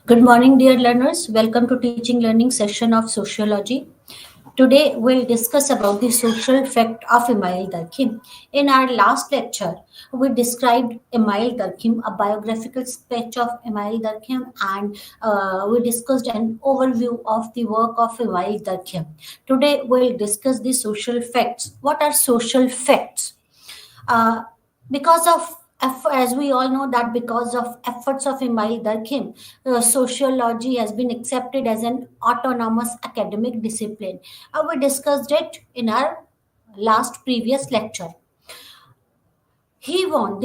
Good morning, dear learners. Welcome to teaching learning session of sociology. Today we'll discuss about the social effect of Emile Durkheim. In our last lecture, we described Emile Durkheim, a biographical sketch of Emile Durkheim, and we discussed an overview of the work of Emile Durkheim. Today we'll discuss the social effects. What are social effects? Uh, because of as we all know that because of efforts of Emile Durkheim, sociology has been accepted as an autonomous academic discipline. We discussed it in our last previous lecture. He won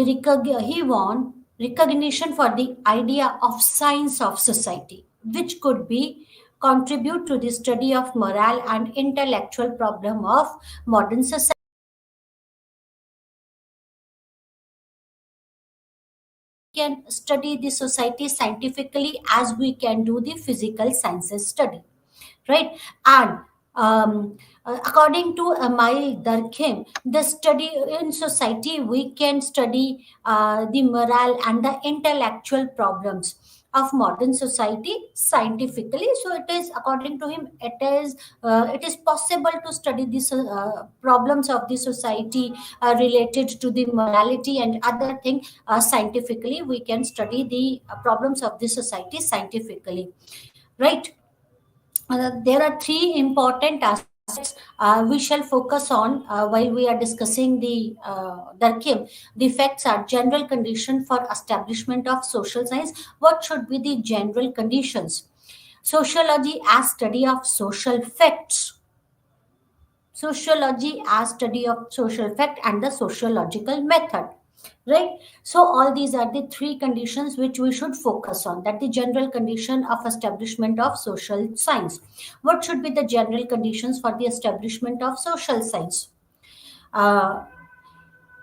recognition for the idea of science of society, which could be contribute to the study of moral and intellectual problem of modern society. Can study the society scientifically as we can do the physical sciences study, right? And according to Emile Durkheim, the study in society, we can study the moral and the intellectual problems of modern society scientifically. So it is, according to him, it is possible to study these problems of the society related to the morality and other thing scientifically. We can study the problems of the society scientifically, right? There are three important aspects we shall focus on while we are discussing the Durkheim. The facts are general condition for establishment of social science. What should be the general conditions? Sociology as study of social facts. Sociology as study of social fact and the sociological method, right? So all these are the three conditions which we should focus on, that the general condition of establishment of social science. What should be the general conditions for the establishment of social science? uh,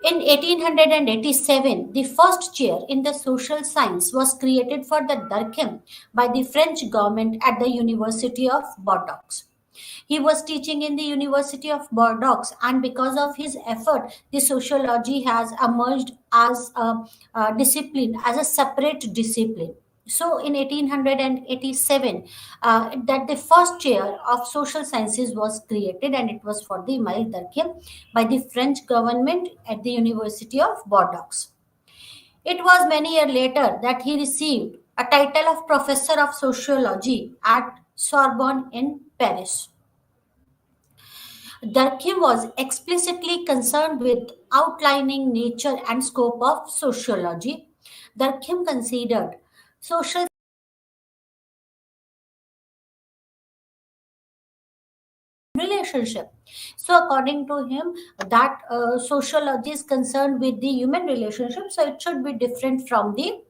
in 1887, the first chair in the social science was created for the Durkheim by the French government at the University of Bordeaux. He was teaching in the University of Bordeaux, and because of his effort, the sociology has emerged as a discipline, as a separate discipline. So, in 1887, that the first chair of social sciences was created, and it was for the Emile Durkheim by the French government at the University of Bordeaux. It was many years later that he received a title of Professor of Sociology at Sorbonne in Paris. Durkheim was explicitly concerned with outlining nature and scope of sociology. Durkheim considered social relationship. So, according to him, that sociology is concerned with the human relationship, so it should be different from the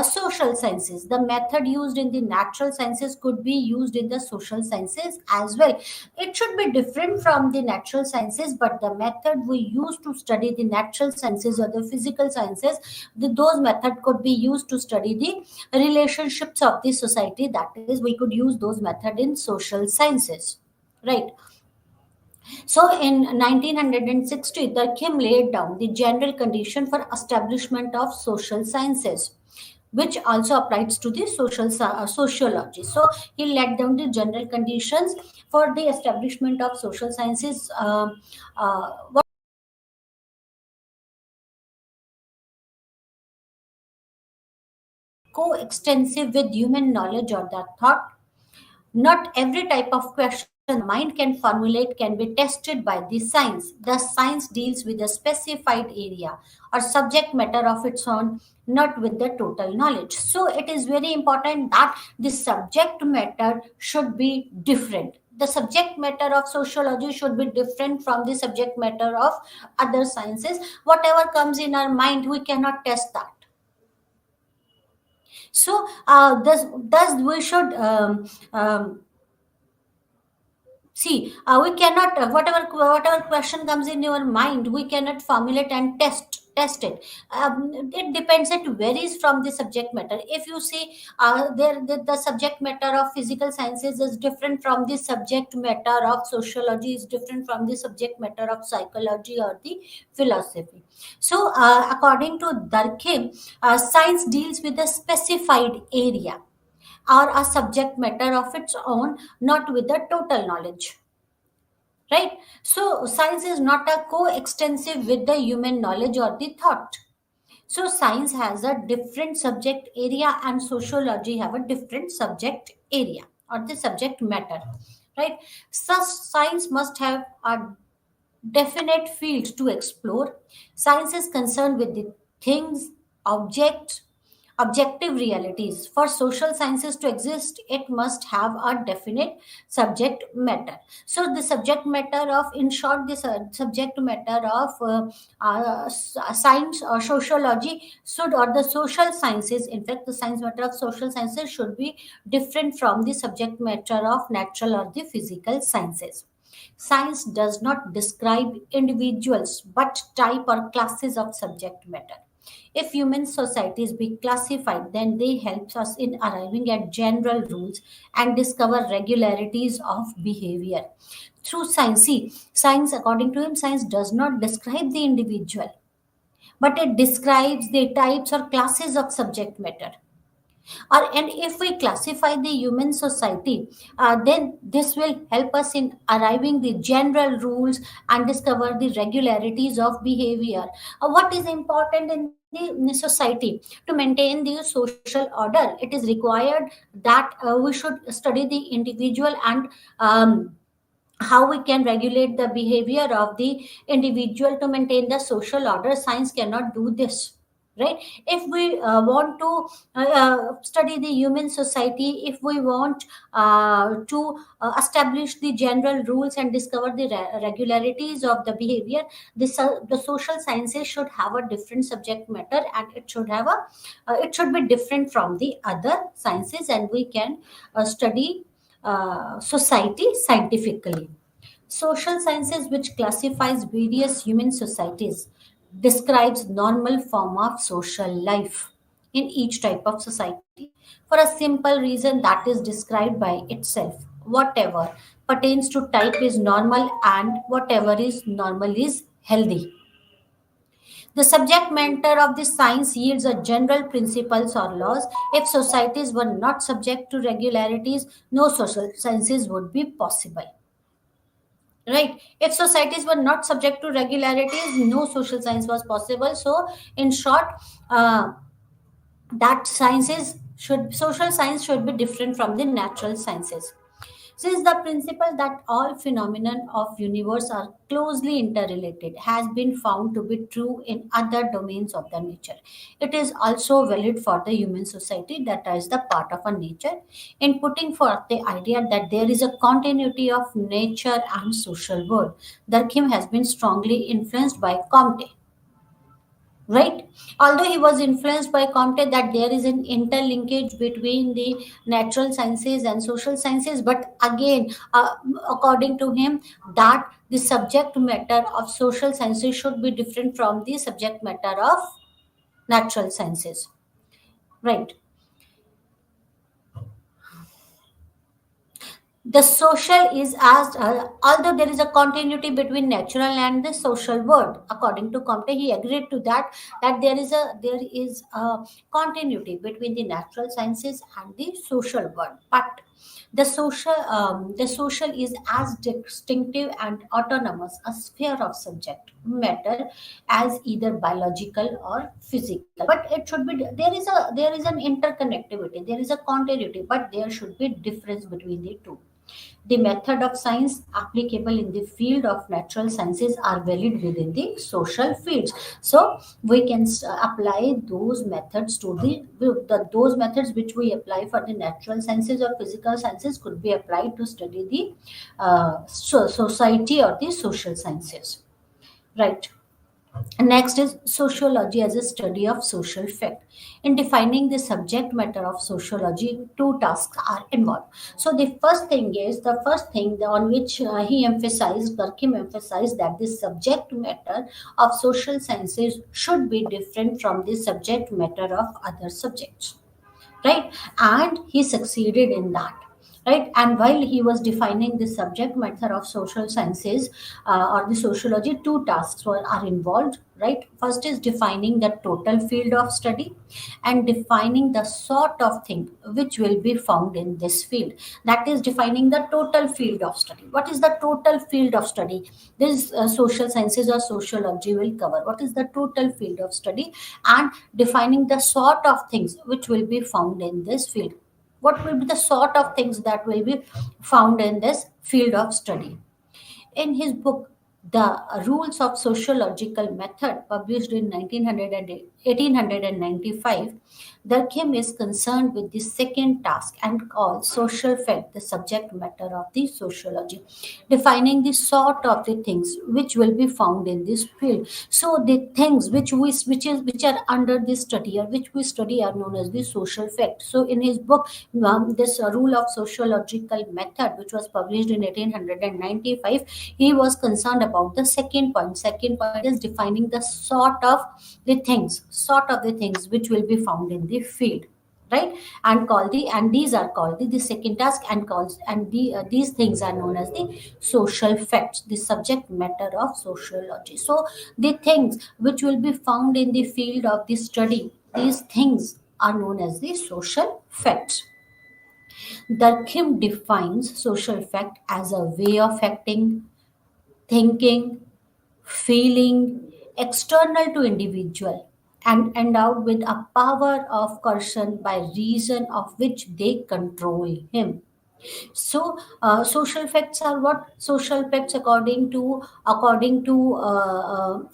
social sciences. The method used in the natural sciences could be used in the social sciences as well. It should be different from the natural sciences, but the method we use to study the natural sciences or the physical sciences, those method could be used to study the relationships of the society. That is, we could use those method in social sciences, right? So in 1960, Durkheim laid down the general condition for establishment of social sciences, which also applies to the sociology. So he laid down the general conditions for the establishment of social sciences. What co-extensive with human knowledge or that thought. Not every type of question the mind can formulate can be tested by the science. The science deals with a specified area or subject matter of its own, not with the total knowledge. So it is very important that the subject matter should be different. The subject matter of sociology should be different from the subject matter of other sciences. Whatever comes in our mind, we cannot test that. So thus we should see, we cannot whatever question comes in your mind, we cannot formulate and test it. It depends. It varies from the subject matter. If you see, the subject matter of physical sciences is different from the subject matter of sociology, is different from the subject matter of psychology or the philosophy. So, according to Durkheim, science deals with a specified area or a subject matter of its own, not with the total knowledge. Right? So, science is not a coextensive with the human knowledge or the thought. So, science has a different subject area, and sociology have a different subject area or the subject matter. Right? Such science must have a definite field to explore. Science is concerned with the things, objects, objective realities. For social sciences to exist, it must have a definite subject matter. So, the subject matter of, in short, the subject matter of science or sociology should, or the social sciences, in fact, the science matter of social sciences should be different from the subject matter of natural or the physical sciences. Science does not describe individuals but type or classes of subject matter. If human societies be classified, then they help us in arriving at general rules and discover regularities of behavior. Through science, see, science, according to him, science does not describe the individual, but it describes the types or classes of subject matter. Or and if we classify the human society, then this will help us in arriving the general rules and discover the regularities of behavior. What is important in the society to maintain the social order? It is required that we should study the individual and how we can regulate the behavior of the individual to maintain the social order. Science cannot do this, right? If we want to study the human society, if we want to establish the general rules and discover the regularities of the behavior, the social sciences should have a different subject matter, and it should have a it should be different from the other sciences, and we can study society scientifically. Social sciences, which classifies various human societies, describes normal form of social life in each type of society for a simple reason that is described by itself. Whatever pertains to type is normal, and whatever is normal is healthy. The subject matter of this science yields a general principles or laws. If societies were not subject to regularities, no social sciences would be possible. Right? If societies were not subject to regularities, no social science was possible. So, in short, uh, that sciences should social science should be different from the natural sciences. Since the principle that all phenomena of universe are closely interrelated has been found to be true in other domains of the nature, it is also valid for the human society, that is the part of a nature. In putting forth the idea that there is a continuity of nature and social world, Durkheim has been strongly influenced by Comte, right? Although he was influenced by Comte that there is an interlinkage between the natural sciences and social sciences, but again, according to him, that the subject matter of social sciences should be different from the subject matter of natural sciences, right? The social is as although there is a continuity between natural and the social world, according to Comte, he agreed to that, that there is a continuity between the natural sciences and the social world, but the social is as distinctive and autonomous a sphere of subject matter as either biological or physical. But it should be, there is an interconnectivity, there is a continuity, but there should be difference between the two. The method of science applicable in the field of natural sciences are valid within the social fields. So we can apply those methods to those methods which we apply for the natural sciences or physical sciences could be applied to study the society or the social sciences. Right. Next is sociology as a study of social fact. In defining the subject matter of sociology, two tasks are involved. So the first thing on which he emphasized, Durkheim emphasized that the subject matter of social sciences should be different from the subject matter of other subjects, right? And he succeeded in that. right? And while he was defining the subject matter of social sciences or the sociology, two tasks are involved, right? First is defining the total field of study and defining the sort of thing which will be found in this field. That is defining the total field of study. What is the total field of study? This social sciences or sociology will cover what is the total field of study, and defining the sort of things which will be found in this field. What will be the sort of things that will be found in this field of study? In his book, The Rules of Sociological Method, published in 1895, Durkheim is concerned with the second task and calls social fact the subject matter of the sociology, defining the sort of the things which will be found in this field. So the things which are under this study or which we study are known as the social fact. So in his book, this Rule of Sociological Method, which was published in 1895, he was concerned about the second point. Second point is defining the sort of the things which will be found in the field, right? And these are called the second task, and calls and these things are known as the social facts, the subject matter of sociology. So the things which will be found in the field of the study, these things are known as the social facts. Durkheim defines social fact as a way of acting, thinking, feeling external to individual and endowed with a power of coercion by reason of which they control him. So social facts are what? Social facts according to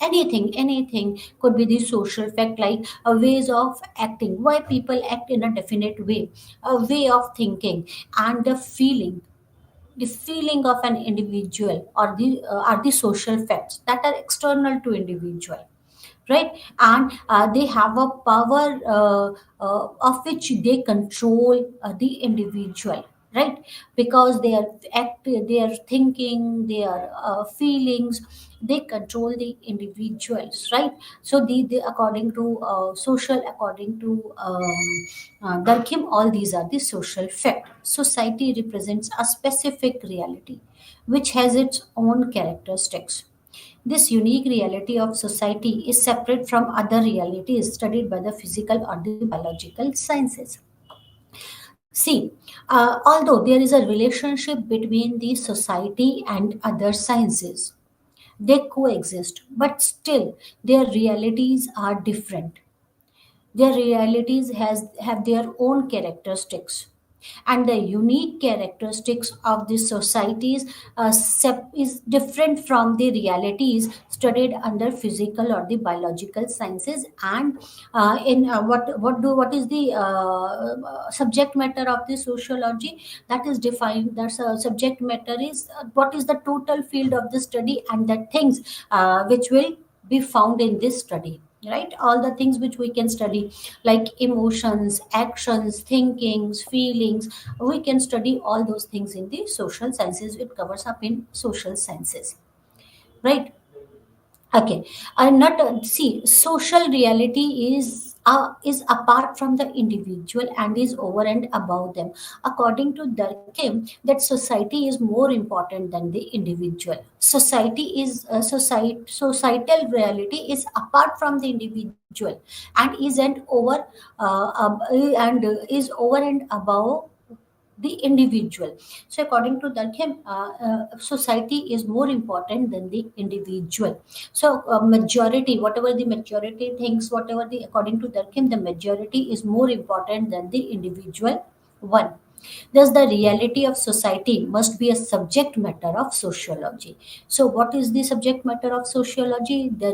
anything could be the social fact, like ways of acting, why people act in a definite way, a way of thinking, and the feeling of an individual, or the are the social facts that are external to individual, right? And they have a power of which they control the individual, right? Because their thinking, their feelings, they control the individuals, right? So the according to according to Durkheim, all these are the social fact. Society represents a specific reality which has its own characteristics. This unique reality of society is separate from other realities studied by the physical or the biological sciences. See, although there is a relationship between the society and other sciences, they coexist, but still their realities are different. Their realities have their own characteristics, and the unique characteristics of the societies is different from the realities studied under physical or the biological sciences. And in what is the subject matter of the sociology? That is defined. That's subject matter is what is the total field of the study, and the things which will be found in this study, right? All the things which we can study, like emotions, actions, thinkings, feelings, we can study all those things in the social sciences. It covers up in social sciences, right? Okay, not see, social reality is apart from the individual and is over and above them. According to Durkheim, that society is more important than the individual. Societal reality is apart from the individual and is over and above the individual. So, according to Durkheim, society is more important than the individual. So, majority, whatever the majority thinks, whatever the according to Durkheim, the majority is more important than the individual one. Thus, the reality of society must be a subject matter of sociology. So, what is the subject matter of sociology? The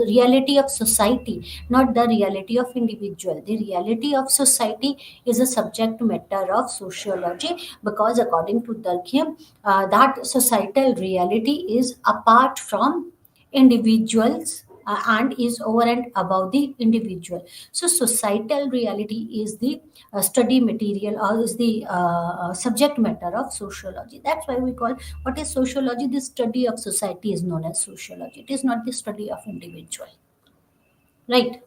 reality of society, not the reality of individual. The reality of society is a subject matter of sociology, because, according to Durkheim, that societal reality is apart from individuals and is over and above the individual. So, societal reality is the study material, or is the subject matter of sociology. That's why we call what is sociology. The study of society is known as sociology. It is not the study of individual, right?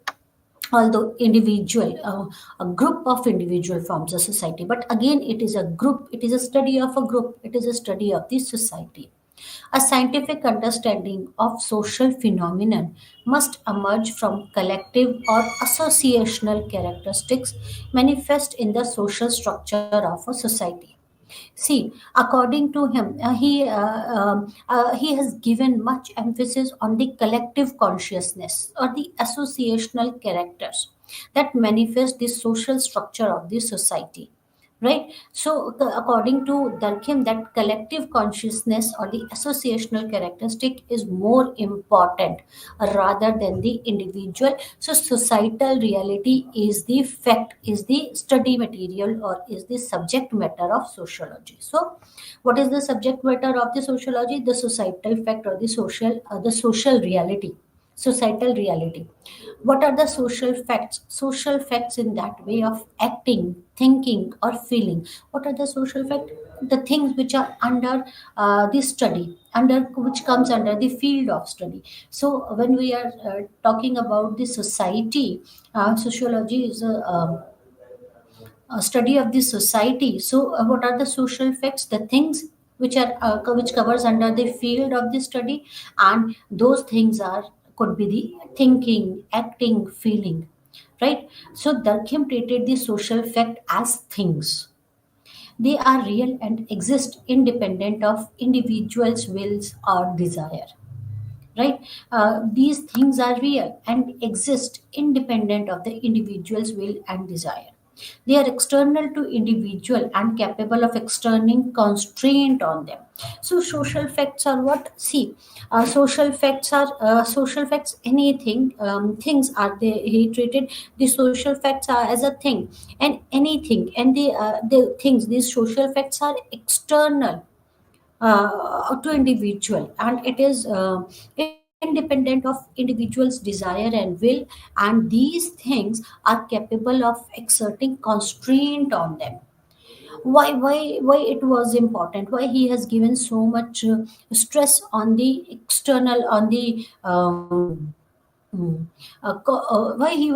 although individual a group of individual forms a society, but again it is a group, it is a study of a group, it is a study of the society. A scientific understanding of social phenomenon must emerge from collective or associational characteristics manifest in the social structure of a society. See, according to him, he has given much emphasis on the collective consciousness or the associational characters that manifest the social structure of the society. Right. So, according to Durkheim, that collective consciousness or the associational characteristic is more important rather than the individual. So, societal reality is the fact, is the study material, or is the subject matter of sociology. So, what is the subject matter of the sociology? The societal fact or the social reality, societal reality. What are the social facts? Social facts in that way of acting, thinking, or feeling. What are the social facts? The things which are under the study, under which comes under the field of study. So when we are talking about the society, sociology is a study of the society. So, what are the social facts? The things which are which covers under the field of the study, and those things are could be the thinking, acting, feeling, right? So, Durkheim treated the social fact as things. They are real and exist independent of individuals' wills or desire, right? These things are real and exist independent of the individual's will and desire. They are external to individual and capable of external constraint on them. So social facts are what? See, social facts, anything, things are they, he treated the social facts are as a thing, and anything, and the things, these social facts are external to individual, and it is independent of individual's desire and will, and these things are capable of exerting constraint on them. Why it was important, why he has given so much stress on the external, on the why he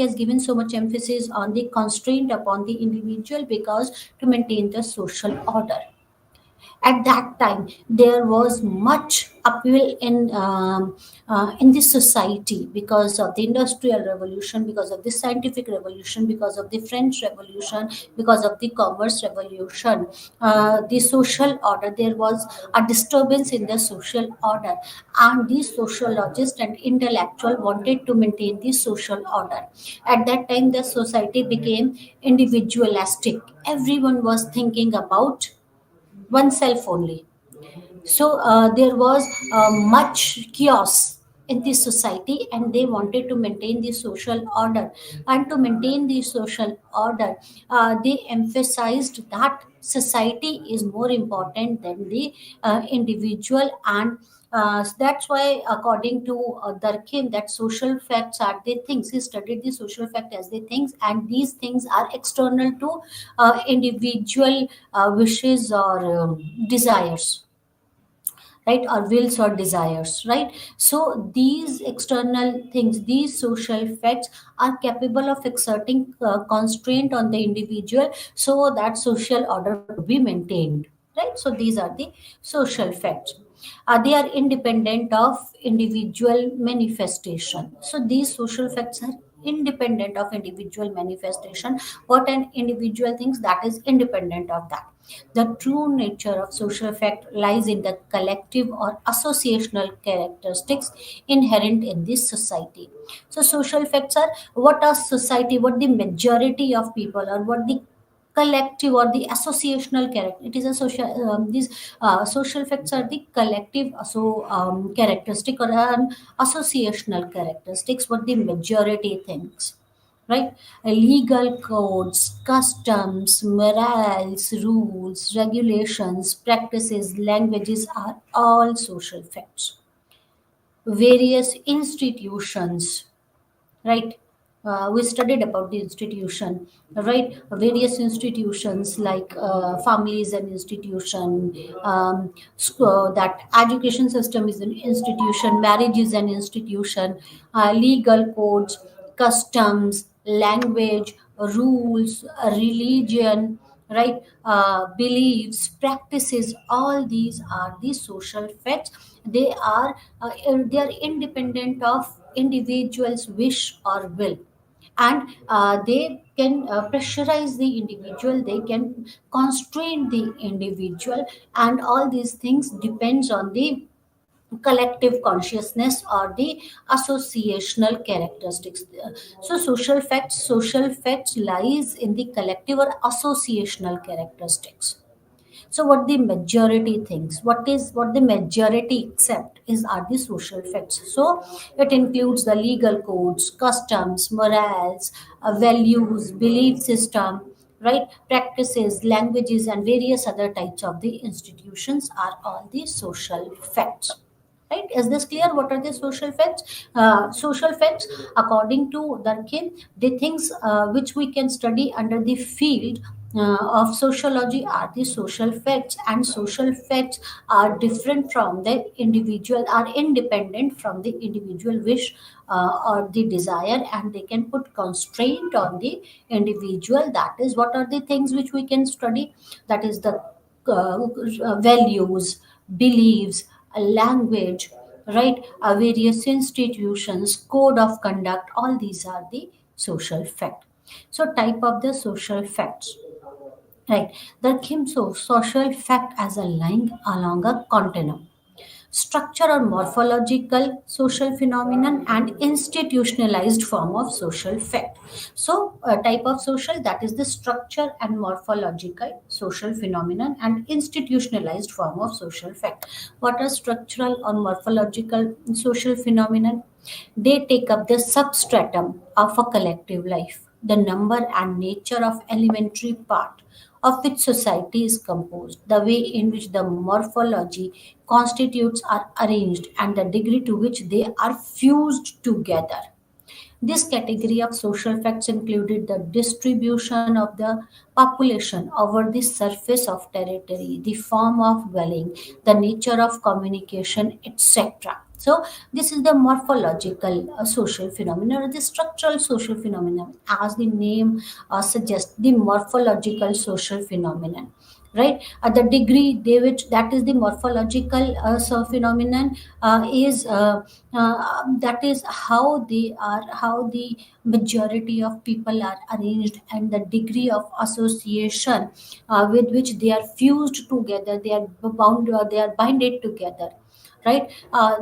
has given so much emphasis on the constraint upon the individual, because to maintain the social order. At that time there was much upheaval in the society because of the industrial revolution, because of the scientific revolution, because of the French revolution, because of the commerce revolution. The social order, there was a disturbance in the social order, and the sociologist and intellectual wanted to maintain the social order. At that time the society became individualistic, everyone was thinking about oneself only. So there was much chaos in the society, and they wanted to maintain the social order. And to maintain the social order, they emphasized that society is more important than the individual, and that's why, according to Durkheim, that social facts are the things. He studied the social fact as the things, and these things are external to individual wishes or desires, right, or wills or desires, right? So these external things, these social facts are capable of exerting constraint on the individual so that social order could be maintained, right? So these are the social facts. They are independent of individual manifestation. So these social facts are independent of individual manifestation. What an individual thinks, that is independent of that. The true nature of social fact lies in the collective or associational characteristics inherent in this society. So social facts are what a society, what the majority of people, or what the collective or the associational character, it is a social, these social facts are the collective characteristic or an associational characteristics, what the majority thinks, right? Legal codes, customs, morals, rules, regulations, practices, languages are all social facts. Various institutions, right? We studied about the institution, right? Various institutions like family is an institution, that education system is an institution, marriage is an institution, legal codes, customs, language, rules, religion, right? Beliefs, practices. All these are the social facts. They are independent of individuals' wish or will, and they can pressurize the individual, they can constrain the individual, and all these things depends on the collective consciousness or the associational characteristics. So social facts lies in the collective or associational characteristics. So what the majority thinks, what the majority accept is are the social facts. So it includes the legal codes, customs, morals, values, belief system, right? Practices, languages, and various other types of the institutions are all the social facts. Right? Is this clear? What are the social facts? Social facts, according to Durkheim, the things which we can study under the field of sociology are the social facts, and social facts are different from the individual, are independent from the individual wish or the desire, and they can put constraint on the individual. That is, what are the things which we can study? That is the values, beliefs, a language, right? Various institutions, code of conduct, all these are the social fact. So, type of the social facts, right? The Kim social fact as a line along a continuum, structure or morphological social phenomenon, and institutionalized form of social fact. So a type of social, that is the structure and morphological social phenomenon, and institutionalized form of social fact. What are structural or morphological social phenomenon? They take up the substratum of a collective life, the number and nature of elementary part of which society is composed, the way in which the morphology constitutes are arranged, and the degree to which they are fused together. This category of social facts included the distribution of the population over the surface of territory, the form of dwelling, the nature of communication, etc. So, this is the morphological social phenomenon or the structural social phenomenon, as the name suggests, the morphological social phenomenon, right? The degree they which, that is the morphological phenomenon, is that is how they are, how the majority of people are arranged, and the degree of association with which they are fused together, they are bound, they are binded together, right?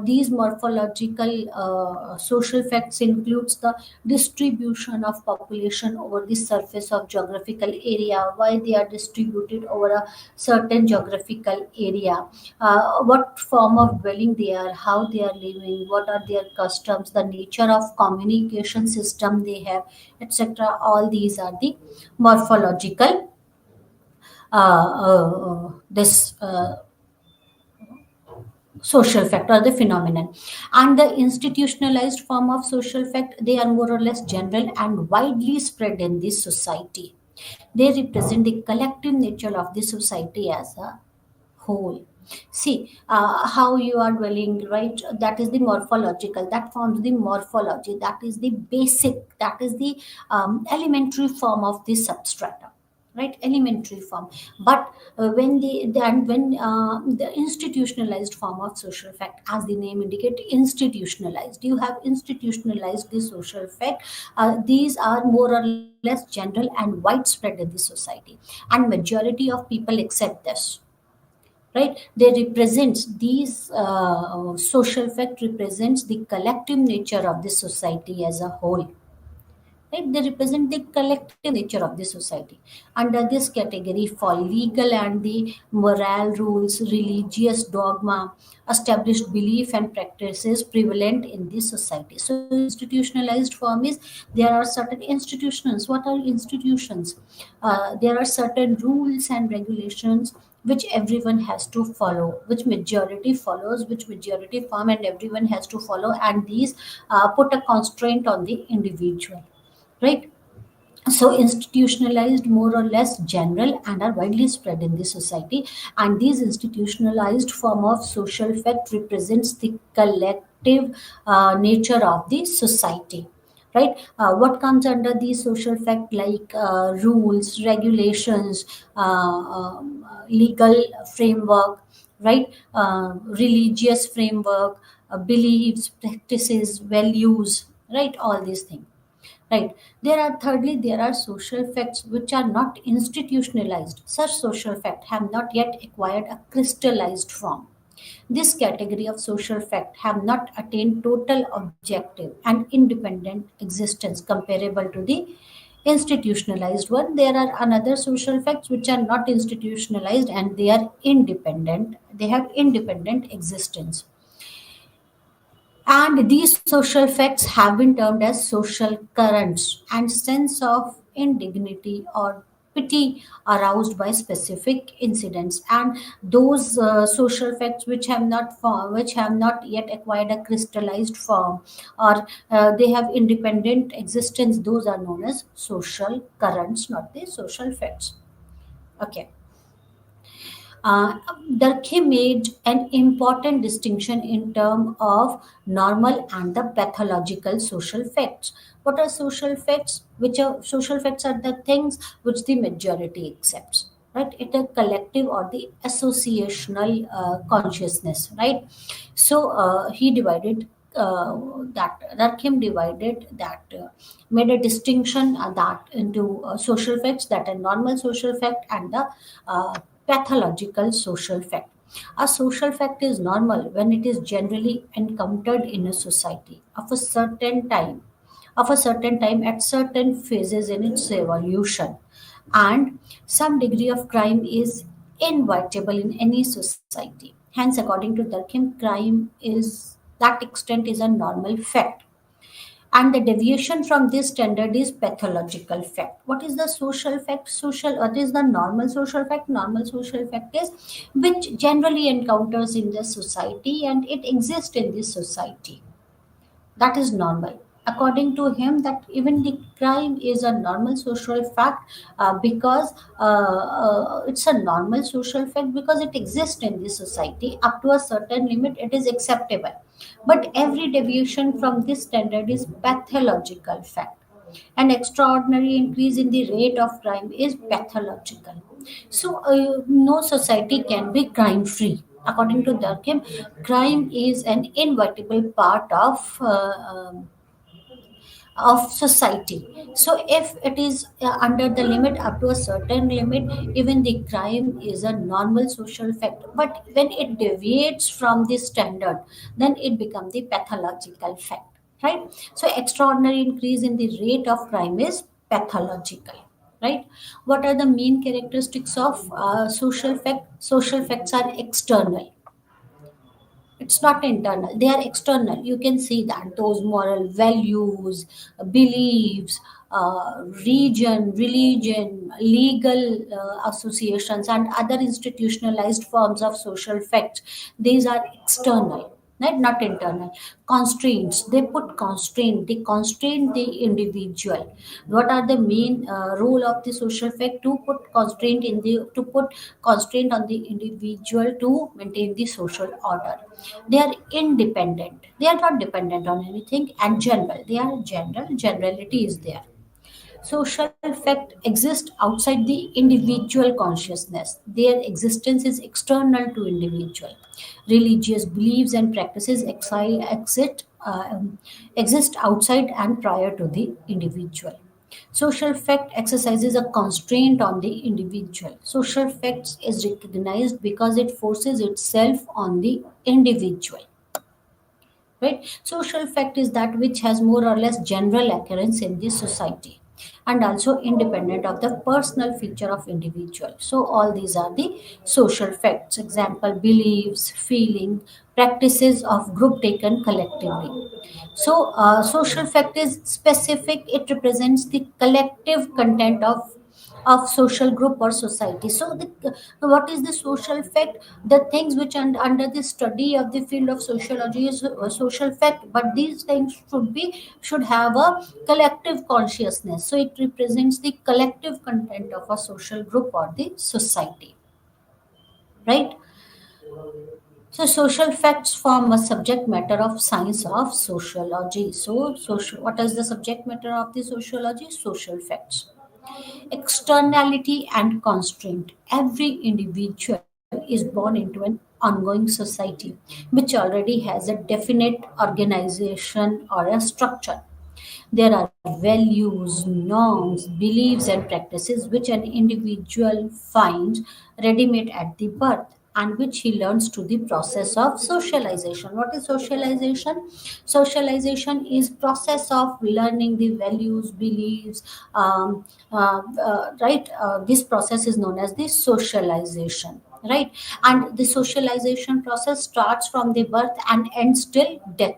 These morphological social facts includes the distribution of population over the surface of geographical area, why they are distributed over a certain geographical area, what form of dwelling they are, how they are living, what are their customs, the nature of communication system they have, etc. All these are the morphological this social fact or the phenomenon. And the institutionalized form of social fact, they are more or less general and widely spread in this society. They represent the collective nature of the society as a whole. See, how you are dwelling, right? That is the morphological, that forms the morphology, that is the basic, that is the elementary form of the substrata, right? Elementary form. But when when the institutionalized form of social fact, as the name indicate, institutionalized, you have institutionalized the social fact. These are more or less general and widespread in the society, and majority of people accept this, right? They represents these social fact represents the collective nature of the society as a whole, right? They represent the collective nature of the society. Under this category fall legal and the moral rules, religious dogma, established belief and practices prevalent in this society. So institutionalized form is, there are certain institutions. What are institutions? There are certain rules and regulations which everyone has to follow, which majority follows, which majority form, and everyone has to follow, and these put a constraint on the individual, right? So institutionalized, more or less general, and are widely spread in the society. And these institutionalized form of social fact represents the collective nature of the society, right? What comes under these social fact, like rules, regulations, legal framework, right? Religious framework, beliefs, practices, values, right? All these things. Right. There are thirdly, there are social facts which are not institutionalized. Such social facts have not yet acquired a crystallized form. This category of social fact have not attained total objective and independent existence comparable to the institutionalized one. There are another social facts which are not institutionalized and they are independent. They have independent existence. And these social facts have been termed as social currents and sense of indignity or pity aroused by specific incidents. And those social facts which have not yet acquired a crystallized form, or they have independent existence, those are known as social currents, not the social facts. Okay. Durkheim made an important distinction in terms of normal and the pathological social facts. What are social facts? Which are social facts are the things which the majority accepts. Right, it a collective or the associational consciousness. Right, so he divided that Durkheim divided that made a distinction that into social facts, that a normal social fact and the pathological social fact. A social fact is normal when it is generally encountered in a society of a certain time at certain phases in its evolution, and some degree of crime is inevitable in any society. Hence, according to Durkheim, crime is that extent is a normal fact, and the deviation from this standard is pathological fact. What is the social fact? What is the normal social fact? Normal social fact is which generally encounters in the society and it exists in this society. That is normal. According to him, that even the crime is a normal social fact, because it's a normal social fact because it exists in this society. Up to a certain limit, it is acceptable. But every deviation from this standard is pathological fact. An extraordinary increase in the rate of crime is pathological. So, no society can be crime free. According to Durkheim, crime is an inevitable part of society. So, if it is under the limit, up to a certain limit, even the crime is a normal social fact. But when it deviates from this standard, then it becomes the pathological fact. Right? So, extraordinary increase in the rate of crime is pathological. Right? What are the main characteristics of social fact? Social facts are external, it's not internal, they are external. You can see that those moral values, beliefs, region, religion, legal associations, and other institutionalized forms of social facts, these are external, right? Not internal. Constraints, they put constraint, they constrain the individual. What are the main role of the social fact? To put constraint on the individual to maintain the social order. They are independent, they are not dependent on anything, and general, they are general, generality is there. Social fact exist outside the individual consciousness. Their existence is external to individual. Religious beliefs and practices exist outside and prior to the individual. Social fact exercises a constraint on the individual. Social facts is recognized because it forces itself on the individual. Right? Social fact is that which has more or less general occurrence in the society and also independent of the personal feature of individual. So all these are the social facts. Example: beliefs, feeling, practices of group taken collectively. So social fact is specific, it represents the collective content of social group or society. So what is the social fact? The things which under the study of the field of sociology is social fact, but these things should have a collective consciousness, so it represents the collective content of a social group or the society, right? So social facts form a subject matter of science of sociology. So social, what is the subject matter of the sociology? Social facts. Externality and constraint. Every individual is born into an ongoing society which already has a definite organization or a structure. There are values, norms, beliefs, and practices which an individual finds ready made at the birth and which he learns through the process of socialization. What is socialization? Socialization is process of learning the values, beliefs, right? This process is known as the socialization, right? And the socialization process starts from the birth and ends till death,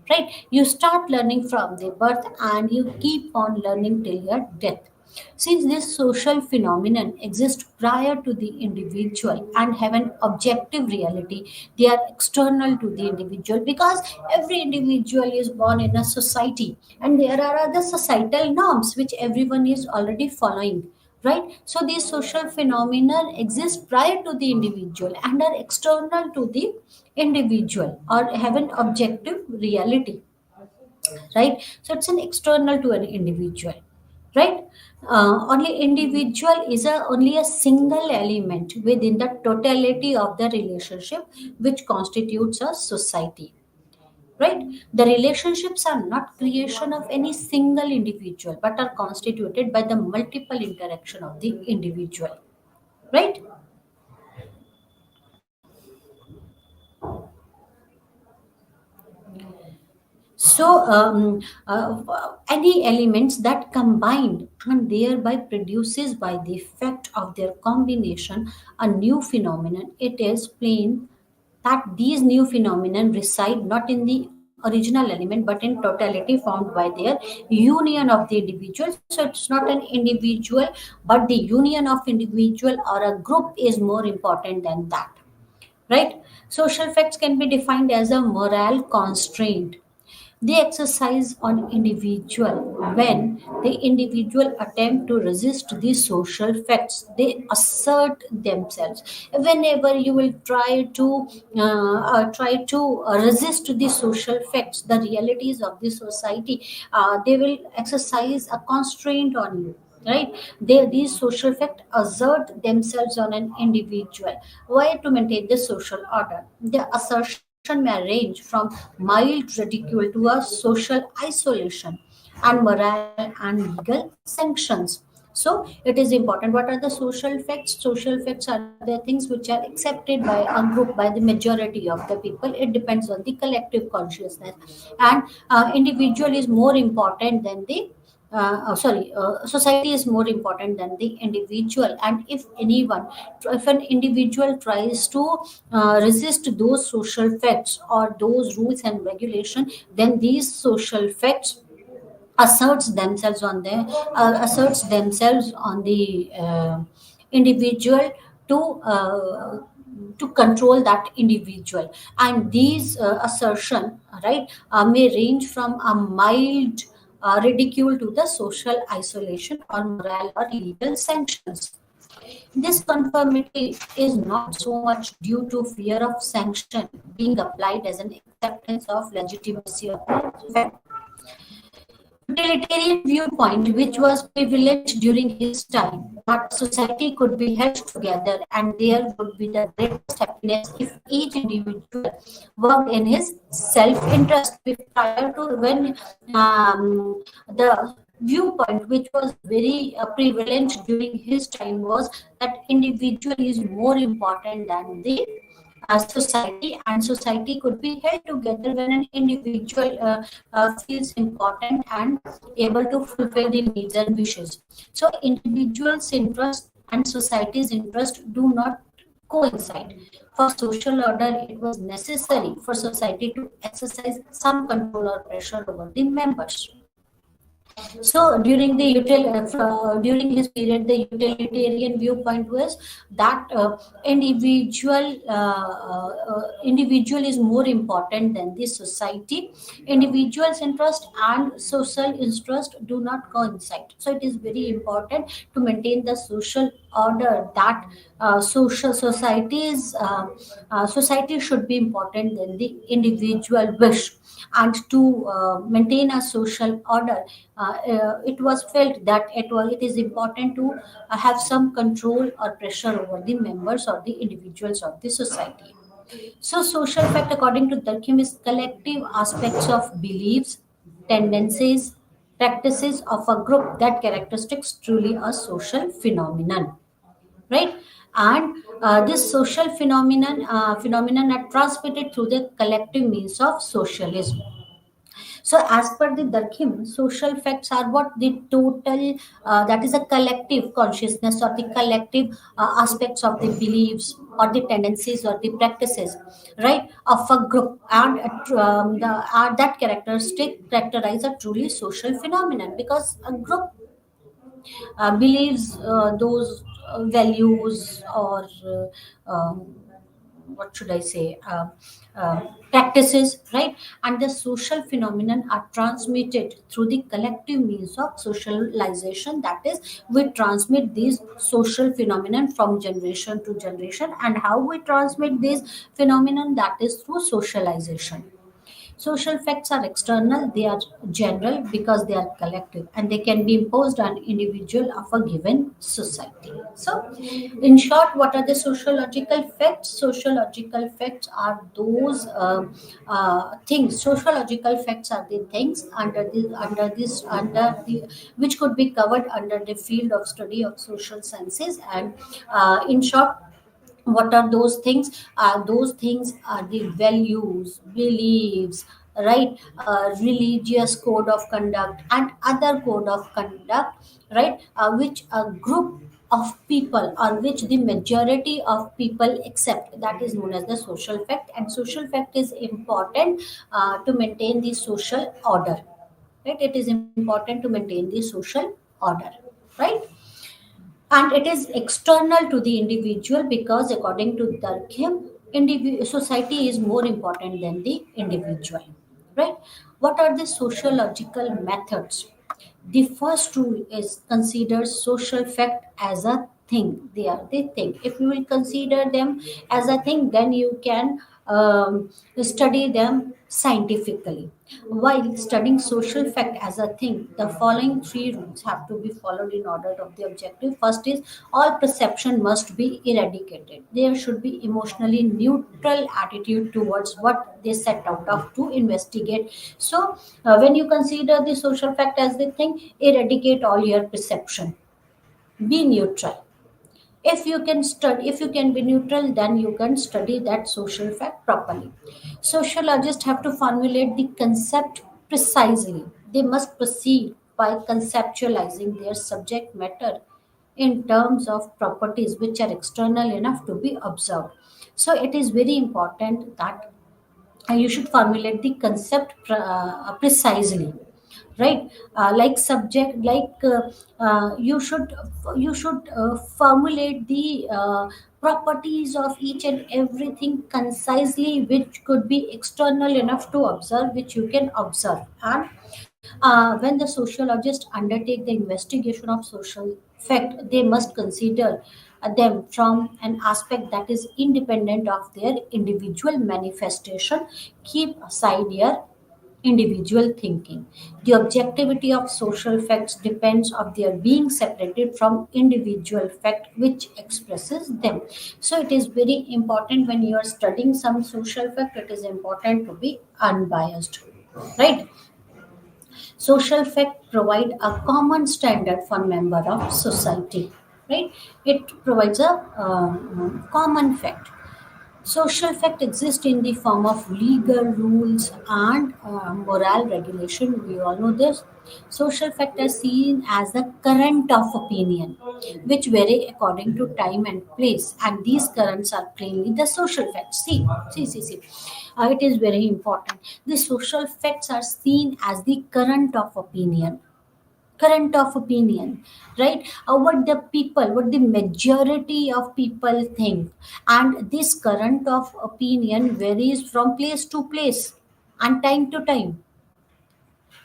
right? You start learning from the birth and you keep on learning till your death. Since this social phenomenon exists prior to the individual and have an objective reality, they are external to the individual because every individual is born in a society and there are other societal norms which everyone is already following, right? So these social phenomena exist prior to the individual and are external to the individual or have an objective reality, right? So it's an external to an individual, right? Only individual is only a single element within the totality of the relationship which constitutes a society, right? The relationships are not creation of any single individual but are constituted by the multiple interaction of the individual, right? So, any elements that combined and thereby produces by the effect of their combination a new phenomenon, it is plain that these new phenomenon reside not in the original element but in totality formed by their union of the individual. So it's not an individual, but the union of individual or a group is more important than that, right? Social facts can be defined as a moral constraint they exercise on individual when the individual attempt to resist the social facts. They assert themselves. Whenever you will try to resist the social facts, the realities of the society, they will exercise a constraint on you. Right, these social facts assert themselves on an individual. Why? To maintain the social order. The assertion may range from mild ridicule to a social isolation and moral and legal sanctions. So it is important. What are the social facts? Social facts are the things which are accepted by a group, by the majority of the people. It depends on the collective consciousness. And individual is more important than the society is more important than the individual. And if an individual tries to resist those social facts or those rules and regulation, then these social facts asserts themselves on the individual to uh, to control that individual. And these assertion, right, may range from a mild ridicule to the social isolation or moral or legal sanctions. This conformity is not so much due to fear of sanction being applied as an acceptance of legitimacy of the fact. Utilitarian viewpoint, which was prevalent during his time, that society could be held together and there would be the greatest happiness if each individual worked in his self-interest. Prior to when the viewpoint which was very prevalent during his time was that individual is more important than the society, and society could be held together when an individual feels important and able to fulfill the needs and wishes. So individual's interest and society's interest do not coincide. For social order, it was necessary for society to exercise some control or pressure over the members. So during his period, the utilitarian viewpoint was that individual is more important than the society. Individual's interest and social interest do not coincide. So it is very important to maintain the social order that social societies society should be important than the individual wish. And to maintain a social order, it was felt that it is important to have some control or pressure over the members or the individuals of the society. So, social fact, according to Durkheim, is collective aspects of beliefs, tendencies, practices of a group that characteristics truly a social phenomenon, right? And this social phenomenon are transmitted through the collective means of socialism. So, as per the Durkheim, social facts are what the total, that is a collective consciousness or the collective aspects of the beliefs or the tendencies or the practices, right, of a group, and that characteristic characterize a truly social phenomenon, because a group believes those values or what should I say, practices, right? And the social phenomenon are transmitted through the collective means of socialization. That is, we transmit these social phenomenon from generation to generation, and how we transmit these phenomenon, that is through socialization. Social facts are external, they are general because they are collective, and they can be imposed on individual of a given society. So, in short, what are the sociological facts? Sociological facts are those things. Sociological facts are the things under the which could be covered under the field of study of social sciences. And in short, what are those things? Those things are the values, beliefs, right? Religious code of conduct and other code of conduct, right? Which a group of people or which the majority of people accept, that is known as the social fact. And social fact is important to maintain the social order, right? It is important to maintain the social order, right? And it is external to the individual because according to Durkheim, society is more important than the individual, right? What are the sociological methods? The first rule is consider social fact as a thing. They are the thing. If you will consider them as a thing, then you can study them scientifically. While studying social fact as a thing, the following three rules have to be followed in order of the objective. First is all perception must be eradicated. There should be emotionally neutral attitude towards what they set out of to investigate. So, when you consider the social fact as the thing, eradicate all your perception. Be neutral. If you can be neutral, then you can study that social fact properly. Sociologists have to formulate the concept precisely. They must proceed by conceptualizing their subject matter in terms of properties which are external enough to be observed. So it is very important that you should formulate the concept precisely, right? Like subject like you should formulate the properties of each and everything concisely, which could be external enough to observe, which you can observe. And when the sociologists undertake the investigation of social fact, they must consider them from an aspect that is independent of their individual manifestation. Keep aside your individual thinking. The objectivity of social facts depends on their being separated from individual fact which expresses them. So it is very important when you are studying some social fact, it is important to be unbiased, right? Social fact provide a common standard for member of society, right? It provides a common fact. Social fact exists in the form of legal rules and moral regulation. We all know this. Social fact is seen as the current of opinion, which vary according to time and place, and these currents are plainly the social facts. See. It is very important. The social facts are seen as the current of opinion, right? What the majority of people think, and this current of opinion varies from place to place and time to time.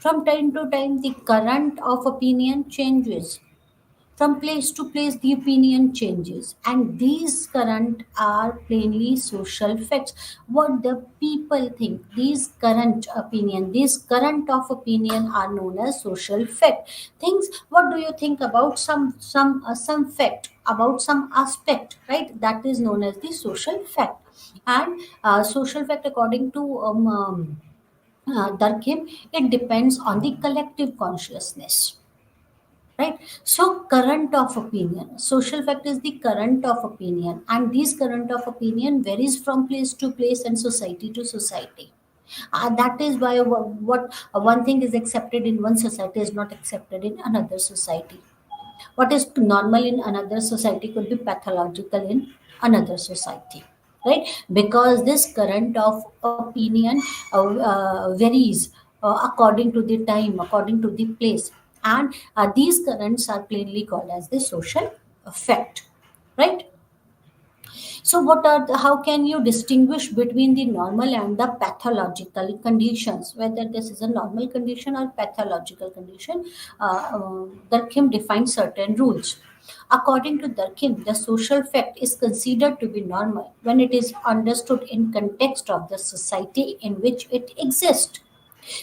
From time to time the current of opinion changes, From place to place, the opinion changes, and these current are plainly social facts. What the people think, these current of opinion are known as social fact. Things. What do you think about some fact about some aspect? Right, that is known as the social fact, and social fact according to Durkheim, it depends on the collective consciousness, right? So current of opinion, social fact is the current of opinion, and this current of opinion varies from place to place and society to society. That is why one thing is accepted in one society is not accepted in another society. What is normal in another society could be pathological in another society, right? Because this current of opinion varies according to the time, according to the place, and these currents are plainly called as the social effect, right? So, how can you distinguish between the normal and the pathological conditions? Whether this is a normal condition or pathological condition, Durkheim defines certain rules. According to Durkheim, the social fact is considered to be normal when it is understood in context of the society in which it exists.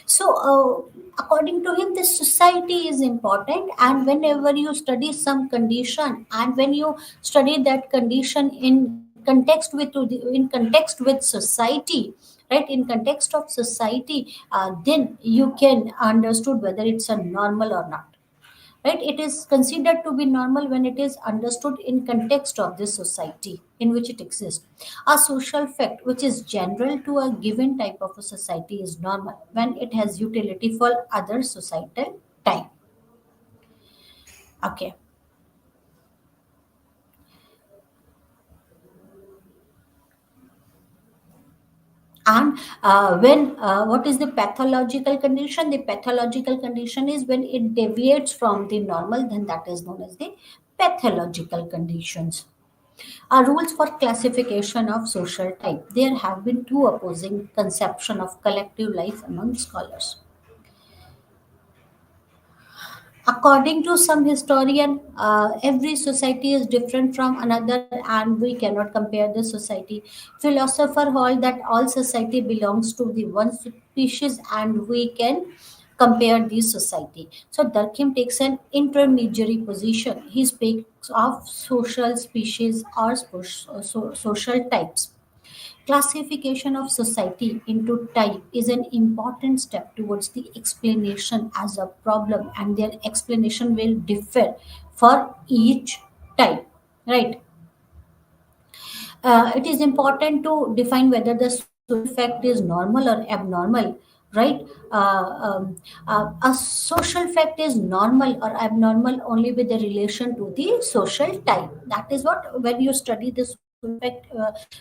So, according to him, this society is important, and whenever you study some condition, and when you study that condition in context with society, right? In context of society, then you can understood whether it's a normal or not, right? It is considered to be normal when it is understood in context of this society in which it exists. A social fact which is general to a given type of a society is normal when it has utility for other societal type. Okay. And when what is the pathological condition? The pathological condition is when it deviates from the normal, then that is known as the pathological conditions. Are rules for classification of social type. There have been two opposing conception of collective life among scholars. According to some historian, every society is different from another, and we cannot compare the society. Philosopher hold that all society belongs to the one species, and we can compare this society. So Durkheim takes an intermediary position. He speaks of social species or social types. Classification of society into type is an important step towards the explanation as a problem, and their explanation will differ for each type, right? It is important to define whether the social fact is normal or abnormal, right? A social fact is normal or abnormal only with the relation to the social type. That is what, when you study this fact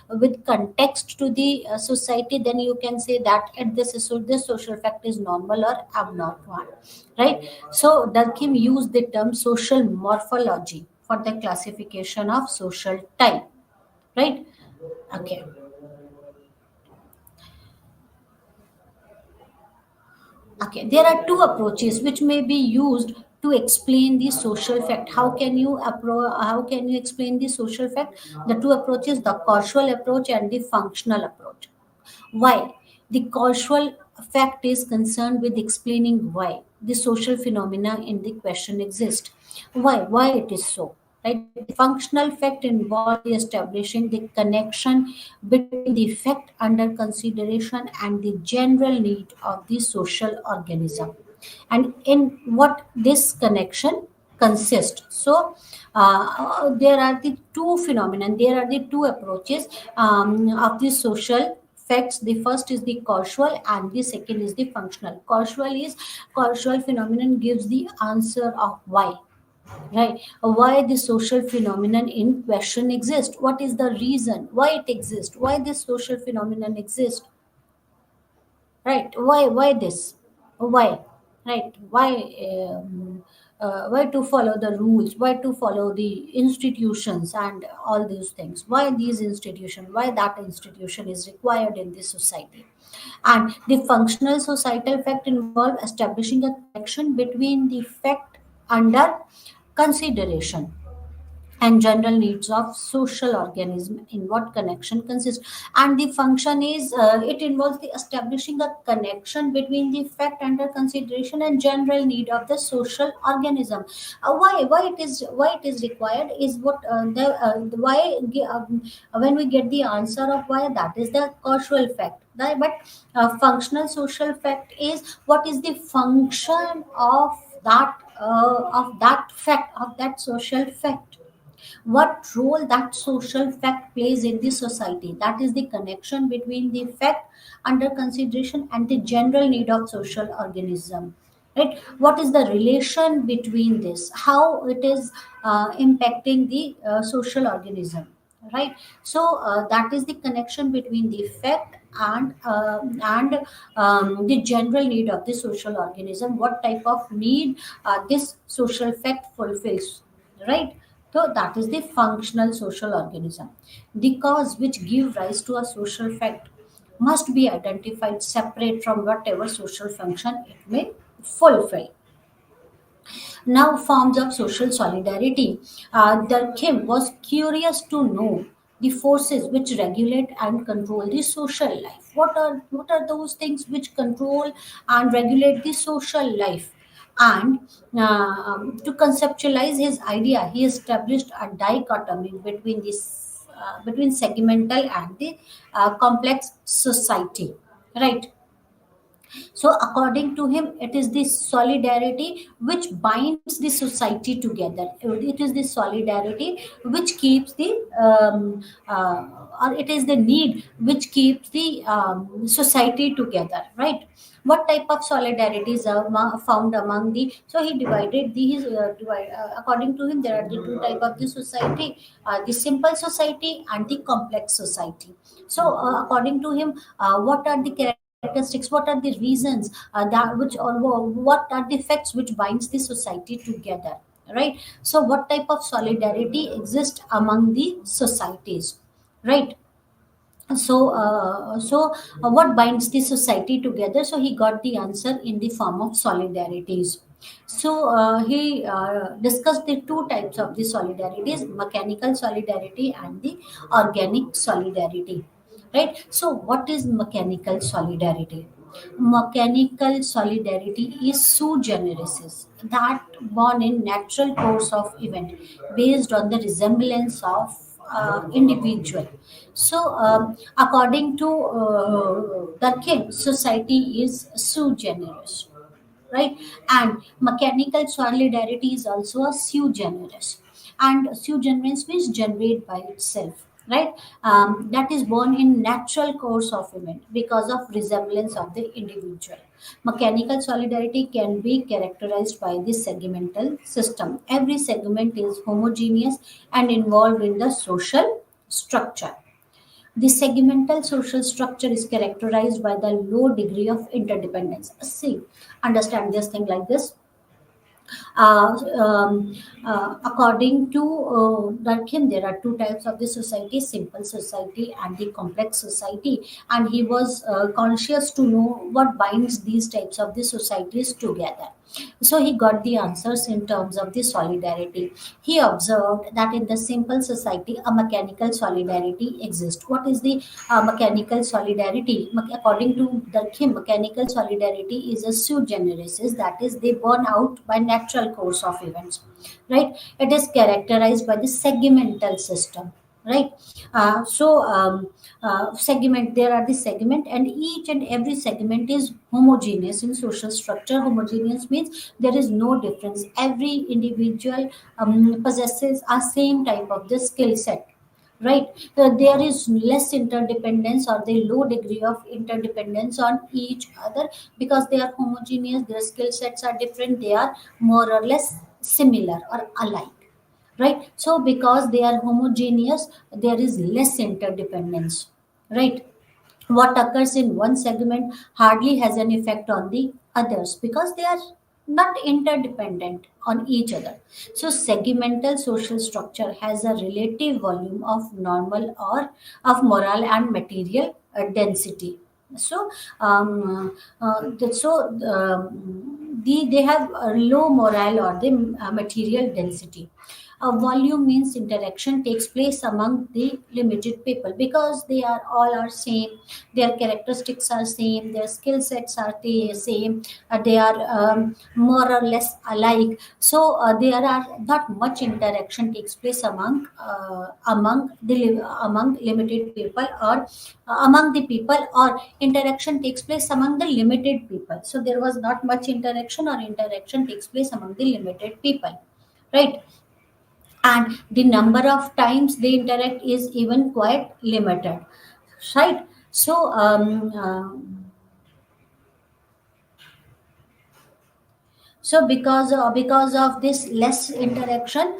with context to the society, then you can say that this social fact is normal or abnormal, right? So Durkheim used the term social morphology for the classification of social type, right? Okay. Okay, there are two approaches which may be used to explain the social fact. How can you explain the social fact? The two approaches, the causal approach and the functional approach. Why? The causal fact is concerned with explaining why the social phenomena in the question exist. Why it is so. Right? The functional fact involves establishing the connection between the fact under consideration and the general need of the social organism, and in what this connection consists. So there are the two phenomena, there are the two approaches of the social facts. The first is the causal and the second is the functional. Causal phenomenon gives the answer of why, right? Why the social phenomenon in question exists, what is the reason why it exists, why this social phenomenon exists, right? Why this, why, right? Why to follow the rules, why to follow the institutions and all these things, why these institutions, why that institution is required in this society. And the functional societal fact involve establishing a connection between the fact under consideration and general needs of social organism in what connection consists. And the function is it involves the establishing a connection between the fact under consideration and general need of the social organism. Why it is required is what the why when we get the answer of why, that is the causal fact. But functional social fact is what is the function of that fact, of that social fact, what role that social fact plays in the society. That is the connection between the fact under consideration and the general need of social organism. Right? What is the relation between this? How it is impacting the social organism? Right? So that is the connection between the fact and the general need of the social organism. What type of need this social fact fulfills? Right? So that is the functional social organism. The cause which give rise to a social fact must be identified separate from whatever social function it may fulfill. Now, forms of social solidarity. Durkheim was curious to know the forces which regulate and control the social life. What are those things which control and regulate the social life? And to conceptualize his idea, he established a dichotomy between between segmental and the complex society. Right. So, according to him, it is the solidarity which binds the society together. It is the solidarity which keeps or it is the need which keeps the society together, right? What type of solidarities are found among the? So he divided these. According to him, there are the two type of the society: the simple society and the complex society. So, according to him, what are the characteristics, what are the reasons that which or what are the effects which binds the society together, right? So what type of solidarity exists among the societies, right? What binds the society together? So he got the answer in the form of solidarities. So he discussed the two types of the solidarities: mechanical solidarity and the organic solidarity. Right. So what is mechanical solidarity? Mechanical solidarity is sui generis, that born in natural course of event based on the resemblance of individual. So, according to Durkheim, society is sui generis, right? And mechanical solidarity is also a sui generis. And sui generis means generate by itself, right? That is born in natural course of event because of resemblance of the individual. Mechanical solidarity can be characterized by the segmental system. Every segment is homogeneous and involved in the social structure. The segmental social structure is characterized by the low degree of interdependence. See, understand this thing like this. According to Durkheim, there are two types of the society: simple society and the complex society. And he was conscious to know what binds these types of the societies together. So he got the answers in terms of the solidarity. He observed that in the simple society, a mechanical solidarity exists. What is the mechanical solidarity? According to Durkheim, mechanical solidarity is a sui generis, that is, they burn out by natural course of events. Right? It is characterized by the segmental system. Right. Segment, there are the segment, and each and every segment is homogeneous in social structure. Homogeneous means there is no difference. Every individual possesses a same type of the skill set, right? So there is less interdependence or the low degree of interdependence on each other because they are homogeneous. Their skill sets are different, they are more or less similar or alike, right? So because they are homogeneous, there is less interdependence, right? What occurs in one segment hardly has an effect on the others because they are not interdependent on each other. So segmental social structure has a relative volume of normal or of moral and material density. So they have a low morale or the material density. A volume means interaction takes place among the limited people because they are all are same, their characteristics are same, their skill sets are the same, they are more or less alike. So there are not much interaction takes place among limited people, or among the people, or interaction takes place among the limited people. So there was not much interaction, or interaction takes place among the limited people, right? And the number of times they interact is even quite limited, right? So because of this less interaction,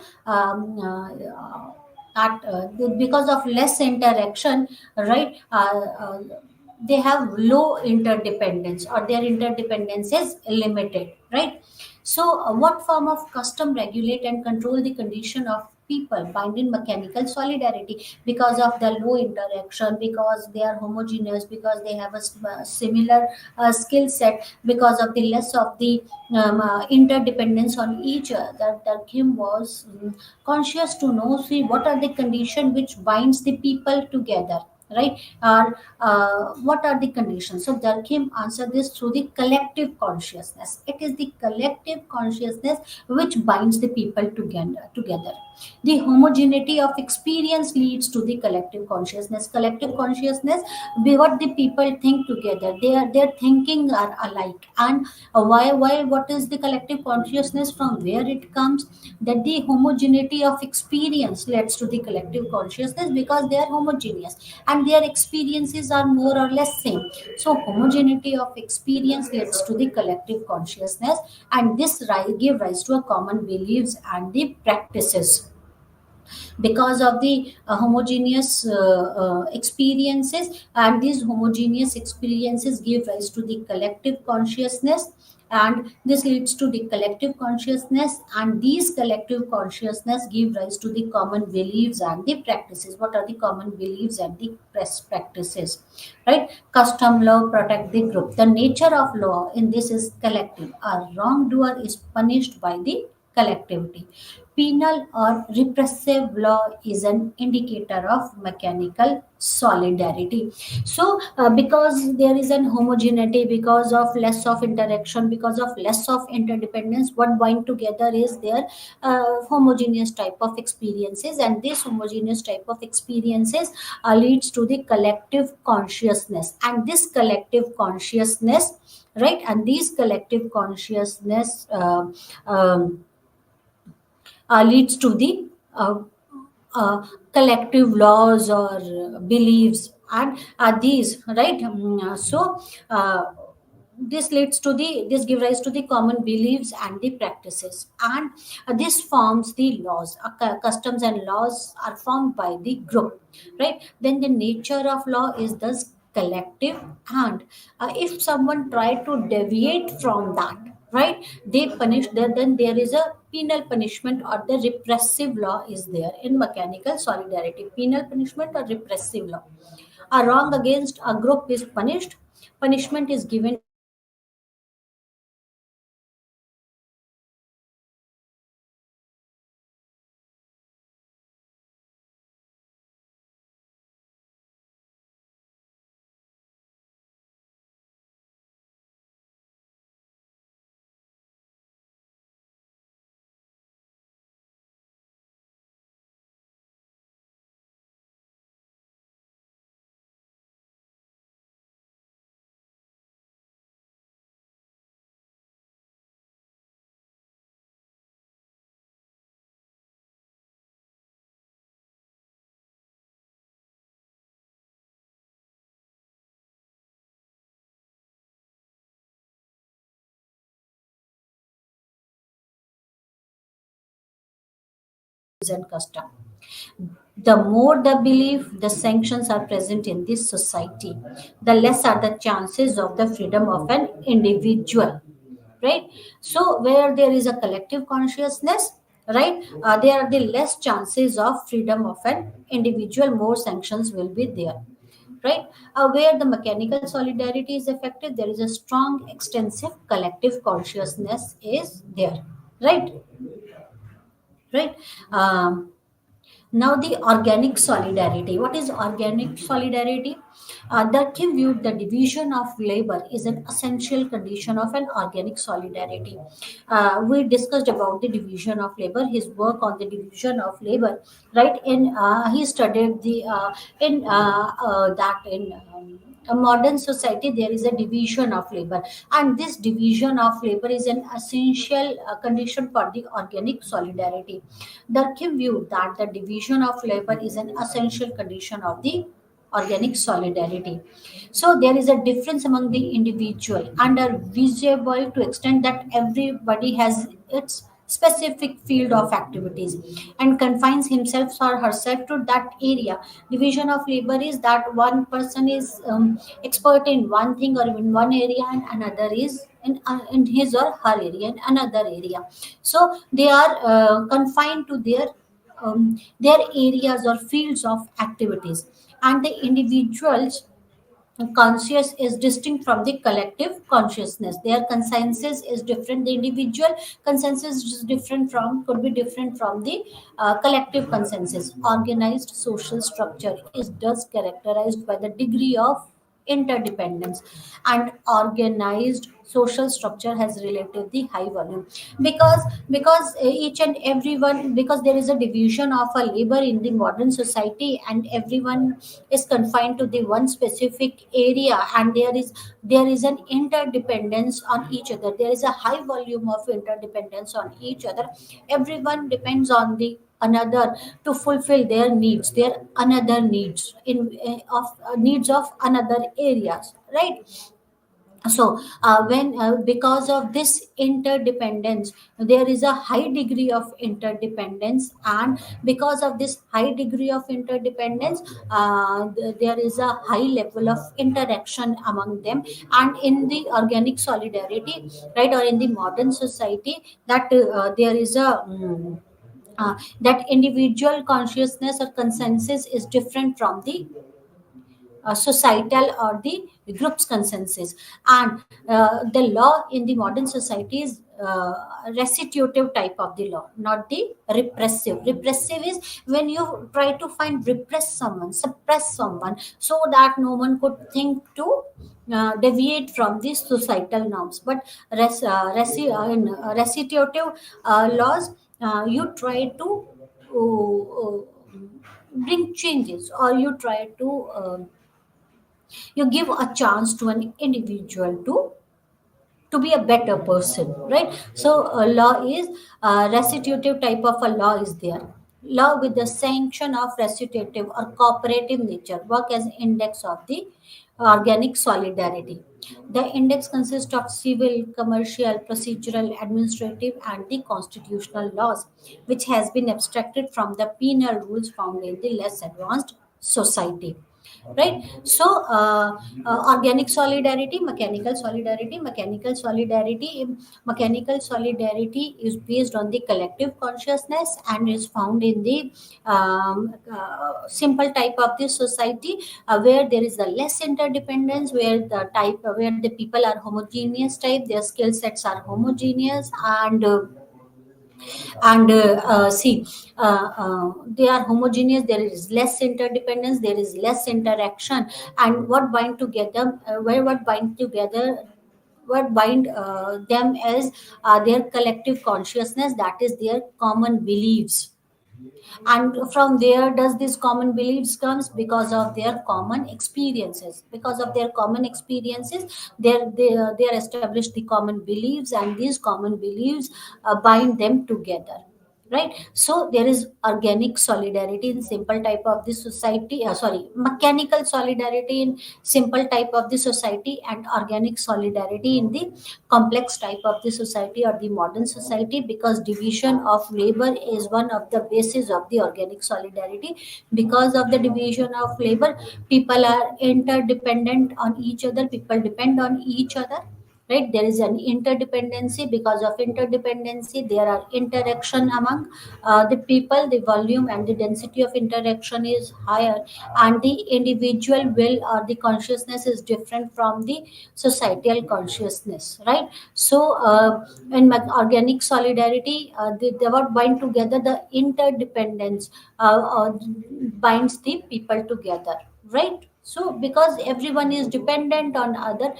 because of less interaction, right? They have low interdependence, or their interdependence is limited, right? So what form of custom regulate and control the condition of people bind in mechanical solidarity? Because of the low interaction, because they are homogeneous, because they have a similar skill set, because of the less of the interdependence on each other, that Kim was conscious to know, see, what are the condition which binds the people together, right? Or what are the conditions? So Durkheim answered this through the collective consciousness. It is the collective consciousness which binds the people together. The homogeneity of experience leads to the collective consciousness. Collective consciousness, what the people think together, their thinking are alike. And why what is the collective consciousness, from where it comes? That the homogeneity of experience leads to the collective consciousness, because they are homogeneous and their experiences are more or less same. So homogeneity of experience leads to the collective consciousness, and this give rise to a common beliefs and the practices. Because of the homogeneous experiences, and these homogeneous experiences give rise to the collective consciousness, and this leads to the collective consciousness, and these collective consciousness give rise to the common beliefs and the practices. What are the common beliefs and the practices, right? Custom law protect the group. The nature of law in this is collective. A wrongdoer is punished by the collectivity. Penal or repressive law is an indicator of mechanical solidarity. So, because there is an homogeneity, because of less of interaction, because of less of interdependence, what bind together is their homogeneous type of experiences, and this homogeneous type of experiences leads to the collective consciousness, and this collective consciousness, right? And these collective consciousness. Leads to the collective laws or beliefs, and these, right? So this leads to the this give rise to the common beliefs and the practices, and this forms the laws. Customs and laws are formed by the group, right? Then the nature of law is thus collective, and if someone try to deviate from that, right, they punish them. Then there is a penal punishment, or the repressive law is there in mechanical solidarity. Penal punishment or repressive law. A wrong against a group is punished. Punishment is given and custom. The more the belief, the sanctions are present in this society, the less are the chances of the freedom of an individual, right? So where there is a collective consciousness, right, there are the less chances of freedom of an individual, more sanctions will be there. right? Where the mechanical solidarity is effective, there is a strong, extensive collective consciousness is there, right? Right. Um, Now, the organic solidarity. What is organic solidarity? Durkheim viewed the division of labor is an essential condition of an organic solidarity. We discussed about the division of labor, his work on the division of labor, right? He studied the in that in a modern society there is a division of labor, and this division of labor is an essential condition for the organic solidarity. Durkheim viewed that the division of labor is an essential condition of the organic solidarity. So there is a difference among the individual and are visible to extent that everybody has its specific field of activities and confines himself or herself to that area. Division of labor is that one person is expert in one thing or in one area and another is in his or her area in another area. So they are confined to their areas or fields of activities, and the individuals conscious is distinct from the collective consciousness. Their consensus is different. The individual consensus is different from could be different from the collective consensus. Organized social structure is thus characterized by the degree of interdependence, and organized social structure has relatively high volume because each and everyone, because there is a division of a labor in the modern society and everyone is confined to the one specific area, and there is an interdependence on each other. There is a high volume of interdependence on each other. Everyone depends on the another to fulfill their needs, their another needs in of needs of another areas, right? So when because of this interdependence, there is a high degree of interdependence, and because of this high degree of interdependence, there is a high level of interaction among them. And in the organic solidarity, right, or in the modern society, that there is a that individual consciousness or consensus is different from the societal or the group's consensus. And the law in the modern society is restitutive type of the law, not the repressive. Repressive is when you try to find repress someone, suppress someone, so that no one could think to deviate from the societal norms. But in restitutive laws, you try to bring changes, or you try to you give a chance to an individual to be a better person, right? So a law is restitutive type of a law is there. Law with the sanction of restitutive or cooperative nature work as index of the organic solidarity. The index consists of civil, commercial, procedural, administrative, and the constitutional laws, which has been abstracted from the penal rules found in the less advanced society, right? So organic solidarity, mechanical solidarity is based on the collective consciousness and is found in the simple type of this society, where there is a less interdependence, where the people are homogeneous type, their skill sets are homogeneous, and see they are homogeneous. There is less interdependence, there is less interaction, and what bind them is their collective consciousness, that is their common beliefs. And from where does this common beliefs comes? Because of their common experiences. Because of their common experiences, they are established the common beliefs, and these common beliefs bind them together, right? So there is organic solidarity in simple type of the society, sorry, mechanical solidarity in simple type of the society, and organic solidarity in the complex type of the society or the modern society, because division of labor is one of the basis of the organic solidarity. Because of the division of labor, people are interdependent on each other, people depend on each other, right? There is an interdependency. Because of interdependency, there are interaction among the people. The volume and the density of interaction is higher, and the individual will or the consciousness is different from the societal consciousness, right? So in organic solidarity, they what bind together, the interdependence binds the people together, right? So because everyone is dependent on other,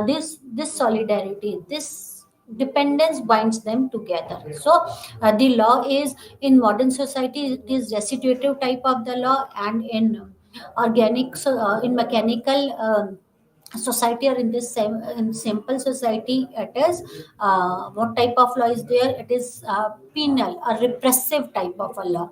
this solidarity, this dependence binds them together. So the law is, in modern society, it is recitative type of the law, and in organic, so in mechanical society, or in this same in simple society, it is what type of law is there? It is penal, a repressive type of a law,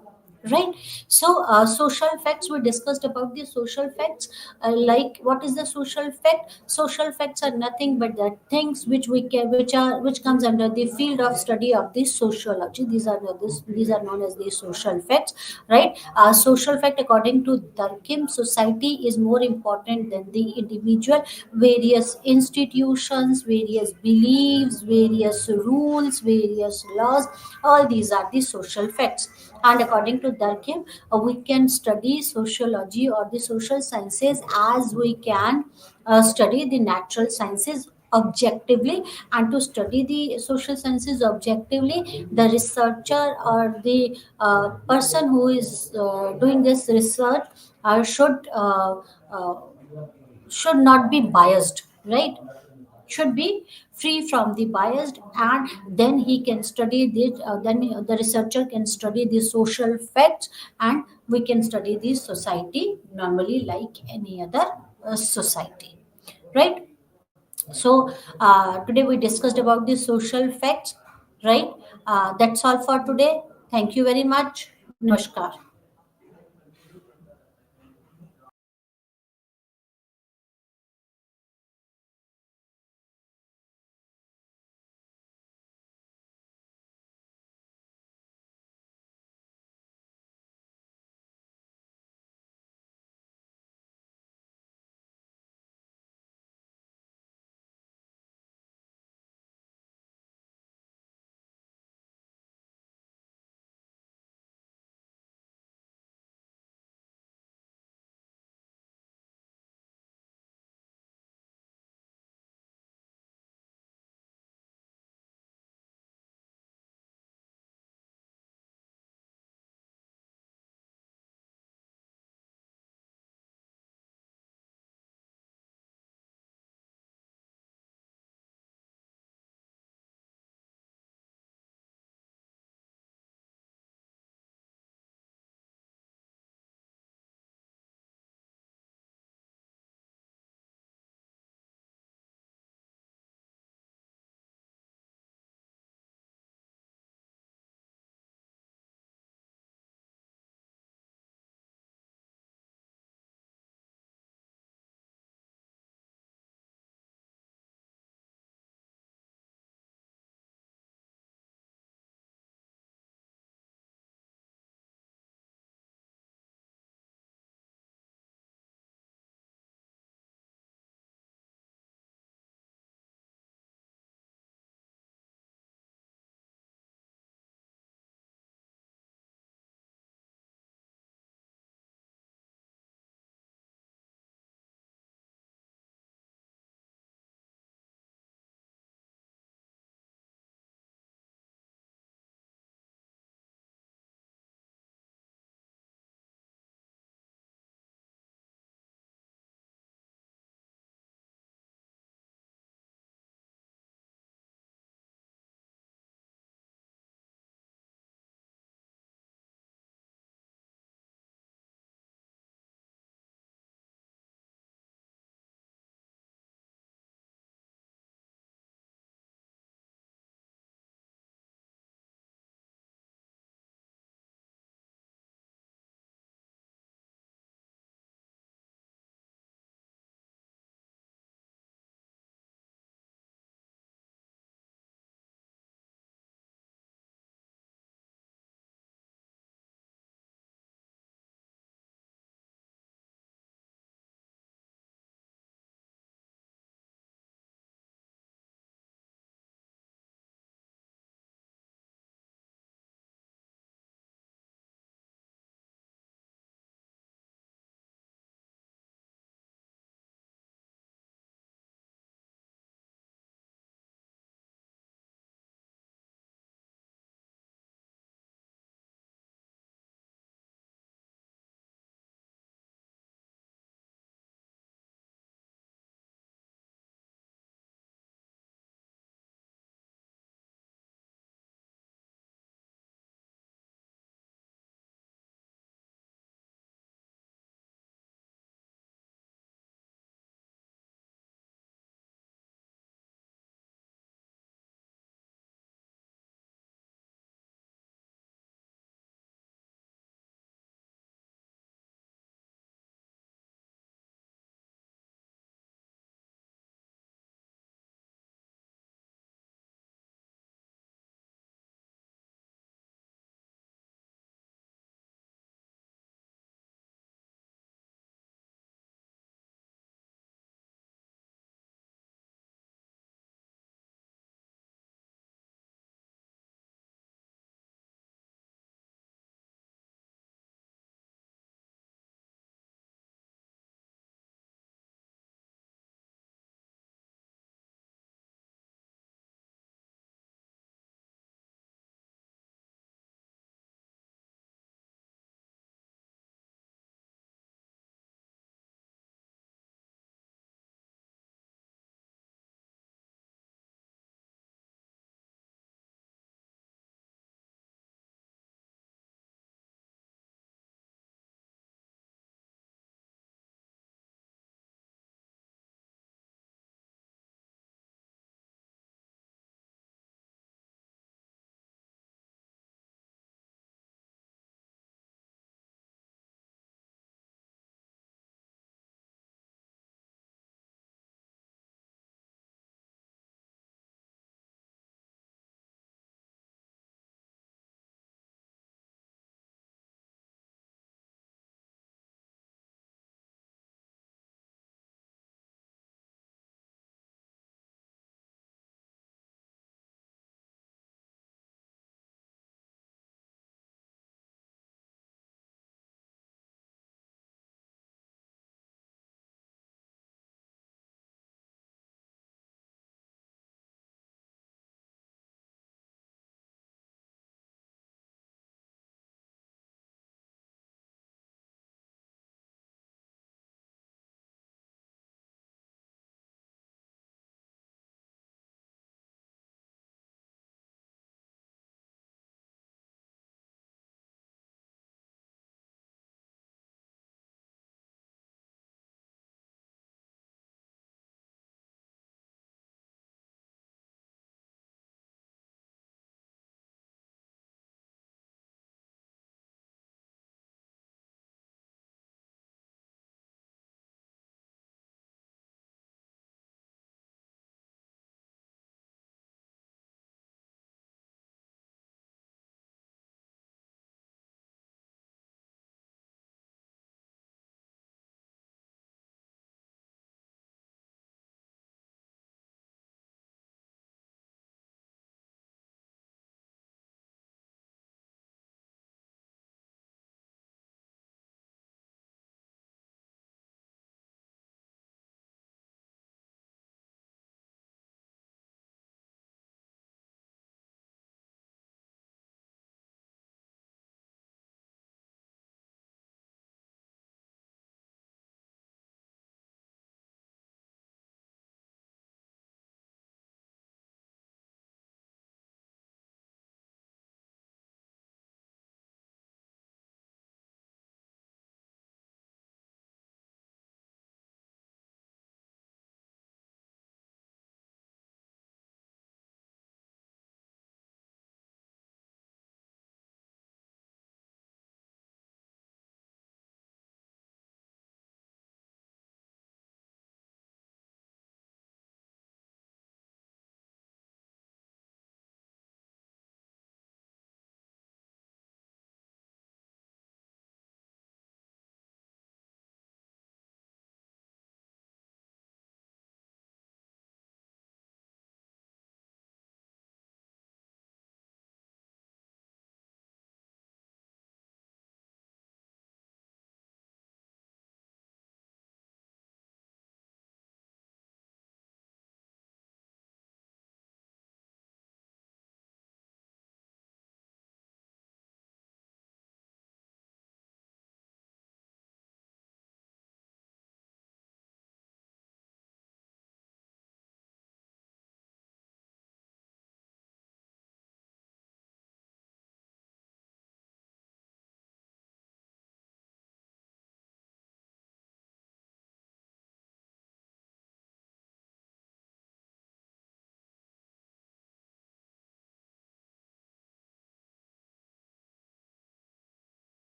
right? So social facts, we discussed about the social facts. Like, what is the social fact? Social facts are nothing but the things which we can, which comes under the field of study of the sociology. These are known as the social facts, right? Social fact, according to Durkheim, society is more important than the individual. Various institutions, various beliefs, various rules, various laws, all these are the social facts. And according to Durkheim, we can study sociology or the social sciences as we can study the natural sciences objectively. And to study the social sciences objectively, the researcher or the person who is doing this research uh, should not be biased, right? Should be free from the biased, and then he can study the then the researcher can study the social facts, and we can study the society normally like any other society, right? So today we discussed about the social facts, right? That's all for today. Thank you very much. Namaskar.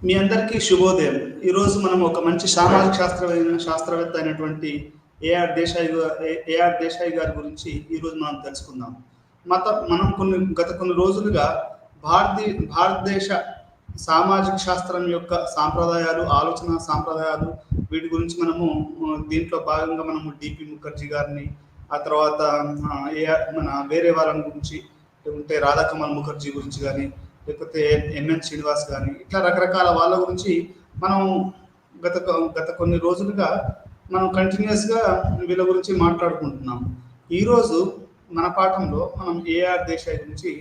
మీ అందరికీ శుభోదయం. ఈరోజు మనం ఒక మంచి సామాజిక శాస్త్రవేత్త అయినటువంటి AR Desai గారి గురించి ఈరోజు మనం తెలుసుకుందాం. మనం గత కొన్ని రోజులుగా భారతదేశ సామాజిక శాస్త్రం యొక్క సాంప్రదాయాలు, ఆలోచన సాంప్రదాయాలు, వీటి గురించి మనము దీంట్లో భాగంగా మనము డిపి ముఖర్జీ గారిని, ఆ తర్వాత మన వేరే వాళ్ళని గురించి ఉంటే రాధాకమల్ ముఖర్జీ గురించి కానీ, లేకపోతే ఎంఎన్ శ్రీనివాస్ కానీ, ఇట్లా రకరకాల వాళ్ళ గురించి మనం గత కొన్ని రోజులుగా మనం కంటిన్యూస్గా వీళ్ళ గురించి మాట్లాడుకుంటున్నాం. ఈరోజు మన పాఠంలో మనం ఏఆర్ దేశాయ్ గురించి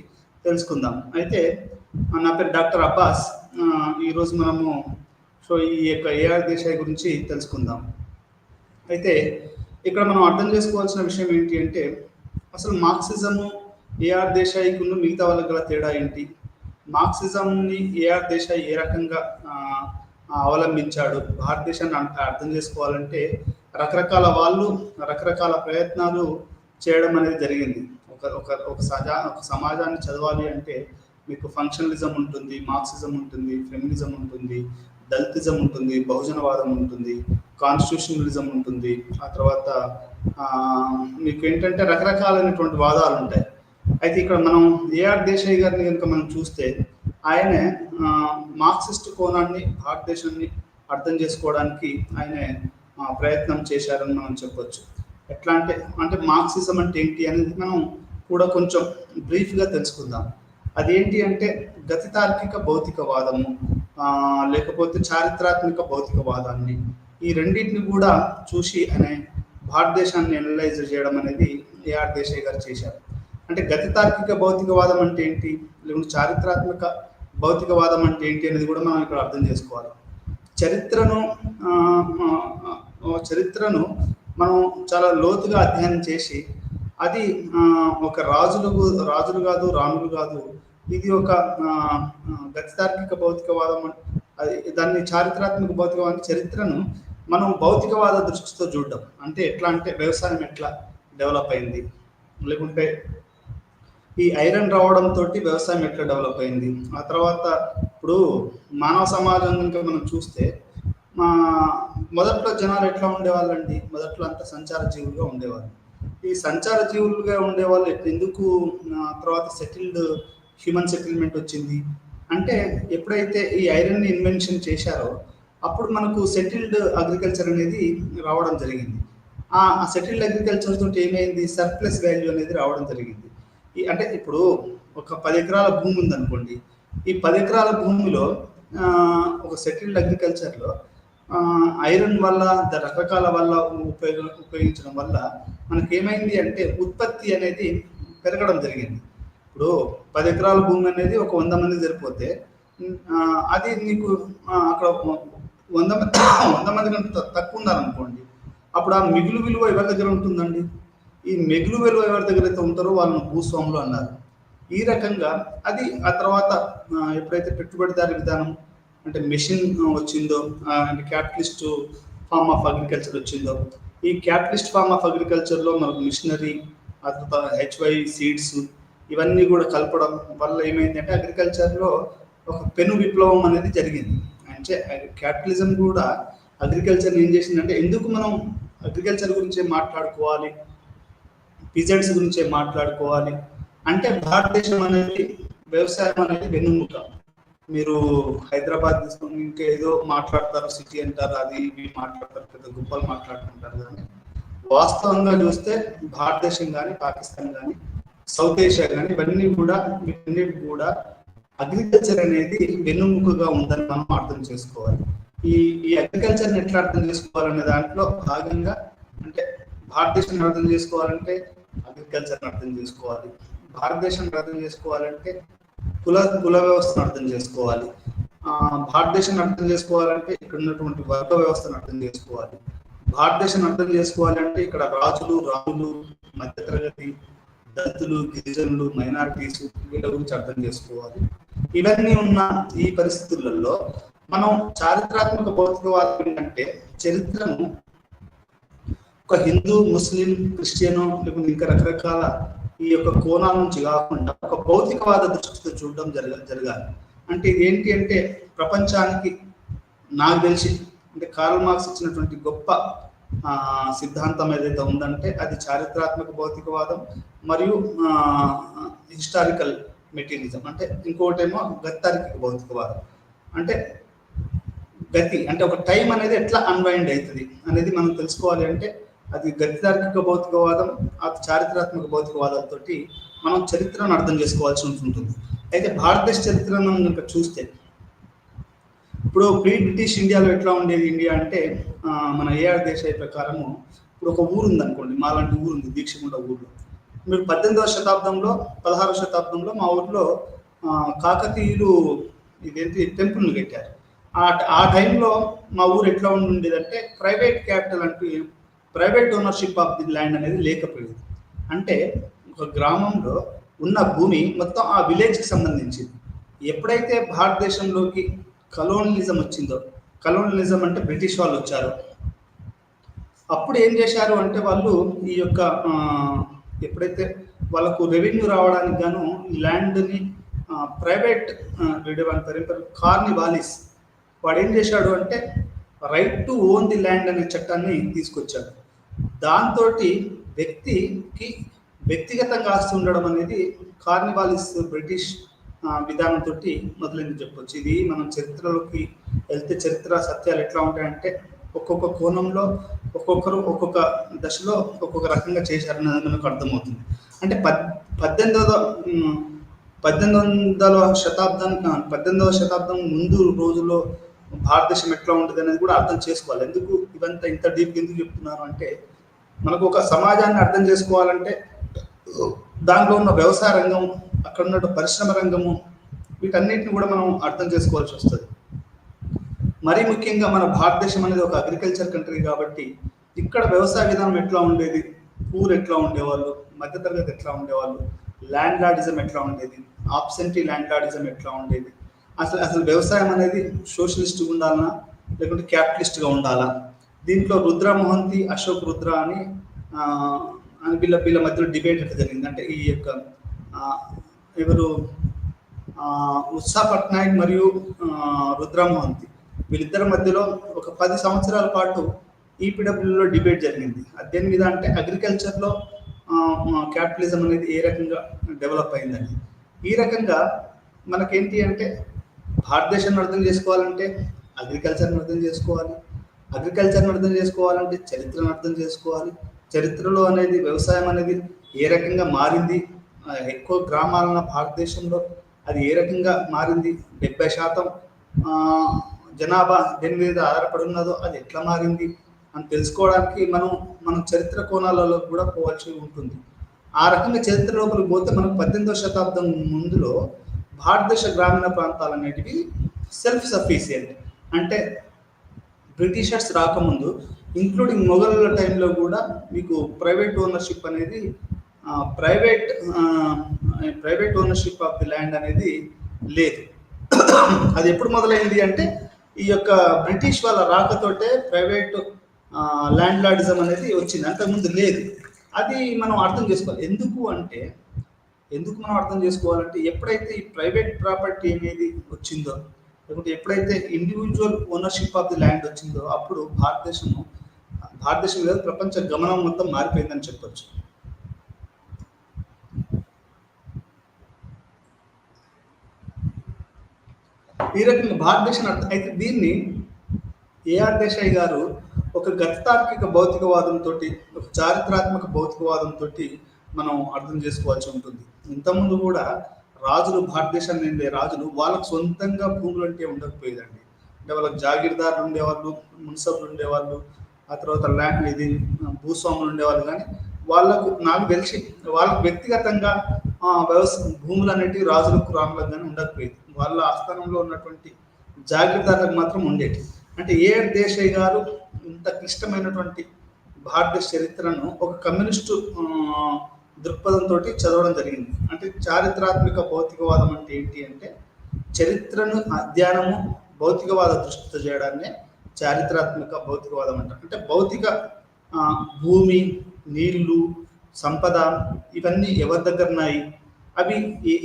తెలుసుకుందాం. అయితే నా పేరు డాక్టర్ అబ్బాస్. ఈరోజు మనము ఈ యొక్క ఏఆర్ దేశాయ్ గురించి తెలుసుకుందాం. అయితే ఇక్కడ మనం అర్థం చేసుకోవాల్సిన విషయం ఏంటి అంటే, అసలు మార్క్సిజము ఏఆర్ దేశాయ్కు మిగతా వాళ్ళకి గల తేడా ఏంటి, మార్క్సిజంని ఏఆర్ దేశాయ్ ఏ రకంగా అవలంబించాడు, భారతదేశాన్ని అర్థం చేసుకోవాలంటే రకరకాల వాళ్ళు రకరకాల ప్రయత్నాలు చేయడం అనేది జరిగింది. ఒక సమాజాన్ని చదవాలి అంటే మీకు ఫంక్షనలిజం ఉంటుంది, మార్క్సిజం ఉంటుంది, ఫెమినిజం ఉంటుంది, దళితిజం ఉంటుంది, బహుజనవాదం ఉంటుంది, కాన్స్టిట్యూషనలిజం ఉంటుంది. ఆ తర్వాత మీకు ఏంటంటే రకరకాలైనటువంటి వాదాలు ఉంటాయి. అయితే ఇక్కడ మనం ఏఆర్ దేశాయ్ గారిని కనుక మనం చూస్తే, ఆయనే మార్క్సిస్ట్ కోణాన్ని, భారతదేశాన్ని అర్థం చేసుకోవడానికి ఆయనే ప్రయత్నం చేశారని మనం చెప్పొచ్చు. ఎట్లా అంటే మార్క్సిజం అంటే ఏంటి అనేది మనం కూడా కొంచెం బ్రీఫ్గా తెలుసుకుందాం. అదేంటి అంటే గతితార్కిక భౌతికవాదము, లేకపోతే చారిత్రాత్మక భౌతికవాదాన్ని, ఈ రెండింటిని కూడా చూసి ఆయన భారతదేశాన్ని అనలైజ్ చేయడం అనేది ఏఆర్ దేశాయ్ గారు చేశారు. అంటే గతితార్కిక భౌతికవాదం అంటే ఏంటి, లేకుంటే చారిత్రాత్మక భౌతికవాదం అంటే ఏంటి అనేది కూడా మనం ఇక్కడ అర్థం చేసుకోవాలి. చరిత్రను మనం చాలా లోతుగా అధ్యయనం చేసి, అది ఒక రాజులు కాదు, రాములు కాదు, ఇది ఒక గతితార్కిక భౌతికవాదం. దాన్ని చారిత్రాత్మక భౌతికవాదం, చరిత్రను మనం భౌతికవాద దృష్టితో చూడడం. అంటే ఎట్లా అంటే వ్యవసాయం ఎట్లా డెవలప్ అయింది, లేకుంటే ఈ ఐరన్ రావడంతో వ్యవసాయం ఎట్లా డెవలప్ అయింది. ఆ తర్వాత ఇప్పుడు మానవ సమాజం కనుక మనం చూస్తే, మొదట్లో జనాలు ఎట్లా ఉండేవాళ్ళండి, మొదట్లో అంతా సంచార జీవులుగా ఉండేవాళ్ళు. ఈ సంచార జీవులుగా ఉండేవాళ్ళు ఎందుకు తర్వాత హ్యూమన్ సెటిల్మెంట్ వచ్చింది అంటే, ఎప్పుడైతే ఈ ఐరన్ని ఇన్వెన్షన్ చేశారో అప్పుడు మనకు సెటిల్డ్ అగ్రికల్చర్ అనేది రావడం జరిగింది. ఆ సెటిల్డ్ అగ్రికల్చర్ తోటి ఏమైంది, సర్ప్లస్ వాల్యూ అనేది రావడం జరిగింది. అంటే ఇప్పుడు ఒక 10 ఎకరాల భూమి ఉందనుకోండి, ఈ 10 ఎకరాల భూమిలో ఒక సెటిల్డ్ అగ్రికల్చర్లో ఐరన్ వల్ల, రకరకాల వల్ల ఉపయోగించడం వల్ల మనకి ఏమైంది అంటే ఉత్పత్తి అనేది పెరగడం జరిగింది. ఇప్పుడు 10 ఎకరాల భూమి అనేది ఒక 100 మంది సరిపోతే, అది నీకు అక్కడ 100 మంది కంటే తక్కువ ఉన్నారనుకోండి, అప్పుడు ఆ మిగులు విలువ ఎవరి దగ్గర ఉంటుందండి? ఈ మిగులు విలువ ఎవరి దగ్గర అయితే ఉంటారో వాళ్ళని భూస్వాములు అన్నారు. ఈ రకంగా అది ఆ తర్వాత ఎప్పుడైతే పెట్టుబడిదారి విధానం అంటే మెషిన్ వచ్చిందో, అంటే క్యాపిటలిస్ట్ ఫార్మ్ ఆఫ్ అగ్రికల్చర్ వచ్చిందో, ఈ క్యాపిటలిస్ట్ ఫార్మ్ ఆఫ్ అగ్రికల్చర్లో మనకు మిషనరీ, ఆ తర్వాత హెచ్వై సీడ్స్, ఇవన్నీ కూడా కలపడం వల్ల ఏమైందంటే అగ్రికల్చర్లో ఒక పెను విప్లవం అనేది జరిగింది. అంటే క్యాపిటలిజం కూడా అగ్రికల్చర్ ఏం చేసిందంటే, ఎందుకు మనం అగ్రికల్చర్ గురించే మాట్లాడుకోవాలి, పిజెంట్స్ గురించే మాట్లాడుకోవాలి అంటే, భారతదేశం అనేది వ్యవసాయం అనేది వెన్నుముక. మీరు హైదరాబాద్ తీసుకొని ఇంకా ఏదో మాట్లాడతారు, సిటీ అంటారు, అది ఇవి మాట్లాడతారు, పెద్ద గొప్పలు మాట్లాడుకుంటారు. కానీ వాస్తవంగా చూస్తే భారతదేశం కానీ, పాకిస్తాన్ కానీ, సౌత్ ఏషియా కానీ, ఇవన్నీ కూడా అగ్రికల్చర్ అనేది వెన్నుముకగా ఉందని మనం అర్థం చేసుకోవాలి. ఈ అగ్రికల్చర్ని ఎట్లా అర్థం చేసుకోవాలనే దాంట్లో భాగంగా, అంటే భారతదేశాన్ని అర్థం చేసుకోవాలంటే అగ్రికల్చర్ని అర్థం చేసుకోవాలి, భారతదేశాన్ని అర్థం చేసుకోవాలంటే కుల వ్యవస్థను అర్థం చేసుకోవాలి, భారతదేశాన్ని అర్థం చేసుకోవాలంటే ఇక్కడ ఉన్నటువంటి వర్గ వ్యవస్థను అర్థం చేసుకోవాలి, భారతదేశాన్ని అర్థం చేసుకోవాలంటే ఇక్కడ రాజులు, రాములు, మధ్యతరగతి, దళితులు, గిరిజనులు, మైనారిటీస్, వీళ్ళ గురించి అర్థం చేసుకోవాలి. ఇవన్నీ ఉన్న ఈ పరిస్థితులలో మనం చారిత్రాత్మక భౌతికవాదం ఏంటంటే, చరిత్రను ఒక హిందూ, ముస్లిం, క్రిస్టియన్, లేకుంటే ఇంకా రకరకాల ఈ యొక్క కోణాల నుంచి కాకుండా ఒక భౌతికవాద దృష్టితో చూడడం జరగాలి. అంటే ఏంటి అంటే ప్రపంచానికి నాకు తెలిసి అంటే కార్ల్ మార్క్స్ ఇచ్చినటువంటి గొప్ప సిద్ధాంతం ఏదైతే ఉందంటే అది చారిత్రాత్మక భౌతికవాదం మరియు హిస్టారికల్ మెటీరియలిజం. అంటే ఇంకోటేమో గత్తార్కిక భౌతికవాదం. అంటే గతి అంటే ఒక టైం అనేది ఎట్లా అన్వైండ్ అవుతుంది అనేది మనం తెలుసుకోవాలి అంటే అది గతితార్కిక భౌతికవాదం, ఆ చారిత్రాత్మక భౌతికవాదాలతో మనం చరిత్రను అర్థం చేసుకోవాల్సి ఉంటుంది. అయితే భారతదేశ చరిత్రను కనుక చూస్తే ఇప్పుడు ప్రీ బ్రిటిష్ ఇండియాలో ఎట్లా ఉండేది ఇండియా అంటే మన ఏఆర్ దేశాయ్ ప్రకారము ఇప్పుడు ఒక ఊరు ఉంది అనుకోండి, మాలాంటి ఊరు ఉంది దీక్షగుండ ఊర్లో. మీరు 18వ శతాబ్దంలో 16వ శతాబ్దంలో మా ఊర్లో కాకతీయులు ఇదేంటి టెంపుల్ని కట్టారు. ఆ టైంలో మా ఊరు ఎట్లా ఉండేదంటే ప్రైవేట్ క్యాపిటల్ అంటూ private ownership of the land అనేది లేకపోయేది. అంటే ఒక గ్రామంలో ఉన్న భూమి మొత్తం ఆ విలేజ్కి సంబంధించింది. ఎప్పుడైతే భారతదేశంలోకి కలోనలిజం వచ్చిందో, కలోనలిజం అంటే బ్రిటిష్ వాళ్ళు వచ్చారు, అప్పుడు ఏం చేశారు అంటే వాళ్ళు ఈ యొక్క ఎప్పుడైతే వాళ్ళకు రెవెన్యూ రావడానికి గాను ఈ ల్యాండ్ని ప్రైవేట్ కార్నివాలిస్ వాడు ఏం చేశాడు అంటే right to own the land అనే చట్టాన్ని తీసుకొచ్చాడు. దాంతో వ్యక్తికి వ్యక్తిగతంగా ఆస్తి ఉండడం అనేది కార్నివాలిస్ బ్రిటిష్ విధానంతో మొదలైంది చెప్పొచ్చు. ఇది మనం చరిత్రలోకి వెళ్తే చరిత్ర సత్యాలు ఎట్లా ఉంటాయంటే ఒక్కొక్క కోణంలో ఒక్కొక్కరు ఒక్కొక్క దశలో ఒక్కొక్క రకంగా చేశారని మనకు అర్థమవుతుంది. అంటే 18వ శతాబ్దం ముందు రోజుల్లో భారతదేశం ఎట్లా ఉంటుంది అనేది కూడా అర్థం చేసుకోవాలి. ఎందుకు ఇవంతా ఇంత డీప్ ఎందుకు చెప్తున్నాను అంటే మనకు ఒక సమాజాన్ని అర్థం చేసుకోవాలంటే దాంట్లో ఉన్న వ్యవసాయ రంగం, అక్కడ ఉన్న పరిశ్రమ రంగము, వీటన్నిటిని కూడా మనం అర్థం చేసుకోవాల్సి వస్తుంది. మరీ ముఖ్యంగా మన భారతదేశం అనేది ఒక అగ్రికల్చర్ కంట్రీ కాబట్టి ఇక్కడ వ్యవసాయ విధానం ఎట్లా ఉండేది, పూర్ ఎట్లా ఉండేవాళ్ళు, మధ్యతరగతి ఎట్లా ఉండేవాళ్ళు, ల్యాండ్ లార్డిజం ఎట్లా ఉండేది, ఆబ్సెంటీ ల్యాండ్ లార్డిజం ఎట్లా ఉండేది, అసలు వ్యవసాయం అనేది సోషలిస్ట్ ఉండాలనా లేకుంటే క్యాపిటలిస్ట్గా ఉండాలా. దీంట్లో రుద్ర మోహంతి, అశోక్ రుద్ర అని వీళ్ళ మధ్యలో డిబేట్ ఎట్లా జరిగింది అంటే ఈ యొక్క ఎవరు ఉత్సా పట్నాయక్ మరియు రుద్ర మోహంతి వీళ్ళిద్దరి మధ్యలో ఒక 10 సంవత్సరాల పాటు ఈపీడబ్ల్యూలో డిబేట్ జరిగింది. దేని మీద అంటే అగ్రికల్చర్లో క్యాపిటలిజం అనేది ఏ రకంగా డెవలప్ అయిందని. ఈ రకంగా మనకేంటి అంటే భారతదేశాన్ని అర్థం చేసుకోవాలంటే అగ్రికల్చర్ని అర్థం చేసుకోవాలి, అగ్రికల్చర్ని అర్థం చేసుకోవాలంటే చరిత్రను అర్థం చేసుకోవాలి, చరిత్రలో అనేది వ్యవసాయం అనేది ఏ రకంగా మారింది, ఎక్కువ గ్రామాల భారతదేశంలో అది ఏ రకంగా మారింది, 70% జనాభా దేని మీద ఆధారపడి ఉన్నదో అది ఎట్లా మారింది అని తెలుసుకోవడానికి మనం చరిత్ర కోణాలలో కూడా పోవాల్సి ఉంటుంది. ఆ రకంగా చరిత్ర లోపలికి పోతే మనకు 18వ శతాబ్దం ముందులో భారతదేశ గ్రామీణ ప్రాంతాలు అనేటివి సెల్ఫ్ సఫిషియెంట్. అంటే బ్రిటిషర్స్ రాకముందు ఇంక్లూడింగ్ మొఘలుల టైంలో కూడా మీకు ప్రైవేట్ ఓనర్షిప్ అనేది private ownership of the land అనేది లేదు. అది ఎప్పుడు మొదలైంది అంటే ఈ యొక్క బ్రిటిష్ వాళ్ళ రాకతోటే ప్రైవేట్ ల్యాండ్ లార్డిజం అనేది వచ్చింది, అంతకుముందు లేదు. అది మనం అర్థం చేసుకోవాలి. ఎందుకు మనం అర్థం చేసుకోవాలంటే ఎప్పుడైతే ఈ ప్రైవేట్ ప్రాపర్టీ అనేది వచ్చిందో లేకుంటే ఎప్పుడైతే individual ownership of the land వచ్చిందో అప్పుడు భారతదేశం లేదు ప్రపంచ గమనం మొత్తం మారిపోయిందని చెప్పొచ్చు. ఈ రకంగా భారతదేశం అయితే దీన్ని ఏఆర్ దేశాయ్ గారు ఒక గతార్కిక భౌతికవాదంతో ఒక చారిత్రాత్మక భౌతికవాదంతో మనం అర్థం చేసుకోవాల్సి ఉంటుంది. ఇంతకుముందు కూడా రాజులు భారతదేశాన్ని నిండే రాజులు వాళ్ళకు సొంతంగా భూములు అంటే ఉండకపోయేదండి. అంటే వాళ్ళకి జాగీర్దారులు ఉండేవాళ్ళు, మున్సబులు ఉండేవాళ్ళు, ఆ తర్వాత ల్యాండ్ భూస్వాములు ఉండేవాళ్ళు. కానీ నాకు తెలిసి వాళ్ళకు వ్యక్తిగతంగా భూములు అనేటివి రాజులకు రాములకు కానీ ఉండకపోయేది. వాళ్ళ ఆస్థానంలో ఉన్నటువంటి జాగీర్దారులకు మాత్రం ఉండేది. అంటే ఏఆర్ దేశాయ్ గారు ఇంత క్లిష్టమైనటువంటి భారతదేశ చరిత్రను ఒక కమ్యూనిస్టు దృక్పథంతో చదవడం జరిగింది. అంటే చారిత్రాత్మక భౌతికవాదం అంటే ఏంటి అంటే చరిత్రను అధ్యయనము భౌతికవాద దృష్టితో చేయడాన్నే చారిత్రాత్మక భౌతికవాదం అంటారు. అంటే భౌతిక భూమి, నీళ్లు, సంపద ఇవన్నీ ఎవరి దగ్గర ఉన్నాయి, అవి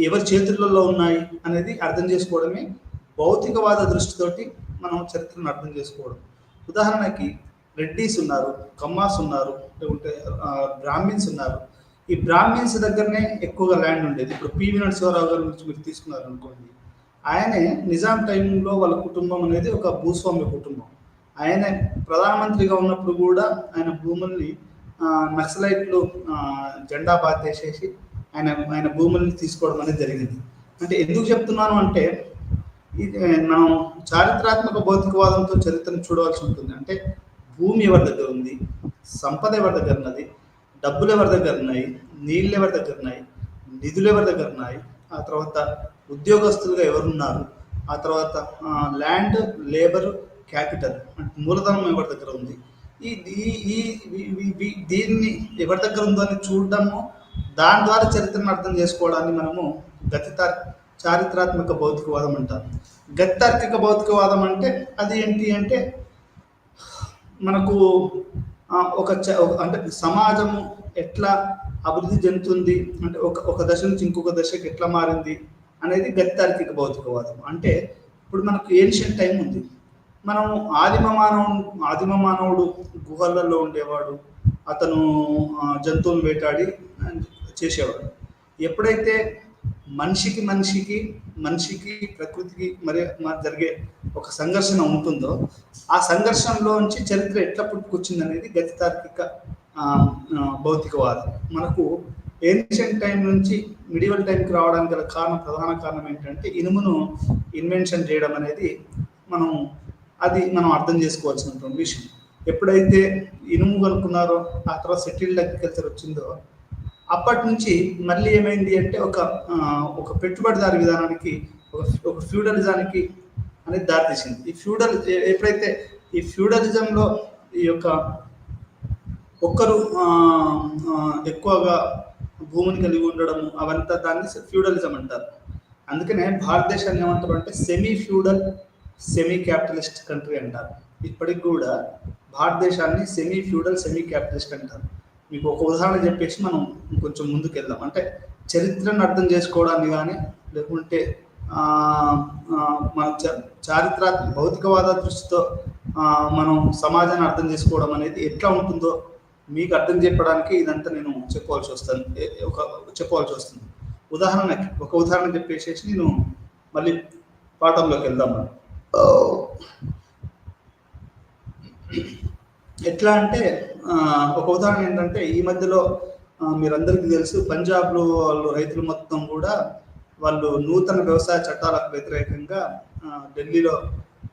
ఎవరి చేతులలో ఉన్నాయి అనేది అర్థం చేసుకోవడమే భౌతికవాద దృష్టితోటి మనం చరిత్రను అర్థం చేసుకోవడం. ఉదాహరణకి రెడ్డీస్ ఉన్నారు, కమ్మాస్ ఉన్నారు, లేకుంటే బ్రాహ్మిన్స్ ఉన్నారు. ఈ బ్రాహ్మిన్స్ దగ్గరనే ఎక్కువగా ల్యాండ్ ఉండేది. ఇప్పుడు పివి నరసింహారావు గారి గురించి మీరు తీసుకున్నారు అనుకోండి, ఆయనే నిజాం టైంలో వాళ్ళ కుటుంబం అనేది ఒక భూస్వామ్య కుటుంబం. ఆయన ప్రధానమంత్రిగా ఉన్నప్పుడు కూడా ఆయన భూముల్ని నక్సలైట్లు జెండా బాతేసేసి ఆయన భూముల్ని తీసుకోవడం అనేది జరిగింది. అంటే ఎందుకు చెప్తున్నాను అంటే, ఇది మనం చారిత్రాత్మక భౌతికవాదంతో చరిత్రను చూడవలసి ఉంటుంది. అంటే భూమి ఎవరి దగ్గర ఉంది, సంపద ఎవరి దగ్గర ఉన్నది, డబ్బులు ఎవరి దగ్గర ఉన్నాయి, నీళ్ళు ఎవరి దగ్గర ఉన్నాయి, నిధులు ఎవరి దగ్గర ఉన్నాయి, ఆ తర్వాత ఉద్యోగస్తులుగా ఎవరున్నారు, ఆ తర్వాత ల్యాండ్, లేబర్, క్యాపిటల్ అంటే మూలధనం ఎవరి దగ్గర ఉంది, దీన్ని ఎవరి దగ్గర ఉందో అని చూడడము, దాని ద్వారా చరిత్రను అర్థం చేసుకోవడాన్ని మనము చారిత్రాత్మక భౌతికవాదం అంటారు. గతార్కిక భౌతికవాదం అంటే అది ఏంటి అంటే, మనకు అంటే సమాజము ఎట్లా అభివృద్ధి చెందుతుంది, అంటే ఒక దశ నుంచి ఇంకొక దశకి ఎట్లా మారింది అనేది గతార్కిక భౌతికవాదం. అంటే ఇప్పుడు మనకు ఏన్షియంట్ టైం ఉంది. మనం ఆదిమ మానవుడు గుహలలో ఉండేవాడు, అతను జంతువులు వేటాడి చేసేవాడు. ఎప్పుడైతే మనిషికి ప్రకృతికి మరి జరిగే ఒక సంఘర్షణ ఉంటుందో, ఆ సంఘర్షణలోంచి చరిత్ర ఎట్లా పుట్టుకొచ్చింది అనేది గతితార్కిక భౌతికవాదం. మనకు ఏన్షియంట్ టైం నుంచి మిడివల్ టైంకి రావడానికి గల ప్రధాన కారణం ఏంటంటే ఇనుమును ఇన్వెన్షన్ చేయడం అనేది మనం అర్థం చేసుకోవాల్సినటువంటి విషయం. ఎప్పుడైతే ఇనుము కనుక్కున్నారో, ఆ తర్వాత సెటిల్డ్ అగ్రికల్చర్ వచ్చిందో, అప్పటి నుంచి మళ్ళీ ఏమైంది అంటే ఒక పెట్టుబడిదారి విధానానికి, ఒక ఫ్యూడలిజానికి అనేది దారితీసింది. ఎప్పుడైతే ఈ ఫ్యూడలిజంలో ఈ యొక్క ఒక్కరు ఎక్కువగా భూమిని కలిగి ఉండడం, అవంతా దాన్ని ఫ్యూడలిజం అంటారు. అందుకనే భారతదేశాన్ని ఏమంటారు అంటే semi feudal, semi capitalist country అంటారు. ఇప్పటికి కూడా భారతదేశాన్ని సెమీ ఫ్యూడల్, సెమీ క్యాపిటలిస్ట్ అంటారు. మీకు ఒక ఉదాహరణ చెప్పేసి మనం కొంచెం ముందుకు వెళ్దాం. అంటే చరిత్రను అర్థం చేసుకోవడాన్ని కానీ, లేకుంటే మన చారిత్రాత్మక భౌతికవాద దృష్టితో మనం సమాజాన్ని అర్థం చేసుకోవడం అనేది ఎట్లా ఉంటుందో మీకు అర్థం చెప్పడానికి ఇదంతా నేను చెప్పవలసి వస్తుంది. ఒక ఉదాహరణ చెప్పేసేసి నేను మళ్ళీ పాఠంలోకి వెళ్దాం. ఎట్లా అంటే ఒక ఉదాహరణ ఏంటంటే, ఈ మధ్యలో మీరందరికీ తెలుసు, పంజాబ్లో వాళ్ళు రైతులు మొత్తం కూడా వాళ్ళు నూతన వ్యవసాయ చట్టాలకు వ్యతిరేకంగా ఢిల్లీలో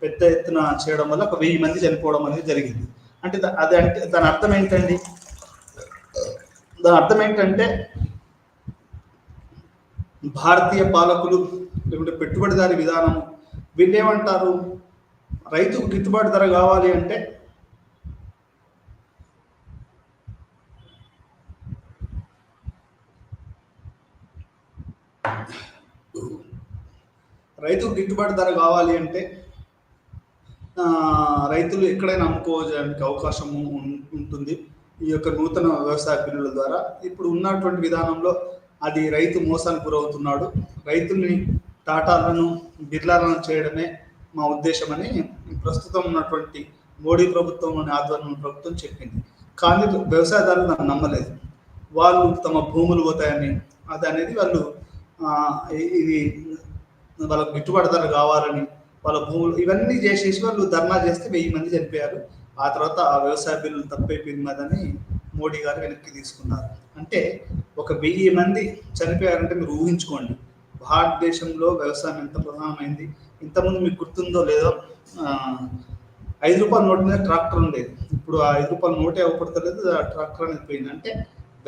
పెద్ద ఎత్తున చేయడం వల్ల 1000 మంది చనిపోవడం అనేది జరిగింది. అంటే దాని అర్థం ఏంటండి? దాని అర్థం ఏంటంటే, భారతీయ పాలకులు లేకుంటే పెట్టుబడిదారి విధానం వీళ్ళు ఏమంటారు, రైతుకు గిట్టుబాటు ధర కావాలి అంటే రైతులు ఎక్కడైనా అమ్ముకోవడానికి అవకాశము ఉంటుంది ఈ యొక్క నూతన వ్యవసాయ బిల్లుల ద్వారా. ఇప్పుడు ఉన్నటువంటి విధానంలో అది రైతు మోసానికి గురవుతున్నాడు, రైతుల్ని టాటాలను, బిర్లాలను చేయడమే మా ఉద్దేశం అని ప్రస్తుతం ఉన్నటువంటి మోడీ ప్రభుత్వంలోని ఆధ్వర్యంలో ప్రభుత్వం చెప్పింది. కానీ వ్యవసాయదారులు నన్ను నమ్మలేదు. వాళ్ళు తమ భూములు పోతాయని, అది అనేది వాళ్ళు ఇది వాళ్ళకు గిట్టుబాటు ధర కావాలని వాళ్ళ భూములు ఇవన్నీ చేసేసి వాళ్ళు ధర్నా చేస్తే 1000 మంది చనిపోయారు. ఆ తర్వాత ఆ వ్యవసాయ బిల్లులు తప్పైపోయినదని మోడీ గారు వెనక్కి తీసుకున్నారు. అంటే ఒక 1000 మంది చనిపోయారంటే మీరు ఊహించుకోండి భారతదేశంలో వ్యవసాయం ఎంత ప్రధానమైంది. ఇంతకుముందు మీకు గుర్తుందో లేదో, 5 రూపాయల నోటు మీద ట్రాక్టర్ ఉండేది. ఇప్పుడు ఆ 5 రూపాయల నోటే అవ్వపడతలేదు, ఆ ట్రాక్టర్ అనేది పోయింది. అంటే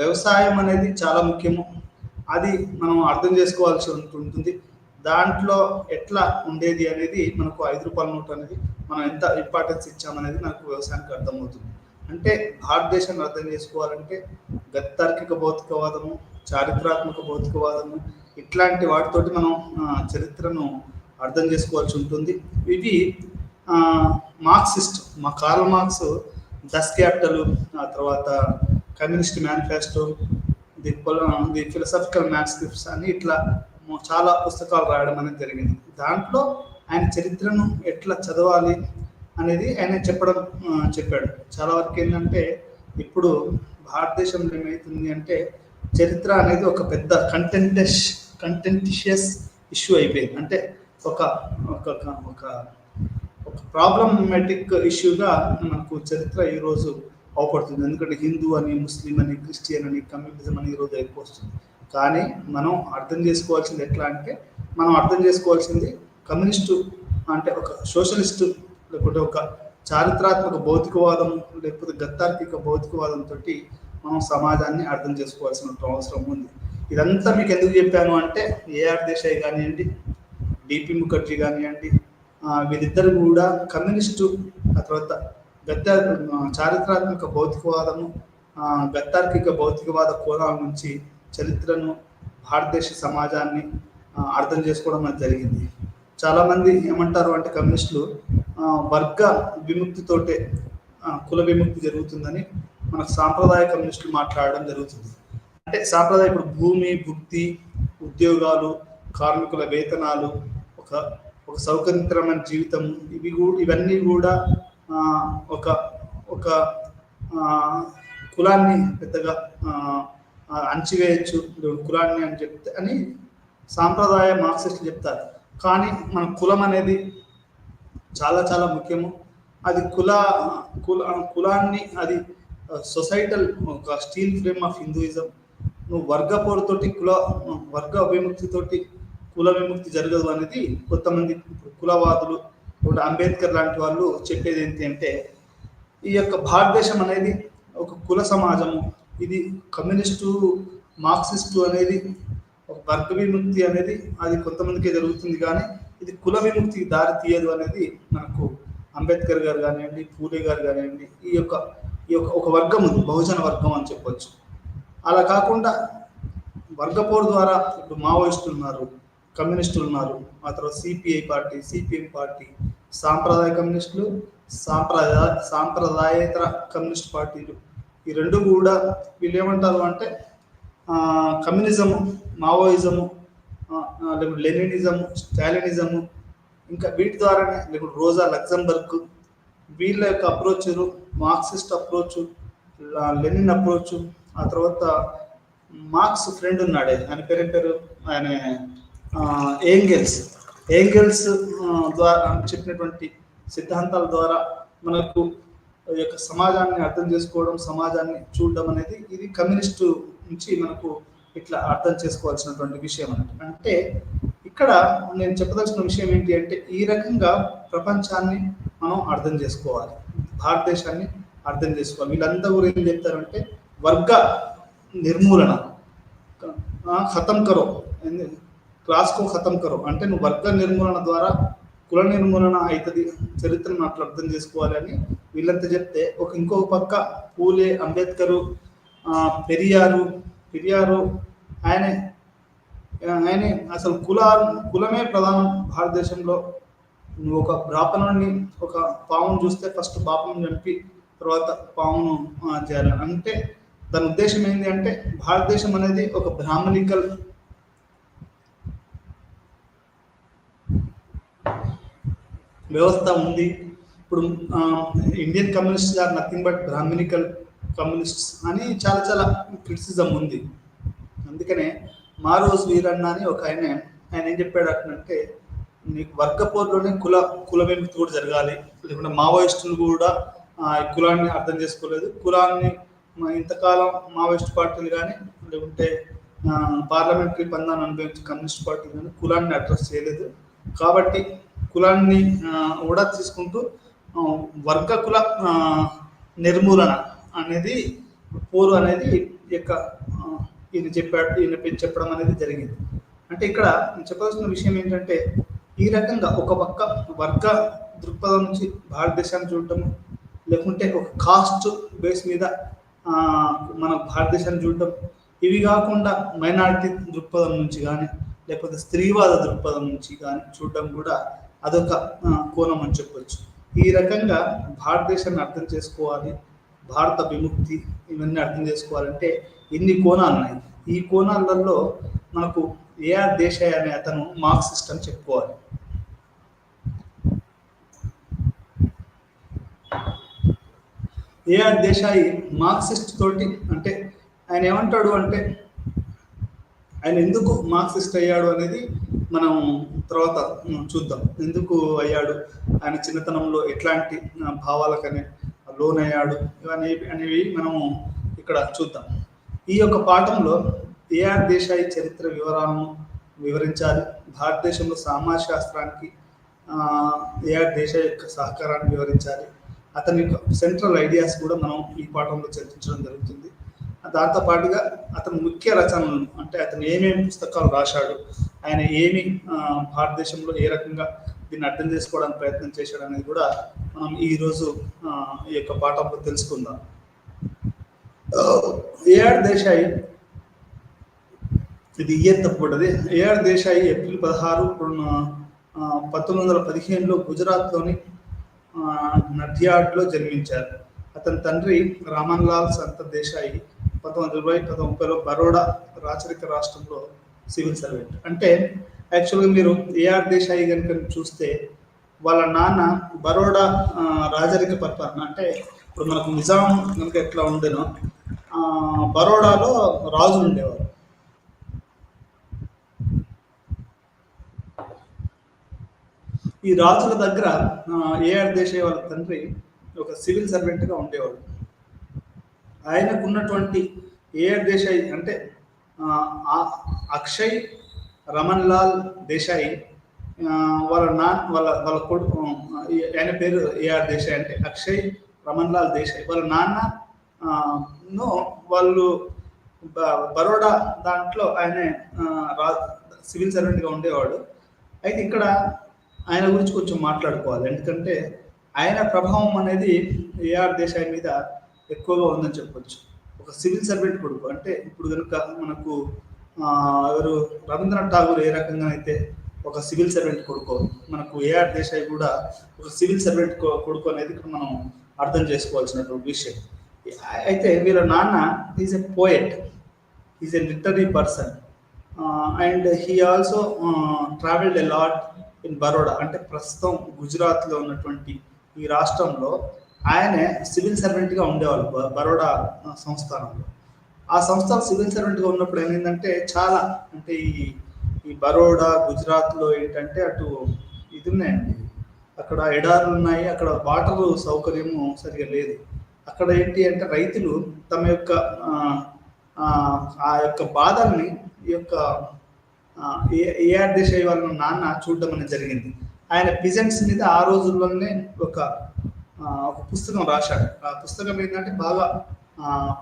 వ్యవసాయం అనేది చాలా ముఖ్యము, అది మనం అర్థం చేసుకోవాల్సి ఉంటుంది. దాంట్లో ఎట్లా ఉండేది అనేది మనకు 5 రూపాయల నోటు అనేది మనం ఎంత ఇంపార్టెన్స్ ఇచ్చామనేది నాకు వ్యవసాయానికి అర్థమవుతుంది. అంటే భారతదేశాన్ని అర్థం చేసుకోవాలంటే గతార్కిక భౌతికవాదము, చారిత్రాత్మక భౌతికవాదము ఇట్లాంటి వాటితోటి మనం చరిత్రను అర్థం చేసుకోవాల్సి ఉంటుంది. ఇవి మార్క్సిస్ట్, కార్ల్ మార్క్స్ 10 క్యాపిటల్, ఆ తర్వాత communist manifesto, the the philosophical manuscripts అని ఇట్లా చాలా పుస్తకాలు రాయడం అనేది జరిగింది. దాంట్లో ఆయన చరిత్రను ఎట్లా చదవాలి అనేది ఆయన చెప్పాడు. చాలా వరకు ఏంటంటే ఇప్పుడు భారతదేశంలో ఏమవుతుంది అంటే చరిత్ర అనేది ఒక పెద్ద కంటెంటిషియస్ ఇష్యూ అయిపోయింది. అంటే ఒక ఒక ఒక ఒక ప్రాబ్లమాటిక్ ఇష్యూగా మనకు చరిత్ర ఈరోజు అవపడుతుంది. ఎందుకంటే హిందూ అని, ముస్లిం అని, క్రిస్టియన్ అని, కమ్యూనిజం అని ఈరోజు ఎక్కువ వస్తుంది. కానీ మనం అర్థం చేసుకోవాల్సింది ఎట్లా అంటే, మనం అర్థం చేసుకోవాల్సింది కమ్యూనిస్టు అంటే ఒక సోషలిస్టు, లేకపోతే ఒక చారిత్రాత్మక భౌతికవాదం, లేకపోతే గత్తార్కిక భౌతికవాదంతో మనం సమాజాన్ని అర్థం చేసుకోవాల్సిన అవసరం ఉంది. ఇదంతా మీకు ఎందుకు చెప్పాను అంటే, ఏఆర్ దేశాయ్ కానివ్వండి, డిపి ముఖర్జీ కానివ్వండి, వీళ్ళిద్దరు కూడా కమ్యూనిస్టు, ఆ తర్వాత చారిత్రాత్మక భౌతికవాదము, గత్తార్కిక భౌతికవాద కోణాల నుంచి చరిత్రను, భారతదేశ సమాజాన్ని అర్థం చేసుకోవడం అనేది జరిగింది. చాలామంది ఏమంటారు అంటే కమ్యూనిస్టులు వర్గ విముక్తితోటే కుల విముక్తి జరుగుతుందని మనకు సాంప్రదాయ కమ్యూనిస్టులు మాట్లాడడం జరుగుతుంది. అంటే సాంప్రదాయ ఇప్పుడు భూమి, భుక్తి, ఉద్యోగాలు, కార్మికుల వేతనాలు, ఒక సౌకర్యకరమైన జీవితం, ఇవన్నీ కూడా ఒక ఒక కులాన్ని పెద్దగా అణచివేయచ్చు కులాన్ని అని సాంప్రదాయ మార్క్సిస్టులు చెప్తారు. కానీ మన కులం అనేది చాలా చాలా ముఖ్యము. అది కులాన్ని అది సొసైటల్ ఒక స్టీల్ ఫ్రేమ్ ఆఫ్ హిందూయిజం. నువ్వు వర్గపోరుతోటి వర్గ విముక్తితోటి కుల విముక్తి జరగదు అనేది కొంతమంది కులవాదులు, అంబేద్కర్ లాంటి వాళ్ళు చెప్పేది ఏంటి అంటే, ఈ యొక్క భారతదేశం అనేది ఒక కుల సమాజము, ఇది కమ్యూనిస్టు మార్క్సిస్టు అనేది ఒక వర్గ విముక్తి అనేది అది కొంతమందికే జరుగుతుంది, కానీ ఇది కుల విముక్తికి దారి తీయదు అనేది మనకు అంబేద్కర్ గారు కానివ్వండి, పూలే గారు కానివ్వండి, ఈ యొక్క ఒక వర్గం ఉంది, బహుజన వర్గం అని చెప్పొచ్చు. అలా కాకుండా వర్గపోరు ద్వారా ఇప్పుడు మావోయిస్టులు ఉన్నారు, కమ్యూనిస్టులు ఉన్నారు, ఆ తర్వాత సిపిఐ పార్టీ, సిపిఎం పార్టీ, సాంప్రదాయ కమ్యూనిస్టులు, సాంప్రదాయేతర కమ్యూనిస్ట్ పార్టీలు, ఈ రెండు కూడా వీళ్ళు ఏమంటారు అంటే కమ్యూనిజము, మావోయిజము, లేకపోతే లెనినిజము, స్టాలినిజము, ఇంకా వీటి ద్వారానే, లేకపోతే రోజా లగ్జంబర్గ్, వీళ్ళ యొక్క approach Marxist approach, Lenin approach, ఆ తర్వాత మార్క్స్ ఫ్రెండ్ ఉన్నాడే, ఆయన పేరు ఆయన ఏంగెల్స్ ద్వారా చెప్పినటువంటి సిద్ధాంతాల ద్వారా మనకు ఈ యొక్క సమాజాన్ని అర్థం చేసుకోవడం, సమాజాన్ని చూడడం అనేది ఇది కమ్యూనిస్టు నుంచి మనకు ఇట్లా అర్థం చేసుకోవాల్సినటువంటి విషయం అన్నట్టు. అంటే ఇక్కడ నేను చెప్పదలసిన విషయం ఏంటి అంటే, ఈ రకంగా ప్రపంచాన్ని మనం అర్థం చేసుకోవాలి, భారతదేశాన్ని అర్థం చేసుకోవాలి. వీళ్ళంతా కూడా ఏం చెప్తారంటే వర్గ నిర్మూలన ఖతం కరో, క్లాస్కో ఖతం కరో అంటే నువ్వు వర్గ నిర్మూలన ద్వారా కుల నిర్మూలన అవుతుంది, చరిత్రను అట్లా అర్థం చేసుకోవాలి అని వీళ్ళంతా చెప్తే, ఇంకొక పక్క పూలే, అంబేద్కరు, పెరియారు ఆయనే అసలు కులమే ప్రధానం భారతదేశంలో. నువ్వు ఒక బ్రాహ్మణుడిని, ఒక పామును చూస్తే ఫస్ట్ పాపను చంపి తర్వాత పామును చేయాలి అంటే దాని ఉద్దేశం ఏంటి అంటే, భారతదేశం అనేది ఒక బ్రాహ్మణికల్ వ్యవస్థ ఉంది. ఇప్పుడు Indian communists are nothing but Brahminical communists అని చాలా చాలా క్రిటిసిజం ఉంది. అందుకనే మారోజ్ వీరన్న అని ఒక ఆయన ఏం చెప్పాడు అంటే, నీకు వర్గపోరులోనే కుల విముక్తి కూడా జరగాలి, లేకుంటే మావోయిస్టులు కూడా కులాన్ని అర్థం చేసుకోలేదు, కులాన్ని ఇంతకాలం మావోయిస్ట్ పార్టీలు కానీ లేకుంటే పార్లమెంటరీ పందాన్ని అనుభవించే కమ్యూనిస్ట్ పార్టీలు కానీ కులాన్ని అడ్రస్ చేయలేదు. కాబట్టి కులాన్ని కూడా తీసుకుంటూ వర్గ కుల నిర్మూలన అనేది పోరు అనేది ఈయన చెప్పడం అనేది జరిగింది. అంటే ఇక్కడ చెప్పాల్సిన విషయం ఏంటంటే, ఈ రకంగా ఒక పక్క వర్గ దృక్పథం నుంచి భారతదేశాన్ని చూడటం, లేకుంటే ఒక కాస్ట్ బేస్ మీద మన భారతదేశాన్ని చూడటం, ఇవి కాకుండా మైనారిటీ దృక్పథం నుంచి కానీ లేకపోతే స్త్రీవాద దృక్పథం నుంచి కానీ చూడటం కూడా అదొక కోణం అని చెప్పొచ్చు. ఈ రకంగా భారతదేశాన్ని అర్థం చేసుకోవాలి, భారత విముక్తి ఇవన్నీ అర్థం చేసుకోవాలంటే ఇన్ని కోణాలు ఉన్నాయి. ఈ కోణాలలో మనకు ఏఆర్ దేశాయ్ అనే అతను మార్క్సిస్ట్ అని చెప్పుకోవాలి. ఏఆర్ దేశాయ్ మార్క్సిస్ట్ తోటి అంటే ఆయన ఏమంటాడు అంటే ఆయన ఎందుకు మార్క్సిస్ట్ అయ్యాడు అనేది మనం తర్వాత చూద్దాం. ఎందుకు అయ్యాడు, ఆయన చిన్నతనంలో ఎట్లాంటి భావాలకనే లోనయ్యాడు అనేవి మనము ఇక్కడ చూద్దాం. ఈ యొక్క పాఠంలో ఏఆర్ దేశాయ్ చరిత్ర వివరాలను వివరించాలి. భారతదేశంలో సమాజ శాస్త్రానికి ఏఆర్ దేశాయ్ యొక్క సహకారాన్ని వివరించాలి. అతని యొక్క సెంట్రల్ ఐడియాస్ కూడా మనం ఈ పాఠంలో చర్చించడం జరుగుతుంది. దాంతో పాటుగా అతని ముఖ్య రచనలను అంటే అతను ఏమేమి పుస్తకాలు రాశాడు, ఆయన ఏమి భారతదేశంలో ఏ రకంగా దీన్ని అర్థం చేసుకోవడానికి ప్రయత్నం చేశాడు అనేది కూడా మనం ఈరోజు ఈ యొక్క పాఠంలో తెలుసుకుందాం. ఏఆర్ దేశాయ్ ఇది ఇయర్ తప్పబడ్డది. ఏఆర్ దేశాయ్ ఏప్రిల్ 16, 1915లో గుజరాత్లోని నడియాడ్లో జన్మించారు. అతని తండ్రి రామన్ లాల్ సంత దేశాయ్ 1920-1930లో బరోడా రాచరిక రాష్ట్రంలో సివిల్ సర్వెంట్. అంటే యాక్చువల్గా మీరు ఏఆర్ దేశాయ్ కనుక చూస్తే వాళ్ళ నాన్న బరోడా రాజరిక పరిపాలన అంటే ఇప్పుడు మనకు నిజాం కనుక ఎట్లా ఉండేనో బరోడాలో రాజులు ఉండేవారు. ఈ రాజుల దగ్గర ఏఆర్ దేశాయ్ వాళ్ళ తండ్రి ఒక సివిల్ సర్వెంట్గా ఉండేవాడు. ఆయనకు ఉన్నటువంటి ఏఆర్ దేశాయ్ అంటే అక్షయ్ రమన్ లాల్ దేశాయ్ వాళ్ళ కొడుకు, ఆయన పేరు ఏఆర్ దేశాయ్ అంటే అక్షయ్ రమన్ లాల్ దేశాయ్. వాళ్ళ నాన్న వాళ్ళు బరోడా దాంట్లో ఆయన సివిల్ సర్వెంట్గా ఉండేవాడు. అయితే ఇక్కడ ఆయన గురించి కొంచెం మాట్లాడుకోవాలి, ఎందుకంటే ఆయన ప్రభావం అనేది ఏఆర్ దేశాయ్ మీద ఎక్కువగా ఉందని చెప్పొచ్చు. ఒక సివిల్ సర్వెంట్ కొడుకు అంటే ఇప్పుడు కనుక మనకు ఎవరు రవీంద్రనాథ్ ఠాగూర్ ఏ రకంగా అయితే ఒక సివిల్ సర్వెంట్ కొడుకు, మనకు ఏఆర్ దేశాయ్ కూడా ఒక సివిల్ సర్వెంట్ కొడుకు అనేది ఇక్కడ మనం అర్థం చేసుకోవాల్సినటువంటి విషయం. అయితే వీళ్ళ నాన్న is a poet, is a literary person and he also travelled a lot in Baroda. అంటే ప్రస్తుతం గుజరాత్లో ఉన్నటువంటి ఈ రాష్ట్రంలో ఆయనే సివిల్ సర్వెంట్గా ఉండేవాళ్ళు బరోడా సంస్థానంలో. ఆ సంస్థలో సివిల్ సర్వెంట్గా ఉన్నప్పుడు ఏమైందంటే చాలా అంటే ఈ బరోడా గుజరాత్లో ఏంటంటే అటు ఇది ఉన్నాయండి, అక్కడ ఎడారులు ఉన్నాయి, అక్కడ వాటర్ సౌకర్యము సరిగా లేదు. అక్కడ ఏంటి అంటే రైతులు తమ యొక్క ఆ యొక్క బాధల్ని ఈ యొక్క ఏఆర్ దేశాయ్ వాళ్ళ నాన్న చూడడం అనేది జరిగింది. ఆయన పిజెంట్స్ మీద ఆ రోజుల్లోనే ఒక పుస్తకం రాశాడు. ఆ పుస్తకం ఏంటంటే బాగా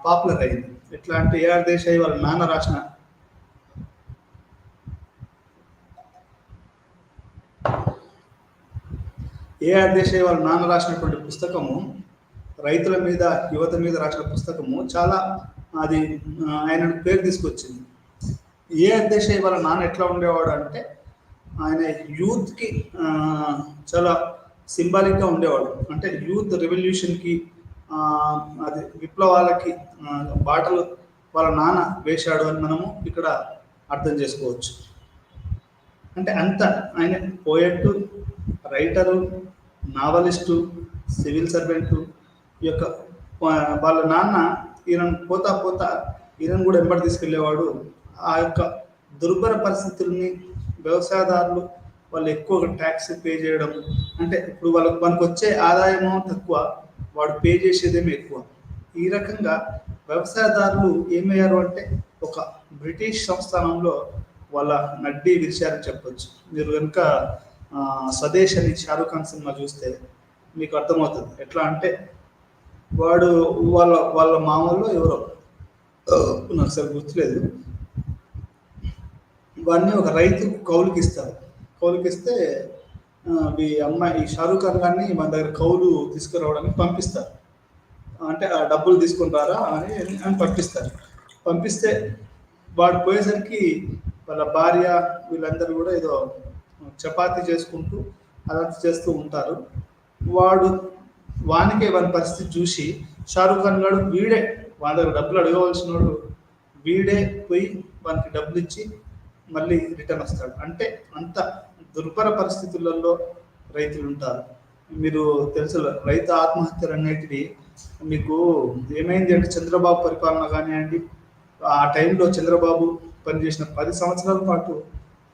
పాపులర్ అయింది. ఎట్లా అంటే ఏఆర్ దేశాయ్ వాళ్ళ నాన్న రాసిన ఏఆర్ దేశాయ్ వాళ్ళ నాన్న రాసినటువంటి పుస్తకము, రైతుల మీద యువత మీద రాసిన పుస్తకము చాలా అది ఆయన పేరు తీసుకొచ్చింది. ఏఆర్ దేశాయ్ వాళ్ళ నాన్న ఎట్లా ఉండేవాడు అంటే ఆయన యూత్కి చాలా సింబాలిక్గా ఉండేవాడు. అంటే యూత్ రెవల్యూషన్కి అది విప్లవాలకి బాటలు వాళ్ళ నాన్న వేశాడు అని మనము ఇక్కడ అర్థం చేసుకోవచ్చు. అంటే అంత ఆయన పోయెట్, రైటరు, నావలిస్టు, సివిల్ సర్వెంటు. ఈ యొక్క వాళ్ళ నాన్న ఈయనను పోతా ఈయనను కూడా వెంబడి తీసుకెళ్లేవాడు. ఆ యొక్క దుర్భర పరిస్థితుల్ని వ్యవసాయదారులు వాళ్ళు ఎక్కువగా ట్యాక్స్ పే చేయడం, అంటే ఇప్పుడు మనకు వచ్చే ఆదాయమో తక్కువ, వాడు పే చేసేదేమో ఎక్కువ. ఈ రకంగా వ్యవసాయదారులు ఏమయ్యారు అంటే ఒక బ్రిటిష్ సంస్థానంలో వాళ్ళ నడ్డి విరిచారని చెప్పొచ్చు. మీరు కనుక స్వదేశ్ అని షారూఖ్ ఖాన్ సినిమా చూస్తే మీకు అర్థమవుతుంది. ఎట్లా అంటే వాడు వాళ్ళ మామూలు ఎవరో నాకు సరే గుర్తులేదు, వాడిని ఒక రైతు కౌలుకి ఇస్తారు. కౌలుకిస్తే ఈ అమ్మాయి షారూఖ్ ఖాన్ గారిని మన దగ్గర కౌలు తీసుకురావడానికి పంపిస్తారు. అంటే ఆ డబ్బులు తీసుకొని రారా అని పంపిస్తారు. పంపిస్తే వాడు పోయేసరికి వాళ్ళ భార్య వీళ్ళందరూ కూడా ఏదో చపాతీ చేసుకుంటూ అదంతా చేస్తూ ఉంటారు. వానికి వాని పరిస్థితి చూసి షారూఖ్ ఖాన్ గారు వీడే వాళ్ళ దగ్గర డబ్బులు అడగవలసిన వాడు వీడే పోయి వానికి డబ్బులు ఇచ్చి మళ్ళీ రిటర్న్ వస్తాడు. అంటే అంత దుర్భర పరిస్థితులలో రైతులు ఉంటారు. మీరు తెలుసు రైతు ఆత్మహత్యలు అనేటివి మీకు ఏమైంది అంటే చంద్రబాబు పరిపాలన కానివ్వండి, ఆ టైంలో చంద్రబాబు పనిచేసిన 10 సంవత్సరాల పాటు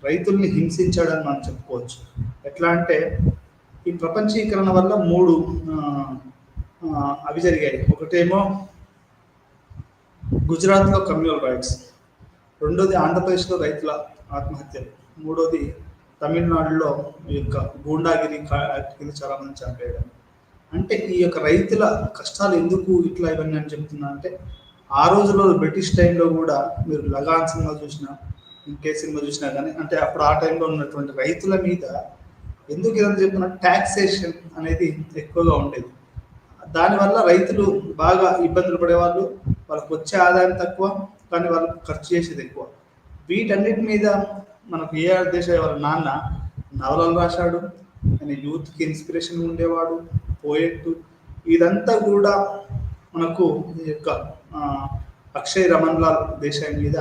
రైతుల్ని హింసించాడని మనం చెప్పుకోవచ్చు. ఎట్లా అంటే ఈ ప్రపంచీకరణ వల్ల 3 అవి జరిగాయి. ఒకటేమో గుజరాత్లో కమ్యూనల్ రైట్స్, రెండోది ఆంధ్రప్రదేశ్లో రైతుల ఆత్మహత్యలు, మూడోది తమిళనాడులో ఈ యొక్క గూండాగిరి కింద చాలా మంది చంపేయడం. అంటే ఈ యొక్క రైతుల కష్టాలు ఎందుకు ఇట్లా ఇవన్నీ అని చెప్తున్నా అంటే ఆ రోజుల్లో బ్రిటిష్ టైంలో కూడా మీరు లగాన్ సినిమా చూసినా ఇంకే సినిమా చూసినా కానీ అంటే అప్పుడు ఆ టైంలో ఉన్నటువంటి రైతుల మీద ఎందుకు ఇదని చెప్తున్నా ట్యాక్సేషన్ అనేది ఎక్కువగా ఉండేది. దానివల్ల రైతులు బాగా ఇబ్బందులు పడేవాళ్ళు, వాళ్ళకు వచ్చే ఆదాయం తక్కువ కానీ వాళ్ళకు ఖర్చు చేసేది ఎక్కువ. వీటన్నిటి మీద మనకు ఏఆర్ దేశాయ్ వాళ్ళ నాన్న నవలలు రాశాడు, ఆయన యూత్కి ఇన్స్పిరేషన్ ఉండేవాడు, పోయెట్. ఇదంతా కూడా మనకు ఈ యొక్క అక్షయ్ రమణ్ లాల్ దేశాయ్ మీద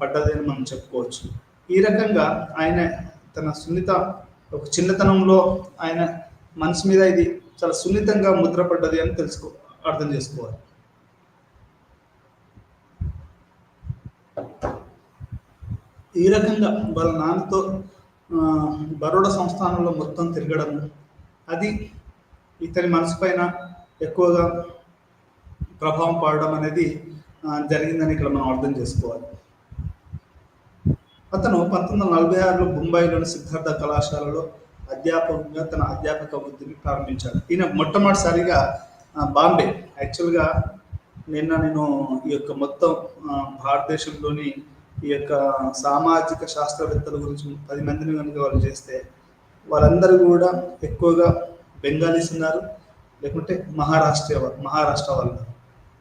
పడ్డది అని మనం చెప్పుకోవచ్చు. ఈ రకంగా ఆయన తన ఒక చిన్నతనంలో ఆయన మనసు మీద ఇది చాలా సున్నితంగా ముద్రపడ్డది అని అర్థం చేసుకోవాలి. ఈ రకంగా వాళ్ళ నాన్నతో బరోడా సంస్థానంలో మొత్తం తిరగడం, అది ఇతని మనసు పైన ఎక్కువగా ప్రభావం పడడం అనేది జరిగిందని ఇక్కడ మనం అర్థం చేసుకోవాలి. అతను 1946లో బొంబాయిలోని సిద్ధార్థ కళాశాలలో అధ్యాపకుగా తన అధ్యాపక వృత్తిని ప్రారంభించాడు. ఈయన మొట్టమొదటిసారిగా బాంబే, యాక్చువల్గా నేను ఈ యొక్క మొత్తం భారతదేశంలోని ఈ యొక్క సామాజిక శాస్త్రవేత్తల గురించి 10 మందిని కనుక వాళ్ళు చేస్తే వాళ్ళందరూ కూడా ఎక్కువగా బెంగాలీస్ ఉన్నారు, లేకుంటే మహారాష్ట్ర వాళ్ళు.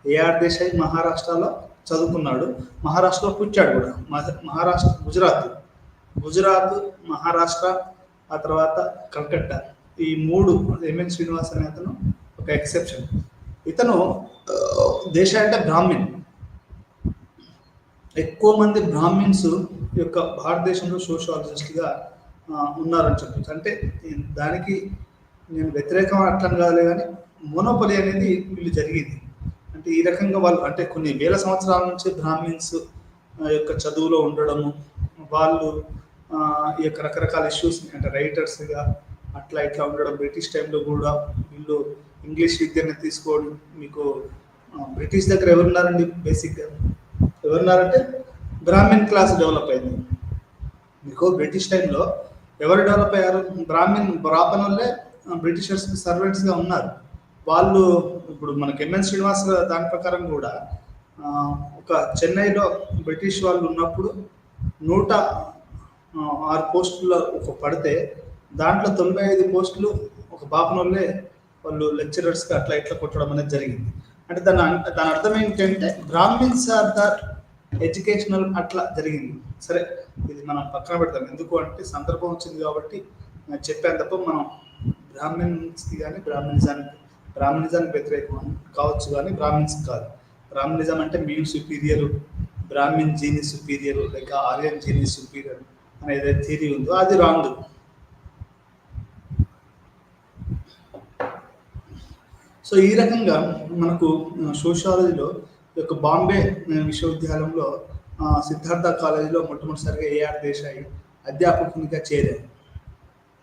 ఏఆర్ దేశాయ్ మహారాష్ట్రలో చదువుకున్నాడు, మహారాష్ట్రలో పుట్టాడు కూడా. గుజరాత్, మహారాష్ట్ర, ఆ తర్వాత కల్కట్టా, ఈ 3 ఎంఎన్ శ్రీనివాస్ అనే అతను ఒక ఎక్సెప్షన్. ఇతను దేశాయ్ అంటే బ్రాహ్మిన్, ఎక్కువ మంది బ్రాహ్మిన్స్ యొక్క భారతదేశంలో సోషియాలజిస్ట్గా ఉన్నారని చెప్పచ్చు. అంటే దానికి నేను వ్యతిరేకం అట్లని కాదులే, కానీ మోనోపలి అనేది వీళ్ళు జరిగింది. అంటే ఈ రకంగా వాళ్ళు అంటే కొన్ని వేల సంవత్సరాల నుంచి బ్రాహ్మిన్స్ యొక్క చదువులో ఉండడము, వాళ్ళు ఈ యొక్క రకరకాల ఇష్యూస్ అంటే రైటర్స్గా అట్లా ఇట్లా ఉండడం. బ్రిటిష్ టైంలో కూడా వీళ్ళు ఇంగ్లీష్ విద్యను తీసుకోవడం. మీకు బ్రిటిష్ దగ్గర ఎవరున్నారండి? బేసిక్గా ఎవరున్నారంటే బ్రాహ్మిన్ క్లాస్ డెవలప్ అయింది. మీకు బ్రిటిష్ టైంలో ఎవరు డెవలప్ అయ్యారు? బ్రాహ్మణులే బ్రిటిషర్స్ సర్వెంట్స్గా ఉన్నారు. వాళ్ళు ఇప్పుడు మనకి ఎంఎన్ శ్రీనివాస్ దాని ప్రకారం కూడా ఒక చెన్నైలో బ్రిటిష్ వాళ్ళు ఉన్నప్పుడు 106 పోస్టులు పడితే దాంట్లో 95 పోస్టులు ఒక బాపనోళ్ళే వాళ్ళు లెక్చరర్స్గా అట్లా ఇట్లా కొట్టడం అనేది జరిగింది. అంటే దాని అర్థం ఏంటంటే బ్రాహ్మిన్స్ ఆర్ ద ఎడ్యుకేషనల్ అట్లా జరిగింది. సరే, ఇది మనం పక్కన పెడతాం. ఎందుకు అంటే సందర్భం వచ్చింది కాబట్టి చెప్పాను తప్ప మనం బ్రాహ్మిన్స్కి కానీ బ్రాహ్మణిజానికి వ్యతిరేకం కావచ్చు, కానీ బ్రాహ్మిన్స్ కాదు. బ్రాహ్మణిజం అంటే మేము సుపీరియర్, బ్రాహ్మిన్ జీనియస్ సుపీరియర్, లేక ఆర్యన్ జీనియస్ సుపీరియర్ అనే ఏదైతే థియరీ ఉందో అది రాంగ్. సో ఈ రకంగా మనకు సోషియాలజీలో యొక్క బాంబే విశ్వవిద్యాలయంలో సిద్ధార్థ కాలేజీలో మొట్టమొదటిసారిగా ఏఆర్ దేశాయ్ అధ్యాపకునిగా చేరారు.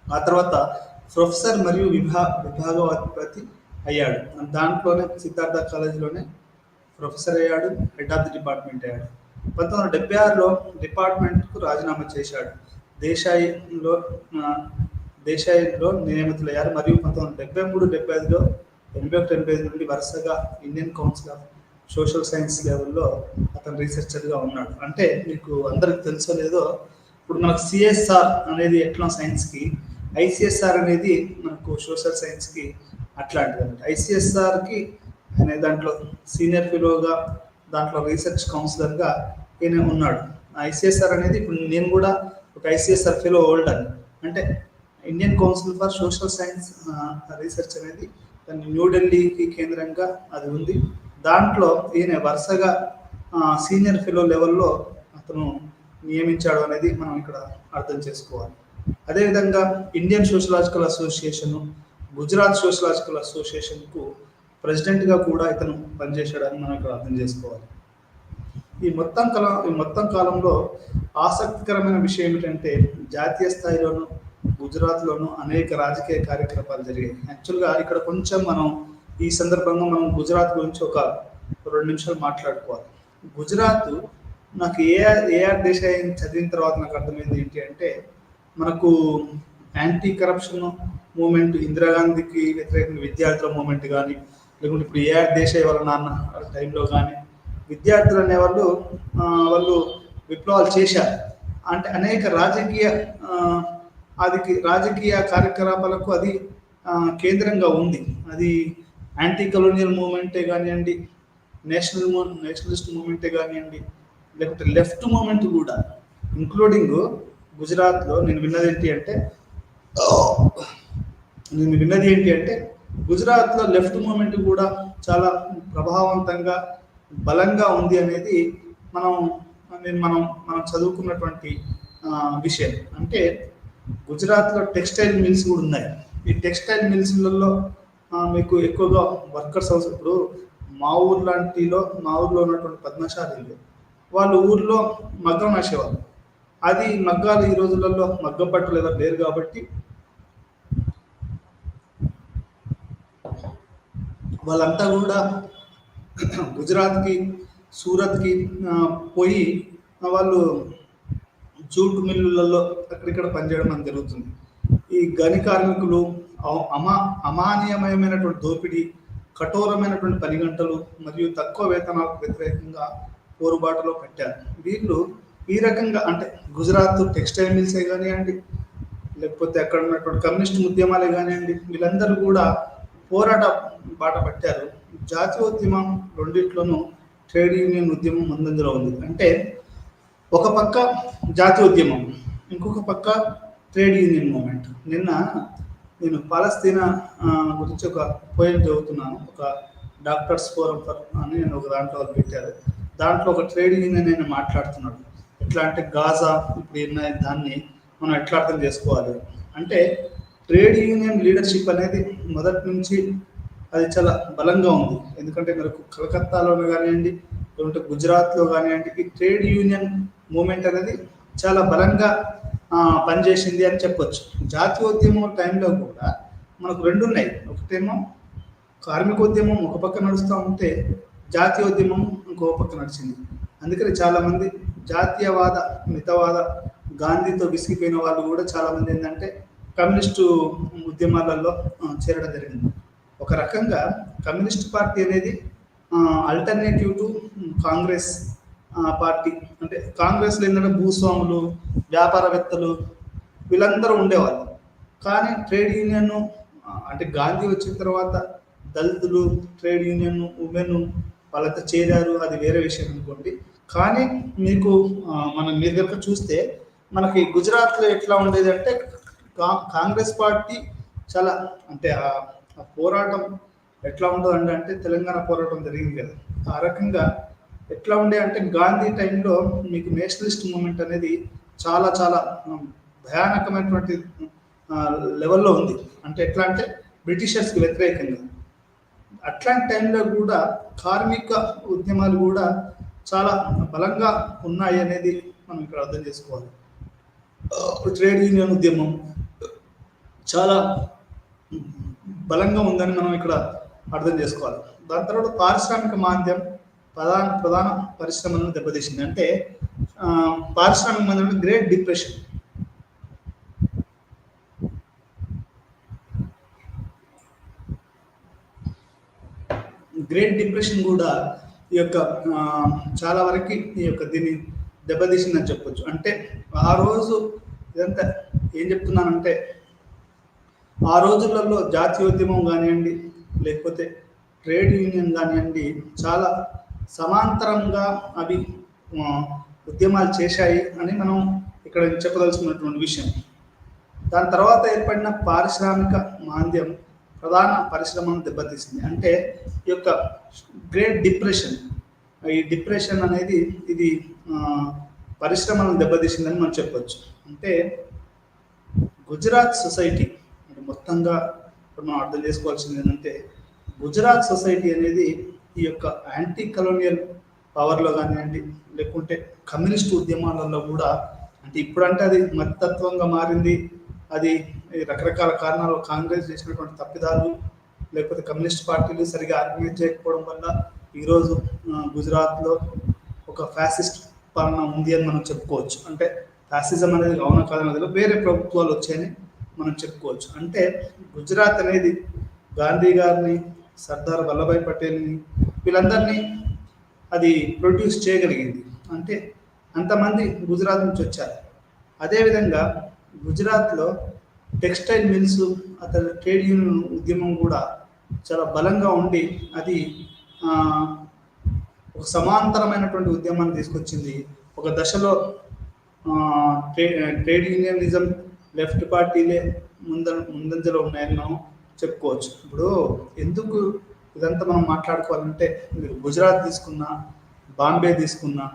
ఆ తర్వాత ప్రొఫెసర్ మరియు విభాగాధిపతి అయ్యాడు. దాంట్లోనే సిద్ధార్థ కాలేజీలోనే ప్రొఫెసర్ అయ్యాడు, హెడ్ ఆఫ్ ది డిపార్ట్మెంట్ అయ్యాడు. 1976లో డిపార్ట్మెంట్కు రాజీనామా చేశాడు. దేశాయ్లో నియమితులయ్యారు. మరియు 1973-75లో 81-85 నుండి వరుసగా Indian council of social science లెవెల్లో అతను రీసెర్చర్గా ఉన్నాడు. అంటే మీకు అందరికి తెలుసో లేదో, ఇప్పుడు మనకు సిఎస్ఆర్ అనేది ఎట్లా సైన్స్కి, ఐసిఎస్ఆర్ అనేది మనకు సోషల్ సైన్స్కి అట్లాంటిది అనమాట. ఐసిఎస్ఆర్కి అనే దాంట్లో సీనియర్ ఫెలోగా, దాంట్లో రీసెర్చ్ కౌన్సిలర్గా ఈయన ఉన్నాడు. ఐసిఎస్ఆర్ అనేది ఇప్పుడు నేను కూడా ఒక ఐసిఎస్ఆర్ ఫెలో హోల్డర్. అంటే Indian council for social science research అనేది న్యూఢిల్లీకి కేంద్రంగా అది ఉంది. దాంట్లో ఈయన వరుసగా సీనియర్ ఫెలో లెవెల్లో అతను నియమించాడు అనేది మనం ఇక్కడ అర్థం చేసుకోవాలి. అదేవిధంగా Indian sociological association, Gujarat sociological అసోసియేషన్కు ప్రెసిడెంట్గా కూడా ఇతను పనిచేశాడని మనం ఇక్కడ అర్థం చేసుకోవాలి. ఈ మొత్తం కాలంలో ఆసక్తికరమైన విషయం ఏమిటంటే జాతీయ స్థాయిలోనూ గుజరాత్లోనూ అనేక రాజకీయ కార్యకలాపాలు జరిగాయి. యాక్చువల్గా ఇక్కడ కొంచెం మనం ఈ సందర్భంగా మనం గుజరాత్ గురించి ఒక 2 నిమిషాలు మాట్లాడుకోవాలి. గుజరాత్ నాకు ఏఆర్ దేశాయ్ చదివిన తర్వాత నాకు అర్థమైంది ఏంటి అంటే, మనకు యాంటీ కరప్షన్ మూమెంట్, ఇందిరాగాంధీకి వ్యతిరేకంగా విద్యార్థుల మూమెంట్ కానీ, లేకుంటే ఇప్పుడు ఏఆర్ దేశాయ్ వాళ్ళ నాన్న టైంలో కానీ విద్యార్థులు అనేవాళ్ళు వాళ్ళు విప్లవాలు చేశారు. అంటే అనేక రాజకీయ కార్యకలాపాలకు అది కేంద్రంగా ఉంది. అది యాంటీ కలోనియల్ మూమెంటే కానివ్వండి, నేషనలిస్ట్ మూమెంటే కానివ్వండి, లేకపోతే లెఫ్ట్ మూమెంట్ కూడా, ఇంక్లూడింగ్ గుజరాత్లో నేను విన్నది ఏంటి అంటే గుజరాత్లో లెఫ్ట్ మూమెంట్ కూడా చాలా ప్రభావవంతంగా బలంగా ఉంది అనేది మనం చదువుకున్నటువంటి విషయం. అంటే గుజరాత్లో టెక్స్టైల్ మిల్స్ కూడా ఉన్నాయి. ఈ టెక్స్టైల్ మిల్స్లలో మీకు ఎక్కువగా వర్కర్స్ అవసరం. ఇప్పుడు మా ఊర్లో ఉన్నటువంటి పద్మశాలీలు వాళ్ళు ఊర్లో మగ్గం వేసేవాళ్ళు. అది మగ్గాలు ఈ రోజులలో మగ్గ పట్టులు ఎవరు లేరు కాబట్టి వాళ్ళంతా కూడా గుజరాత్కి, సూరత్కి పోయి వాళ్ళు జూట్ మిల్లులలో అక్కడిక్కడ పనిచేయడం జరుగుతుంది. ఈ గని కార్మికులు అమానీయమైనటువంటి దోపిడీ, కఠోరమైనటువంటి పని గంటలు మరియు తక్కువ వేతనాలకు వ్యతిరేకంగా పోరుబాటులో పెట్టారు. వీళ్ళు ఈ రకంగా అంటే గుజరాత్ టెక్స్టైల్ మిల్సే కానివ్వండి, లేకపోతే అక్కడ ఉన్నటువంటి కమ్యూనిస్ట్ ఉద్యమాలే కానివ్వండి, వీళ్ళందరూ కూడా పోరాట బాట పట్టారు. జాతీయోద్యమం రెండిట్లోనూ ట్రేడ్ యూనియన్ ఉద్యమం ముందంజలో ఉంది. అంటే ఒక పక్క జాతీయోద్యమం, ఇంకొక పక్క ట్రేడ్ యూనియన్ మూమెంట్. నేను పాలస్తీనా గురించి ఒక పోయం చదువుతున్నాను. ఒక డాక్టర్స్ ఫోరం అని నేను ఒక దాంట్లో పెట్టారు. దాంట్లో ఒక ట్రేడ్ యూనియన్ ఆయన మాట్లాడుతున్నాడు. ఎట్లా అంటే గాజా ఇప్పుడు దాన్ని మనం ఎట్లా అర్థం చేసుకోవాలి అంటే, ట్రేడ్ యూనియన్ లీడర్షిప్ అనేది మొదటి నుంచి అది చాలా బలంగా ఉంది. ఎందుకంటే మనకు కలకత్తాలో కానివ్వండి, లేకుంటే గుజరాత్లో కానివ్వండి, ఈ ట్రేడ్ యూనియన్ మూమెంట్ అనేది చాలా బలంగా పనిచేసింది అని చెప్పొచ్చు. జాతీయోద్యమం టైంలో కూడా మనకు 2 ఉన్నాయి. ఒకటేమో కార్మికోద్యమం ఒక పక్క నడుస్తూ ఉంటే జాతీయోద్యమం ఇంకో పక్క నడిచింది. అందుకని చాలామంది జాతీయవాద, మితవాద, గాంధీతో విసిగిపోయిన వాళ్ళు కూడా చాలామంది ఏంటంటే కమ్యూనిస్టు ఉద్యమాలలో చేరడం జరిగింది. ఒక రకంగా కమ్యూనిస్ట్ పార్టీ అనేది ఆల్టర్నేటివ్ టు కాంగ్రెస్ పార్టీ. అంటే కాంగ్రెస్లో ఏంటంటే భూస్వాములు, వ్యాపారవేత్తలు వీళ్ళందరూ ఉండేవాళ్ళు. కానీ ట్రేడ్ యూనియన్ అంటే గాంధీ వచ్చిన తర్వాత దళితులు, ట్రేడ్ యూనియన్, ఉమెన్ వాళ్ళంతా చేరారు, అది వేరే విషయం అనుకోండి. కానీ మీకు మీరు కనుక చూస్తే మనకి గుజరాత్లో ఎట్లా ఉండేది అంటే కాంగ్రెస్ పార్టీ చాలా అంటే ఆ పోరాటం ఎట్లా ఉంటుంది అంటే తెలంగాణ పోరాటం జరిగింది కదా, ఆ రకంగా ఎట్లా ఉండే అంటే గాంధీ టైంలో మీకు నేషనలిస్ట్ మూమెంట్ అనేది చాలా చాలా భయానకమైనటువంటి లెవెల్లో ఉంది. అంటే ఎట్లా అంటే బ్రిటిషర్స్కి వ్యతిరేకంగా. అట్లాంటి టైంలో కూడా కార్మిక ఉద్యమాలు కూడా చాలా బలంగా ఉన్నాయి అనేది మనం ఇక్కడ అర్థం చేసుకోవాలి. ట్రేడ్ యూనియన్ ఉద్యమం చాలా బలంగా ఉందని మనం ఇక్కడ అర్థం చేసుకోవాలి. దాని తర్వాత పారిశ్రామిక మాంద్యం ప్రధాన పరిశ్రమలను దెబ్బతీసింది. అంటే పారిశ్రామిక మాంద్యం అంటే గ్రేట్ డిప్రెషన్. గ్రేట్ డిప్రెషన్ కూడా ఈ యొక్క చాలా వరకు ఈ యొక్క దీన్ని దెబ్బతీసిందని చెప్పొచ్చు. అంటే ఆ రోజు ఇదంతా ఏం చెప్తున్నానంటే ఆ రోజులలో జాతీయోద్యమం కానివ్వండి, లేకపోతే ట్రేడ్ యూనియన్ కానివ్వండి, చాలా సమాంతరంగా అవి ఉద్యమాలు చేశాయి అని మనం ఇక్కడ చెప్పదలుచుకున్నటువంటి విషయం. దాని తర్వాత ఏర్పడిన పారిశ్రామిక మాంద్యం ప్రధాన పరిశ్రమను దెబ్బతీసింది. అంటే ఈ యొక్క గ్రేట్ డిప్రెషన్ ఈ డిప్రెషన్ అనేది ఇది పరిశ్రమలను దెబ్బతీసిందని మనం చెప్పొచ్చు. అంటే గుజరాత్ సొసైటీ అంటే మొత్తంగా మనం అర్థం చేసుకోవాల్సింది ఏంటంటే గుజరాత్ సొసైటీ అనేది ఈ యొక్క యాంటీ కలోనియల్ పవర్లో కానివ్వండి, లేకుంటే కమ్యూనిస్ట్ ఉద్యమాలలో కూడా, అంటే ఇప్పుడంటే అది మతత్వంగా మారింది, అది రకరకాల కారణాలు కాంగ్రెస్ చేసినటువంటి తప్పిదాలు, లేకపోతే కమ్యూనిస్ట్ పార్టీలు సరిగా ఆర్గనైజ్ చేయకపోవడం వల్ల ఈరోజు గుజరాత్లో ఒక ఫ్యాసిస్ట్ పాలన ఉంది అని మనం చెప్పుకోవచ్చు. అంటే ఫ్యాసిజం అనేది అవున కాదనేది వేరే ప్రభుత్వాలు వచ్చాయని మనం చెప్పుకోవచ్చు. అంటే గుజరాత్ అనేది గాంధీ గారిని, సర్దార్ వల్లభాయ్ పటేల్ని, వీళ్ళందరినీ అది ప్రొడ్యూస్ చేయగలిగింది. అంటే అంతమంది గుజరాత్ నుంచి వచ్చారు. అదేవిధంగా గుజరాత్లో టెక్స్టైల్ మిల్స్, అతని ట్రేడ్ యూనియన్ ఉద్యమం కూడా చాలా బలంగా ఉండి అది ఒక సమాంతరమైనటువంటి ఉద్యమాన్ని తీసుకొచ్చింది. ఒక దశలో ట్రేడ్ యూనియనిజం, లెఫ్ట్ పార్టీలే ముందంజలో ఉన్నాయని మనం చెప్పుకోవచ్చు. ఇప్పుడు ఎందుకు ఇదంతా మనం మాట్లాడుకోవాలంటే, మీరు గుజరాత్ తీసుకున్నా, బాంబే తీసుకున్నా,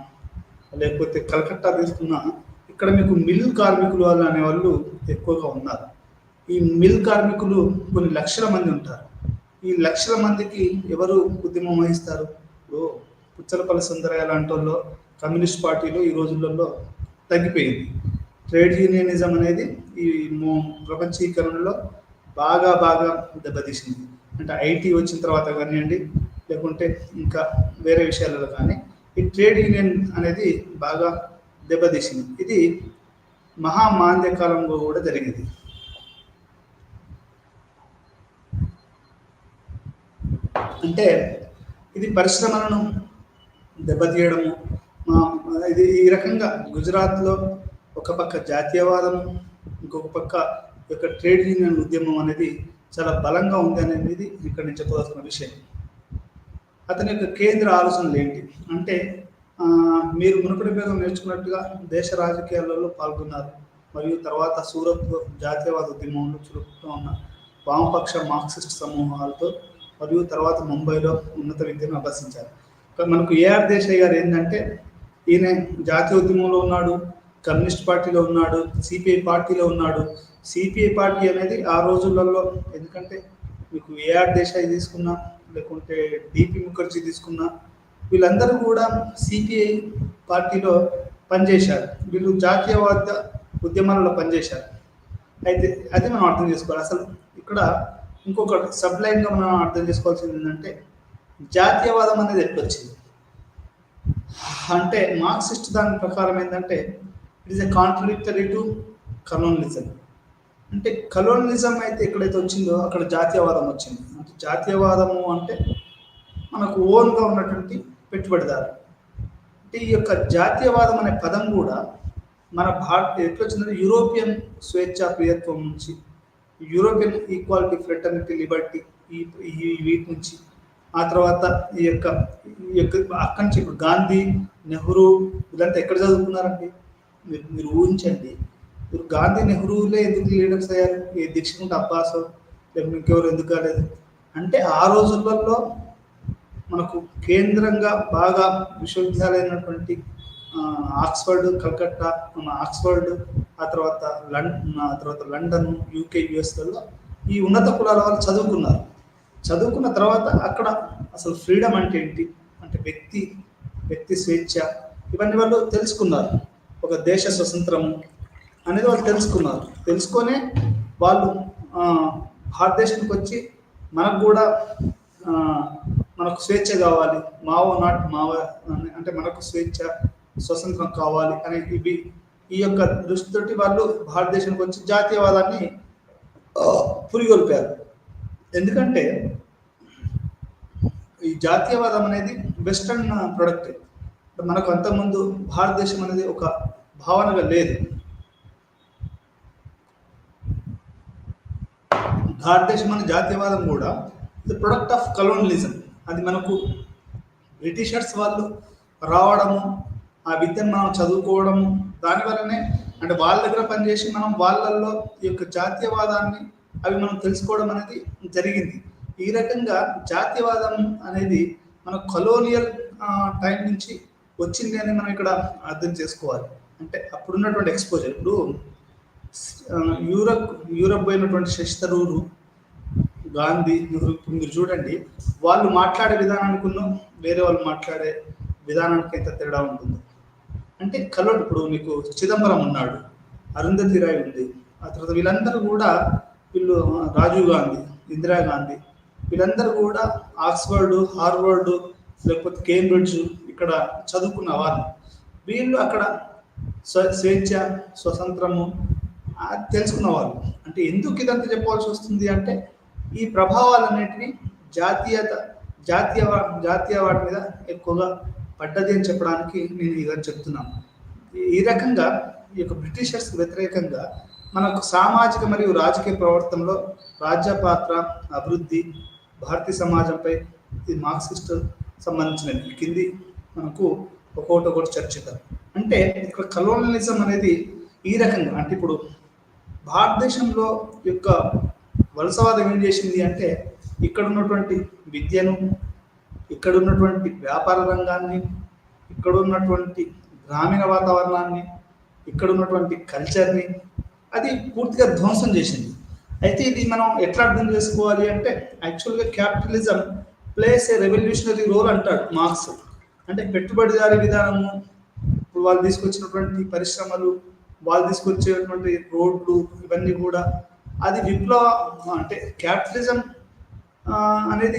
లేకపోతే కలకత్తా తీసుకున్నా, ఇక్కడ మీకు మిల్ కార్మికులు వాళ్ళు అనేవాళ్ళు ఎక్కువగా ఉన్నారు. ఈ మిల్ కార్మికులు కొన్ని లక్షల మంది ఉంటారు. ఈ లక్షల మందికి ఎవరు ఉద్యమం వహిస్తారు? ఇప్పుడు పుచ్చలపల్లి సుందరయ్య లాంటి వాళ్ళు కమ్యూనిస్ట్ పార్టీలో ఈ రోజులలో తగ్గిపోయింది. ట్రేడ్ యూనియనిజం అనేది ఈ ప్రపంచీకరణలో బాగా బాగా దెబ్బతీసింది. అంటే ఐటీ వచ్చిన తర్వాత కానివ్వండి, లేకుంటే ఇంకా వేరే విషయాలలో కానీ ఈ ట్రేడ్ యూనియన్ అనేది బాగా దెబ్బతీసింది. ఇది మహామాంద్య కాలంలో కూడా జరిగింది. అంటే ఇది పరిశ్రమలను దెబ్బతీయడము, ఇది ఈ రకంగా గుజరాత్లో ఒక పక్క జాతీయవాదం, ఇంకొక పక్క యొక్క ట్రేడ్ యూనియన్ ఉద్యమం అనేది చాలా బలంగా ఉంది అనేది ఇక్కడ నేను చెప్పవలసిన విషయం. అతని యొక్క కేంద్ర ఆలోచనలు ఏంటి అంటే, మీరు మునుపటి మీద నేర్చుకున్నట్టుగా దేశ రాజకీయాలలో పాల్గొన్నారు, మరియు తర్వాత సూరత్లో జాతీయవాద ఉద్యమంలో చురుకుగా ఉన్న వామపక్ష మార్క్సిస్ట్ సమూహాలతో, మరియు తర్వాత ముంబైలో ఉన్నత విద్యను అభ్యసించారు. మనకు ఏఆర్ దేశాయ్ గారు ఏంటంటే, ఈయన జాతీయ ఉద్యమంలో ఉన్నాడు, కమ్యూనిస్ట్ పార్టీలో ఉన్నాడు, సిపిఐ పార్టీలో ఉన్నాడు. సిపిఐ పార్టీ అనేది ఆ రోజులలో, ఎందుకంటే మీకు ఏఆర్ దేశాయ్ తీసుకున్నా, లేకుంటే డిపి ముఖర్జీ తీసుకున్నా, వీళ్ళందరూ కూడా సిపిఐ పార్టీలో పనిచేశారు. వీళ్ళు జాతీయవాద ఉద్యమాలలో పనిచేశారు. అయితే అది మనం అర్థం చేసుకోవాలి. అసలు ఇక్కడ ఇంకొక సబ్లైన్గా మనం అర్థం చేసుకోవాల్సింది ఏంటంటే, జాతీయవాదం అనేది ఎట్లొచ్చింది అంటే, మార్క్సిస్ట్ దాని ప్రకారం ఏంటంటే, it is a contradictory to colonialism. అంటే కలోనలిజం అయితే ఎక్కడైతే వచ్చిందో అక్కడ జాతీయవాదం వచ్చింది. అంటే జాతీయవాదము అంటే మనకు ఓన్గా ఉన్నటువంటి పెట్టుబడిదారు. అంటే ఈ యొక్క జాతీయవాదం అనే పదం కూడా మన ఎట్లొచ్చిందంటే, యూరోపియన్ స్వేచ్ఛా ప్రియత్వం నుంచి, యూరోపియన్ ఈక్వాలిటీ, ఫ్రెటర్నిటీ, లిబర్టీ, ఈ వీటి నుంచి, ఆ తర్వాత ఈ యొక్క అక్కడి నుంచి ఇప్పుడు గాంధీ, నెహ్రూ వీళ్ళంతా ఎక్కడ చదువుకున్నారండి? మీరు ఊహించండి. మీరు గాంధీ, నెహ్రూలే ఎందుకు లీడర్స్ అయ్యారు? ఏ దీక్షకుంటే అబ్బాసో లేకపోతే ఇంకెవరు ఎందుకు కాలేదు? అంటే ఆ రోజులలో మనకు కేంద్రంగా బాగా విశ్వవిద్యాలయమైనటువంటి ఆక్స్ఫర్డ్, కలకత్తా, ఆక్స్ఫర్డ్, ఆ తర్వాత లండన్, యూకే, యుఎస్లలో ఈ ఉన్నత కులాల వాళ్ళు చదువుకున్న తర్వాత అక్కడ అసలు ఫ్రీడమ్ అంటే ఏంటి, అంటే వ్యక్తి స్వేచ్ఛ, ఇవన్నీ వాళ్ళు తెలుసుకున్నారు. ఒక దేశ స్వతంత్రము అనేది వాళ్ళు తెలుసుకొనే వాళ్ళు భారతదేశానికి వచ్చి మనకు కూడా మనకు స్వేచ్ఛ కావాలి, మావో నాట్ మావో, అంటే మనకు స్వేచ్ఛ స్వతంత్రం కావాలి అనే ఈ యొక్క దృష్టితోటి వాళ్ళు భారతదేశానికి వచ్చి జాతీయవాదాన్ని పురిగొల్పారు. ఎందుకంటే ఈ జాతీయవాదం అనేది వెస్టర్న్ ప్రొడక్ట్. మనకు అంతకుముందు భారతదేశం అనేది ఒక భావనగా లేదు. భారతదేశం అనే జాతీయవాదం కూడా ది ప్రొడక్ట్ ఆఫ్ కలోనలిజం. అది మనకు బ్రిటిషర్స్ వాళ్ళు రావడము, ఆ విద్యను మనం చదువుకోవడము, దానివల్లనే, అంటే వాళ్ళ దగ్గర పనిచేసి మనం వాళ్ళల్లో ఈ యొక్క జాతీయవాదాన్ని అవి మనం తెలుసుకోవడం అనేది జరిగింది. ఈ రకంగా జాతీయవాదం అనేది మన కలోనియల్ టైం నుంచి వచ్చింది అని మనం ఇక్కడ అర్థం చేసుకోవాలి. అంటే అప్పుడున్నటువంటి ఎక్స్పోజర్ ఇప్పుడు ఆ, యూరప్ యూరప్ పోయినటువంటి శశి థరూర్, గాంధీ, నెహ్రూ ఇప్పుడు మీరు చూడండి, వాళ్ళు మాట్లాడే విధానానికి వేరే వాళ్ళు మాట్లాడే విధానానికి ఎంత తేడా ఉంటుంది. అంటే కలవడు. ఇప్పుడు మీకు చిదంబరం ఉన్నాడు, అరుంధతి రాయ్ ఉంది, ఆ తర్వాత వీళ్ళందరూ కూడా రాజీవ్ గాంధీ, ఇందిరాగాంధీ, వీళ్ళందరూ కూడా ఆక్స్ఫర్డ్, హార్వర్డ్, లేకపోతే కేంబ్రిడ్జ్ ఇక్కడ చదువుకున్న వాళ్ళు. వీళ్ళు అక్కడ స్వేచ్ఛ, స్వతంత్రము తెలుసుకున్న వాళ్ళు. అంటే ఎందుకు ఇదంతా చెప్పవలసి వస్తుంది అంటే ఈ ప్రభావాలన్నిటినీ జాతీయ వాటి మీద ఎక్కువగా పడ్డది అని చెప్పడానికి నేను ఇదని చెప్తున్నాను. ఈ రకంగా ఈ యొక్క బ్రిటిషర్స్ వ్యతిరేకంగా మనకు సామాజిక మరియు రాజకీయ ప్రవర్తనలో రాజ్య పాత్ర, అభివృద్ధి, భారతీయ సమాజంపై ఇది మార్క్సిస్ట్ సంబంధించినవి కింది మనకు ఒక్కొక్కటి చర్చిద్దాం. అంటే ఇక్కడ కలోనలిజం అనేది ఈ రకంగా, అంటే ఇప్పుడు భారతదేశంలో యొక్క వలసవాదం ఏం చేసింది అంటే ఇక్కడ ఉన్నటువంటి విద్యను, ఇక్కడ ఉన్నటువంటి వ్యాపార రంగాన్ని, ఇక్కడ ఉన్నటువంటి గ్రామీణ వాతావరణాన్ని, ఇక్కడ ఉన్నటువంటి కల్చర్ని అది పూర్తిగా ధ్వంసం చేసింది. అయితే ఇది మనం ఎట్లా అర్థం చేసుకోవాలి అంటే యాక్చువల్గా capitalism plays a revolutionary role అంటాడు మార్క్స్. అంటే పెట్టుబడిదారీ విధానము, ఇప్పుడు వాళ్ళు తీసుకొచ్చినటువంటి పరిశ్రమలు, వాళ్ళు తీసుకొచ్చేటువంటి రోడ్లు, ఇవన్నీ కూడా అది అంటే క్యాపిటలిజం అనేది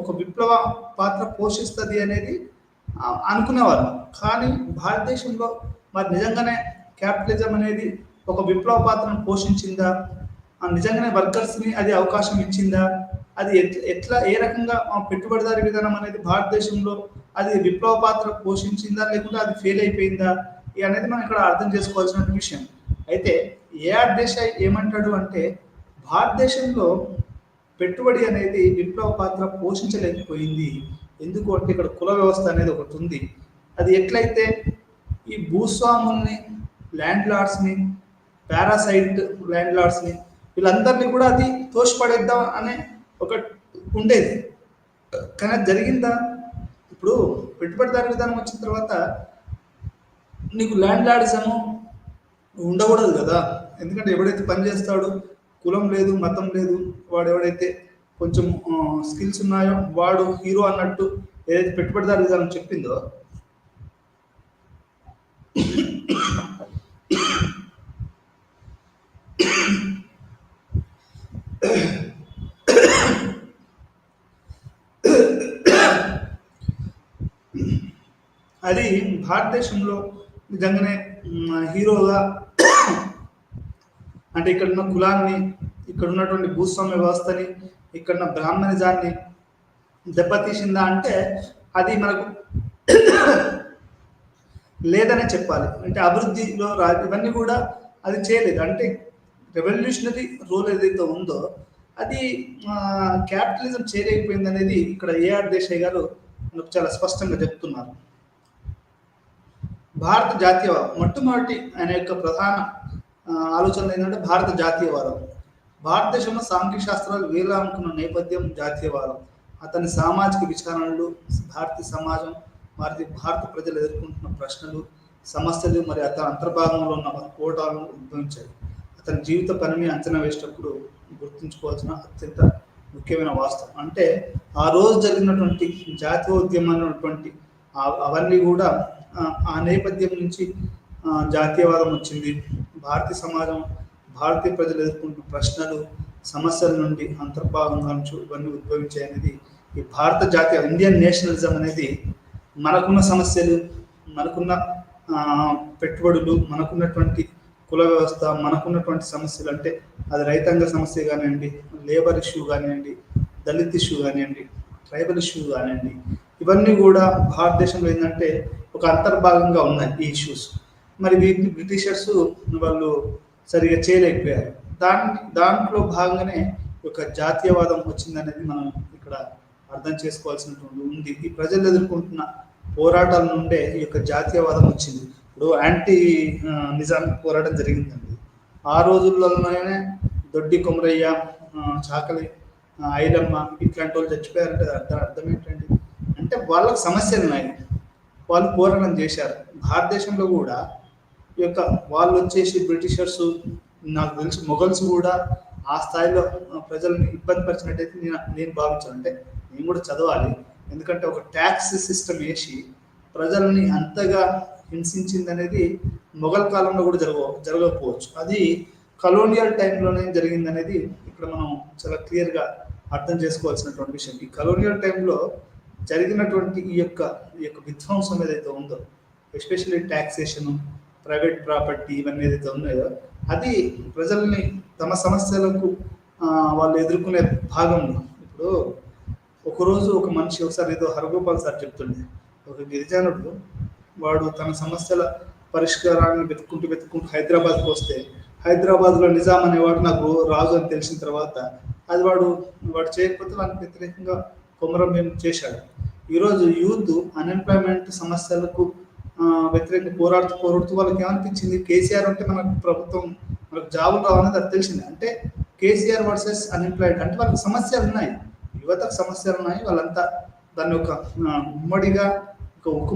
ఒక విప్లవ పాత్ర పోషిస్తుంది అనేది అనుకునేవారు. కానీ భారతదేశంలో మరి నిజంగానే క్యాపిటలిజం అనేది ఒక విప్లవ పాత్రను పోషించిందా, నిజంగానే వర్కర్స్ని అది అవకాశం ఇచ్చిందా, అది ఎట్లా ఏ రకంగా పెట్టుబడిదారీ విధానం అనేది భారతదేశంలో అది విప్లవ పాత్ర పోషించిందా, లేకుంటే అది ఫెయిల్ అయిపోయిందా అనేది మనం ఇక్కడ అర్థం చేసుకోవాల్సిన విషయం. అయితే ఏఆర్ దేశాయ్ ఏమంటాడు అంటే భారతదేశంలో పెట్టుబడి అనేది విప్లవ పాత్ర పోషించలేకపోయింది. ఎందుకు అంటే ఇక్కడ కుల వ్యవస్థ అనేది ఒకటి ఉంది. అది ఎట్లయితే ఈ భూస్వాముల్ని, ల్యాండ్ లార్డ్స్ని, పారాసైట్ ల్యాండ్ లార్డ్స్ని, వీళ్ళందరినీ కూడా అది తోసిపడేద్దాం అనే ఒక ఉండేది. కానీ అది జరిగిందా? ఇప్పుడు పెట్టుబడిదారీ విధానం వచ్చిన తర్వాత నీకు ల్యాండ్ లార్డిజము ఉండకూడదు కదా. ఎందుకంటే ఎవడైతే పని చేస్తాడో, కులం లేదు, మతం లేదు, వాడు ఎవడైతే కొంచెం స్కిల్స్ ఉన్నాయో వాడు హీరో అన్నట్టు ఏదైతే పెట్టుబడిదారీ విధానం చెప్పిందో అది భారతదేశంలో నిజంగానే హీరోగా, అంటే ఇక్కడ ఉన్న కులాన్ని, ఇక్కడ ఉన్నటువంటి భూస్వామ్య వ్యవస్థని, ఇక్కడ ఉన్న బ్రాహ్మణిజాన్ని దెబ్బతీసిందా అంటే అది మనకు లేదనే చెప్పాలి. అంటే అభివృద్ధిలో ఇవన్నీ కూడా అది చేయలేదు. అంటే రెవల్యూషనరీ రోల్ ఏదైతే ఉందో అది క్యాపిటలిజం చేయలేకపోయింది అనేది ఇక్కడ ఏఆర్ దేశాయ్ గారు మనకు చాలా స్పష్టంగా చెప్తున్నారు. భారత జాతీయవాదం మొట్టమొదటి ఆయన యొక్క ప్రధాన ఆలోచన ఏంటంటే భారత జాతీయవాదం. భారతదేశంలో సాంఘిక శాస్త్రాలు వేలానుకున్న నేపథ్యం జాతీయవాదం. అతని సామాజిక విచారణలు, భారతీయ సమాజం భారత ప్రజలు ఎదుర్కొంటున్న ప్రశ్నలు, సమస్యలు మరి అతని అంతర్భాగంలో ఉన్న పోటాలను ఉద్భవించాయి. అతని జీవిత పనిని అంచనా వేసేటప్పుడు గుర్తుంచుకోవాల్సిన అత్యంత ముఖ్యమైన వాస్తవం అంటే ఆ రోజు జరిగినటువంటి జాతీయోద్యమైనటువంటి అవన్నీ కూడా ఆ నేపథ్యం నుంచి జాతీయవాదం వచ్చింది. భారతీయ సమాజం, భారతీయ ప్రజలు ఎదుర్కొంటున్న ప్రశ్నలు, సమస్యల నుండి అంతర్భాగంగా ఇవన్నీ ఉద్భవించాయి అనేది ఈ భారత జాతీయ ఇండియన్ నేషనలిజం అనేది మనకున్న సమస్యలు, మనకున్న పెట్టుబడులు, మనకున్నటువంటి కుల వ్యవస్థ, మనకున్నటువంటి సమస్యలు, అంటే అది రైతాంగ సమస్య కానివ్వండి, లేబర్ ఇష్యూ కానివ్వండి, దళిత్ ఇష్యూ కానివ్వండి, ట్రైబల్ ఇష్యూ కానివ్వండి, ఇవన్నీ కూడా భారతదేశంలో ఏంటంటే ఒక అంతర్భాగంగా ఉన్నాయి ఈ ఇష్యూస్. మరి వీటిని బ్రిటిషర్స్ వాళ్ళు సరిగా చేయలేకపోయారు. దాంట్లో భాగంగానే ఒక జాతీయవాదం వచ్చిందనేది మనం ఇక్కడ అర్థం చేసుకోవాల్సినటువంటి ఉంది. ఈ ప్రజలు ఎదుర్కొంటున్న పోరాటాల నుండే ఈ యొక్క జాతీయవాదం వచ్చింది. ఇప్పుడు యాంటీ నిజాం పోరాటం జరిగిందండి. ఆ రోజుల్లోనే దొడ్డి కొమరయ్య, చాకలి ఐలమ్మ ఇట్లాంటి వాళ్ళు చచ్చిపోయారంటే అర్థం ఏంటండి? అంటే వాళ్ళకు సమస్యలు ఉన్నాయి, వాళ్ళు పోరాటం చేశారు. భారతదేశంలో కూడా ఈ యొక్క వాళ్ళు వచ్చేసి బ్రిటిషర్స్, నాకు తెలిసి మొఘల్స్ కూడా ఆ స్థాయిలో ప్రజల్ని ఇబ్బంది పరిచినట్టయితే నేను భావించాను. అంటే నేను కూడా చదవాలి, ఎందుకంటే ఒక ట్యాక్స్ సిస్టమ్ వేసి ప్రజల్ని అంతగా హింసించింది అనేది మొఘల్ కాలంలో కూడా జరగకపోవచ్చు. అది కలోనియల్ టైంలోనే జరిగింది అనేది ఇక్కడ మనం చాలా క్లియర్గా అర్థం చేసుకోవాల్సినటువంటి విషయం. ఈ కలోనియల్ టైంలో జరిగినటువంటి ఈ యొక్క విధ్వంసం ఏదైతే ఉందో, ఎస్పెషల్లీ ట్యాక్సేషన్, ప్రైవేట్ ప్రాపర్టీ, ఇవన్నీ ఏదైతే ఉన్నాయో, అది ప్రజల్ని తమ సమస్యలకు వాళ్ళు ఎదుర్కొనే భాగంలో. ఇప్పుడు ఒకరోజు ఒక మనిషి, ఒకసారి ఏదో హరగోపాల్ సార్ చెప్తుండే, ఒక గిరిజనుడు వాడు తన సమస్యల పరిష్కారాన్ని వెతుక్కుంటూ హైదరాబాద్కి వస్తే, హైదరాబాద్లో నిజాం అనేవాడు నాకు రాజు అని తెలిసిన తర్వాత అది వాడు చేయకపోతే వానికి వ్యతిరేకంగా కొమరం భీం చేశాడు. ఈరోజు యూత్ అన్ఎంప్లాయ్మెంట్ సమస్యలకు వ్యతిరేకంగా పోరాడుతూ వాళ్ళకి ఏమనిపించింది, కేసీఆర్ ఉంటే మనకు ప్రభుత్వం, మనకు జాబులు రావాలని అది తెలిసింది. అంటే కేసీఆర్ వర్సెస్ అన్ఎంప్లాయిడ్, అంటే వాళ్ళకి సమస్యలు ఉన్నాయి, యువతకు సమస్యలు ఉన్నాయి. వాళ్ళంతా దాన్ని ఒక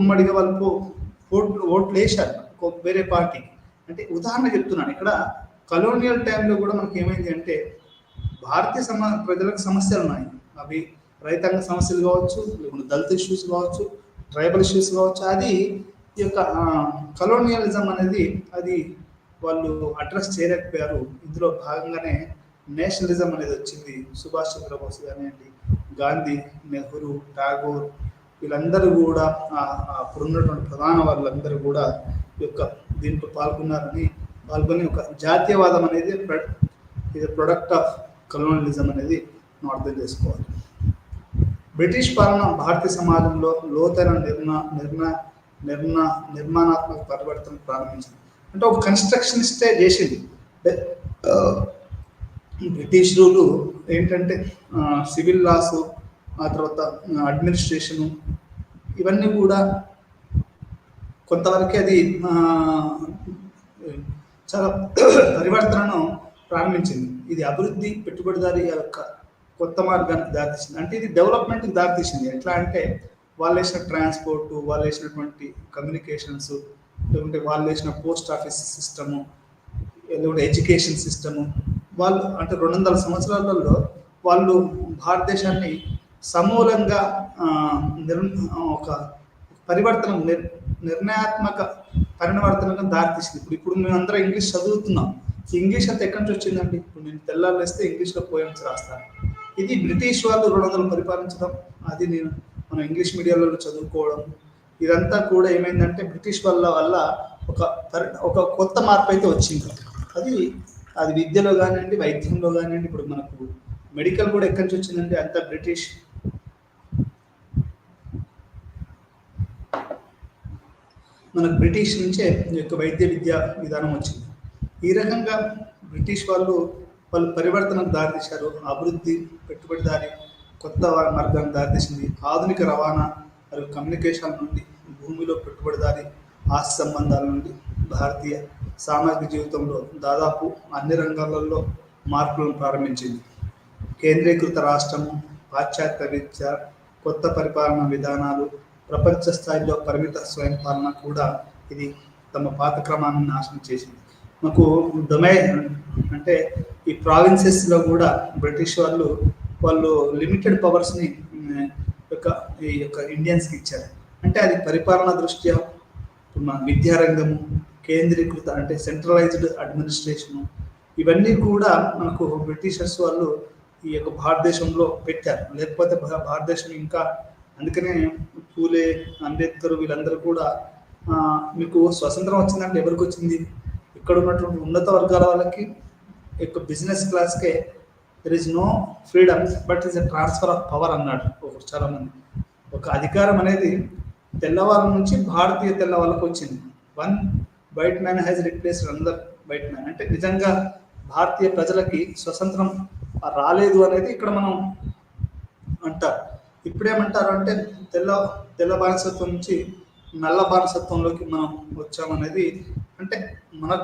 ఉమ్మడిగా వాళ్ళు ఓట్లు వేశారు వేరే పార్టీకి. అంటే ఉదాహరణ చెప్తున్నాను, ఇక్కడ కలోనియల్ టైంలో కూడా మనకి ఏమైంది అంటే, భారతీయ ప్రజలకు సమస్యలు ఉన్నాయి. అవి రైతాంగ సమస్యలు కావచ్చు, లేకుంటే దళిత ఇష్యూస్ కావచ్చు, ట్రైబల్ ఇష్యూస్ కావచ్చు. అది ఈ యొక్క కలోనియలిజం అనేది అది వాళ్ళు అడ్రస్ చేయలేకపోయారు. ఇందులో భాగంగానే నేషనలిజం అనేది వచ్చింది. సుభాష్ చంద్రబోస్ కానివ్వండి, గాంధీ, నెహ్రూ, ఠాగూర్, వీళ్ళందరూ కూడా అప్పుడున్నటువంటి ప్రధాన వాళ్ళందరూ కూడా ఈ యొక్క దీంట్లో పాల్గొని ఒక జాతీయవాదం అనేది ఇది ప్రొడక్ట్ ఆఫ్ కలోనలిజం అనేది మనం అర్థం చేసుకోవాలి. బ్రిటిష్ పాలన భారతీయ సమాజంలో లోతైన నిర్మాణాత్మక పరివర్తన ప్రారంభించింది. అంటే ఒక కన్స్ట్రక్షనిస్టే చేసింది. బ్రిటిష్ రూలు ఏంటంటే సివిల్ లాస్, ఆ తర్వాత అడ్మినిస్ట్రేషను, ఇవన్నీ కూడా కొంతవరకు అది చాలా పరివర్తనను ప్రారంభించింది. ఇది అభివృద్ధి, పెట్టుబడిదారి యొక్క కొత్త మార్గానికి దారితీసింది. అంటే ఇది డెవలప్మెంట్కి దారితీసింది. ఎట్లా అంటే వాళ్ళు వేసిన ట్రాన్స్పోర్టు, వాళ్ళు వేసినటువంటి కమ్యూనికేషన్స్, లేకుంటే వాళ్ళు వేసిన పోస్ట్ ఆఫీస్ సిస్టము, లేకుంటే ఎడ్యుకేషన్ సిస్టము, వాళ్ళు అంటే 200 సంవత్సరాలలో వాళ్ళు భారతదేశాన్ని సమూలంగా ఒక పరివర్తన, నిర్ణయాత్మక పరివర్తనగా దారితీసింది. ఇప్పుడు మేమందరం ఇంగ్లీష్ చదువుతున్నాం. ఇంగ్లీష్ అంతా ఎక్కడి నుంచి వచ్చిందండి? ఇప్పుడు నేను తెల్లారు వేస్తే ఇంగ్లీష్లో పోయమ్స్ రాస్తాను. ఇది బ్రిటిష్ వాళ్ళు 200 పరిపాలించడం, అది మనం ఇంగ్లీష్ మీడియంలో చదువుకోవడం, ఇదంతా కూడా ఏమైందంటే బ్రిటిష్ వల్ల ఒక కొత్త మార్పు అయితే వచ్చింది. అది విద్యలో కానివ్వండి, వైద్యంలో కానివ్వండి. ఇప్పుడు మనకు మెడికల్ కూడా ఎక్కడి నుంచి వచ్చిందంటే అంతా బ్రిటిష్. మనకు బ్రిటిష్ నుంచే ఈ యొక్క వైద్య విద్యా విధానం వచ్చింది. ఈ రకంగా బ్రిటిష్ వాళ్ళు పరివర్తనకు దారితీశారు. అభివృద్ధి, పెట్టుబడిదారి, కొత్త మార్గానికి దారితీసింది. ఆధునిక రవాణా మరియు కమ్యూనికేషన్ నుండి, భూమిలో పెట్టుబడిదారి ఆస్తి సంబంధాల నుండి భారతీయ సామాజిక జీవితంలో దాదాపు అన్ని రంగాలలో మార్పులను ప్రారంభించింది. కేంద్రీకృత రాష్ట్రము, పాశ్చాత్య విద్య, కొత్త పరిపాలన విధానాలు, ప్రపంచ స్థాయిలో పరిమిత స్వయం పాలన కూడా ఇది తమ పాత క్రమాన్ని నాశనం చేసింది. మనకు డొమైన్ అంటే ఈ ప్రావిన్సెస్లో కూడా బ్రిటిష్ వాళ్ళు లిమిటెడ్ పవర్స్ని ఈ యొక్క ఇండియన్స్కి ఇచ్చారు. అంటే అది పరిపాలన దృష్ట్యా మన విద్యారంగము, కేంద్రీకృత అంటే సెంట్రలైజ్డ్ అడ్మినిస్ట్రేషను, ఇవన్నీ కూడా మనకు బ్రిటిషర్స్ వాళ్ళు ఈ యొక్క భారతదేశంలో పెట్టారు. లేకపోతే భారతదేశం ఇంకా, అందుకనే పూలే, అంబేద్కర్ వీళ్ళందరూ కూడా మీకు స్వతంత్రం వచ్చిందంటే ఎవరికి వచ్చింది? ఇక్కడ ఉన్నటువంటి ఉన్నత వర్గాల వాళ్ళకి, యొక్క బిజినెస్ క్లాస్కే there is no freedom but is a transfer of power అన్నాడు చాలామంది. ఒక అధికారం అనేది తెల్లవాళ్ళ నుంచి భారతీయ తెల్లవాళ్ళకు వచ్చింది. One white man has replaced another white man. అంటే నిజంగా భారతీయ ప్రజలకి స్వతంత్రం రాలేదు అనేది ఇక్కడ మనం అంటారు. ఇప్పుడేమంటారు అంటే తెల్ల బానిసత్వం నుంచి నల్ల బానిసత్వంలోకి మనం వచ్చామనేది. అంటే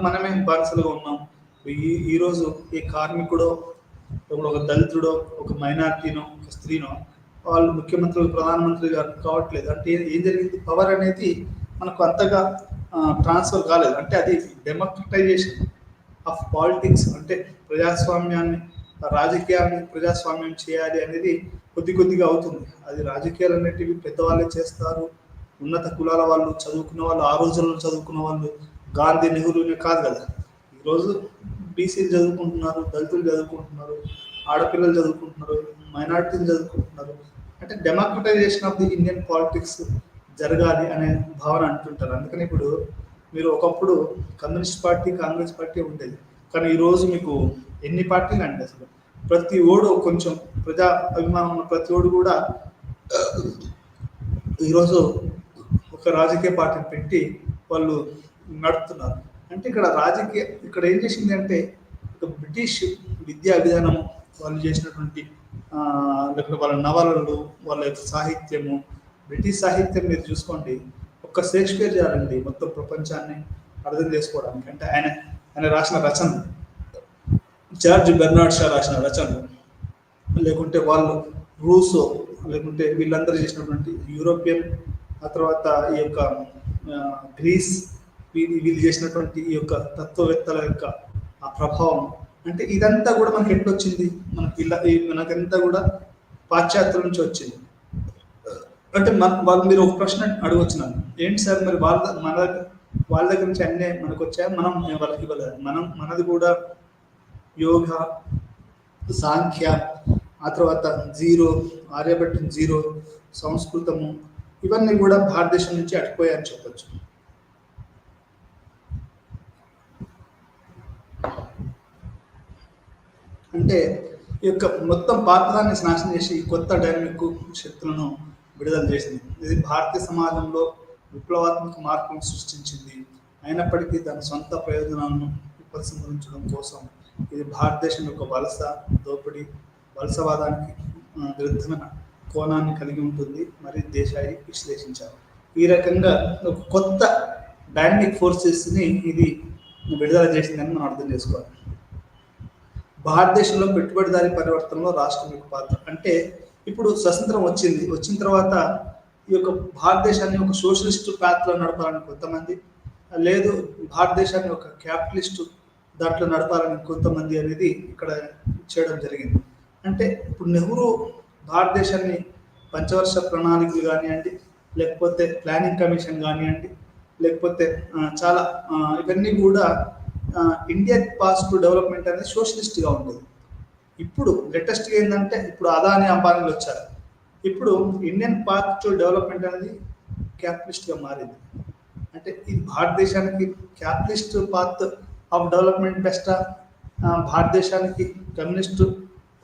మనమే బానిసలుగా ఉన్నాం. ఈరోజు ఈ కార్మికుడో, ఒక దళితుడో, ఒక మైనార్టీనో, ఒక స్త్రీనో, వాళ్ళు ముఖ్యమంత్రులు ప్రధానమంత్రి గారు కావట్లేదు. అంటే ఏం జరిగింది, పవర్ అనేది మనకు అంతగా ట్రాన్స్ఫర్ కాలేదు. అంటే అది డెమోక్రటైజేషన్ ఆఫ్ పాలిటిక్స్, అంటే ప్రజాస్వామ్యాన్ని రాజకీయాన్ని ప్రజాస్వామ్యం చేయాలి అనేది కొద్ది కొద్దిగా అవుతుంది. అది రాజకీయాలు అనేటివి పెద్దవాళ్ళే చేస్తారు, ఉన్నత కులాల వాళ్ళు, చదువుకున్న వాళ్ళు, ఆ రోజుల్లో చదువుకున్న వాళ్ళు, గాంధీ నెహ్రూనే కాదు కదా. ఈరోజు బీసీలు చదువుకుంటున్నారు, దళితులు చదువుకుంటున్నారు, ఆడపిల్లలు చదువుకుంటున్నారు, మైనారిటీలు చదువుకుంటున్నారు. అంటే democratisation of the Indian politics జరగాలి అనే భావన అంటుంటారు. అందుకని ఇప్పుడు మీరు ఒకప్పుడు కమ్యూనిస్ట్ పార్టీ, కాంగ్రెస్ పార్టీ ఉండేది, కానీ ఈరోజు మీకు ఎన్ని పార్టీలు అంటే అసలు ప్రతి ఓడు కొంచెం ప్రజా అభిమానం ఉన్న ప్రతి ఓడు కూడా ఈరోజు ఒక రాజకీయ పార్టీని పెట్టి వాళ్ళు నడుపుతున్నారు. అంటే ఇక్కడ ఏం చేసింది అంటే ఒక బ్రిటిష్ విద్యా విధానము, వాళ్ళు చేసినటువంటి లేకపోతే వాళ్ళ నవలలు, వాళ్ళ యొక్క సాహిత్యము, బ్రిటిష్ సాహిత్యం మీరు చూసుకోండి, ఒక్క షేక్స్పియర్ చాలండి మొత్తం ప్రపంచాన్ని అర్థం చేసుకోవడానికి. అంటే ఆయన రాసిన రచనలు, జార్జ్ బెర్నార్డ్ షా రాసిన రచనలు, లేకుంటే వాళ్ళు రూసో, లేకుంటే వీళ్ళందరూ చేసినటువంటి యూరోపియన్, ఆ తర్వాత ఈ యొక్క గ్రీస్, వీళ్ళు చేసినటువంటి ఈ యొక్క తత్వవేత్తల యొక్క ఆ ప్రభావం, అంటే ఇదంతా కూడా మనకి ఎట్లొచ్చింది, మనకంతా కూడా పాశ్చాత్యుల నుంచి వచ్చింది. అంటే వాళ్ళు మీరు ఒక ప్రశ్న అడగొచ్చు నన్ను, ఏంటి సార్ మరి వాళ్ళ దగ్గర నుంచి అన్నీ మనకు వచ్చాయా, మనం వాళ్ళకి ఇవ్వలేదు. మనది కూడా యోగా, సాంఖ్య, ఆ తర్వాత జీరో, ఆర్యభట్టిన జీరో, సంస్కృతము, ఇవన్నీ కూడా భారతదేశం నుంచి అటుపోయాయని చెప్పచ్చు. అంటే ఈ యొక్క మొత్తం పాత్రాన్ని నాశనం చేసి కొత్త డైనమిక్ శక్తులను విడుదల చేసింది. ఇది భారతీయ సమాజంలో విప్లవాత్మక మార్పులను సృష్టించింది. అయినప్పటికీ దాని సొంత ప్రయోజనాలను ఉపసంహరించడం కోసం ఇది భారతదేశం యొక్క దోపిడీ, వలసవాదానికి విరుద్ధమైన కోణాన్ని కలిగి ఉంటుంది. మరి దేశాయి విశ్లేషించారు. ఈ రకంగా ఒక కొత్త డైనమిక్ ఫోర్సెస్ని ఇది విడుదల చేసిందని మనం అర్థం చేసుకోవాలి. భారతదేశంలో పెట్టుబడిదారీ పరివర్తనలో రాష్ట్రం యొక్క పాత్ర అంటే, ఇప్పుడు స్వతంత్రం వచ్చిన తర్వాత ఈ యొక్క భారతదేశాన్ని ఒక సోషలిస్ట్ పాత్రలో నడపాలని కొంతమంది, లేదు భారతదేశాన్ని ఒక క్యాపిటలిస్ట్ దాంట్లో నడపాలని కొంతమంది అనేది ఇక్కడ చేయడం జరిగింది. అంటే ఇప్పుడు నెహ్రూ భారతదేశాన్ని పంచవర్ష ప్రణాళికలు కానివ్వండి, లేకపోతే ప్లానింగ్ కమిషన్ కానివ్వండి, లేకపోతే చాలా ఇవన్నీ కూడా ఇండియన్ పాస్ టు డెవలప్మెంట్ అనేది సోషలిస్ట్గా ఉండేది. ఇప్పుడు లేటెస్ట్గా ఏంటంటే ఇప్పుడు అదాని అంబానీలు వచ్చారు. ఇప్పుడు ఇండియన్ పాత్ టు డెవలప్మెంట్ అనేది క్యాపిటలిస్ట్గా మారింది. అంటే ఇది భారతదేశానికి క్యాపిటలిస్ట్ పాత్ ఆఫ్ డెవలప్మెంట్ బెస్టా, భారతదేశానికి కమ్యూనిస్ట్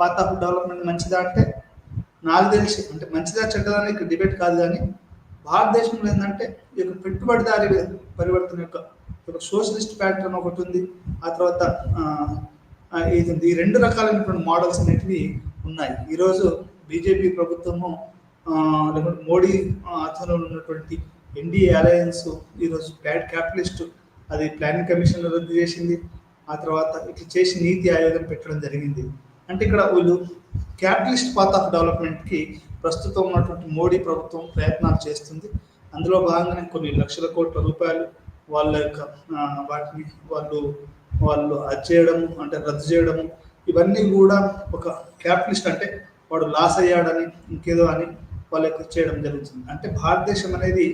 పాత్ ఆఫ్ డెవలప్మెంట్ మంచిదా అంటే, నాకు తెలిసి అంటే మంచిదా చెడ్డదా ఇక్కడ డిబేట్ కాదు. కానీ భారతదేశంలో ఏంటంటే ఈ యొక్క పెట్టుబడిదారీ పరివర్తన యొక్క సోషలిస్ట్ ప్యాటర్న్ ఒకటి ఉంది. ఆ తర్వాత ఈ రెండు రకాలైనటువంటి మోడల్స్ అనేటివి ఉన్నాయి. ఈరోజు బీజేపీ ప్రభుత్వము, లేకపోతే మోడీ ఆధ్వర్యంలో ఉన్నటువంటి ఎన్డీఏ అలయన్స్ ఈరోజు క్యాపిటలిస్ట్, అది ప్లానింగ్ కమిషన్ రద్దు చేసింది. ఆ తర్వాత ఇట్లా చేసి నీతి ఆయోగం పెట్టడం జరిగింది. అంటే ఇక్కడ వీళ్ళు క్యాపిటలిస్ట్ పాత్ ఆఫ్ డెవలప్మెంట్కి ప్రస్తుతం ఉన్నటువంటి మోడీ ప్రభుత్వం ప్రయత్నాలు చేస్తుంది. అందులో భాగంగానే కొన్ని లక్షల కోట్ల రూపాయలు వాళ్ళ యొక్క వాటిని వాళ్ళు అది చేయడము, అంటే రద్దు చేయడము, ఇవన్నీ కూడా ఒక క్యాపిటలిస్ట్, అంటే వాడు లాస్ అయ్యాడని ఇంకేదో అని వాళ్ళకి చేయడం జరుగుతుంది. అంటే భారతదేశం అనేది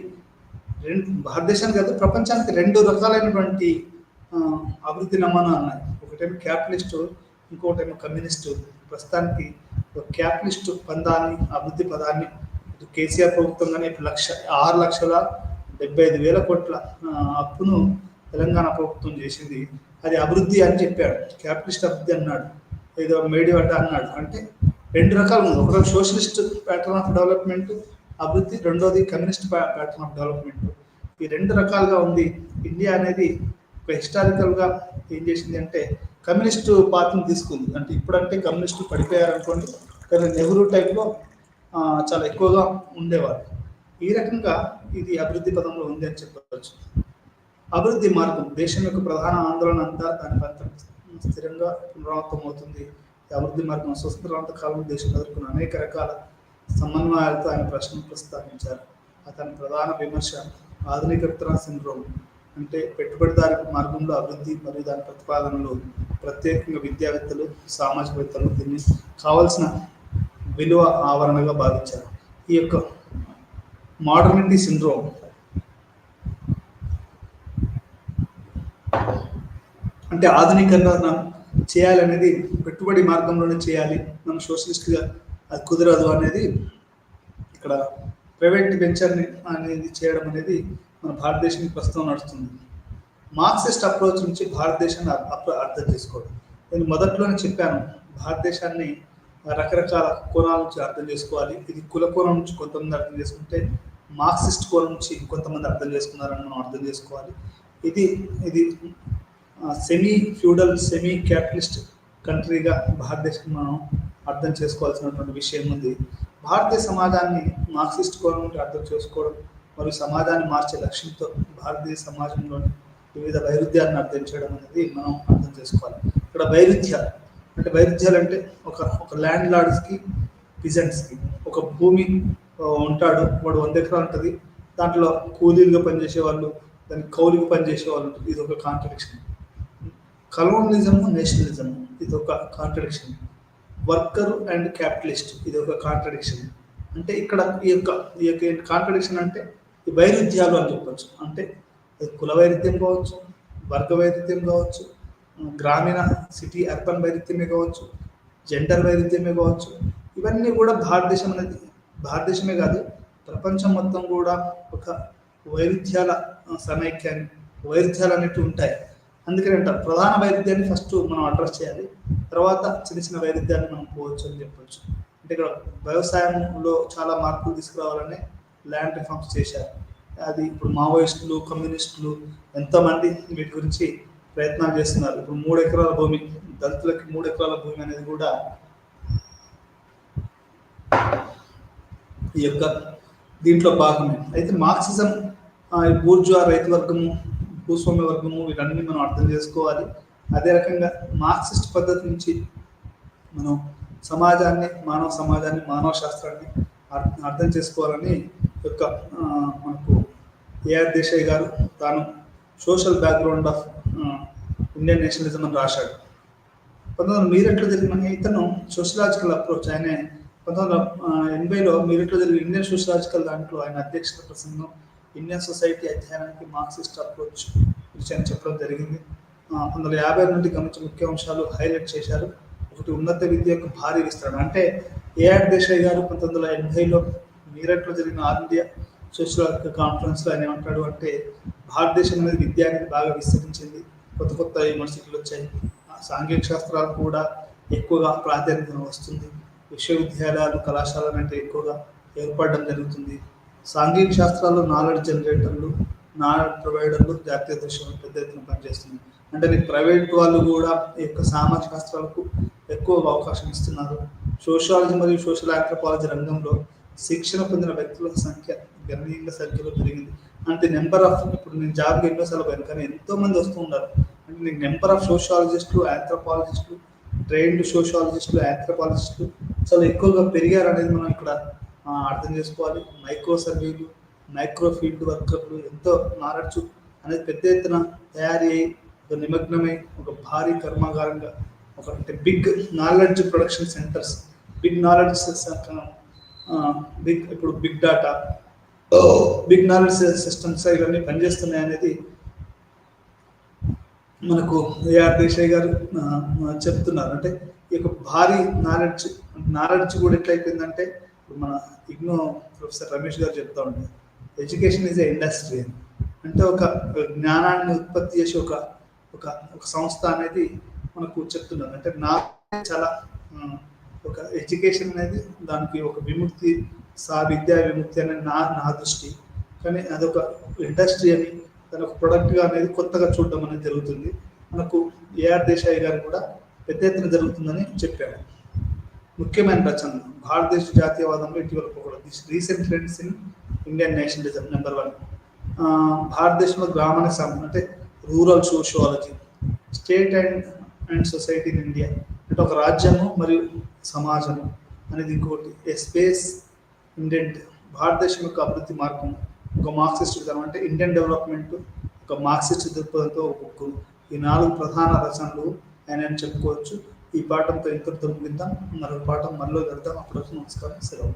భారతదేశానికి కాదు, ప్రపంచానికి రెండు రకాలైనటువంటి అభివృద్ధి నమూనా ఉన్నాయి. ఒకటేమో క్యాపిటలిస్టు, ఇంకోటేమో కమ్యూనిస్టు. ప్రస్తుతానికి క్యాపిటలిస్టు అభివృద్ధి పదాన్ని కేసీఆర్ ప్రభుత్వం కానీ 6,75,000 కోట్ల అప్పును తెలంగాణ ప్రభుత్వం చేసింది. అది అభివృద్ధి అని చెప్పాడు, క్యాపిటలిస్ట్ అభివృద్ధి అన్నాడు, ఏదో మేడి అడ్డ అన్నాడు. అంటే రెండు రకాలు ఉంది. ఒకటి సోషలిస్ట్ ప్యాటర్న్ ఆఫ్ డెవలప్మెంట్ అభివృద్ధి, రెండోది కమ్యూనిస్ట్ ప్యాటర్న్ ఆఫ్ డెవలప్మెంట్. ఈ రెండు రకాలుగా ఉంది. ఇండియా అనేది ఒక హిస్టారికల్గా ఏం చేసింది అంటే కమ్యూనిస్టు పాత్రను తీసుకుంది. అంటే ఇప్పుడంటే కమ్యూనిస్టు పడిపోయారనుకోండి, కానీ నెహ్రూ టైప్లో చాలా ఎక్కువగా ఉండేవారు. ఈ రకంగా ఇది అభివృద్ధి పదంలో ఉంది అని చెప్పవచ్చు. అభివృద్ధి మార్గం దేశం యొక్క ప్రధాన ఆందోళన అంతా దాని ఫలితం స్థిరంగా పునరావృతం అవుతుంది. అభివృద్ధి మార్గం స్వతంత్రాంత కాలంలో దేశం ఎదుర్కొన్న అనేక రకాల సమన్వయాలతో ఆయన ప్రశ్నలు ప్రస్తావించారు. అతని ప్రధాన విమర్శ ఆధునిక విత్తన సిండ్రోమ్, అంటే పెట్టుబడిదారి మార్గంలో అభివృద్ధి మరియు దాని ప్రతిపాదనలు, ప్రత్యేకంగా విద్యావేత్తలు, సామాజికవేత్తలు దీన్ని కావలసిన విలువ ఆవరణగా భావించారు. ఈ యొక్క మోడర్నిటీ సిండ్రోమ్ అంటే ఆధునీకరణ చేయాలనేది పెట్టుబడి మార్గంలోనే చేయాలి, మనం సోషలిస్ట్గా అది కుదరదు అనేది ఇక్కడ ప్రైవేట్ వెంచర్ని అనేది చేయడం అనేది మన భారతదేశానికి ప్రస్తుతం నడుస్తుంది. మార్క్సిస్ట్ అప్రోచ్ నుంచి భారతదేశాన్ని అర్థం చేసుకోవడం. నేను మొదట్లోనే చెప్పాను, భారతదేశాన్ని రకరకాల కోణాల నుంచి అర్థం చేసుకోవాలి. ఇది కుల కోణం నుంచి కొంతమంది అర్థం చేసుకుంటే, మార్క్సిస్ట్ కోణం నుంచి కొంతమంది అర్థం చేసుకున్నారని మనం అర్థం చేసుకోవాలి. ఇది ఇది సెమీ ఫ్యూడల్, సెమీ క్యాపిటలిస్ట్ కంట్రీగా భారతదేశం మనం అర్థం చేసుకోవాల్సినటువంటి విషయం ఉంది. భారతీయ సమాజాన్ని మార్క్సిస్ట్ కోణం నుండి అర్థం చేసుకోవడం మరియు సమాజాన్ని మార్చే లక్ష్యంతో భారతీయ సమాజంలోని వివిధ వైరుధ్యాలను అర్థం చేయడం అనేది మనం అర్థం చేసుకోవాలి. ఇక్కడ వైరుధ్యాలు అంటే ఒక ల్యాండ్ లార్డ్స్కి, పిజెంట్స్కి, ఒక భూమి ఉంటాడు, వాడు 100 ఎకరాలు ఉంటుంది, దాంట్లో కూలీలుగా పనిచేసే వాళ్ళు, దానికి కౌలుగా పనిచేసే వాళ్ళు ఉంటుంది. ఇది ఒక కాంట్రడిక్షన్. కలోనలిజము, నేషనలిజము ఇది ఒక కాంట్రడిక్షన్. వర్కర్ అండ్ క్యాపిటలిస్ట్ ఇది ఒక కాంట్రడిక్షన్. అంటే ఇక్కడ ఈ యొక్క కాంట్రడిక్షన్ అంటే ఈ వైరుధ్యాలు అని చెప్పచ్చు. అంటే కుల వైరుధ్యం కావచ్చు, వర్గ వైరుధ్యం కావచ్చు, గ్రామీణ సిటీ అర్బన్ వైరుధ్యమే కావచ్చు, జెండర్ వైరుధ్యమే కావచ్చు. ఇవన్నీ కూడా భారతదేశమే కాదు, ప్రపంచం మొత్తం కూడా ఒక వైరుధ్యాల సమైక్యాన్ని, వైరుధ్యాలు అనేవి ఉంటాయి. అందుకని అంటారు ప్రధాన వైరుధ్యాన్ని ఫస్ట్ మనం అడ్రస్ చేయాలి, తర్వాత చిన్న చిన్న వైరుధ్యాన్ని మనం పోవచ్చు అని చెప్పొచ్చు. అంటే ఇక్కడ వ్యవసాయంలో చాలా మార్పులు తీసుకురావాలని ల్యాండ్ రిఫార్మ్స్ చేశారు. అది ఇప్పుడు మావోయిస్టులు, కమ్యూనిస్టులు ఎంతోమంది వీటి గురించి ప్రయత్నాలు చేస్తున్నారు. ఇప్పుడు 3 ఎకరాల భూమి, దళితులకి 3 ఎకరాల భూమి అనేది కూడా ఈ యొక్క దీంట్లో భాగమే. అయితే మార్క్సిజం బూర్జువా రైతు వర్గము, భూస్వామ్య వర్గము వీటన్ని మనం అర్థం చేసుకోవాలి. అదే రకంగా మార్క్సిస్ట్ పద్ధతి నుంచి మనం సమాజాన్ని, మానవ శాస్త్రాన్ని అర్థం చేసుకోవాలని యొక్క మనకు ఏఆర్ దేశాయ్ గారు తాను social background of Indian nationalism అని రాశాడు. 1900 మీరట్లో జరిగిన ఇతను సోషలాజికల్ అప్రోచ్, ఆయన 1980లో మీరట్లో జరిగిన ఇండియన్ సోషలాజికల్ దాంట్లో ఆయన అధ్యక్షత ప్రసంగం ఇండియన్ సొసైటీ అధ్యయనానికి మార్క్సిస్ట్ అప్రోచ్ విషయాన్ని చెప్పడం జరిగింది. 1950 నుండి గమనించిన ముఖ్య అంశాలు హైలైట్ చేశారు. ఒకటి, ఉన్నత విద్య యొక్క భారీ విస్తరణ. అంటే ఏఆర్ దేశాయ్ గారు 1980లో మీరట్లో జరిగిన ఆల్ ఇండియా సోషలాజికల్ కాన్ఫరెన్స్లో ఆయన ఏమంటాడు అంటే, భారతదేశం అనేది విద్య అనేది బాగా విస్తరించింది, కొత్త యూనివర్సిటీలు వచ్చాయి, సాంఘిక శాస్త్రాలు కూడా ఎక్కువగా ప్రాధాన్యత వస్తుంది, విశ్వవిద్యాలయాలు, కళాశాలలు అంటే ఎక్కువగా ఏర్పడడం జరుగుతుంది, సాంఘిక శాస్త్రాల్లో నాలెడ్జ్ జనరేటర్లు, నాలెడ్జ్ ప్రొవైడర్లు జాతీయ దృష్టిలో పెద్ద ఎత్తున పనిచేస్తుంది. అంటే నీకు ప్రైవేట్ వాళ్ళు కూడా ఈ యొక్క సామాజిక శాస్త్రాలకు ఎక్కువ అవకాశం ఇస్తున్నారు. సోషియాలజీ మరియు సోషల్ ఆంథ్రోపాలజీ రంగంలో శిక్షణ పొందిన వ్యక్తుల సంఖ్య గణనీయంగా సంఖ్యలో పెరిగింది. అంటే నెంబర్ ఆఫ్, ఇప్పుడు నేను జాబ్కి ఎన్నోసార్లు పోయాను కానీ ఎంతోమంది వస్తూ ఉన్నారు. అంటే నీకు నెంబర్ ఆఫ్ సోషియాలజిస్టులు, ఆంథ్రోపాలజిస్టులు, ట్రైన్డ్ సోషియాలజిస్టులు, ఆంథ్రోపాలజిస్టులు చాలా ఎక్కువగా పెరిగారు అనేది మనం ఇక్కడ అర్థం చేసుకోవాలి. మైక్రో సర్వేలు, మైక్రో ఫీల్డ్ వర్కర్లు, ఎంతో నాలెడ్జ్ అనేది పెద్ద ఎత్తున తయారీ అయి ఒక నిమగ్నమై ఒక భారీ కర్మాగారంగా అంటే big knowledge production centres, big knowledge ఇప్పుడు big data, big knowledge systems ఇవన్నీ పనిచేస్తున్నాయి అనేది మనకు ఏఆర్ దేశాయ్ గారు చెప్తున్నారు. అంటే ఈ యొక్క భారీ నాలెడ్జ్ కూడా ఎట్లయిపోయిందంటే, మన ఇగ్నో ప్రొఫెసర్ రమేష్ గారు చెప్తా ఉంటారు, ఎడ్యుకేషన్ ఈజ్ ఏ ఇండస్ట్రీ అని. అంటే ఒక జ్ఞానాన్ని ఉత్పత్తి చేసి ఒక సంస్థ అనేది మనకు చెప్తున్నారు. అంటే నా చాలా ఒక ఎడ్యుకేషన్ అనేది దానికి ఒక విముక్తి, విద్యా విముక్తి అనేది నా దృష్టి. కానీ అదొక ఇండస్ట్రీ అని, దాని ఒక ప్రొడక్ట్గా అనేది కొత్తగా చూడడం అనేది జరుగుతుంది. మనకు ఏఆర్ దేశాయ్ గారు కూడా పెద్ద ఎత్తున జరుగుతుందని చెప్పాడు. ముఖ్యమైన రచన భారతదేశ జాతీయవాదంలో ఇటీవల పోకూడదు, recent trends in Indian nationalism. Number 1, భారతదేశంలో గ్రామీణ అంటే rural sociology, state and society in India, అంటే ఒక రాజ్యము మరియు సమాజము అనేది ఇంకోటి, ఏ స్పేస్ ఇండెంట్ భారతదేశం యొక్క అభివృద్ధి మార్గం ఒక మార్క్సిస్ట్ విధానం అంటే ఇండియన్ డెవలప్మెంట్ ఒక మార్క్సిస్ట్ దృక్పథంతో ఒక బుక్. ఈ 4 ప్రధాన రచనలు ఆయన చెప్పుకోవచ్చు. ఈ పాఠంతో ఇంతటితో ముగిద్దాం. మరో పాఠం మళ్ళీ కలుద్దాం. అప్పటి నమస్కారం, సెలవు.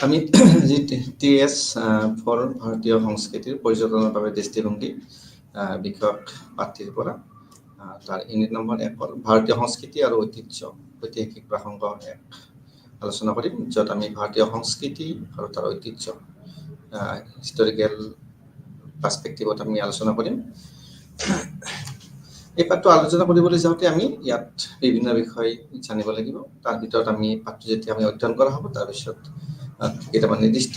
আমি যি TS ফৰ ভাৰতীয় সংস্কৃতিৰ পৰ্যটনৰ বাবে দৃষ্টিভংগী বিষয়ক পাঠটিৰ পৰা তাৰ ইউনিট নম্বৰ 1 হ'ল ভাৰতীয় সংস্কৃতি আৰু ঐতিহ্য ঐতিহাসিক প্ৰসংগ 1 আলোচনা কৰিম, য'ত আমি ভাৰতীয় সংস্কৃতি আৰু তাৰ ঐতিহ্য হিষ্টৰিকেল পাৰ্সপেক্টিভত আমি আলোচনা কৰিম। এই পাঠটো আলোচনা কৰিবলৈ যাওঁতে আমি ইয়াত বিভিন্ন বিষয় জানিব লাগিব। তাৰ ভিতৰত আমি পাঠটো যেতিয়া আমি অধ্যয়ন কৰা হ'ব, তাৰপিছত কেইটামান নিৰ্দিষ্ট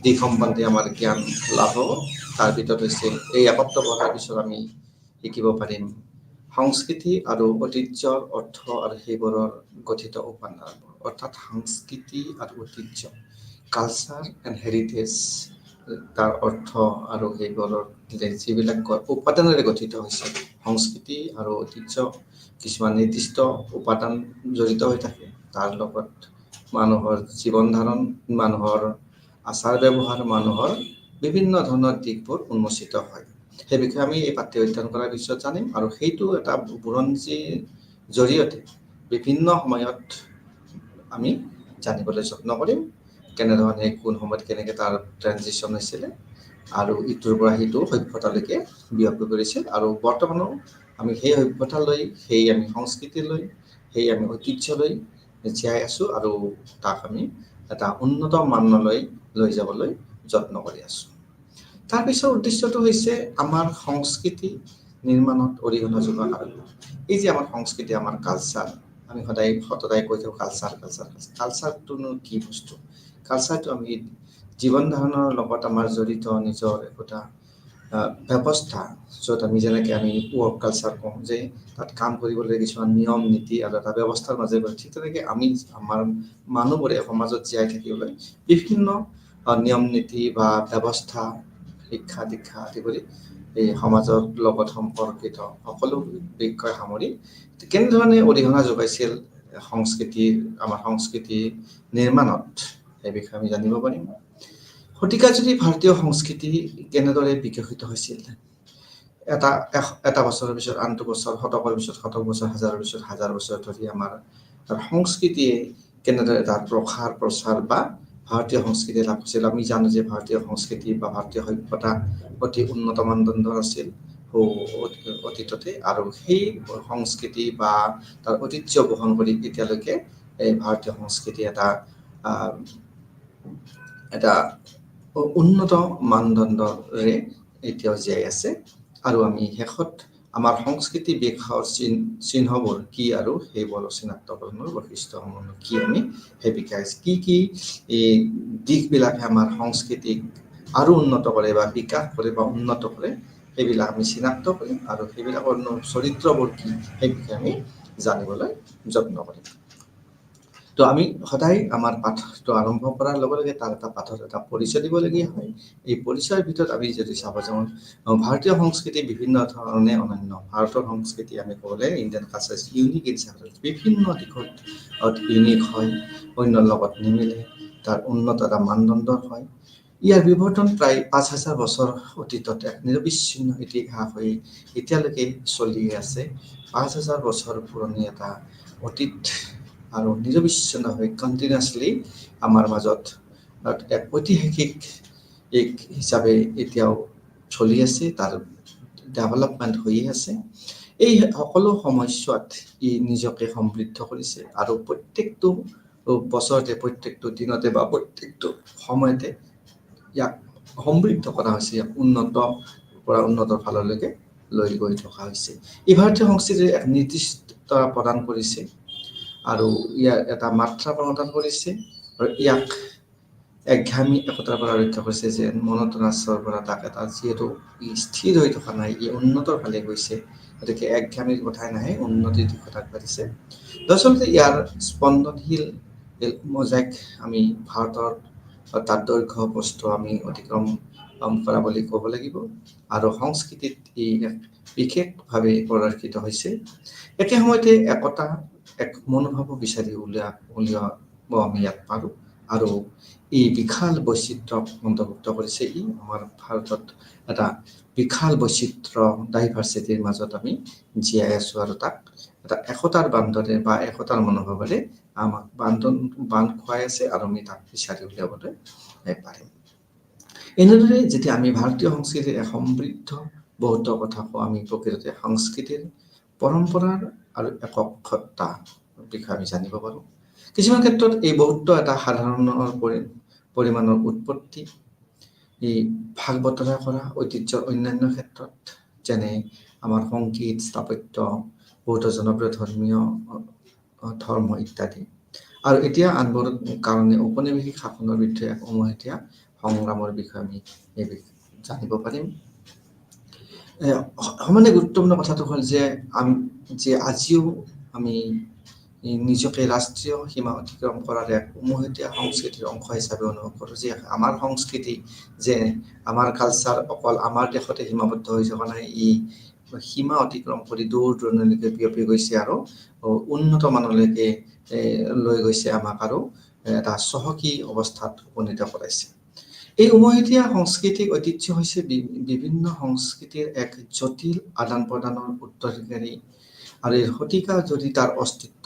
দিশ সম্বন্ধে আমাৰ জ্ঞান লাভ হ'ব। তাৰ ভিতৰত হৈছে এই একত্ৰ পঢ়াৰ পিছত আমি শিকিব পাৰিম সংস্কৃতি আৰু ঐতিহ্যৰ অৰ্থ আৰু সেইবোৰৰ গঠিত উপাদান, অৰ্থাৎ সংস্কৃতি আৰু ঐতিহ্য, কালচাৰ এণ্ড হেৰিটেজ, তাৰ অৰ্থ আৰু সেইবোৰৰ যিবিলাক উপাদানেৰে গঠিত হৈছে। সংস্কৃতি আৰু ঐতিহ্য কিছুমান নিৰ্দিষ্ট উপাদান জড়িত হৈ থাকে। তাৰ লগত মানুহৰ জীৱন ধাৰণ, মানুহৰ আচাৰ ব্যৱহাৰ, মানুহৰ বিভিন্ন ধৰণৰ দিশবোৰ উন্মোচিত হয়। সেই বিষয়ে আমি এই পাঠ্য অধ্যয়ন কৰাৰ পিছত জানিম, আৰু সেইটো এটা বুৰঞ্জীৰ জৰিয়তে বিভিন্ন সময়ত আমি জানিবলৈ যত্ন কৰিম, কেনেধৰণে কোন সময়ত কেনেকৈ তাৰ ট্ৰেনজিশ্যন হৈছিলে আৰু ইটোৰ পৰা সিটো সভ্যতালৈকে বিয়পি পৰিছিল, আৰু বৰ্তমানো আমি সেই সভ্যতালৈ, সেই আমি সংস্কৃতিলৈ, সেই আমি ঐতিহ্যলৈ জীয়াই আছোঁ, আৰু তাক আমি এটা উন্নত মানলৈ লৈ যাবলৈ যত্ন কৰি আছোঁ। তাৰপিছৰ উদ্দেশ্যটো হৈছে আমাৰ সংস্কৃতি নিৰ্মাণত অৰিহণা যোগোৱা। এই যে আমাৰ সংস্কৃতি, আমাৰ কালচাৰ, আমি সদায় কৈ থাকোঁ কালচাৰটোনো কি বস্তু? কালচাৰটো আমি জীৱন ধাৰণৰ লগত আমাৰ জড়িত নিজৰ একোটা ব্যৱস্থা, য'ত আমি যেনেকৈ আমি ৱৰ্ক কালচাৰ কওঁ, যে তাত কাম কৰিবলৈ কিছুমান নিয়ম নীতি আৰু এটা ব্যৱস্থাৰ মাজেৰে, ঠিক তেনেকৈ আমি আমাৰ মানুহবোৰে সমাজত জীয়াই থাকিবলৈ বিভিন্ন নিয়ম নীতি বা ব্যৱস্থা, শিক্ষা দীক্ষা আদি কৰি এই সমাজৰ লগত সম্পৰ্কিত সকলো বিষয় সামৰি কেনেধৰণে অৰিহণা যোগাইছিল আমাৰ সংস্কৃতি নিৰ্মাণত, সেই বিষয়ে আমি জানিব পাৰিম। শতিকাজুৰি ভাৰতীয় সংস্কৃতি কেনেদৰে বিকশিত হৈছিল, এটা বছৰৰ পিছত আনটো বছৰ, শতকৰ পিছত শতক বছৰ, হাজাৰৰ পিছত হাজাৰ বছৰ ধৰি আমাৰ সংস্কৃতিয়ে কেনেদৰে তাৰ প্ৰচাৰ বা ভাৰতীয় সংস্কৃতি লাভ কৰিছিল। আমি জানো যে ভাৰতীয় সংস্কৃতি বা ভাৰতীয় সভ্যতা অতি উন্নত মানদণ্ডৰ আছিল অতীততে, আৰু সেই সংস্কৃতি বা তাৰ ঐতিহ্য বহন কৰি এতিয়ালৈকে এই ভাৰতীয় সংস্কৃতি এটা উন্নত মানদণ্ডৰে এতিয়াও জীয়াই আছে। আৰু আমি শেষত আমাৰ সংস্কৃতি বিকাশৰ চিহ্নবোৰ কি আৰু সেইবোৰৰ চিনাক্তকৰণৰ বৈশিষ্ট্যসমূহ কি, আমি সেই বিষয়ে কি দিশবিলাকে আমাৰ সংস্কৃতিক আৰু উন্নত কৰে বা বিকাশ কৰে বা উন্নত কৰে, সেইবিলাক আমি চিনাক্ত কৰিম, আৰু সেইবিলাকৰ চৰিত্ৰবোৰ কি সেই বিষয়ে আমি জানিবলৈ যত্ন কৰিম। তো আমি সদায় আমাৰ পাঠটো আৰম্ভ কৰাৰ লগে লগে তাৰ পাঠৰ এটা পৰিচয় দিবলগীয়া হয়। এই পৰিচয়ৰ ভিতৰত আমি যদি চাব যাওঁ, ভাৰতীয় সংস্কৃতি বিভিন্ন ধৰণে অনন্য। ভাৰতৰ সংস্কৃতি আমি ক'লে ইণ্ডিয়ান কালচাৰ ইউনিক ইন সেভাৰেল, বিভিন্ন দিশত ইউনিক হয়, অন্যৰ লগত নিমিলে, তাৰ উন্নত এটা মানদণ্ডৰ হয়। ইয়াৰ বিৱৰ্তন প্ৰায় ৫,০০০ বছৰ অতীতত এক নিৰবিচ্ছিন্ন ইতিহাস হৈ এতিয়ালৈকে চলি আছে। ৫,০০০ বছৰ পুৰণি এটা অতীত আৰু নিৰবিচ্ছিন্নভাৱে কণ্টিনিউৱাছলি আমাৰ মাজত এক ঐতিহাসিক হিচাপে এতিয়াও চলি আছে, তাৰ ডেভেলপমেণ্ট হৈয়ে আছে। এই সকলো সময়ছোৱাত ই নিজকে সমৃদ্ধ কৰিছে, আৰু প্ৰত্যেকটো বছৰতে, প্ৰত্যেকটো দিনতে বা প্ৰত্যেকটো সময়তে ইয়াক সমৃদ্ধ কৰা হৈছে, ইয়াক উন্নতৰ ফাললৈকে লৈ গৈ থকা হৈছে। ই ভাৰতীয় সংস্কৃতিৰ এক নিৰ্দিষ্টতা প্ৰদান কৰিছে, আৰু ইয়াৰ এটা মাত্ৰা প্ৰদান কৰিছে, আৰু ইয়াক একঘামী একতাৰ পৰা ৰক্ষা কৰিছে, যে মনোটনাছৰ পৰা তাক এটা যিহেতু স্থিৰ হৈ থকা নাই, ই উন্নতৰ ফালে গৈছে, গতিকে একঘামীৰ কথাই নাহে, উন্নতিৰ দিশত আগবাঢ়িছে। দৰাচলতে ইয়াৰ স্পন্দনশীল মজাইক আমি ভাৰতৰ তাত দৈৰ্ঘ্য প্ৰস্থ আমি অতিক্ৰম কৰা বুলি ক'ব লাগিব, আৰু সংস্কৃতিত ই বিশেষভাৱে প্ৰদৰ্শিত হৈছে। একে সময়তে একতা, এক মনোভাৱো বিচাৰি উলিয়াব আমি ইয়াত পাৰোঁ, আৰু এই বিশাল বৈচিত্ৰ্য অন্তৰ্ভুক্ত কৰিছে। ই আমাৰ ভাৰতত এটা বিশাল বৈচিত্ৰ্য, ডাইভাৰ্চিটিৰ মাজত আমি জীয়াই আছোঁ, আৰু তাক এটা একতাৰ বান্ধেৰে বা একতাৰ মনোভাৱেৰে আমাক বান্ধ খুৱাই আছে আৰু আমি তাক বিচাৰি উলিয়াবলৈ পাৰিম। এনেদৰে যেতিয়া আমি ভাৰতীয় সংস্কৃতিৰ এক সমৃদ্ধ বহুত কথা কওঁ, আমি প্ৰকৃততে সংস্কৃতিৰ পৰম্পৰাৰ আৰু একতা বিষয়ে আমি জানিব পাৰোঁ। কিছুমান ক্ষেত্ৰত এই বহুত্ব এটা সাধাৰণৰ পৰিমাণৰ উৎপত্তি, এই ভাগ বতৰা কৰা ঐতিহ্যৰ অন্যান্য ক্ষেত্ৰত, যেনে আমাৰ সংগীত, স্থাপত্য, বহুতো জনপ্ৰিয় ধৰ্মীয় ধৰ্ম ইত্যাদি। আৰু এতিয়া আনবোৰ কাৰণে ঔপনিৱেশিক শাসনৰ বিৰুদ্ধে এক উমৈহতীয়া সংগ্ৰামৰ বিষয়ে আমি জানিব পাৰিম। সমানে গুৰুত্বপূৰ্ণ কথাটো হ'ল যে আজিও আমি নিজকে ৰাষ্ট্ৰীয় সীমা অতিক্ৰম কৰাৰ এক উমৈহতীয়া সংস্কৃতিৰ অংশ হিচাপে অনুভৱ কৰোঁ, যে আমাৰ সংস্কৃতি, যে আমাৰ কালচাৰ অকল আমাৰ দেশতে সীমাবদ্ধ হৈ থকা নাই, ই সীমা অতিক্ৰম কৰি দূৰ দূৰণিলৈকে বিয়পি গৈছে আৰু উন্নত মানলৈকে লৈ গৈছে আমাক আৰু এটা চহকী অৱস্থাত উপনীত কৰাইছে। এই উমৈহতীয়া সাংস্কৃতিক ঐতিহ্য হৈছে বিভিন্ন সংস্কৃতিৰ এক জটিল আদান প্ৰদানৰ উত্তৰাধিকাৰী, আৰু এই শতিকা যদি তাৰ অস্তিত্ব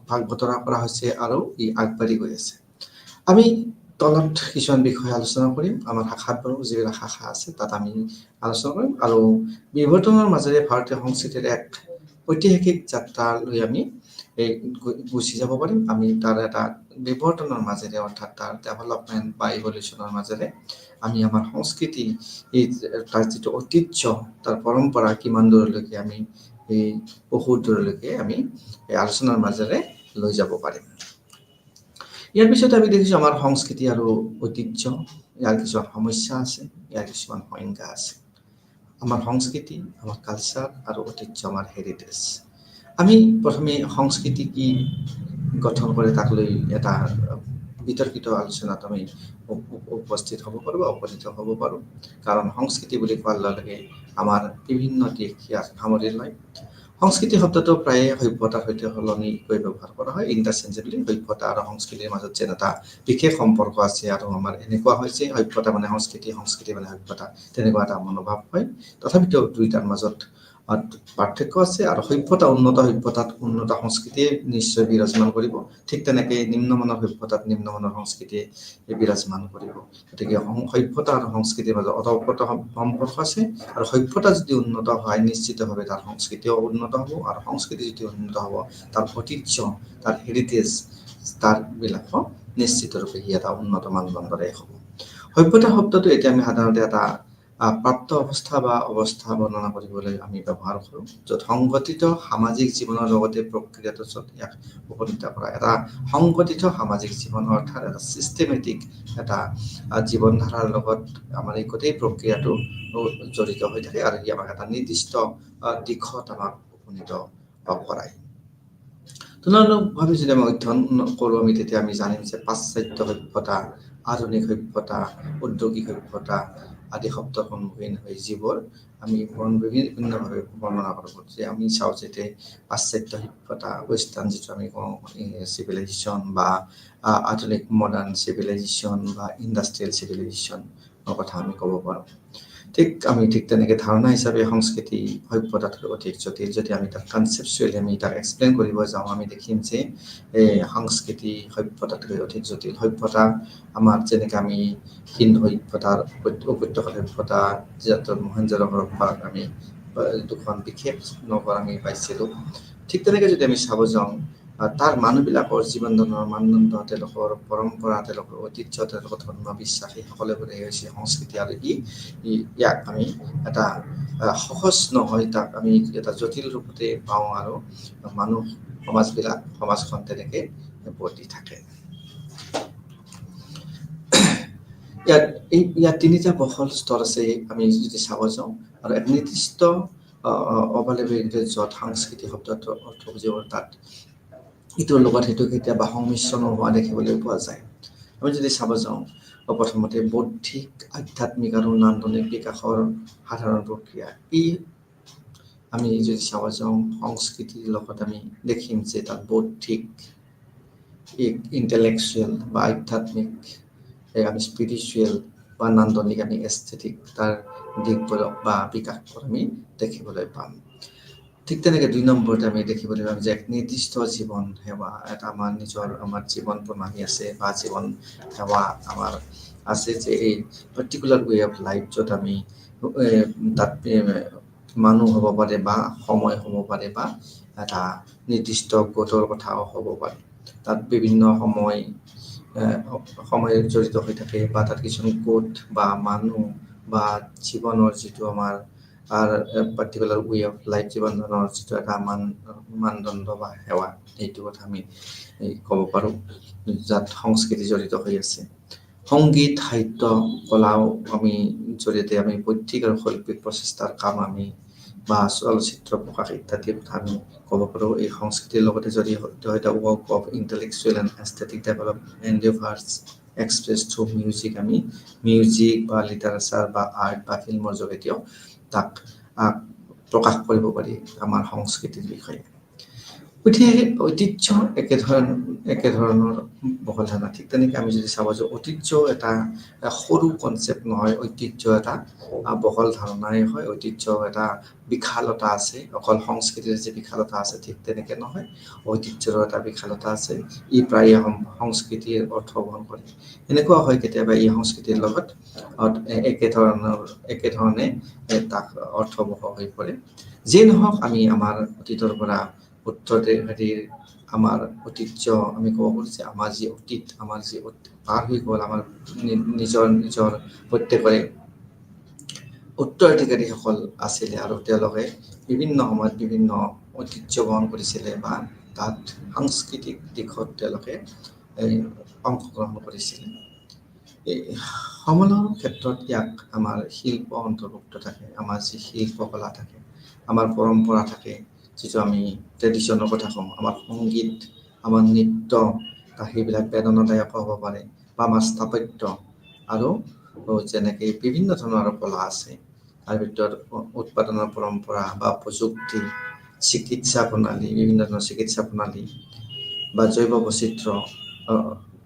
ভাগ বতৰা কৰা হৈছে আৰু ই আগবাঢ়ি গৈ আছে। আমি তলত কিছুমান বিষয় আলোচনা কৰিম, আমাৰ শাখাত বাৰু যিবিলাক শাখা আছে তাত আমি আলোচনা কৰিম, আৰু বিৱৰ্তনৰ মাজেৰে ভাৰতীয় সংস্কৃতিৰ এক ঐতিহাসিক যাত্ৰা লৈ আমি গুচি যাব পাৰিম। আমি তাৰ এটা বিৱৰ্তনৰ মাজেৰে, অৰ্থাৎ তাৰ ডেভেলপমেণ্ট বা ইভলিউশ্যনৰ মাজেৰে আমি আমাৰ সংস্কৃতি, তাৰ যিটো ঐতিহ্য, তাৰ পৰম্পৰা কিমান দূৰলৈকে আমি বহুত দূৰলৈকে আমি আলোচনাৰ মাজেৰে লৈ যাব পাৰিম। ইয়াৰ পিছত আমি দেখিছোঁ আমাৰ সংস্কৃতি আৰু ঐতিহ্য, ইয়াৰ কিছুমান সমস্যা আছে, ইয়াৰ কিছুমান সংজ্ঞা আছে। আমাৰ সংস্কৃতি, আমাৰ কালচাৰ আৰু ঐতিহ্য, আমাৰ হেৰিটেজ। আমি প্ৰথমে সংস্কৃতি কি গঠন কৰে তাক লৈ এটা বিতৰ্কিত আলোচনাত আমি উপস্থিত হ'ব পাৰোঁ বা উপনীত হ'ব পাৰোঁ। কাৰণ সংস্কৃতি বুলি কোৱাৰ লগে আমাৰ বিভিন্ন দিশ ইয়াত সামৰি লয়। সংস্কৃতি শব্দটো প্ৰায়ে সভ্যতাৰ সৈতে সলনিকৈ ব্যৱহাৰ কৰা হয়, ইণ্টাৰচেঞ্জেবলি। সভ্যতা আৰু সংস্কৃতিৰ মাজত যেন এটা বিশেষ সম্পৰ্ক আছে, আৰু আমাৰ এনেকুৱা হয় যে সভ্যতা মানে সংস্কৃতি, সংস্কৃতি মানে সভ্যতা, তেনেকুৱা এটা মনোভাৱ হয়। তথাপিতো দুইটাৰ মাজত পাৰ্থক্য আছে, আৰু সভ্যতা, উন্নত সভ্যতাত উন্নত সংস্কৃতিয়ে নিশ্চয় বিৰাজমান কৰিব। ঠিক তেনেকৈ নিম্নমানৰ সভ্যতাত নিম্নমানৰ সংস্কৃতিয়ে বিৰাজমান কৰিব। গতিকে সভ্যতা আৰু সংস্কৃতিৰ মাজত ওতঃপ্ৰোত সম্পৰ্ক আছে, আৰু সভ্যতা যদি উন্নত হয় নিশ্চিতভাৱে তাৰ সংস্কৃতিও উন্নত হ'ব, আৰু সংস্কৃতি যদি উন্নত হ'ব তাৰ ঐতিহ্য, তাৰ হেৰিটেজ, তাৰ বিলাকো নিশ্চিত ৰূপে সি এটা উন্নত মানদণ্ডৰে হ'ব। সভ্যতা শব্দটো এতিয়া আমি সাধাৰণতে এটা প্ৰাপ্ত অৱস্থা বা অৱস্থা বৰ্ণনা কৰিবলৈ আমি ব্যৱহাৰ কৰোঁ, য'ত সংগঠিত সামাজিক জীৱনৰ লগতে প্ৰক্ৰিয়াটো ইয়াক উপনীত কৰা। এটা সংগঠিত সামাজিক জীৱন, অৰ্থাৎ এটা চিষ্টেমেটিক এটা জীৱন ধাৰাৰ লগত আমাৰ এই গোটেই প্ৰক্ৰিয়াটো জড়িত হৈ থাকে, আৰু ই আমাক এটা নিৰ্দিষ্ট দিশত আমাক উপনীত কৰায়। তুলনামূলকভাৱে যদি আমি অধ্যয়ন কৰোঁ, তেতিয়া আমি জানিম যে পাশ্চাত্য সভ্যতা, আধুনিক সভ্যতা, ঔদ্যোগিক সভ্যতা আদি শব্দৰ সন্মুখীন হৈ যিবোৰ আমি বিভিন্নভাৱে বৰ্ণনা কৰোঁ, যে আমি চাওঁ যে পাশ্চাত্য সভ্যতা, ৱেষ্টাৰ্ণ যিটো আমি কওঁ চিভিলাইজেশ্যন, বা আধুনিক মডাৰ্ণ চিভিলাইজেশ্যন বা ইণ্ডাষ্ট্ৰিয়েল চিভিলাইজেশ্যনৰ কথা আমি ক'ব পাৰোঁ। আমি ঠিক তেনেকৈ ধাৰণা হিচাপে সংস্কৃতি সভ্যতাতকৈ অধিক জটিল। যদি আমি তাক কনচেপচুৱেলি আমি তাক এক্সপ্লেইন কৰিব যাওঁ, আমি দেখিম যে সংস্কৃতি সভ্যতাতকৈ অধিক জটিল। সভ্যতা আমাৰ যেনেকৈ আমি সিন্ধু সভ্যতাৰ, উপত্যকা সভ্যতা, যিহেতু মহেঞ্জোদাৰোৰ আমি দুখন বিশেষ নগৰ আমি পাইছিলোঁ, ঠিক তেনেকৈ যদি আমি চাব যাওঁ, তাৰ মানুহবিলাকৰ জীৱন ধাৰণৰ মানদণ্ড, তেওঁলোকৰ পৰম্পৰা, তেওঁলোকৰ ঐতিহ্য, তেওঁলোকৰ ধৰ্ম বিশ্বাস, এই সকলোবোৰে হৈছে সংস্কৃতি। আৰু ইয়াক আমি এটা সহজ নহয়, তাক আমি এটা জটিল ৰূপতে পাওঁ, আৰু সমাজখন তেনেকৈ বৰ্তি থাকে। ইয়াত তিনিটা বহল স্তৰ আছে, আমি যদি চাব যাওঁ, আৰু এক নিৰ্দিষ্ট য'ত সাংস্কৃতিক শব্দটো অৰ্থ বুজিব, তাত ইটোৰ লগত সেইটো কেতিয়াবা সংমিশ্ৰণ হোৱা দেখিবলৈ পোৱা যায়। আমি যদি চাব যাওঁ, প্ৰথমতে বৌদ্ধিক, আধ্যাত্মিক আৰু নান্দনিক বিকাশৰ সাধাৰণ প্ৰক্ৰিয়া। আমি যদি চাব যাওঁ সংস্কৃতিৰ লগত আমি দেখিম যে তাত বৌদ্ধিক, ইণ্টেলেকচুৱেল বা আধ্যাত্মিক, আমি স্পিৰিচুৱেল বা নান্দনিক, আমি এস্থেটিক, তাৰ দিশবোৰক বা বিকাশবোৰ আমি দেখিবলৈ পাম। ঠিক তেনেকৈ 2 নম্বৰতে আমি দেখিবলৈ পাম যে এক নিৰ্দিষ্ট জীৱন সেৱা এটা আমাৰ জীৱন প্ৰণালী আছে বা জীৱন সেৱা আমাৰ আছে যে এই পাৰ্টিকুলাৰ ৱে অফ লাইফ য'ত আমি তাত মানুহ হ'ব পাৰে বা সময় হ'ব পাৰে বা এটা নিৰ্দিষ্ট গোটৰ কথাও হ'ব পাৰে তাত বিভিন্ন সময় জড়িত হৈ থাকে বা তাত কিছুমান গোট বা মানুহ বা জীৱনৰ যিটো আমাৰ পাৰ্টিকুলাৰ ৱে অফ লাইফ জীৱন ধৰণৰ যিটো এটা মানদণ্ড বা সেৱা সেইটো কথা আমি ক'ব পাৰোঁ যাত সংস্কৃতি জড়িত হৈ আছে সংগীত সাহিত্য কলাও আমি জৰিয়তে আমি বৌদ্ধিক আৰু শৈল্পিক প্ৰচেষ্টাৰ কাম আমি বা চলচ্চিত্ৰ প্ৰকাশ ইত্যাদিৰ কথা আমি ক'ব পাৰোঁ এই সংস্কৃতিৰ লগতে জড়িত হৈ থকা work of intellectual and aesthetic development endeavours express through music আমি মিউজিক বা লিটাৰেচাৰ বা আৰ্ট বা ফিল্মৰ যোগেদিও তাক প্ৰকাশ কৰিব পাৰি আমাৰ সংস্কৃতিৰ বিষয়ে গতিকে ঐতিহ্য একেধৰণৰ বহল ধাৰণা ঠিক তেনেকৈ আমি যদি চাব যে ঐতিহ্য এটা সৰু কনচেপ্ট নহয় ঐতিহ্য এটা বহল ধাৰণাই হয় ঐতিহ্য এটা বিশালতা আছে অকল সংস্কৃতিৰ যে বিশালতা আছে ঠিক তেনেকৈ নহয় ঐতিহ্যৰো এটা বিশালতা আছে ই প্ৰায় সংস্কৃতিৰ অৰ্থ বহন কৰে এনেকুৱা হয় কেতিয়াবা এই সংস্কৃতিৰ লগত একেধৰণে তাক অৰ্থবহ হৈ পৰে যিয়ে নহওক আমি আমাৰ অতীতৰ পৰা উত্তৰাধিকাৰীৰ আমাৰ ঐতিহ্য আমি ক'ব পাৰোঁ যে আমাৰ যি অতীত আমাৰ যি পাৰ হৈ গ'ল আমাৰ নিজৰ প্ৰত্যেকৰে উত্তৰাধিকাৰীসকল আছিলে আৰু তেওঁলোকে বিভিন্ন সময়ত বিভিন্ন ঐতিহ্য বহন কৰিছিলে বা তাত সাংস্কৃতিক দিশত তেওঁলোকে অংশগ্ৰহণ কৰিছিলে এই সমলৰ ক্ষেত্ৰত ইয়াক আমাৰ শিল্প অন্তৰ্ভুক্ত থাকে আমাৰ যি শিল্পকলা থাকে আমাৰ পৰম্পৰা থাকে যিটো আমি ট্ৰেডিশ্যনৰ কথা কওঁ আমাৰ সংগীত আমাৰ নৃত্য সেইবিলাক বেদনাদায়ক হ'ব পাৰে বা আমাৰ স্থাপত্য আৰু যেনেকৈ বিভিন্ন ধৰণৰ কলা আছে তাৰ ভিতৰত উৎপাদনৰ পৰম্পৰা বা প্ৰযুক্তি চিকিৎসা প্ৰণালী বিভিন্ন ধৰণৰ চিকিৎসা প্ৰণালী বা জৈৱ বৈচিত্ৰ্য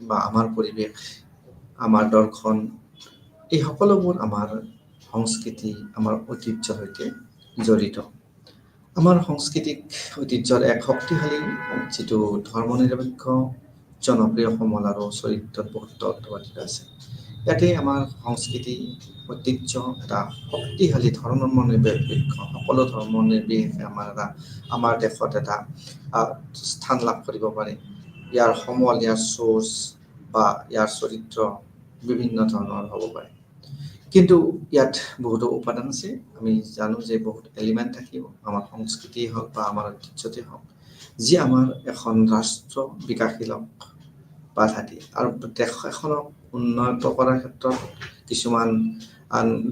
বা আমাৰ পৰিৱেশ আমাৰ দৰ্শন এই সকলোবোৰ আমাৰ সংস্কৃতি আমাৰ ঐতিহ্যৰ সৈতে জড়িত আমাৰ সাংস্কৃতিক ঐতিহ্যৰ এক শক্তিশালী যিটো ধৰ্মনিৰপেক্ষ জনপ্ৰিয় সমল আৰু চৰিত্ৰত বহুত অৰ্থবাদিত আছে ইয়াতে আমাৰ সংস্কৃতি ঐতিহ্য এটা শক্তিশালী ধৰ্মনিৰপেক্ষ সকলো ধৰ্ম নিৰ্বিশেষে আমাৰ দেশত এটা স্থান লাভ কৰিব পাৰে ইয়াৰ সমল ইয়াৰ চ'ৰ্চ বা ইয়াৰ চৰিত্ৰ বিভিন্ন ধৰণৰ হ'ব পাৰে কিন্তু ইয়াত বহুতো উপাদান আছে আমি জানো যে বহুত এলিমেণ্ট থাকিব আমাৰ সংস্কৃতি হওক বা আমাৰ ঐতিহ্যতে হওক যি আমাৰ এখন ৰাষ্ট্ৰ বিকাশীলক বাধা দিয়ে আৰু দেশ এখনক উন্নত কৰাৰ ক্ষেত্ৰত কিছুমান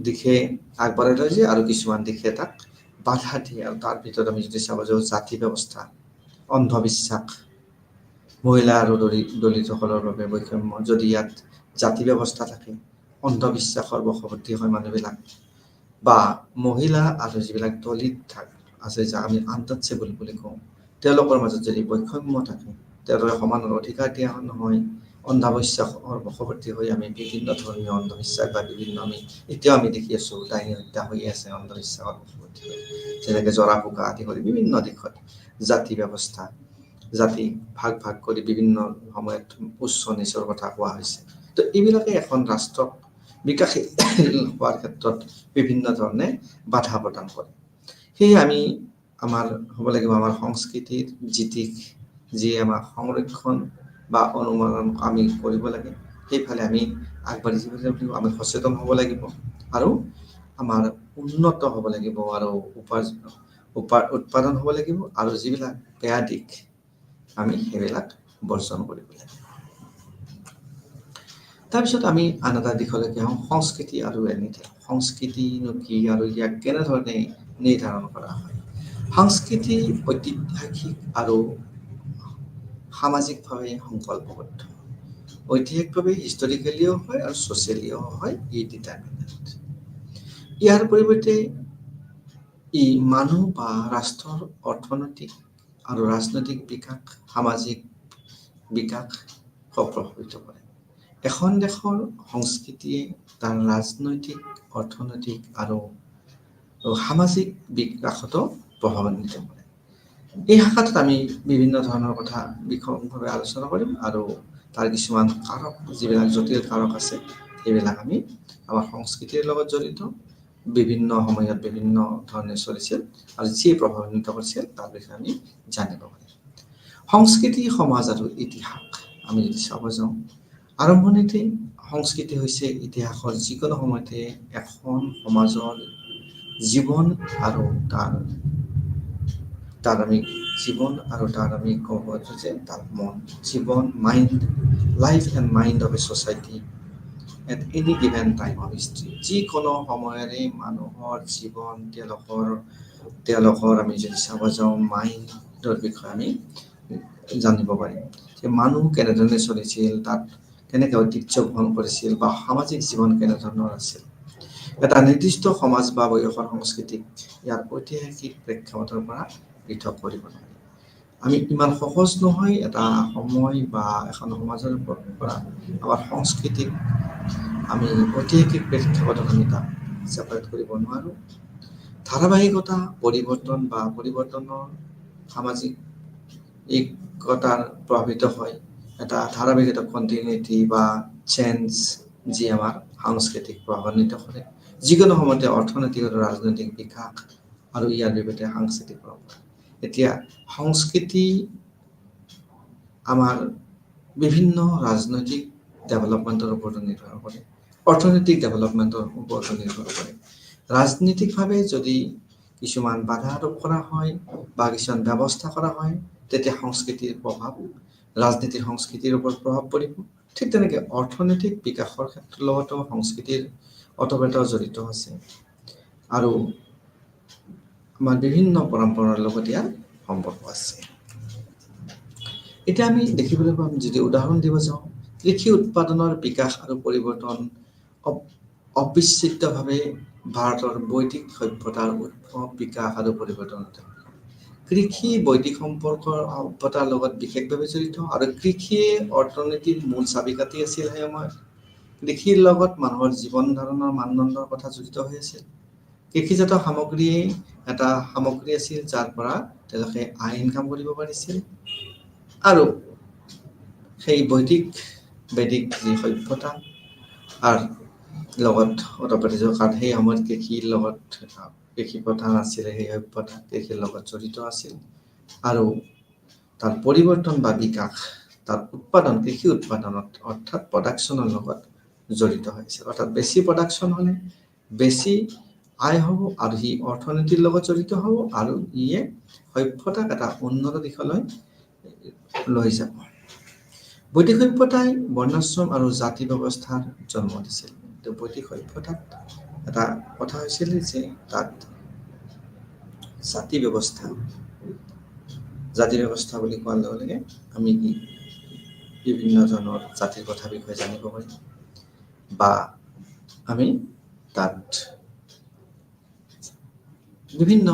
দিশে আগবঢ়াই লৈ যায় আৰু কিছুমান দিশে তাক বাধা দিয়ে আৰু তাৰ ভিতৰত আমি যদি চাব যাওঁ জাতি ব্যৱস্থা অন্ধবিশ্বাস মহিলা আৰু দলিতসকলৰ বাবে বৈষম্য যদি ইয়াত জাতি ব্যৱস্থা থাকে অন্ধবিশ্বাসৰ বশৱৰ্তী হয় মানুহবিলাক বা মহিলা আৰু যিবিলাক দলিত আছে যাক আমি আনটাচেবল বুলি কওঁ তেওঁলোকৰ মাজত যদি বৈষম্য থাকে তেওঁলোকে সমানৰ অধিকাৰ দিয়া নহয় অন্ধবিশ্বাসৰ বশৱৰ্তী হৈ আমি বিভিন্ন ধৰ্মীয় অন্ধবিশ্বাস বা বিভিন্ন এতিয়াও আমি দেখি আছোঁ ডাইনী হত্যা হৈ আছে অন্ধবিশ্বাসৰ বশৱৰ্তী হৈ যেনেকৈ জৰা ফুকা আদি কৰি বিভিন্ন দিশত জাতি ব্যৱস্থা জাতি ভাগ কৰি বিভিন্ন সময়ত উচ্চ নিচৰ কথা কোৱা হৈছে তো এইবিলাকে এখন ৰাষ্ট্ৰক বিকাশী হোৱাৰ ক্ষেত্ৰত বিভিন্ন ধৰণে বাধা প্ৰদান কৰে সেয়ে আমি আমাৰ হ'ব লাগিব আমাৰ সংস্কৃতিৰ যি আমাৰ সংৰক্ষণ বা অনুমান আমি কৰিব লাগে সেইফালে আমি আগবাঢ়ি যাব লাগিব আমি সচেতন হ'ব লাগিব আৰু আমাৰ উন্নত হ'ব লাগিব আৰু উৎপাদন হ'ব লাগিব আৰু যিবিলাক বেয়া দিশ আমি সেইবিলাক বৰ্জন কৰিব লাগিব তাৰপিছত আমি আন এটা দিশলৈকে আহোঁ সংস্কৃতি আৰু সংস্কৃতিনো কি আৰু ইয়াক কেনেধৰণে নিৰ্ধাৰণ কৰা হয় সংস্কৃতি ঐতিহাসিক আৰু সামাজিকভাৱে সংকল্পবদ্ধ ঐতিহাসিকভাৱে হিষ্টৰিকেলিও হয় আৰু ছ'চিয়েলিও হয় এই ডিটাৰমিনেণ্ট ইয়াৰ পৰিৱৰ্তে ই মানুহ বা ৰাষ্ট্ৰৰ অৰ্থনৈতিক আৰু ৰাজনৈতিক বিকাশ সামাজিক বিকাশ প্ৰভাৱিত কৰে এখন দেশৰ সংস্কৃতিয়ে তাৰ ৰাজনৈতিক অৰ্থনৈতিক আৰু সামাজিক বিকাশতো প্ৰভাৱান্বিত কৰে। এই শাখাটোত আমি বিভিন্ন ধৰণৰ কথা বিশদভাৱে আলোচনা কৰিম আৰু তাৰ কিছুমান কাৰক, যিবিলাক জটিল কাৰক আছে, সেইবিলাক আমি আমাৰ সংস্কৃতিৰ লগত জড়িত, বিভিন্ন সময়ত বিভিন্ন ধৰণে চলিছিল আৰু যি প্ৰভাৱান্বিত কৰিছিল তাৰ বিষয়ে আমি জানিব পাৰিম। সংস্কৃতি, সমাজ আৰু ইতিহাস আমি যদি চাব যাওঁ, আৰম্ভণিতে সংস্কৃতি হৈছে ইতিহাসৰ যিকোনো সময়তে এখন সমাজৰ জীৱন আৰু তাৰ আমি ক'ব পাৰোঁ যে তাৰ মন, জীৱন, mind, life and mind of A society at any given time of history. যিকোনো সময়ৰে মানুহৰ জীৱন, তেওঁলোকৰ আমি যদি চাব যাওঁ মাইণ্ডৰ বিষয়ে আমি জানিব পাৰিম যে মানুহ কেনেধৰণে চলিছিল, তাত কেনেকৈ ঐতিহ্য বহন কৰিছিল বা সামাজিক জীৱন কেনেধৰণৰ আছিল। এটা নিৰ্দিষ্ট সমাজ বা বয়সৰ সংস্কৃতিক ইয়াৰ ঐতিহাসিক প্ৰেক্ষাপটৰ পৰা পৃথক কৰিব নোৱাৰি। আমি ইমান সহজ নহয় এটা সময় বা এখন সমাজৰ পৰা আমাৰ সংস্কৃতিক আমি ঐতিহাসিক প্ৰেক্ষাপটত আমি তাক ছেপাৰেট কৰিব নোৱাৰোঁ। ধাৰাবাহিকতা, পৰিৱৰ্তনৰ সামাজিক একতাৰ প্ৰভাৱিত হয়। এটা ধাৰাবাহিকতা, কণ্টিনিউটি বা চেঞ্জ, যি আমাৰ সাংস্কৃতিক প্ৰভাৱান্বিত কৰে। যিকোনো সময়তে অৰ্থনৈতিক আৰু ৰাজনৈতিক বিকাশ আৰু ইয়াৰ বিপৰীতে সাংস্কৃতিক প্ৰভাৱ। এতিয়া সংস্কৃতি আমাৰ বিভিন্ন ৰাজনৈতিক ডেভেলপমেণ্টৰ ওপৰতো নিৰ্ভৰ কৰে, অৰ্থনৈতিক ডেভেলপমেণ্টৰ ওপৰতো নিৰ্ভৰ কৰে। ৰাজনৈতিকভাৱে যদি কিছুমান বাধা আৰোপ কৰা হয় বা কিছুমান ব্যৱস্থা কৰা হয়, তেতিয়া সংস্কৃতিৰ সংস্কৃতিৰ ওপৰত প্ৰভাৱ পৰিব। ঠিক তেনেকৈ অৰ্থনৈতিক বিকাশৰ ক্ষেত্ৰৰ লগতো সংস্কৃতিৰ ওতঃপ্ৰোতভাৱে জড়িত আছে আৰু আমাৰ বিভিন্ন পৰম্পৰাৰ লগত ইয়াৰ সম্পৰ্ক আছে। এতিয়া আমি দেখিবলৈ পাম, যদি উদাহৰণ দিব যাওঁ, কৃষি উৎপাদনৰ বিকাশ আৰু পৰিৱৰ্তন অবিচ্ছেদ্যভাৱে ভাৰতৰ বৈদিক সভ্যতাৰ উদ্ভৱ, বিকাশ আৰু পৰিৱৰ্তন। কৃষি বৈদিক সভ্যতাৰ লগত বিশেষভাৱে জড়িত আৰু কৃষিয়ে অৰ্থনীতিৰ মূল চাবিকাঠি আছিল। সেই সময়ত কৃষিৰ লগত মানুহৰ জীৱন ধাৰণৰ মানদণ্ডৰ কথা জড়িত হৈ আছিল। কৃষিজাত সামগ্ৰীয়ে এটা সামগ্ৰী আছিল যাৰ পৰা তেওঁলোকে আয় ইনকাম কৰিব পাৰিছিল আৰু সেই বৈদিক যি সভ্যতা লগত ওতঃপ্ৰোত, কাৰণ সেই সময়ত কৃষিৰ লগত কৃষি প্ৰথা নাছিলে, সেই সভ্যতা কৃষিৰ লগত জড়িত আছিল আৰু তাৰ পৰিৱৰ্তন বা বিকাশ, তাৰ উৎপাদন, কৃষি উৎপাদনত অৰ্থাৎ প্ৰডাকশ্যনৰ লগত জড়িত হৈছিল। অৰ্থাৎ বেছি প্ৰডাকশ্যন হ'লে বেছি আয় হ'ব আৰু সি অৰ্থনীতিৰ লগত জড়িত হ'ব আৰু ইয়ে সভ্যতাক এটা উন্নত দিশলৈ লৈ যাব। বৈদিক সভ্যতাই বৰ্ণাশ্ৰম আৰু জাতি ব্যৱস্থাৰ জন্ম দিছিল। বৈদিক সভ্যতাত এটা কথা হৈছিল যে তাত জাতি ব্যৱস্থা বুলি কোৱাৰ লগে লগে আমি বিভিন্ন ধৰণৰ জাতিৰ কথা বিষয়ে জানিব পাৰিম বা আমি তাত বিভিন্ন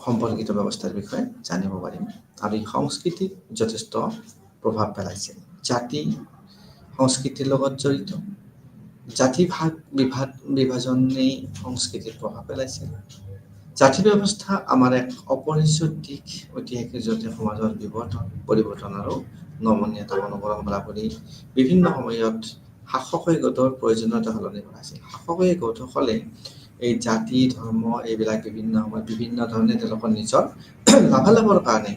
সম্পৰ্কিত ব্যৱস্থাৰ বিষয়ে জানিব পাৰিম আৰু এই সংস্কৃতিত যথেষ্ট প্ৰভাৱ পেলাইছে। জাতি সংস্কৃতিৰ লগত জড়িত, জাতি বিভাজনেই সংস্কৃতিত প্ৰভাৱ পেলাইছে। জাতি ব্যৱস্থা আমাৰ এক অপৰিহাৰ্য দিশ, ঐতিহাসিক জৰিয়তে সমাজৰ পৰিৱৰ্তন আৰু নমনীয়তা অনুকৰণ কৰা কৰি বিভিন্ন সময়ত শাসকীয় গোটৰ প্ৰয়োজনীয়তা সলনি কৰাইছিল। শাসকীয় গোটসকলে এই জাতি, ধৰ্ম এইবিলাক বিভিন্ন সময়ত বিভিন্ন ধৰণে তেওঁলোকৰ নিজৰ লাভালাভৰ কাৰণে,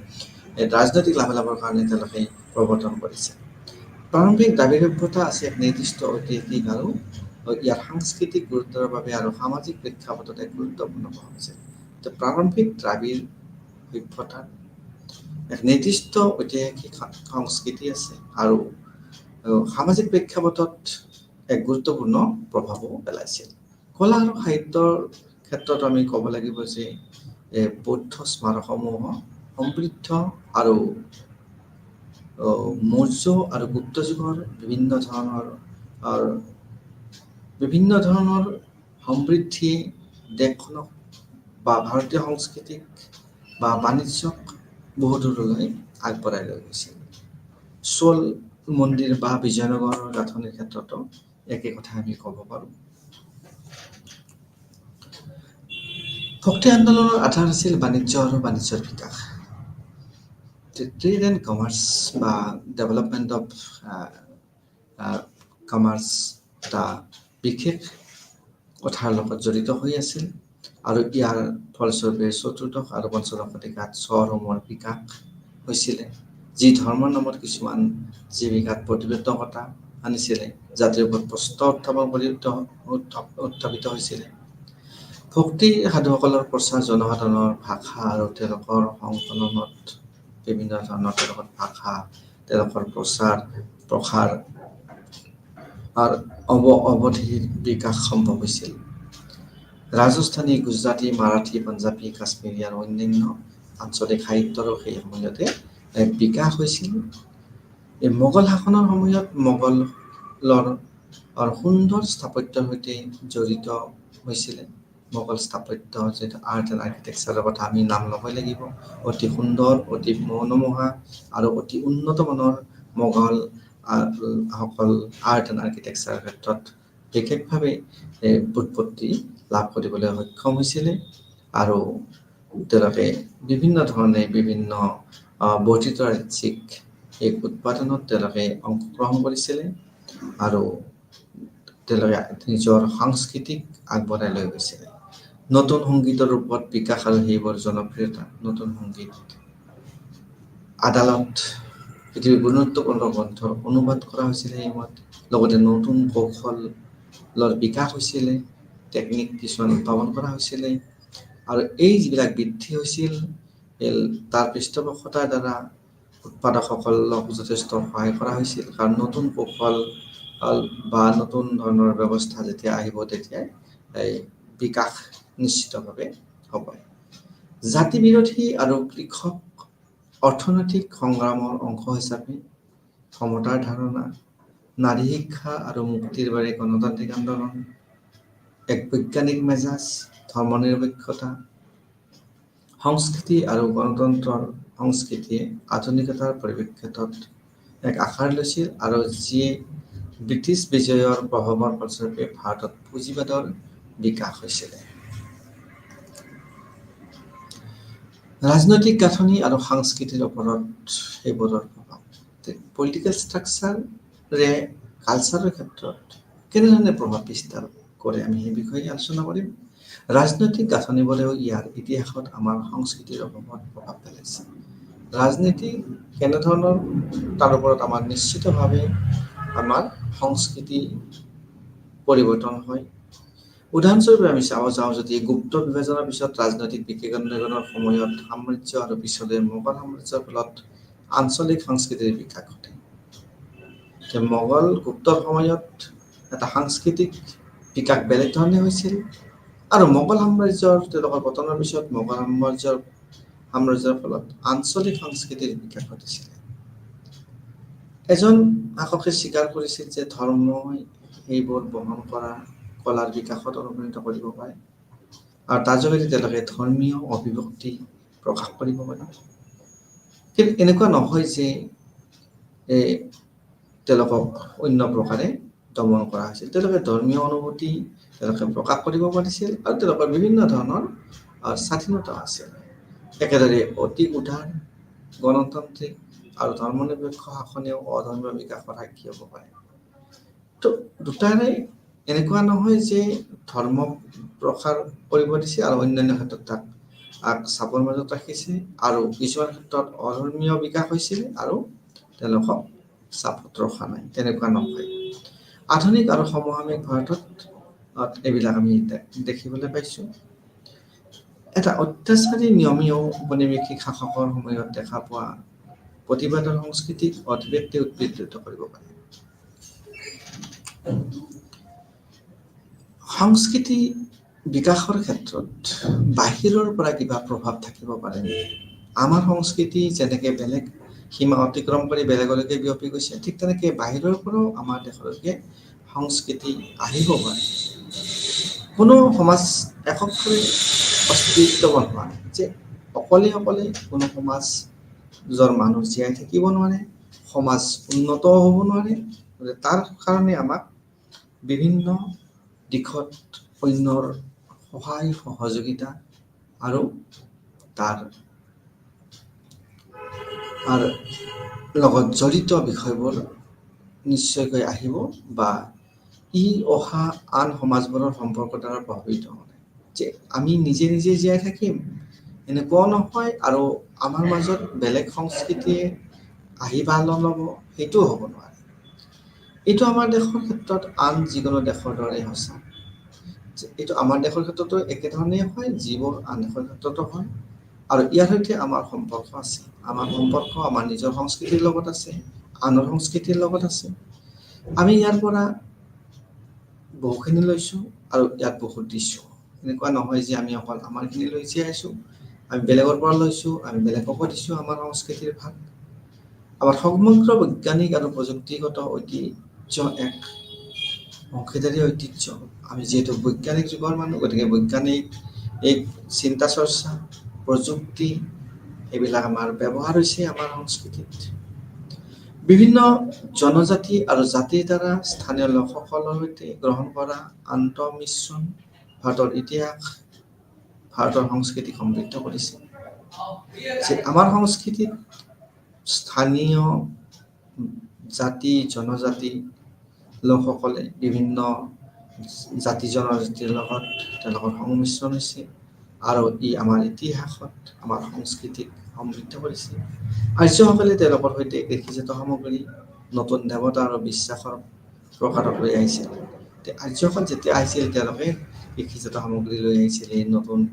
ৰাজনৈতিক লাভালাভৰ কাৰণে তেওঁলোকে প্ৰৱৰ্তন কৰিছে। প্ৰাৰম্ভিক দ্ৰাবিড় সভ্যতা আছে এক নিৰ্দিষ্ট ঐতিহাসিক আৰু ইয়াৰ সাংস্কৃতিক গুৰুত্বৰ বাবে আৰু সামাজিক প্ৰেক্ষাপটত এক গুৰুত্বপূৰ্ণ প্ৰভাৱ আছে। প্ৰাৰম্ভিক দ্ৰাবিড় সভ্যতাত এক নিৰ্দিষ্ট ঐতিহাসিক সংস্কৃতি আছে আৰু সামাজিক প্ৰেক্ষাপটত এক গুৰুত্বপূৰ্ণ প্ৰভাৱো পেলাইছিল। কলা আৰু সাহিত্যৰ ক্ষেত্ৰত আমি ক'ব লাগিব যে বৌদ্ধ স্মাৰকসমূহ সমৃদ্ধ আৰু মৌৰ্য আৰু গুপ্ত যুগৰ বিভিন্ন ধৰণৰ সমৃদ্ধি দেশখনক বা ভাৰতীয় সংস্কৃতিক বা বাণিজ্যক বহু দূৰলৈ আগবঢ়াই লৈ গৈছিল। চোল মন্দিৰ বা বিজয়নগৰৰ গাঁথনিৰ ক্ষেত্ৰতো একে কথা আমি ক'ব পাৰোঁ। ভক্তি আন্দোলনৰ আধাৰ আছিল বাণিজ্য আৰু বাণিজ্যৰ বিকাশ। ট্ৰেড এণ্ড কমাৰ্চ বা ডেভেলপমেণ্ট অফ কমাৰ্চ এটা বিশেষ কথাৰ লগত জড়িত হৈ আছিল আৰু ইয়াৰ ফলস্বৰূপে চতুৰ্দশ আৰু পঞ্চদশ শতিকাত চহৰসমূহৰ বিকাশ হৈছিলে, যি ধৰ্মৰ নামত কিছুমান জীৱিকাত প্ৰতিবদ্ধকতা আনিছিলে, জাতিৰ ওপৰত প্ৰশ্ন উত্থাপিত হৈছিলে। ভক্তি সাধুসকলৰ প্ৰচাৰ জনসাধাৰণৰ ভাষা আৰু তেওঁলোকৰ সংকলনত বিভিন্ন ধৰণৰ তেওঁলোকৰ ভাষা, তেওঁলোকৰ প্ৰসাৰ আৰু অৱধিৰ বিকাশ সম্ভৱ হৈছিল। ৰাজস্থানী, গুজৰাটী, মাৰাঠী, পাঞ্জাবী, কাশ্মীৰী আৰু অন্যান্য আঞ্চলিক সাহিত্যৰো সেই সময়তে বিকাশ হৈছিল। এই মোগল শাসনৰ সময়ত মোগলৰ সুন্দৰ স্থাপত্যৰ সৈতে জড়িত হৈছিলে। মোগল স্থাপত্য যিটো আৰ্ট এণ্ড আৰ্কিটেকচাৰৰ কথা আমি নাম ল'বই লাগিব। অতি সুন্দৰ, অতি মনোমোহা আৰু অতি উন্নত মানৰ মোগল সকল আৰ্ট এণ্ড আৰ্কিটেকচাৰৰ ক্ষেত্ৰত বিশেষভাৱে উৎপত্তি লাভ কৰিবলৈ সক্ষম হৈছিলে আৰু তেওঁলোকে বিভিন্ন ধৰণে বিভিন্ন বৰ্ধিত ৰাজ্যিক এই উৎপাদনত তেওঁলোকে অংশগ্ৰহণ কৰিছিলে আৰু তেওঁলোকে নিজৰ সংস্কৃতিক আগবঢ়াই লৈ গৈছিলে। নতুন সংগীতৰ ৰূপত বিকাশ আৰু সেইবোৰ জনপ্ৰিয়তা, নতুন সংগীত, আদালত, পৃথিৱীৰ গুৰুত্বপূৰ্ণ গ্ৰন্থ অনুবাদ কৰা হৈছিলে এই সময়ত। লগতে নতুন কৌশলৰ বিকাশ হৈছিলে, টেকনিক কিছুমান উদ্ভাৱন কৰা হৈছিলে আৰু এই যিবিলাক বৃদ্ধি হৈছিল তাৰ পৃষ্ঠপোষকতাৰ দ্বাৰা উৎপাদকসকলক যথেষ্ট সহায় কৰা হৈছিল, কাৰণ নতুন কৌশল বা নতুন ধৰণৰ ব্যৱস্থা যেতিয়া আহিব তেতিয়া এই বিকাশ নিশ্চিতভাৱে হ'ব। জাতি বিৰোধী আৰু কৃষক অৰ্থনৈতিক সংগ্ৰামৰ অংশ হিচাপে সমতাৰ ধাৰণা, নাৰী শিক্ষা আৰু মুক্তিৰ বাবে গণতান্ত্ৰিক আন্দোলন, এক বৈজ্ঞানিক মেজাজ, ধৰ্মনিৰপেক্ষতা, সংস্কৃতি আৰু গণতন্ত্ৰৰ সংস্কৃতিয়ে আধুনিকতাৰ পৰিপ্ৰেক্ষিতত এক আকাৰ লৈছিল আৰু যিয়ে ব্ৰিটিছ বিজয়ৰ প্ৰভাৱৰ ফলস্বৰূপে ভাৰতত পুঁজিবাদৰ বিকাশ হৈছিলে। ৰাজনৈতিক গাঁথনি আৰু সংস্কৃতিৰ ওপৰত সেইবোৰৰ প্ৰভাৱ। পলিটিকেল ষ্ট্ৰাকচাৰে কালচাৰৰ ক্ষেত্ৰত কেনেধৰণে প্ৰভাৱ বিস্তাৰ কৰে আমি সেই বিষয়ে আলোচনা কৰিম। ৰাজনৈতিক গাঁথনিবোৰেও ইয়াৰ ইতিহাসত আমাৰ সংস্কৃতিৰ ওপৰত প্ৰভাৱ পেলাইছে। ৰাজনীতি কেনেধৰণৰ তাৰ ওপৰত আমাৰ নিশ্চিতভাৱে আমাৰ সংস্কৃতি পৰিৱৰ্তন হয়। উদাহৰণস্বৰূপে আমি চাব যাওঁ যদি গুপ্ত বিভাজনৰ পিছত ৰাজনৈতিক বিকেন্দ্ৰীকৰণৰ সময়ত সাম্ৰাজ্য আৰু পিছলৈ মোগল সাম্ৰাজ্যৰ ফলত আঞ্চলিক সংস্কৃতিৰ বিকাশ ঘটে। মোগল গুপ্তৰ সময়ত এটা সাংস্কৃতিক বিকাশ বেলেগ ধৰণে হৈছিল আৰু মোগল সাম্ৰাজ্যৰ তেওঁলোকৰ পতনৰ পিছত মোগল সাম্ৰাজ্যৰ ফলত আঞ্চলিক সংস্কৃতিৰ বিকাশ ঘটিছিলে। এজন শাসকে স্বীকাৰ কৰিছিল যে ধৰ্মই সেইবোৰ বহন কৰা কলাৰ বিকাশত অনুপ্ৰাণিত কৰিব পাৰে আৰু তাৰ যোগেদি তেওঁলোকে ধৰ্মীয় অভিব্যক্তি প্ৰকাশ কৰিব পাৰে। কিন্তু এনেকুৱা নহয় যে তেওঁলোকক অন্য প্ৰকাৰে দমন কৰা হৈছিল। তেওঁলোকে ধৰ্মীয় অনুভূতি তেওঁলোকে প্ৰকাশ কৰিব পাৰিছিল আৰু তেওঁলোকৰ বিভিন্ন ধৰণৰ স্বাধীনতা আছিল। একেদৰে অতি উদাৰ, গণতান্ত্ৰিক আৰু ধৰ্মনিৰপেক্ষ শাসনেও অধৰ্মীয় বিকাশৰ সাক্ষী হ'ব পাৰে। তো দুটাৰে এনেকুৱা নহয় যে ধৰ্ম প্ৰসাৰ কৰিব দিছে আৰু অন্যান্য ক্ষেত্ৰত তাক চাপৰ মাজত ৰাখিছে আৰু কিছুমান ক্ষেত্ৰত অধৰ্মীয় বিকাশ হৈছিল আৰু তেওঁলোকক চাপত ৰখা নাই, তেনেকুৱা নহয়। আধুনিক আৰু সমসাময়িক ভাৰতত এইবিলাক আমি দেখিবলৈ পাইছোঁ। এটা অত্যাচাৰী নিয়মীয় উপনিৱেশিক শাসকৰ সময়ত দেখা পোৱা প্ৰতিবাদৰ সংস্কৃতিক অধিবক্তি উদ্বৃত্ত কৰিব পাৰে। সংস্কৃতি বিকাশৰ ক্ষেত্ৰত বাহিৰৰ পৰা কিবা প্ৰভাৱ থাকিব পাৰে নেকি? আমাৰ সংস্কৃতি যেনেকৈ বেলেগ সীমা অতিক্ৰম কৰি বেলেগলৈকে বিয়পি গৈছে, ঠিক তেনেকৈ বাহিৰৰ পৰাও আমাৰ দেশলৈকে সংস্কৃতি আহিব পাৰে। কোনো সমাজ এককভাৱে অস্তিত্ববান হোৱা নাই, যে অকলে কোনো সমাজৰ মানুহ জীয়াই থাকিব নোৱাৰে, সমাজ উন্নত হ'ব নোৱাৰে। তাৰ কাৰণে আমাক বিভিন্ন দিশত অন্যৰ সহায় সহযোগিতা আৰু তাৰ লগত জড়িত বিষয়বোৰ নিশ্চয়কৈ আহিব বা ই অহা আন সমাজবোৰৰ সম্পৰ্ক দ্বাৰা প্ৰভাৱিত হয় যে আমি নিজে নিজে জীয়াই থাকিম এনেকুৱাও নহয় আৰু আমাৰ মাজত বেলেগ সংস্কৃতিয়ে আহি ভাল ল'ব সেইটোও হ'ব নোৱাৰে। এইটো আমাৰ দেশৰ ক্ষেত্ৰত আন যিকোনো দেশৰ দৰে সঁচা। এইটো আমাৰ দেশৰ ক্ষেত্ৰতো একেধৰণেই হয়, যিবোৰ আন দেশৰ ক্ষেত্ৰতো হয়। আৰু ইয়াৰ সৈতে আমাৰ সম্পৰ্ক আছে। আমাৰ সম্পৰ্ক আমাৰ নিজৰ সংস্কৃতিৰ লগত আছে, আনৰ সংস্কৃতিৰ লগত আছে। আমি ইয়াৰ পৰা বহুখিনি লৈছোঁ আৰু ইয়াত বহুত দিছোঁ। এনেকুৱা নহয় যে আমি অকল আমাৰখিনি লৈ জীয়াই আছোঁ, আমি বেলেগৰ পৰা লৈছোঁ, আমি বেলেগকো দিছোঁ আমাৰ সংস্কৃতিৰ ভাগ। আমাৰ সমগ্ৰ বৈজ্ঞানিক আৰু প্ৰযুক্তিগত ঐতিহ্য এক অংশীদাৰী ঐতিহ্য। আমি যিহেতু বৈজ্ঞানিক যুগৰ মানুহ, গতিকে বৈজ্ঞানিক এই চিন্তা চৰ্চা, প্ৰযুক্তি এইবিলাক আমাৰ ব্যৱহাৰ হৈছে আমাৰ সংস্কৃতিত। বিভিন্ন জনজাতি আৰু জাতিৰ দ্বাৰা স্থানীয় লোকসকলৰ সৈতে গ্ৰহণ কৰা আন্তঃমিশ্ৰণ ভাৰতৰ ইতিহাস, ভাৰতৰ সংস্কৃতি সমৃদ্ধ কৰিছে। যে আমাৰ সংস্কৃতিত স্থানীয় জাতি জনজাতি লোকসকলে বিভিন্ন জাতি জনজাতিৰ লগত তেওঁলোকৰ সংমিশ্ৰণ হৈছে আৰু ই আমাৰ ইতিহাসত আমাৰ সংস্কৃতিক সমৃদ্ধ কৰিছে। আৰ্যসকলে তেওঁলোকৰ সৈতে কৃষিজাত সামগ্ৰী, নতুন দেৱতা আৰু বিশ্বাসৰ প্ৰকাৰক লৈ আহিছিল। আৰ্যসকল যেতিয়া আহিছিল তেওঁলোকে কৃষিজাত সামগ্ৰী লৈ আহিছিল। এই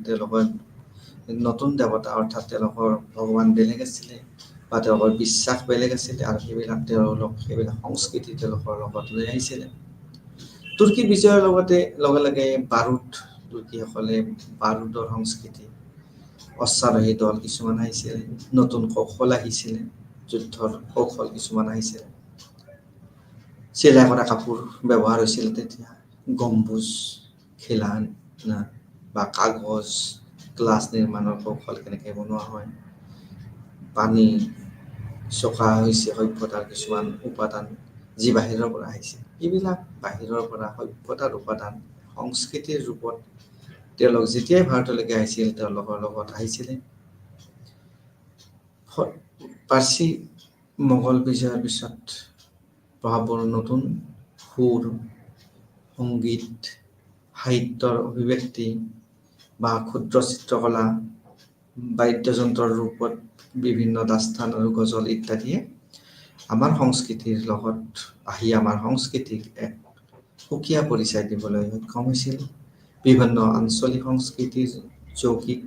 তেওঁলোকৰ নতুন দেৱতা অৰ্থাৎ তেওঁলোকৰ ভগৱান বেলেগ আছিলে বা তেওঁলোকৰ বিশ্বাস বেলেগ আছিলে আৰু সেইবিলাক সংস্কৃতি তেওঁলোকৰ লগত লৈ আহিছিলে। তুৰ্কী বিজয়ৰ লগে লগে তুৰ্কীসকলে বাৰুদৰ সংস্কৃতি, অশ্বাৰোহী দল কিছুমান আহিছিলে, নতুন কৌশল আহিছিলে, যুদ্ধৰ কৌশল কিছুমান আহিছিলে। চিলাই কৰা কাপোৰ ব্যৱহাৰ হৈছিল তেতিয়া, গম্বুজ, খিলান বা কাগজ, গ্লাছ নিৰ্মাণৰ কৌশল কেনেকৈ বনোৱা হয়, পানী চকা হৈছে সভ্যতাৰ কিছুমান উপাদান যি বাহিৰৰ পৰা আহিছে। এইবিলাক বাহিৰৰ পৰা সভ্যতাৰ উপাদান সংস্কৃতিৰ ৰূপত তেওঁলোক যেতিয়াই ভাৰতলৈকে আহিছিল তেওঁলোকৰ লগত আহিছিলে। পাৰ্চী মোগল বিজয়ৰ পিছত প্ৰভাৱৰ নতুন সুৰ, সংগীত, সাহিত্যৰ অভিব্যক্তি বা ক্ষুদ্ৰ চিত্ৰকলা, বাদ্যযন্ত্ৰৰ ৰূপত বিভিন্ন দাস্তান আৰু গজল ইত্যাদিয়ে আমাৰ সংস্কৃতিৰ লগত আহি আমাৰ সংস্কৃতিক এক সুকীয়া পৰিচয় দিবলৈ সক্ষম হৈছিল। বিভিন্ন আঞ্চলিক সংস্কৃতিৰ যৌগিক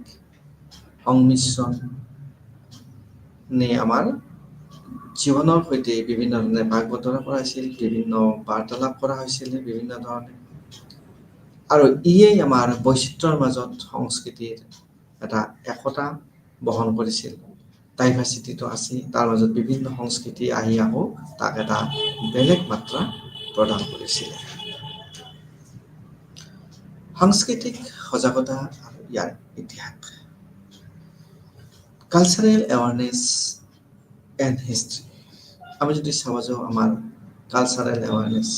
সংমিশ্ৰণ আমাৰ জীৱনৰ সৈতে বিভিন্ন ধৰণে ভাগ বতৰা কৰাইছিল, বিভিন্ন বাৰ্তালাপ কৰা হৈছিল বিভিন্ন ধৰণে। আৰু ইয়েই আমাৰ বৈচিত্ৰ্যৰ মাজত সংস্কৃতিৰ এটা একতা বহন কৰিছিল। ডাইভাৰ্চিটিটো আছে, তাৰ মাজত বিভিন্ন সংস্কৃতি আহি আকৌ তাক এটা বেলেগ মাত্ৰা প্ৰদান কৰিছিল। সাংস্কৃতিক সজাগতা আৰু ইয়াৰ ইতিহাস। Cultural awareness and history. আমি যদি চাব যাওঁ আমাৰ কালচাৰেল এৱাৰনেছ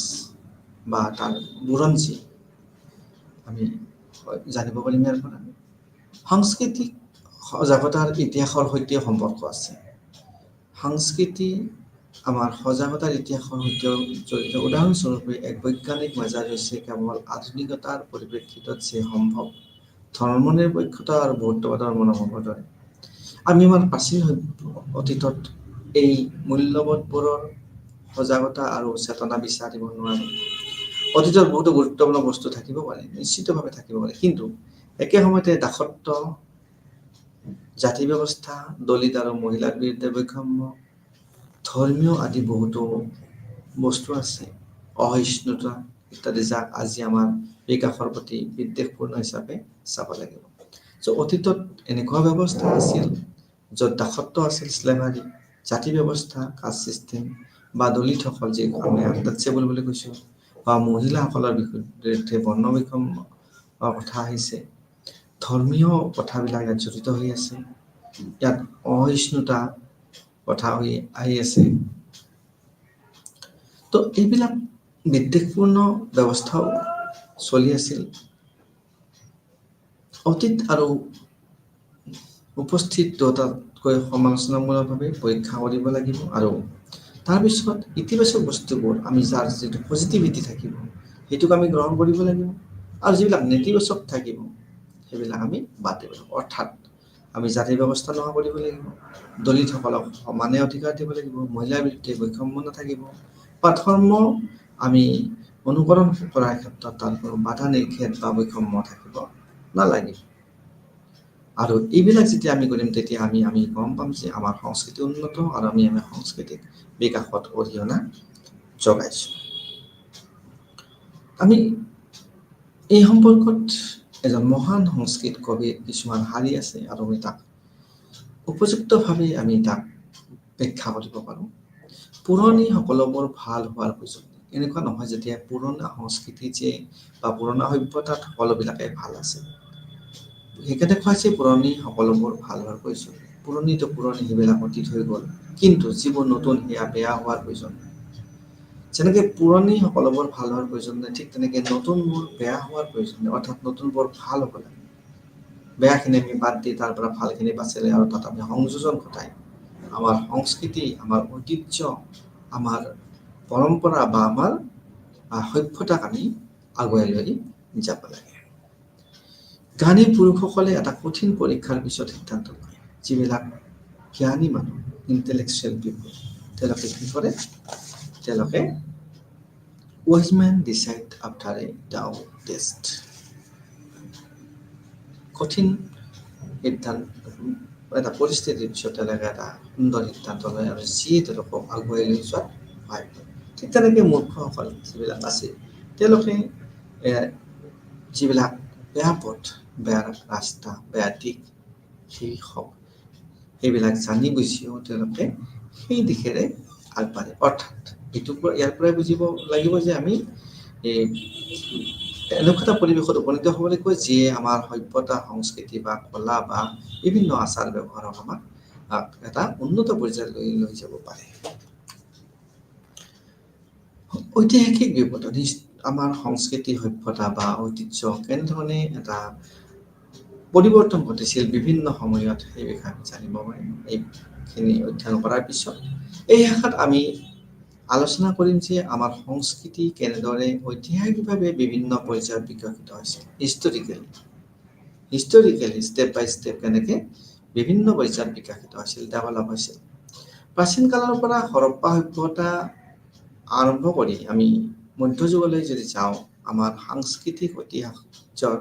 বা তাৰ বুৰঞ্জী আমি জানিব পাৰিম ইয়াৰ পৰা। সাংস্কৃতিক সজাগতাৰ ইতিহাসৰ সৈতে সম্পৰ্ক আছে। সংস্কৃতি আমাৰ সজাগতাৰ ইতিহাসৰ সৈতেও জড়িত। উদাহৰণস্বৰূপে এক বৈজ্ঞানিক মেজাজ হৈছে কেৱল আধুনিকতাৰ পৰিপ্ৰেক্ষিতত যে সম্ভৱ ধৰ্ম নিৰপেক্ষতা আৰু বৌদ্ধবাদৰ মনোভাৱৰ দৰে। আমি আমাৰ প্ৰাচীন অতীতত এই মূল্যবোধবোৰৰ সজাগতা আৰু চেতনা বিচাৰিব নোৱাৰোঁ। অতীতৰ বহুতো গুৰুত্বপূৰ্ণ বস্তু থাকিব পাৰে, নিশ্চিতভাৱে থাকিব পাৰে, কিন্তু একে সময়তে দাসত্ব, জাতি ব্যৱস্থা, দলিত আৰু মহিলাৰ বিৰুদ্ধে বৈষম্য, ধৰ্মীয় আদি বহুতো বস্তু আছে, অসহিষ্ণুতা ইত্যাদি, যাক আজি আমাৰ বিকাশৰ প্ৰতি বিদ্বেষপূৰ্ণ হিচাপে চাব লাগিব। অতীতত এনেকুৱা ব্যৱস্থা আছিল য'ত দাসত্ব আছিল, স্লেভাৰী, জাতি ব্যৱস্থা, কাষ্ট চিষ্টেম বা দলিতসকল যি আমি আনটাচেবল বুলি কৈছোঁ, বা মহিলাসকলৰ বিৰুদ্ধে বৰ্ণ বৈষম্য কথা আহিছে। ধৰ্মীয় কথাবিলাক ইয়াত জড়িত হৈ আছে, ইয়াত অসহিষ্ণুতা কথা আহি আছে। তো এইবিলাক বিদ্বেষপূৰ্ণ ব্যৱস্থাও চলি আছিল। অতীত আৰু উপস্থিত দুটাতকৈ সমালোচনামূলকভাৱে পৰীক্ষা কৰিব লাগিব আৰু তাৰপিছত ইতিবাচক বস্তুবোৰ আমি যাৰ যিটো পজিটিভিটি থাকিব সেইটোক আমি গ্ৰহণ কৰিব লাগিব আৰু যিবিলাক নেতিবাচক থাকিব সেইবিলাক আমি বাদ দিব লাগিব। অৰ্থাৎ আমি জাতি ব্যৱস্থা নোহোৱা কৰিব লাগিব, দলিতসকলক সমানে অধিকাৰ দিব লাগিব, মহিলাৰ বিৰুদ্ধে বৈষম্য নাথাকিব বা ধৰ্ম আমি অনুকৰণ কৰাৰ ক্ষেত্ৰত তাৰ কোনো বাধা নিষেধ বা বৈষম্য থাকিব নালাগিব। আৰু এইবিলাক যেতিয়া আমি কৰিম তেতিয়া আমি গম পাম যে আমাৰ সংস্কৃতি উন্নত আৰু আমি সাংস্কৃতিক বিকাশত অৰিহণা যোগাইছোঁ। আমি এই সম্পৰ্কত এজন মহান সংস্কৃত কবিৰ কিছুমান শাৰী আছে আৰু আমি তাক উপযুক্তভাৱে আমি তাক ব্যাখ্যা কৰিব পাৰোঁ। পুৰণি সকলোবোৰ ভাল হোৱাৰ প্ৰয়োজন। এনেকুৱা নহয় যেতিয়া পুৰণা সংস্কৃতি যে বা পুৰণা সভ্যতাত সকলোবিলাকে ভাল আছে। সেইকাৰণে কোৱা হৈছে পুৰণি সকলোবোৰ ভাল হোৱাৰ প্ৰয়োজন। পুৰণিটো পুৰণি সেইবিলাক অতীত হৈ গ'ল, কিন্তু যিবোৰ নতুন সেয়া বেয়া হোৱাৰ প্ৰয়োজন। যেনেকৈ পুৰণি সকলোবোৰ ভাল হোৱাৰ প্ৰয়োজন নাই, ঠিক তেনেকৈ নতুনবোৰ বেয়া হোৱাৰ প্ৰয়োজন নাই, অৰ্থাৎ নতুনবোৰ ভাল হ'ব লাগে। বেয়াখিনি আমি বাদ দি তাৰ পৰা ভালখিনি বাচিলে আৰু তাত আমি সংযোজন ঘটাই আমাৰ সংস্কৃতি, আমাৰ ঐতিহ্য, আমাৰ পৰম্পৰা বা আমাৰ সভ্যতাক আমি আগুৱাই লৈ যাব লাগে। জ্ঞানী পুৰুষসকলে এটা কঠিন পৰীক্ষাৰ পিছত সিদ্ধান্ত লয়। যিবিলাক জ্ঞানী মানুহ, ইণ্টেলেকচুৱেল পিপল, তেওঁলোকে কি কৰে? তেওঁলোকে wise men decide after a doubt test. কঠিন সিদ্ধান্ত এটা পৰিস্থিতিৰ পিছত তেওঁলোকে এটা সুন্দৰ সিদ্ধান্ত লয় আৰু যিয়ে তেওঁলোকক আগুৱাই লৈ যোৱাত সহায় কৰে। ঠিক তেনেকৈ মূৰ্খসকল যিবিলাক আছে তেওঁলোকে যিবিলাক বেয়া পথ, বেয়া ৰাস্তা, বেয়া দিশ সেইবিলাক জানি বুজিও তেওঁলোকে সেই দিশেৰে আগবাঢ়ে। অৰ্থাৎ ইয়াৰ পৰাই বুজিব লাগিব যে আমি এনেকুৱা এটা পৰিৱেশত উপনীত হ'ব লাগিব যিয়ে আমাৰ সভ্যতা, সংস্কৃতি বা কলা বা বিভিন্ন আচাৰ ব্যৱহাৰক আমাক এটা উন্নত পৰ্যায়লৈ লৈ যাব পাৰে। ঐতিহাসিক বিপদ আমাৰ সংস্কৃতি, সভ্যতা বা ঐতিহ্য কেনেধৰণে এটা পৰিৱৰ্তন ঘটিছিল বিভিন্ন সময়ত সেই বিষয়ে আমি জানিব পাৰিম। এইখিনি অধ্যয়ন কৰাৰ পিছত এই শাখাত আমি আলোচনা কৰিম যে আমাৰ সংস্কৃতি কেনেদৰে ঐতিহাসিকভাৱে বিভিন্ন পৰ্যায়ত বিকশিত হৈছে। হিষ্টৰিকেলি ষ্টেপ বাই ষ্টেপ কেনেকৈ বিভিন্ন পৰ্যায়ত বিকশিত হৈছিল, ডেভেলপ হৈছিল। প্ৰাচীন কালৰ পৰা হৰপ্পা সভ্যতা আৰম্ভ কৰি আমি মধ্যযুগলৈ যদি যাওঁ, আমাৰ সাংস্কৃতিক ঐতিহ্যৰ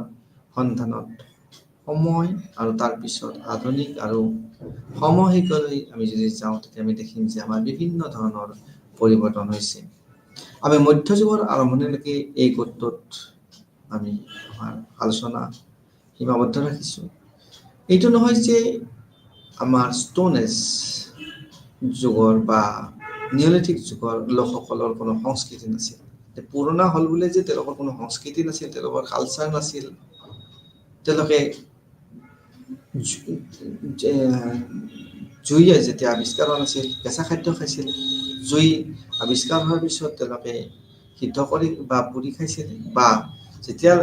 সন্ধানত সময় আৰু তাৰপিছত আধুনিক আৰু সমসাময়িকলৈ আমি যদি যাওঁ তেতিয়া আমি দেখিম যে আমাৰ বিভিন্ন ধৰণৰ পৰিৱৰ্তন হৈছে। আমি মধ্যযুগৰ আৰম্ভণিলৈকে এই গোটটোত আমি আমাৰ আলোচনা সীমাবদ্ধ ৰাখিছোঁ। এইটো নহয় যে আমাৰ ষ্টোন এজ যুগৰ বা নিয়লিথিক যুগৰ লোকসকলৰ কোনো সংস্কৃতি নাছিল। পুৰণা হ'ল বুলিয়ে যে তেওঁলোকৰ কোনো সংস্কৃতি নাছিল, তেওঁলোকৰ কালচাৰ নাছিল। তেওঁলোকে জুই যেতিয়া আৱিষ্কাৰ হোৱা নাছিল, কেঁচা খাদ্য খাইছিল। জুই আৱিষ্কাৰ হোৱাৰ পিছত তেওঁলোকে সিদ্ধ কৰি বা পুৰি খাইছিল, বা যেতিয়া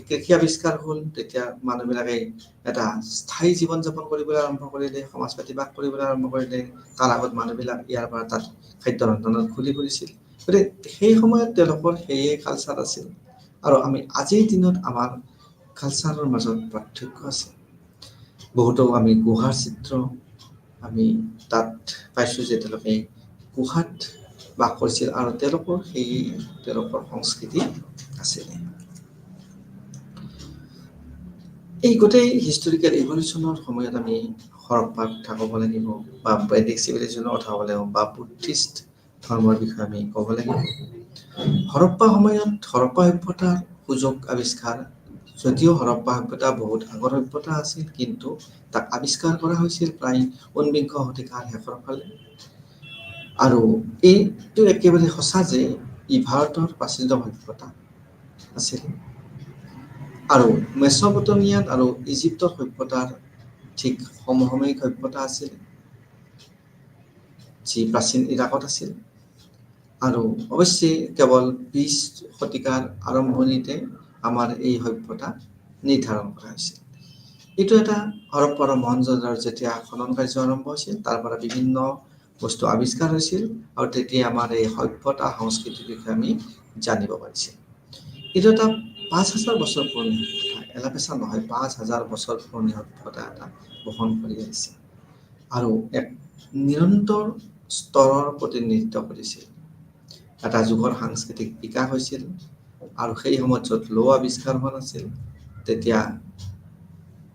কৃষি আৱিষ্কাৰ হ'ল তেতিয়া মানুহবিলাকে এটা স্থায়ী জীৱন যাপন কৰিবলৈ আৰম্ভ কৰিলে, সমাজ পাতি বাস কৰিবলৈ আৰম্ভ কৰিলে। তাৰ আগত মানুহবিলাক ইয়াৰ পৰা তাত খাদ্য ৰন্ধনত ঘূৰি ফুৰিছিল। গতিকে সেই সময়ত তেওঁলোকৰ সেয়ে কালচাৰ আছিল আৰু আমি আজিৰ দিনত আমাৰ কালচাৰৰ মাজত পাৰ্থক্য আছে। বহুতো আমি গুহাৰ চিত্ৰ আমি তাত পাইছোঁ যে তেওঁলোকে গুহাত বাস কৰিছিল আৰু তেওঁলোকৰ সংস্কৃতি আছিলে। এই গোটেই হিষ্টৰিকেল ইভলিউশ্যনৰ সময়ত আমি হৰপ্পাৰ কথা ক'ব লাগিব বা বৈদিক চিভিলাইজেশ্যনৰ কথা ক'ব লাগিব বা বুদ্ধিষ্ট ধৰ্মৰ বিষয়ে আমি ক'ব লাগিব। হৰপ্পা সভ্যতাৰ সুযোগ আৱিষ্কাৰ, যদিও হৰপ্পা সভ্যতা বহুত আগৰ সভ্যতা আছিল, কিন্তু তাক আৱিষ্কাৰ কৰা হৈছিল প্ৰায় 19বিংশ শতিকাৰ শেষৰ ফালে। আৰু এইটো একেবাৰে সঁচা যে ই ভাৰতৰ প্ৰাচীন সভ্যতা আছিল আৰু মেচপটেমিয়ান আৰু ইজিপ্তৰ সভ্যতাৰ ঠিক সমসাময়িক সভ্যতা আছিল, যি প্ৰাচীন ইৰাকত আছিল। আৰু অৱশ্যে কেৱল 20 শতিকাৰ আৰম্ভণিতে আমাৰ এই সভ্যতা নিৰ্ধাৰণ কৰা হৈছিল। এইটো এটা হৰপ্পাৰ মহেঞ্জোদাৰোৰ যেতিয়া খনন কাৰ্য আৰম্ভ হৈছিল তাৰ পৰা বিভিন্ন বস্তু আৱিষ্কাৰ হৈছিল আৰু তেতিয়া আমাৰ এই সভ্যতা সংস্কৃতিৰ বিষয়ে আমি জানিব পাৰিছিল। এইটো এটা ৫,০০০ বছৰ পুৰণি সভ্যতা, এলাপেচা নহয়, ৫,০০০ বছৰ পুৰণি সভ্যতা এটা বহন কৰি আহিছে আৰু এক নিৰন্তৰ স্তৰৰ প্ৰতিনিধিত্ব কৰিছিল। এটা যুগৰ সাংস্কৃতিক বিকাশ হৈছিল আৰু সেই সময়ত য'ত লো আৱিষ্কাৰ হোৱা নাছিল তেতিয়া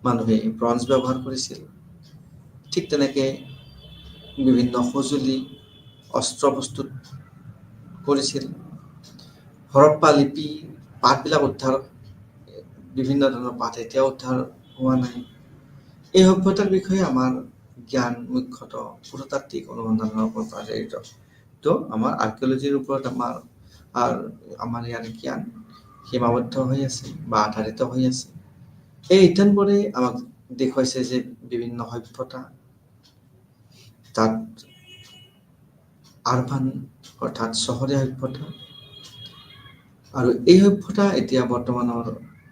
মানুহে ব্ৰঞ্জ ব্যৱহাৰ কৰিছিল। ঠিক তেনেকৈ বিভিন্ন সঁজুলি অস্ত্ৰ প্ৰস্তুত কৰিছিল। হৰপ্পা লিপি পাঠবিলাক উদ্ধাৰ, বিভিন্ন ধৰণৰ পাঠ এতিয়াও উদ্ধাৰ হোৱা নাই। এই সভ্যতাৰ বিষয়ে আমাৰ জ্ঞান মুখ্যতঃ পুৰাতাত্ত্বিক অনুসন্ধানৰ ওপৰত আধাৰিত। তো আমাৰ আৰ্কিঅলজিৰ ওপৰত আমাৰ ইয়াৰ জ্ঞান সীমাবদ্ধ হৈ আছে বা আধাৰিত হৈ আছে। এই অধ্যয়নবোৰে আমাক দেখুৱাইছে যে বিভিন্ন সভ্যতা তাত আৰবান অৰ্থাৎ চহৰীয়া সভ্যতা, আৰু এই সভ্যতা এতিয়া বৰ্তমানৰ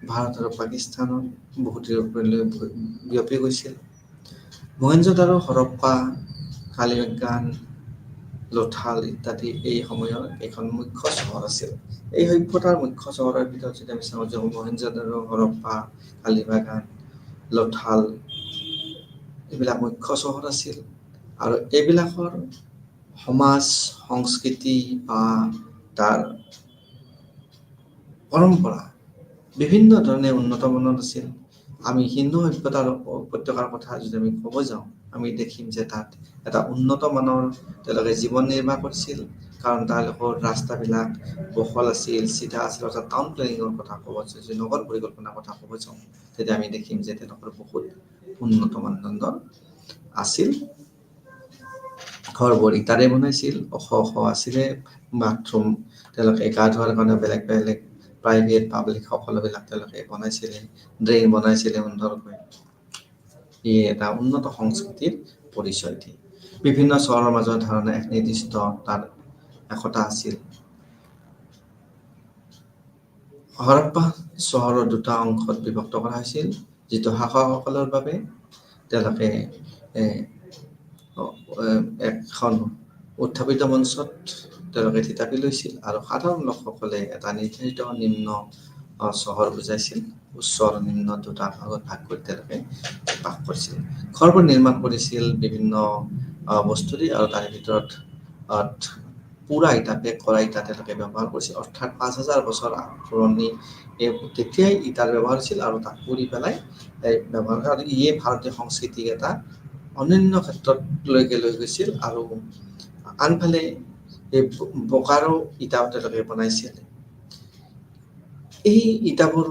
ভাৰত আৰু পাকিস্তানৰ বহুত বিয়পি গৈছিল। মহেঞ্জোদাৰো, হৰপ্পা, কালিবাগান, লোথাল ইত্যাদি এই সময়ৰ এখন মুখ্য চহৰ আছিল। এই সভ্যতাৰ মুখ্য চহৰৰ ভিতৰত যদি আমি চাওঁ যে মহেঞ্জোদাৰো, হৰপ্পা, কালিবাগান, লোথাল এইবিলাক মুখ্য চহৰ আছিল আৰু এইবিলাকৰ সমাজ সংস্কৃতি বা তাৰ পৰম্পৰা বিভিন্ন ধৰণে উন্নত মানৰ আছিল। আমি সিন্ধু সভ্যতাৰ উপত্যকাৰ কথা যদি আমি ক'ব যাওঁ আমি দেখিম যে তাত এটা উন্নত মানৰ তেওঁলোকে জীৱন নিৰ্বাহ কৰিছিল, কাৰণ তেওঁলোকৰ ৰাস্তাবিলাক বহল আছিল, চিধা আছিল। অৰ্থাৎ টাউন প্লেনিঙৰ কথা ক'ব যাওঁ, যদি নগৰ পৰিকল্পনাৰ কথা ক'ব যাওঁ তেতিয়া আমি দেখিম যে তেওঁলোকৰ বহুত উন্নত মানদণ্ডৰ আছিল। ঘৰবোৰ ইটাৰে বনাইছিল, ওখ ওখ আছিলে, বাথৰুম তেওঁলোকে গা ধোৱাৰ কাৰণে বেলেগ বেলেগ প্ৰাইভেট পাব্লিক সকলোবিলাক তেওঁলোকে বনাইছিলে, ড্ৰেইন বনাইছিলে সুন্দৰকৈ। ই এটা উন্নত সংস্কৃতিৰ পৰিচয় দিয়ে। বিভিন্ন চহৰৰ মাজত ধাৰণা এক নিৰ্দিষ্ট তাৰ একতা আছিল। হৰপ্পা চহৰৰ দুটা অংশত বিভক্ত কৰা হৈছিল, যিটো শাসকসকলৰ বাবে তেওঁলোকে এখন উত্থাপিত মঞ্চত তেওঁলোকে থিতাপি লৈছিল আৰু সাধাৰণ লোকসকলে এটা নিৰ্ধাৰিত নিম্ন চহৰ বুজাইছিল। উচ্চ আৰু নিম্ন দুটা ভাগত ভাগ কৰি তেওঁলোকে বাস কৰিছিল। ঘৰবোৰ নিৰ্মাণ কৰিছিল বিভিন্ন বস্তুৰে আৰু তাৰে ভিতৰত পুৰা ইটা, পেক কৰা ইটা তেওঁলোকে ব্যৱহাৰ কৰিছিল। অৰ্থাৎ ৫,০০০ বছৰ পুৰণি তেতিয়াই ইটাৰ ব্যৱহাৰ হৈছিল আৰু তাক পুৰি পেলাই ব্যৱহাৰ কৰে। আৰু ইয়ে ভাৰতীয় সংস্কৃতিক এটা অনন্য ক্ষেত্ৰলৈকে লৈ গৈছিল। আৰু আনফালে এই বোকাৰো ইটাও তেওঁলোকে বনাইছিল। এই ইটাবোৰ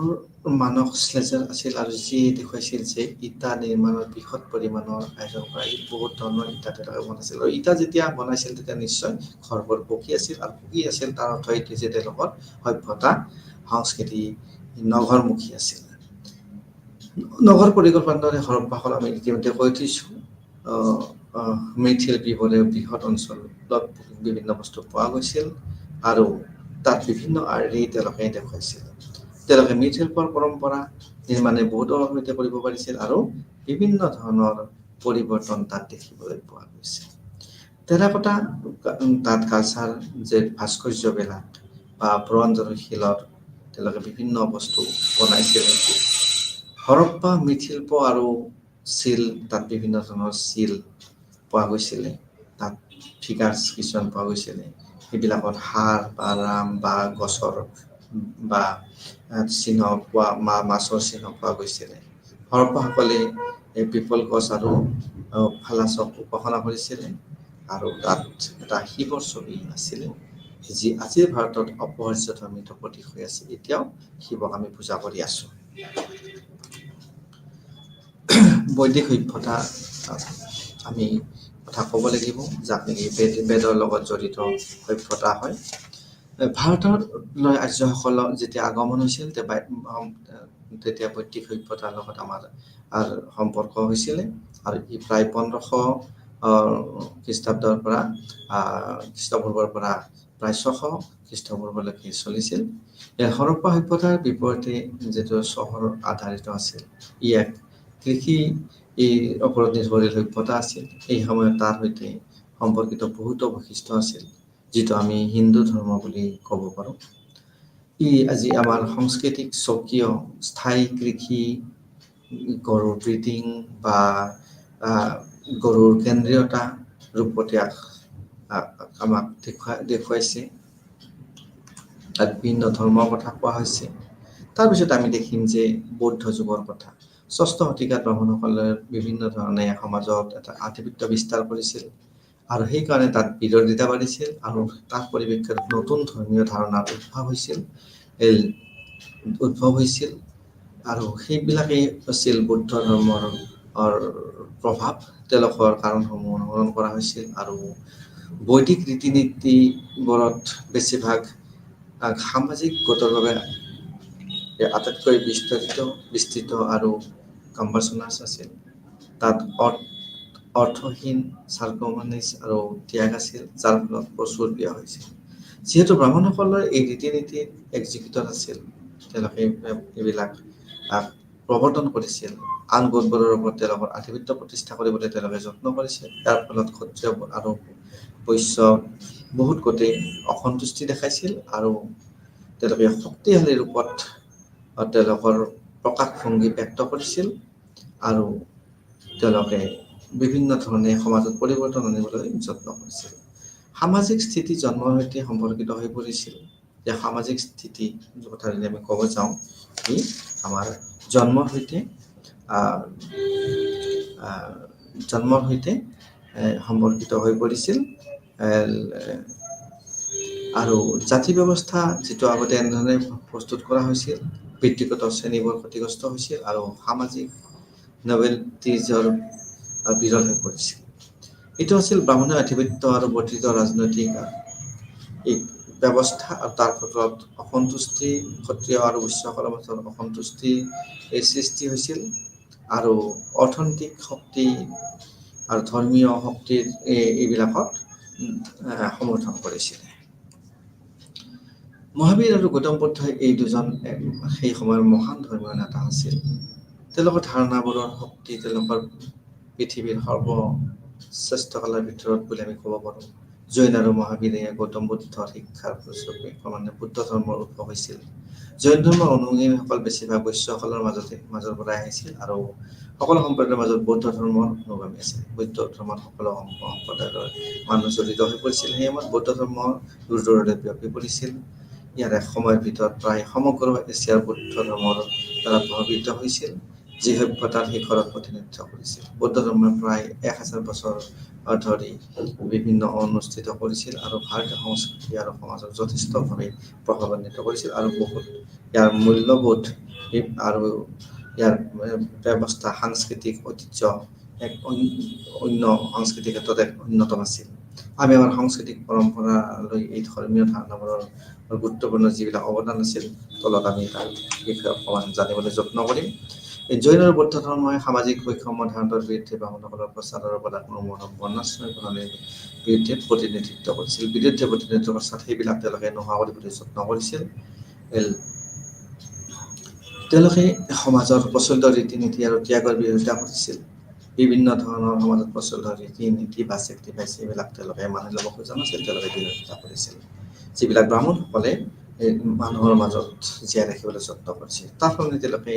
মানৱ শ্লেজাৰ আছিল আৰু যিয়ে দেখুৱাইছিল যে ইটা নিৰ্মাণৰ বৃহৎ পৰিমাণৰ আয়োজন কৰা বহুত ধৰণৰ ইটা তেওঁলোকে বনাইছিল। আৰু ইটা যেতিয়া বনাইছিল তেতিয়া নিশ্চয় ঘৰবোৰ পকী আছিল, আৰু পকী আছিল তাৰ অৰ্থ এইটো যে তেওঁলোকৰ সভ্যতা সংস্কৃতি নগৰমুখী আছিল। নগৰ পৰিকল্পনাৰ দৰে হৰপ্পাসকল আমি ইতিমধ্যে কৈ থৈছোঁ। মৃৎশিল্পীবোৰে বৃহৎ অঞ্চলত বিভিন্ন বস্তু পোৱা গৈছিল আৰু তাত বিভিন্ন আৰ্হি তেওঁলোকে দেখুৱাইছিল। তেওঁলোকে মৃৎশিল্পৰ পৰম্পৰা নিৰ্মাণে বহুতৰ সৈতে কৰিব পাৰিছিল আৰু বিভিন্ন ধৰণৰ পৰিৱৰ্তন তাত দেখিবলৈ পোৱা গৈছিল। টেৰাকোটা তাত কালচাৰ যে ভাস্কৰ্যবিলাক বা ব্ৰঞ্জ আৰু শিলৰ তেওঁলোকে বিভিন্ন বস্তু বনাইছিল। হৰপ্পা মৃৎশিল্প আৰু চিল, তাত বিভিন্ন ধৰণৰ চিল পোৱা গৈছিলে, তাত ফিগাৰ্ছ কিছুমান পোৱা গৈছিলে। সেইবিলাকত হাড় বা ৰাম বা গছৰ বা চিহ্ন পোৱা, মাছৰ চিহ্ন পোৱা গৈছিলে। হৰপ্পাসকলে এই পিপল গছ আৰু ফালাচক উপাসনা কৰিছিলে আৰু তাত এটা শিৱৰ ছবি আছিলে, যি আজিৰ ভাৰতত অপৰিহাৰ্য ধৰ্মীয় প্ৰতীক হৈ আছে। এতিয়াও শিৱক আমি পূজা কৰি আছোঁ। বৈদিক সভ্যতা আমি কথা ক'ব লাগিব, যাক নেকি বেদৰ লগত জড়িত সভ্যতা হয়। ভাৰতলৈ আৰ্যসকলৰ যেতিয়া আগমন হৈছিল তেতিয়া বৈদিক সভ্যতাৰ লগত আমাৰ সম্পৰ্ক হৈছিলে আৰু ই প্ৰায় ১৫০০ খ্ৰীষ্টাব্দৰ পৰা খ্ৰীষ্টপূৰ্বৰ পৰা প্ৰায় ৬০০ খ্ৰীষ্টপূৰ্বলৈকে চলিছিল। হৰপ্পা সভ্যতাৰ বিপৰীতে যিটো চহৰ আধাৰিত আছিল, ই এক কৃষি এই ওপৰত নিৰ্ভৰশীল সভ্যতা আছিল। এই সময়ত তাৰ সৈতে সম্পৰ্কিত বহুতো বৈশিষ্ট্য আছিল, যিটো আমি হিন্দু ধৰ্ম বুলি ক'ব পাৰোঁ। ই আজি আমাৰ সাংস্কৃতিক স্বকীয় স্থায়ী কৃষি, গৰুৰ ব্ৰিডিং বা গৰুৰ কেন্দ্ৰীয়তা ৰূপতে আমাক দেখুৱাইছে। তাত ভিন্ন ধৰ্মৰ কথা কোৱা হৈছে। তাৰপিছত আমি দেখিম যে বৌদ্ধ যুগৰ কথা। ৬ষ্ঠ শতিকাত ব্ৰাহ্মণসকলে বিভিন্ন ধৰণে সমাজত এটা আধিপত্য বিস্তাৰ কৰিছিল, আৰু সেইকাৰণে তাত বিৰোধিতা বাঢ়িছিল, আৰু তাৰ পৰিপ্ৰেক্ষিতত নতুন ধৰ্মীয় ধাৰণাৰ উদ্ভৱ হৈছিল, আৰু সেইবিলাকেই আছিল বৌদ্ধ ধৰ্মৰ প্ৰভাৱ। তেওঁলোকৰ কাৰণসমূহ অনুসৰণ কৰা হৈছিল, আৰু বৈদিক ৰীতি নীতিবোৰত বেছিভাগ সামাজিক গোটৰ বাবে আটাইতকৈ বিস্তৃত আৰু কম্পাৰ্চনাছ আছিল। তাত অৰ্থহীন চাৰ্কমানিছ আৰু ত্যাগ আছিল, যাৰ ফলত প্ৰচুৰ বিয়া হৈছিল। যিহেতু ব্ৰাহ্মণসকলৰ এই ৰীতি নীতিৰ এক্সিকিউটৰ আছিল, তেওঁলোকে এইবিলাক প্ৰৱৰ্তন কৰিছিল। আন গোটবোৰৰ ওপৰত তেওঁলোকৰ আধিপত্য প্ৰতিষ্ঠা কৰিবলৈ তেওঁলোকে যত্ন কৰিছিল। ইয়াৰ ফলত ক্ষত্ৰিয় আৰু বৈশ্য বহুত গোটে অসন্তুষ্টি দেখাইছিল, আৰু তেওঁলোকে শক্তিশালী ৰূপত তেওঁলোকৰ প্ৰকাশভংগী ব্যক্ত কৰিছিল, আৰু তেওঁলোকে বিভিন্ন ধৰণে সমাজত পৰিৱৰ্তন আনিবলৈ যত্ন কৰিছিল। সামাজিক স্থিতি জন্মৰ সৈতে সম্পৰ্কিত হৈ পৰিছিল। যে সামাজিক স্থিতি কথা যদি আমি ক'ব যাওঁ, ই আমাৰ জন্মৰ সৈতে সম্পৰ্কিত হৈ পৰিছিল। আৰু জাতি ব্যৱস্থা যিটো আগতে এনেধৰণে প্ৰস্তুত কৰা হৈছিল, ব্যক্তিগত শ্ৰেণীবোৰ ক্ষতিগ্ৰস্ত হৈছিল, আৰু সামাজিক নবেলটিজৰ বিৰল হৈ পৰিছিল। এইটো আছিল ব্ৰাহ্মণৰ আধিপত্য আৰু বৰ্ধিত ৰাজনৈতিক ব্যৱস্থা, আৰু তাৰ ফলত অসন্তুষ্টি, ক্ষত্ৰিয় আৰু বৈশ্যসকলৰ মাজত অসন্তুষ্টি সৃষ্টি হৈছিল, আৰু অৰ্থনৈতিক শক্তি আৰু ধৰ্মীয় শক্তিৰ এইবিলাকত সমৰ্থন কৰিছিল। মহাবীৰ আৰু গৌতম বুদ্ধই এই দুজন সেই সময়ৰ মহান ধৰ্মীয় নেতা আছিল। তেওঁলোকৰ ধাৰণাবোৰৰ শক্তি তেওঁলোকৰ পৃথিৱীৰ সৰ্বশ্ৰেষ্ঠকালৰ ভিতৰত বুলি আমি ক'ব পাৰোঁ। জৈন আৰু মহাবীৰে গৌতম বুদ্ধৰ শিক্ষাৰ ফলস্বৰূপে ক্ৰমান্বয়ে বুদ্ধ ধৰ্মৰ উদ্ভৱ হৈছিল। জৈন ধৰ্মৰ অনুগামীসকল বেছিভাগ বৈশ্যসকলৰ মাজৰ পৰাই আহিছিল, আৰু সকলো সম্প্ৰদায়ৰ মাজত বৌদ্ধ ধৰ্মৰ অনুগামী আছিল। বৌদ্ধ ধৰ্মত সকলো সম্প্ৰদায়ৰ মানুহ জড়িত হৈ পৰিছিল। সেই সময়ত বৌদ্ধ ধৰ্ম দূৰ দূৰলৈ বিয়পি পৰিছিল। ইয়াৰ এক সময়ৰ ভিতৰত প্ৰায় সমগ্ৰ এছিয়াৰ বৌদ্ধ ধৰ্মৰ দ্বাৰা প্ৰভাৱিত হৈছিল, যি সভ্যতাৰ শিখৰত প্ৰতিনিধিত্ব কৰিছিল। বৌদ্ধ ধৰ্মই প্ৰায় 1000 বছৰ ধৰি বিভিন্ন অনুষ্ঠিত কৰিছিল, আৰু ভাৰতীয় সংস্কৃতি আৰু সমাজক যথেষ্টভাৱে প্ৰভাৱান্বিত কৰিছিল, আৰু বহুত ইয়াৰ মূল্যবোধ আৰু ইয়াৰ ব্যৱস্থা, সাংস্কৃতিক ঐতিহ্য এক অন্য সাংস্কৃতিক ক্ষেত্ৰত এক অন্যতম আছিল। আমি আমাৰ সাংস্কৃতিক পৰম্পৰালৈ এই ধৰ্মীয় ধাৰণাবোৰৰ গুৰুত্বপূৰ্ণ যিবিলাক অৱদান আছিল, তলত আমি তাৰ বিষয়ে অকণমান জানিবলৈ যত্ন কৰিম। জৈন আৰু বৌদ্ধ ধৰ্মই সামাজিক বৈষম্য ধাৰণাৰ বিৰুদ্ধে ব্ৰাহ্মণসকলৰ প্ৰচাৰ আৰু বৰ্ণাশ্ৰম প্ৰণালীৰ বিৰুদ্ধে প্ৰতিনিধিত্ব কৰিছিল। সেইবিলাক তেওঁলোকে নোহোৱা কৰিবলৈ যত্ন কৰিছিল। তেওঁলোকে সমাজৰ প্ৰচলিত ৰীতি নীতি আৰু ত্যাগৰ বিৰোধিতা কৰিছিল। বিভিন্ন ধৰণৰ সমাজত প্ৰচলিত ৰীতি নীতি বা চেক্ৰিফাইচ এইবিলাক তেওঁলোকে মানি ল'ব খোজা নাছিল, তেওঁলোকে বিৰোধিতা কৰিছিল। যিবিলাক ব্ৰাহ্মণসকলে মানুহৰ মাজত জীয়াই ৰাখিবলৈ যত্ন কৰিছিল, তাৰ সলনি তেওঁলোকে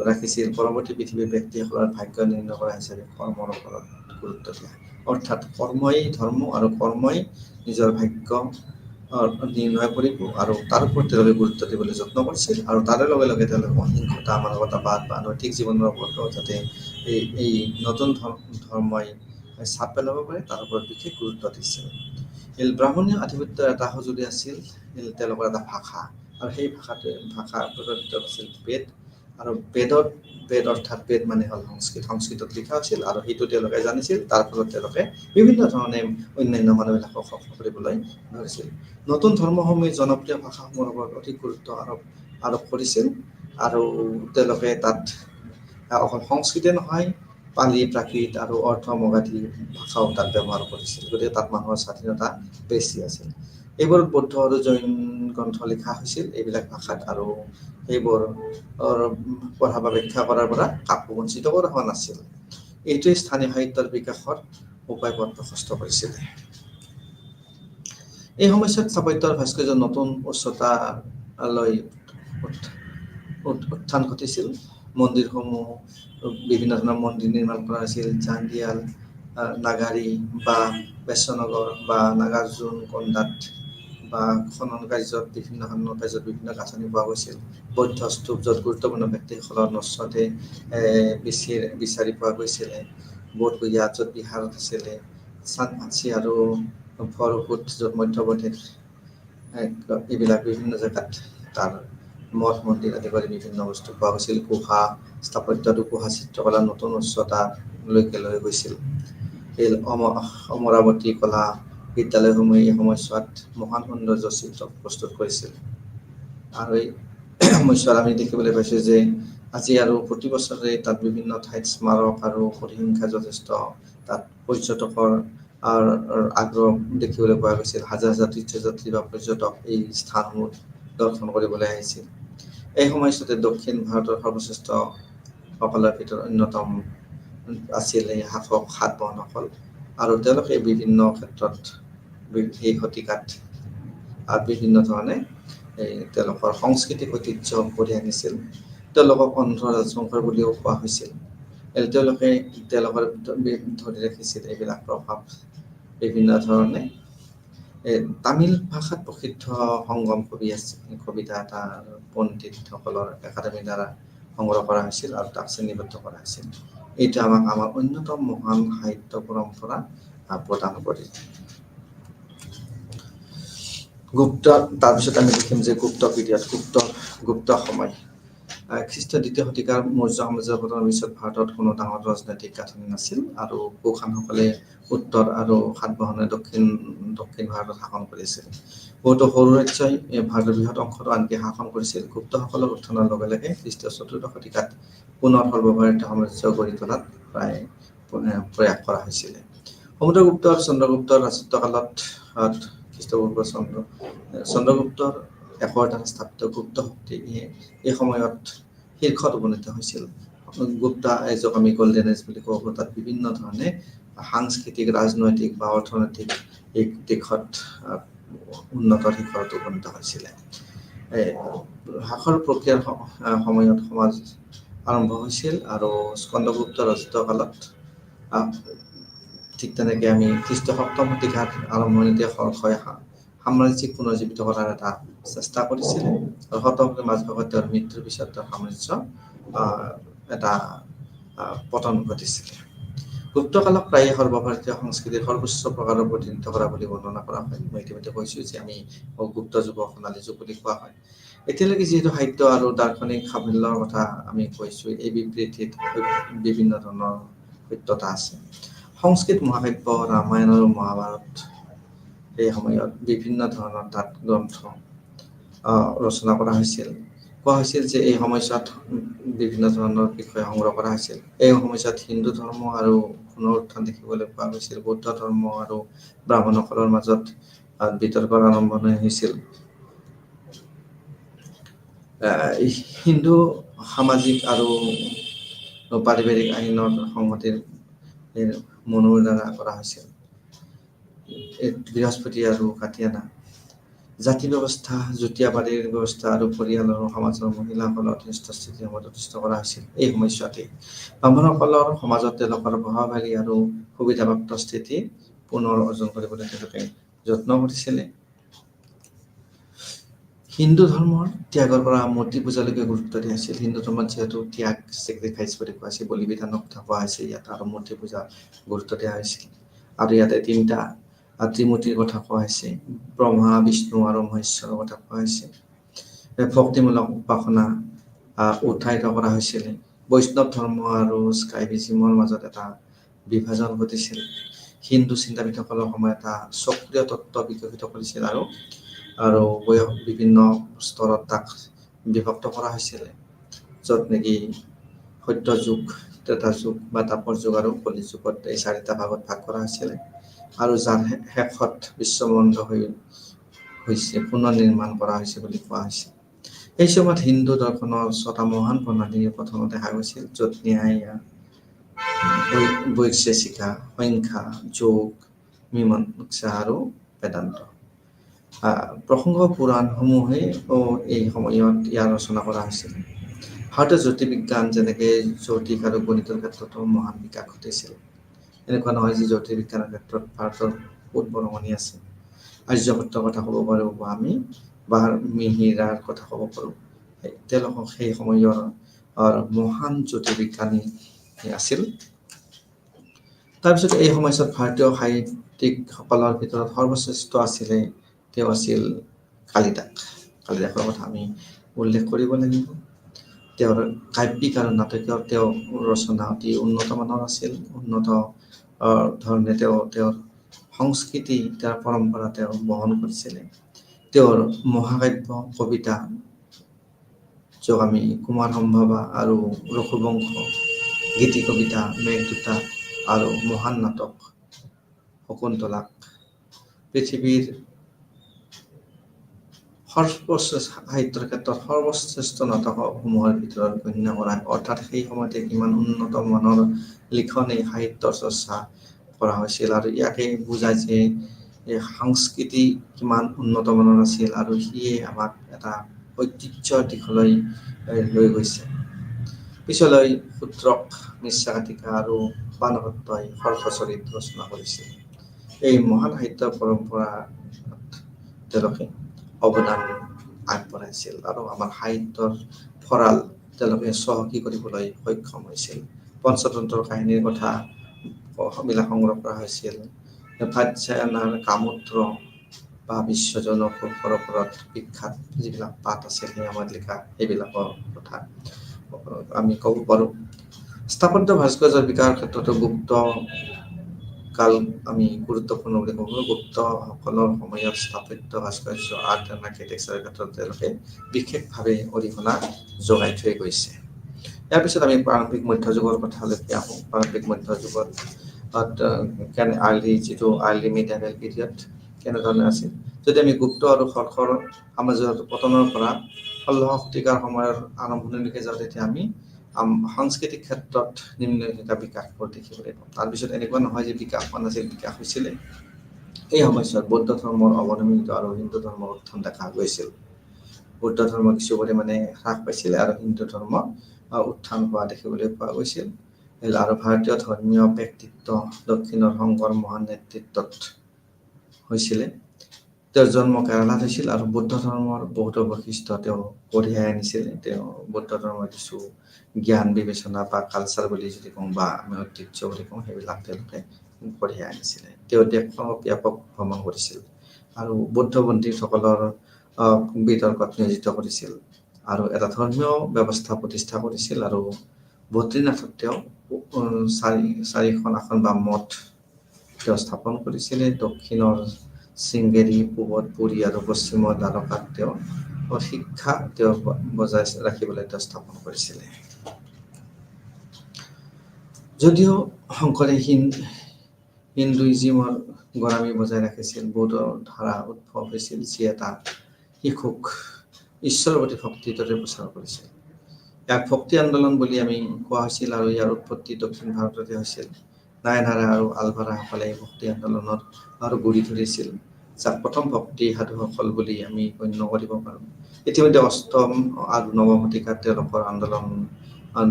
ৰাখিছিল পৰৱৰ্তী পৃথিৱীৰ ব্যক্তিসকলৰ ভাগ্য নিৰ্ণয় কৰা হিচাপে কৰ্মৰ ওপৰত গুৰুত্ব দিয়া। অৰ্থাৎ কৰ্মই ধৰ্ম, আৰু কৰ্মই নিজৰ ভাগ্য নিৰ্ণয় কৰিব, আৰু তাৰ ওপৰত তেওঁলোকে গুৰুত্ব দিবলৈ যত্ন কৰিছিল। আৰু তাৰে লগে লগে তেওঁলোকে অহিংসতা, মানৱতাবাদ বা নৈতিক জীৱনৰ ওপৰত যাতে এই নতুন ধৰ্মই চাপ পেলাব পাৰে, তাৰ ওপৰত বিশেষ গুৰুত্ব দিছিল। ব্ৰাহ্মণীয় আধিপত্যৰ এটা সঁজুলি আছিল তেওঁলোকৰ এটা ভাষা, আৰু সেই ভাষাৰ ভিতৰত আছিল বেদ। আৰু বেদ অৰ্থাৎ বেদ মানে হ'ল সংস্কৃতত লিখা হৈছিল, আৰু সেইটো তেওঁলোকে জানিছিল। তাৰ ফলত তেওঁলোকে বিভিন্ন ধৰণে অন্যান্য মানুহবিলাকক সফল কৰিবলৈ ধৰিছিল। নতুন ধৰ্মসমূহে জনপ্ৰিয় ভাষাসমূহৰ ওপৰত অধিক গুৰুত্ব আৰোপ কৰিছিল, আৰু তেওঁলোকে তাত অকল সংস্কৃতে নহয়, পালি, প্ৰাকৃত আৰু অৰ্থ মগাধী ভাষাও তাত ব্যৱহাৰ কৰিছিল। গতিকে তাত মানুহৰ স্বাধীনতা বেছি আছিল। এইবোৰত বৌদ্ধ আৰু জৈন গ্ৰন্থ লিখা হৈছিল এইবিলাক ভাষাত, আৰু সেইবোৰ পঢ়া বা ব্যাখ্যা কৰাৰ পৰা কাকো বঞ্চিত কৰা হোৱা নাছিল। এইটোৱে স্থানীয় সাহিত্যৰ বিকাশৰ উপায় পথ প্ৰশস্ত কৰিছিল। এই সময়ছোৱাত স্থাপত্যৰ ভাস্কৰ্যৰ নতুন উচ্চতালৈ উত্থান ঘটিছিল। মন্দিৰসমূহ, বিভিন্ন ধৰণৰ মন্দিৰ নিৰ্মাণ কৰা হৈছিল। জাংগিয়াল, নাগাৰী বা বেশ্বনগৰ বা নাগাৰ্জুন কন্দাত বা খনন কাৰ্যত বিভিন্ন গাঁথনি পোৱা গৈছিল। বৌদ্ধ স্তূপ, য'ত গুৰুত্বপূৰ্ণ ব্যক্তিসকলৰ নস্বতে বিচাৰি পোৱা গৈছিলে। বৌদ্ধ গয়া, য'ত বিহাৰ আছিলে। চানমাছি আৰু ভৰপুট, য'ত মধ্যপ্ৰদেশ, এইবিলাক বিভিন্ন জেগাত তাৰ মঠ মন্দিৰ আদি কৰি বিভিন্ন বস্তু পোৱা গৈছিল। গুহা স্থাপত্যটো গুহা চিত্ৰকলাৰ নতুন উচ্চতালৈকে লৈ গৈছিল। এই অমৰাৱতী কলা বিদ্যালয়সমূহে এই সময়ছোৱাত মহান সৌন্দৰ্য চিত্ৰ প্ৰস্তুত কৰিছিল। আৰু এই সময়ছোৱাত আমি দেখিবলৈ পাইছোঁ যে আজি আৰু প্ৰতি বছৰে তাত বিভিন্ন ঠাইত স্মাৰক আৰু পৰিসংখ্যা যথেষ্ট, তাত পৰ্যটকৰ আগ্ৰহ দেখিবলৈ পোৱা গৈছিল। হাজাৰ হাজাৰ তীৰ্থযাত্ৰী বা পৰ্যটক এই স্থানসমূহ দৰ্শন কৰিবলৈ আহিছিল। এই সময়ছোৱাতে দক্ষিণ ভাৰতৰ সৰ্বশ্ৰেষ্ঠ সকলৰ ভিতৰত অন্যতম আছিল এই শাসক সাতবাহনসকল, আৰু তেওঁলোকে বিভিন্ন ক্ষেত্ৰত এই শতিকাত বিভিন্ন ধৰণে তেওঁলোকৰ সাংস্কৃতিক ঐতিহ্য কঢ়িয়াই আনিছিল। তেওঁলোকক অন্ধ্ৰ ৰাজবংশৰ বুলিও কোৱা হৈছিল। তেওঁলোকে তেওঁলোকৰ ধৰি ৰাখিছিল এইবিলাক প্ৰভাৱ বিভিন্ন ধৰণে। তামিল ভাষাত প্ৰসিদ্ধ সংগম কবি আছিল, কবিতা এটা পণ্ডিতসকলৰ একাডেমীৰ দ্বাৰা সংগ্ৰহ কৰা হৈছিল আৰু তাক শ্ৰেণীবদ্ধ কৰা হৈছিল। এইটো আমাৰ অন্যতম মহান সাহিত্য পৰম্পৰা প্ৰদান কৰে। তাৰপিছত আমি দেখিম যে গুপ্ত পিৰিয়ড, গুপ্ত সময়। খ্ৰীষ্টীয় 2য় শতিকাৰ মৌৰ্য সাম্ৰাজ্যৰ পতনৰ পিছত ভাৰতত কোনো ডাঙৰ ৰাজনৈতিক গাঁথনি নাছিল, আৰু কুষাণসকলে উত্তৰ আৰু সাতবাহনে দক্ষিণ ভাৰতত শাসন কৰিছিল। বহুতো সৰু ৰাজ্যই ভাৰতৰ বৃহৎ অংশতো আনকি শাসন কৰিছিল। গুপ্তসকলৰ উত্থানৰ লগে লগে খ্ৰীষ্টীয় 4ৰ্থ শতিকাত পুনৰ সৰ্বভাৰতীয় সাম্ৰাজ্য গঢ়ি তোলাত প্ৰয়াস কৰা হৈছিলে। সমুদ্ৰগুপ্ত আৰু চন্দ্ৰগুপ্তৰ ৰাজত্বকালত খ্ৰীষ্টপূৰ্ব চন্দ্ৰগুপ্তৰ দ্বাৰা স্থাপিত গুপ্ত শক্তি এই সময়ত শীৰ্ষত উপনীত হৈছিল। গুপ্তা এজক আমি গল্ডেন এজ বুলি কওঁ। তাত বিভিন্ন ধৰণে সাংস্কৃতিক, ৰাজনৈতিক বা অৰ্থনৈতিক এই দিশত উন্নত শিখৰত উপনীত হৈছিলে। শাসৰ প্ৰক্ৰিয়াৰ সময়ত সমাজ আৰম্ভ হৈছিল, আৰু স্কন্দগুপ্ত ৰাজত্ব কালত ঠিক তেনেকৈ আমি খ্ৰীষ্টীয় 7ম শতিকাৰ আৰম্ভণিতে সাম্ৰাজ্যিক পুনৰুজ্জীৱিত কৰাৰ এটা চেষ্টা কৰিছিলে, আৰু 7ম শতিকাৰ মাজভাগত তেওঁৰ মৃত্যুৰ পিছত তেওঁৰ সাম্ৰাজ্য এটা পতন ঘটিছিলে। গুপ্তকালক প্ৰায়ে সৰ্বভাৰতীয় সংস্কৃতিৰ সৰ্বোচ্চ প্ৰকাৰৰ প্ৰতিনিধিত্ব কৰা বুলি বৰ্ণনা কৰা হয়। মই ইতিমধ্যে কৈছোঁ যে আমি গুপ্ত যুগ, সোণালী যুগ বুলি কোৱা হয়। এতিয়ালৈকে যিহেতু সাহিত্য আৰু দাৰ্শনিক সাফল্যৰ কথা আমি কৈছোঁ, এই বিবৃতিত বিভিন্ন ধৰণৰ সত্যতা আছে। সংস্কৃত মহাকাব্য, ৰামায়ণ আৰু মহাভাৰত সেই সময়ত বিভিন্ন ধৰণৰ তাত গ্ৰন্থ ৰচনা কৰা হৈছিল। কোৱা হৈছিল যে এই সময়ছোৱাত বিভিন্ন ধৰণৰ বিষয় সংগ্ৰহ কৰা হৈছিল। এই সময়ছোৱাত হিন্দু ধৰ্ম আৰু পুনৰ উত্থান দেখিবলৈ পোৱা গৈছিল। বৌদ্ধ ধৰ্ম আৰু ব্ৰাহ্মণসকলৰ মাজত বিতৰ্কৰ আৰম্ভণি হৈছিল। হিন্দু সামাজিক আৰু পাৰিবাৰিক আইনৰ সংহতিৰ মনৰ দ্বাৰা কৰা হৈছিল। বৃহস্পতি আৰু কাটিয়ানা জাতি ব্যৱস্থা, যুটীয়াবাদীৰ ব্যৱস্থা আৰু পৰিয়াল আৰু সমাজৰ মহিলাসকলৰ অধীনস্থ স্থিতিসমূহ প্ৰতিষ্ঠা কৰা হৈছিল। এই সময়ছোৱাতে ব্ৰাহ্মণসকলৰ সমাজত তেওঁলোকৰ প্ৰভাৱশালী আৰু সুবিধাপ্ৰাপ্ত স্থিতি পুনৰ অৰ্জন কৰিবলৈ তেওঁলোকে যত্ন কৰিছিলে। হিন্দু ধৰ্মৰ ত্যাগৰ পৰা মূৰ্তি পূজালৈকে গুৰুত্ব দিয়া হৈছিল। হিন্দু ধৰ্মত যিহেতু ত্যাগ, চেক্ৰিফাইচ বুলি কোৱা হৈছিল, বলিবিধানক কথা কোৱা হৈছে, ইয়াত আৰু মূৰ্তি পূজা গুৰুত্ব দিয়া হৈছিল। আৰু ইয়াতে 3টা ত্ৰিমূৰ্তিৰ কথা কোৱা হৈছে, ব্ৰহ্মা, বিষ্ণু আৰু মহেশ্বৰৰ কথা কোৱা হৈছে। ভক্তিমূলক উপাসনা উৎসাহিত কৰা হৈছিল। বৈষ্ণৱ ধৰ্ম আৰু স্কাইভিজিমৰ মাজত এটা বিভাজন ঘটিছিল। হিন্দু চিন্তাবিদসকলৰ সময়ত এটা সক্ৰিয় তত্ত্ব বিকশিত কৰিছিল, আৰু বিভিন্ন স্তৰত তাক বিভক্ত কৰা হৈছিল, য'ত নেকি সত্য যুগ, ত্ৰেতা যুগ বা দ্বাপৰ যুগ আৰু কলি যুগত এই 4টা ভাগত ভাগ কৰা হৈছিল, আৰু যাৰ শেষত বিশ্বব্ৰহ্মাণ্ড হৈ হৈছে, পুনৰ নিৰ্মাণ কৰা হৈছে বুলি কোৱা হৈছে। এই সময়ত হিন্দু দৰ্শনৰ 6টা মহান প্ৰণালী প্ৰথমতে দেখা গৈছিল, য'ত ন্যায়, বৈশেষিকা, সংখ্যা, যোগ, মীমাংসা আৰু বেদান্ত। প্ৰসংগ পুৰাণসমূহে এই সময়ত ইয়াৰ ৰচনা কৰা হৈছিল। ভাৰতীয় জ্যোতিৰ্বিজ্ঞান যেনেকৈ জ্যোতিষ আৰু গণিতৰ ক্ষেত্ৰতো মহান বিকাশ ঘটিছিল। এনেকুৱা নহয় যে জ্যোতিৰ্বিজ্ঞানৰ ক্ষেত্ৰত ভাৰতৰ বহুত বৰঙণি আছে। আৰ্যভট্টৰ কথা ক'ব পাৰোঁ বা আমি বা মিহিৰাৰ কথা ক'ব পাৰোঁ। তেওঁলোকক সেই সময়ৰ মহান জ্যোতিৰ্বিজ্ঞানী আছিল। তাৰপিছত এই সময়ছোৱাত ভাৰতীয় সাহিত্যিকসকলৰ ভিতৰত সৰ্বশ্ৰেষ্ঠ আছিলে, তেওঁ আছিল কালিদাস। কালিদাসৰ কথা আমি উল্লেখ কৰিব লাগিব। তেওঁৰ কাব্যিক আৰু নাটকীয় তেওঁৰ ৰচনা অতি উন্নত মানৰ আছিল। উন্নত ধৰণে তেওঁৰ সংস্কৃতি, তেওঁৰ পৰম্পৰা তেওঁ বহন কৰিছিলে। তেওঁৰ মহাকাব্য, কবিতা, য'ক আমি কুমাৰ সম্ভৱা আৰু ৰঘুবংশ, গীতি কবিতা, মেঘদূত আৰু মহান নাটক শকুন্তলাক পৃথিৱীৰ সাহিত্যৰ ক্ষেত্ৰত সৰ্বশ্ৰেষ্ঠ নাটকসমূহৰ ভিতৰত গণ্য কৰা, অৰ্থাৎ সেই সময়তে কিমান উন্নত মানৰ লিখনি, সাহিত্য চৰ্চা কৰা হৈছিল। আৰু ইয়াকে বুজায় যে এই সংস্কৃতি কিমান উন্নত মানৰ আছিল আৰু সিয়ে আমাক এটা ঐতিহ্যৰ দিশলৈ লৈ গৈছে। পিছলৈ শূদ্ৰক, মৃচ্ছাকাটিকা আৰু বাণভট্টই হৰ্ষচৰিত ৰচনা কৰিছিল। এই মহান সাহিত্য পৰম্পৰাত তেওঁলোকে অৱদান আগবঢ়াইছিল আৰু আমাৰ সাহিত্যৰ ভঁৰাল তেওঁলোকে চহকী কৰিবলৈ সক্ষম হৈছিল। পঞ্চতন্ত্ৰৰ কাহিনীৰ কথা বিলাক সংগ্ৰহ কৰা হৈছিল। ভাট্টায়নৰ কামোত্ৰ বা বিশ্বজনকৰ ওপৰত বিখ্যাত যিবিলাক পাঠ আছিল সেই সময়ত লিখা, সেইবিলাকৰ কথা আমি ক'ব পাৰোঁ। স্থাপত্য ভাস্কৰ্যৰ বিকাশৰ ক্ষেত্ৰতো গুপ্ত কাল আমি গুৰুত্বপূৰ্ণ বুলি ক'ব পাৰোঁ। গুপ্তসকলৰ সময়ত স্থাপত্য ভাস্কৰ্য, আৰ্ট এণ্ড আৰ্কিটেক্সাৰৰ ক্ষেত্ৰত তেওঁলোকে বিশেষভাৱে অৰিহণা যোগাই থৈ গৈছে। ইয়াৰ পিছত আমি প্ৰাৰম্ভিক মধ্যযুগৰ কথালৈকে আহোঁ। প্ৰাৰম্ভিক মধ্যযুগত আৰ্লি মিডিয়েভেল পিৰিয়ড কেনেধৰণে আছিল। যদি আমি গুপ্ত আৰু খৰখৰ সাম্ৰাজ্যৰ পতনৰ পৰা 16 শতিকাৰ সময়ৰ আৰম্ভণিলৈকে যাওঁ, তেতিয়া আমি সাংস্কৃতিক ক্ষেত্ৰত নিম্নলিখিত বিকাশবোৰ দেখিবলৈ পাওঁ। তাৰপিছত এনেকুৱা নহয় যে বিকাশ হোৱা নাছিল, বিকাশ হৈছিলে। এই সময়ছোৱাত বৌদ্ধ ধৰ্মৰ অৱনমিত আৰু হিন্দু ধৰ্মৰ উত্থান দেখা গৈছিল। বৌদ্ধ ধৰ্ম কিছু পৰিমাণে হ্ৰাস পাইছিলে আৰু হিন্দু ধৰ্ম উত্থান হোৱা দেখিবলৈ পোৱা গৈছিল। আৰু ভাৰতীয় ধৰ্মীয় ব্যক্তিত্ব দক্ষিণৰ শংকৰ মহান নেতৃত্বত হৈছিলে। তেওঁৰ জন্ম কেৰালাত হৈছিল আৰু বৌদ্ধ ধৰ্মৰ বহুতো বৈশিষ্ট্য তেওঁ কঢ়িয়াই আনিছিলে। তেওঁ বৌদ্ধ ধৰ্মৰ কিছু জ্ঞান বিবেচনা বা কালচাৰ বুলি যদি কওঁ বা আমি ঐতিহ্য বুলি কওঁ, সেইবিলাক তেওঁলোকে কঢ়িয়াই আনিছিলে। তেওঁ দেশখনক ব্যাপক ভ্ৰমণ কৰিছিল আৰু বৌদ্ধ পণ্ডিতসকলৰ বিতৰ্কত নিয়োজিত কৰিছিল আৰু এটা ধৰ্মীয় ব্যৱস্থা প্ৰতিষ্ঠা কৰিছিল। আৰু বদ্ৰীনাথত তেওঁ 4খন আসন বা মঠ তেওঁ স্থাপন কৰিছিলে। দক্ষিণৰ শৃংগেৰী, পূবত পুৰী আৰু পশ্চিমৰ দ্বাৰকাত তেওঁ শিক্ষা তেওঁ বজাই ৰাখিবলৈ তেওঁ স্থাপন কৰিছিলে। যদিও শংকৰে হিন্দুইজিমৰ গৰামী বজাই ৰাখিছিল, বৌদ্ধ ধাৰা উদ্ভৱ হৈছিল, যি এটা শিশুক ঈশ্বৰৰ প্ৰতি ভক্তিৰ দৰে প্ৰচাৰ কৰিছিল। ইয়াক ভক্তি আন্দোলন বুলি আমি কোৱা হৈছিল আৰু ইয়াৰ উৎপত্তি দক্ষিণ ভাৰততে হৈছিল। নায়নাৰা আৰু আলভাৰাসকলে এই ভক্তি আন্দোলনৰ আৰু গুৰি ধৰিছিল, যাক প্ৰথম ভক্তি সাধুসকল বুলি আমি গণ্য কৰিব পাৰোঁ। ইতিমধ্যে 8ম আৰু 9ম শতিকাত তেওঁলোকৰ আন্দোলন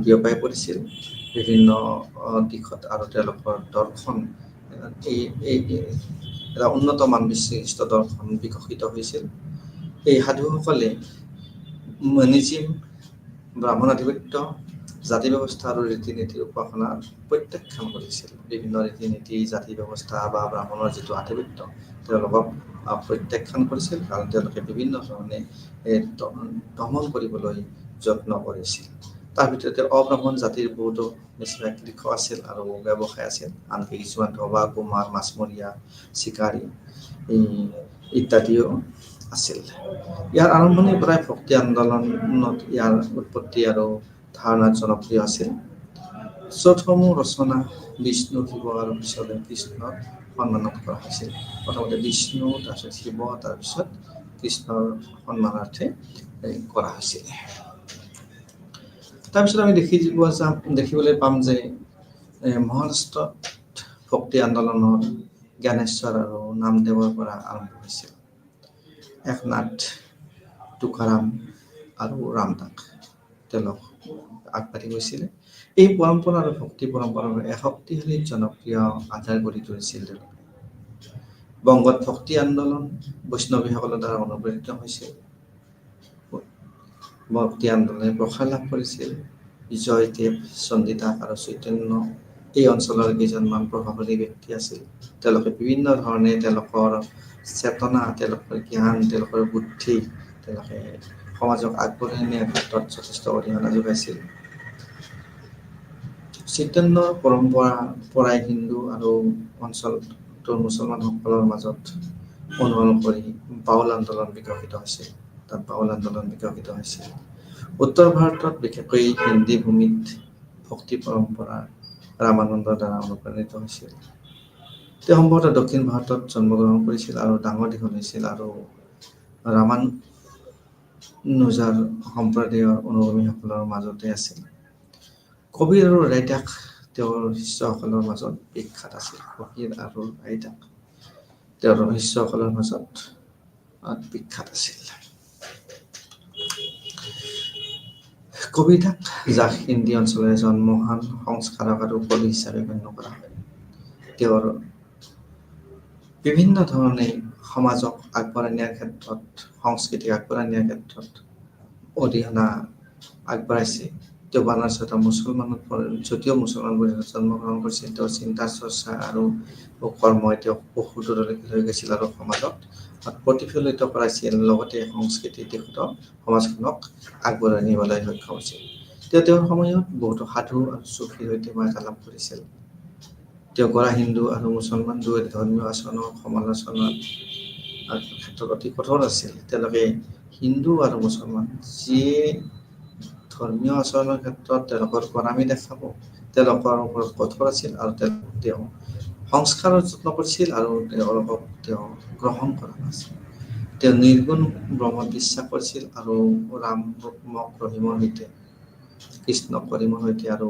বিয়পাই পৰিছিল বিভিন্ন দিশত আৰু তেওঁলোকৰ দৰ্শন এটা উন্নত মান বিশিষ্ট দৰ্শন বিকশিত হৈছিল। এই সাধুসকলে মনিজিম, ব্ৰাহ্মণাধিপত্য, জাতি ব্যৱস্থা আৰু ৰীতি নীতিৰ উপাসনা প্ৰত্যাখ্যান কৰিছিল। বিভিন্ন ৰীতি নীতি, জাতি ব্যৱস্থা বা ব্ৰাহ্মণৰ যিটো আধিপত্য তেওঁলোকক প্ৰত্যাখ্যান কৰিছিল, কাৰণ তেওঁলোকে বিভিন্ন ধৰণে দমন কৰিবলৈ যত্ন কৰিছিল। তাৰ ভিতৰতে অব্ৰাহ্মণ জাতিৰ বহুতো বেছিভাগ কৃষক আছিল আৰু ব্যৱসায় আছিল। আনকি কিছুমান ধোবা, কুমাৰ, মাছমৰীয়া, চিকাৰী ইত্যাদিও আছিল। ইয়াৰ আৰম্ভণিৰ পৰাই ভক্তি আন্দোলনত ইয়াৰ উৎপত্তি আৰু ধাৰণা জনপ্ৰিয় আছিল। স্ৰোতসমূহ ৰচনা বিষ্ণু, শিৱ আৰু পিছলৈ কৃষ্ণৰ সন্মানত কৰা হৈছিল। প্ৰথমতে বিষ্ণু, তাৰপিছত শিৱ, তাৰপিছত কৃষ্ণৰ সন্মানাৰ্থে কৰা হৈছিল। তাৰপিছত আমি দেখিবলৈ পাম যে মহাৰাষ্ট্ৰত ভক্তি আন্দোলনৰ জ্ঞানেশ্বৰ আৰু নামদেৱৰ পৰা আৰম্ভ হৈছিল। একনাথ, তুকাৰাম আৰু ৰামদাস তেওঁলোক আগবাঢ়ি গৈছিলে। এই পৰম্পৰা আৰু ভক্তি পৰম্পৰাৰ এক শক্তিশালী জনপ্ৰিয় আধাৰ গঢ়ি তুলিছিল তেওঁলোকে। বংগত ভক্তি আন্দোলন বৈষ্ণৱীসকলৰ দ্বাৰা অনুপ্ৰাণিত হৈছিল। ভক্তি আন্দোলনে প্ৰসাৰ লাভ কৰিছিল। জয়দেৱ, চণ্ডীদাস আৰু চৈতন্য এই অঞ্চলৰ কেইজনমান প্ৰভাৱশালী ব্যক্তি আছিল। তেওঁলোকে বিভিন্ন ধৰণে তেওঁলোকৰ চেতনা, তেওঁলোকৰ জ্ঞান, তেওঁলোকৰ বুদ্ধি তেওঁলোকে সমাজক আগবঢ়াই নিয়াৰ ক্ষেত্ৰত যথেষ্ট অৰিহণা যোগাইছিল। চৈতন্যৰ পৰাই হিন্দু আৰু অঞ্চলটোৰ মুছলমানসকলৰ মাজত অনুসৰণ কৰি বাউল আন্দোলন বিকশিত হৈছিল। উত্তৰ ভাৰতত বিশেষকৈ হিন্দী ভূমিত ভক্তি পৰম্পৰা ৰামানন্দৰ দ্বাৰা অনুপ্ৰাণিত হৈছিল। তেওঁ সম্ভৱতঃ দক্ষিণ ভাৰতত জন্মগ্ৰহণ কৰিছিল আৰু ডাঙৰ দীঘল হৈছিল আৰু ৰামানুজাৰ সম্প্ৰদায়ৰ অনুগামীসকলৰ মাজতে আছিল। কবিৰ আৰু ৰাইদাস তেওঁৰ শিষ্যসকলৰ মাজত বিখ্যাত আছিল। কবিতাক, যাক হিন্দী অঞ্চলৰ এজন মহান সংস্কাৰক আৰু কবি হিচাপে গণ্য কৰা হয়, তেওঁৰ বিভিন্ন ধৰণে সমাজক আগবঢ়াই নিয়াৰ ক্ষেত্ৰত, সংস্কৃতিক আগবঢ়াই নিয়াৰ ক্ষেত্ৰত অৰিহণা আগবঢ়াইছে। তেওঁ বানাৰসত যদিও মুছলমান পৰিয়ালত জন্মগ্ৰহণ কৰিছিল, তেওঁৰ চিন্তা চৰ্চা আৰু কৰ্মই তেওঁক বহু দূৰলৈকে লৈ গৈছিল আৰু সমাজত প্ৰতিফলিত কৰাইছিল। লগতে সংস্কৃতিৰ দিশতো সমাজখনক আগবঢ়াই নিবলৈ সক্ষম হৈছিল। তেওঁৰ সময়ত বহুতো সাধু আৰু চুফিৰ সৈতে বাৰ্তালাপ কৰিছিল। তেওঁ গড়া হিন্দু আৰু মুছলমান দুয়োৰে ধৰ্মীয় আচৰণৰ সমালোচনাৰ ক্ষেত্ৰত অতি কঠোৰ আছিল। তেওঁলোকে হিন্দু আৰু মুছলমান যিয়ে ধৰ্মীয় আচৰণৰ ক্ষেত্ৰত তেওঁলোকৰ গোলামী দেখাব, তেওঁলোকৰ ওপৰত কঠোৰ আছিল আৰু তেওঁ সংস্কাৰৰ যত্ন কৰিছিল আৰু তেওঁলোকক তেওঁ গ্ৰহণ কৰা নাছিল। তেওঁ নিৰ্গুণ ব্ৰহ্মত বিশ্বাস কৰিছিল আৰু কৃষ্ণক কৰিমৰ সৈতে আৰু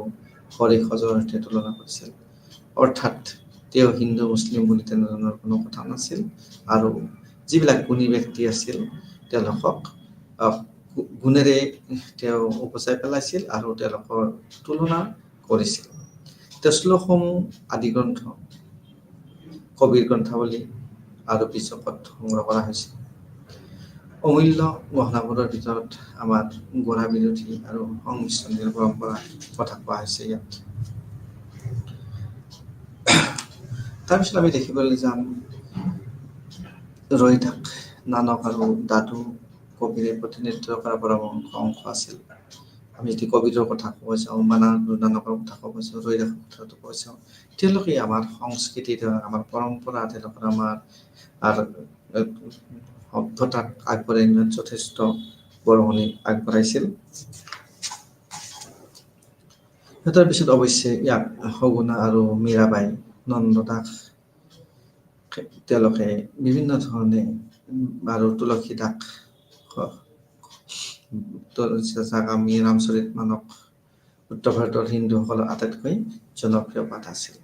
হৰি সজৰ সৈতে তুলনা কৰিছিল। অৰ্থাৎ তেওঁ হিন্দু মুছলিম বুলি তেনেধৰণৰ কোনো কথা নাছিল আৰু যিবিলাক গুণী ব্যক্তি আছিল তেওঁলোকক গুণেৰে তেওঁ উপচাই পেলাইছিল আৰু তেওঁলোকৰ তুলনা কৰিছিল। তেওঁ শ্লোকসমূহ আদি গ্ৰন্থ, কবিৰ গ্ৰন্থাৱলী আৰু বিশ্বকত সংগ্ৰহ কৰা হৈছিল। অমূল্য গহনাবোৰৰ ভিতৰত আমাৰ গোড়া বিৰোধী আৰু সংমিশ্ৰণৰ পৰম্পৰা কথা কোৱা হৈছে ইয়াত। তাৰপিছত আমি দেখিবলৈ যাম ৰৈদাস, নানক আৰু দাদু কবিৰে প্ৰতিনিধিত্ব কৰা অংশ আছিল। আমি যদি কবিৰৰ কথা ক'ব যাওঁ, নানকৰ কথা ক'ব যাওঁ, ৰৈদাসৰ কথাটো ক'ব যাওঁ, তেওঁলোকে আমাৰ সংস্কৃতি, আমাৰ পৰম্পৰা, তেওঁলোকৰ আমাৰ সভ্যতাক আগবঢ়াই নিয়াত যথেষ্ট বৰঙণি আগবঢ়াইছিল। সিহঁতৰ পিছত অৱশ্যে ইয়াক সগুনা আৰু মীৰাবাই, নন্দ দাস তেওঁলোকে বিভিন্ন ধৰণে আৰু তুলসী দাস, যাক আমি ৰামচৰিত মানস উত্তৰ ভাৰতৰ হিন্দুসকলৰ আটাইতকৈ জনপ্ৰিয় পাঠ আছিল।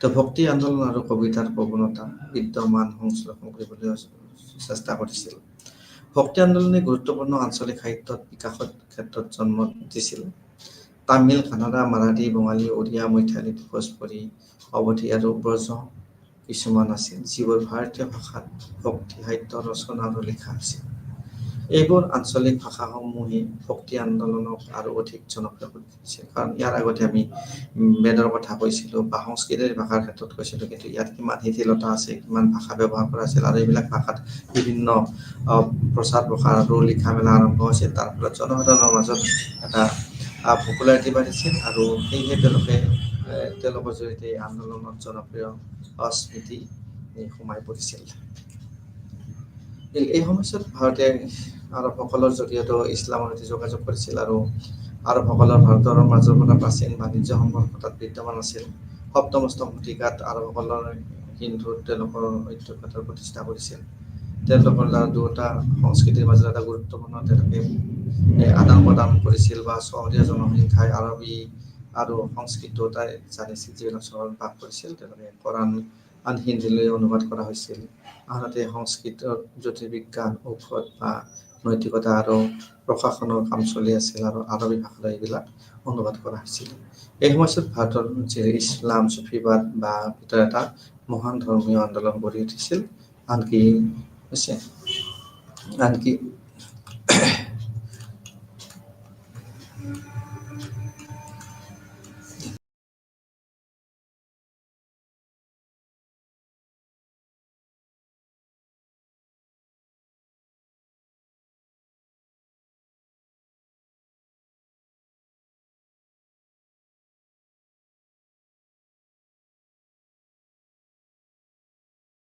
তেওঁ ভক্তি আন্দোলন আৰু কবিতাৰ প্ৰৱণতা বিদ্যমান সংশ্লেষণ কৰিবলৈ চেষ্টা কৰিছিল। ভক্তি আন্দোলনে গুৰুত্বপূৰ্ণ আঞ্চলিক সাহিত্যত বিকাশৰ ক্ষেত্ৰত জন্ম দিছিল। তামিল, কানাড়া, মাৰাঠী, বঙালী, উৰিয়া, মৈথালী, ভোজপুৰী, অৱধী আৰু ব্ৰজ কিছুমান আছিল, যিবোৰ ভাৰতীয় ভাষাত ভক্তি সাহিত্য ৰচনা আৰু লিখা হৈছিল। এইবোৰ আঞ্চলিক ভাষাসমূহে ভক্তি আন্দোলনক আৰু অধিক জনপ্ৰিয় কৰি তুলিছিল। কাৰণ ইয়াৰ আগতে আমি বেদৰ কথা কৈছিলোঁ বা সংস্কৃতিৰ ভাষাৰ ক্ষেত্ৰত কৈছিলোঁ, কিন্তু ইয়াত কিমান শিথিলতা আছে, কিমান ভাষা ব্যৱহাৰ কৰা আছিল আৰু এইবিলাক ভাষাত বিভিন্ন প্ৰচাৰ প্ৰসাৰ আৰু লিখা মেলা আৰম্ভ হৈছিল। তাৰ ফলত জনসাধাৰণৰ মাজত এটা পপুলাৰিটি বাঢ়িছিল আৰু সেয়েহে তেওঁলোকৰ জৰিয়তে আন্দোলনত জনপ্ৰিয় স্মৃতি সোমাই পৰিছিল। এই সময়ছোৱাত ভাৰতে আৰবসকলৰ জৰিয়তেও ইছলামৰ সৈতে যোগাযোগ কৰিছিল আৰু আৰবসকলৰ ভাৰতৰ মাজৰ পৰা প্ৰাচীন বাণিজ্য সম্পৰ্ক তাত বিদ্যমান আছিল। সপ্তম অষ্টম শতিকাত আৰবসকলৰ হিন্দুত তেওঁলোকৰ ঐতিহ্যৰ প্ৰতিষ্ঠা কৰিছিল। তেওঁলোকৰ দ্বাৰা দুটা সংস্কৃতিৰ মাজত এটা গুৰুত্বপূৰ্ণ তেওঁলোকে আদান প্ৰদান কৰিছিল বা চহৰীয়া জনসংখ্যাই আৰবী আৰু সংস্কৃত দুটাই জানিছিল। যিবিলাক চহৰত বাস কৰিছিল তেওঁলোকে কোৰাণ হিন্দীলৈ অনুবাদ কৰা হৈছিল। আনহাতে সংস্কৃতৰ জ্যোতিৰ্বিজ্ঞান, ঔষধ বা নৈতিকতা আৰু প্ৰশাসনৰ কাম চলি আছিল আৰু আৰবী ভাষালৈ এইবিলাক অনুবাদ কৰা হৈছিল। এই সময়ছোৱাত ভাৰতৰ যি ইছলাম চুফিবাদ বা ভিতৰত এটা মহান ধৰ্মীয় আন্দোলন গঢ়ি উঠিছিল। আনকি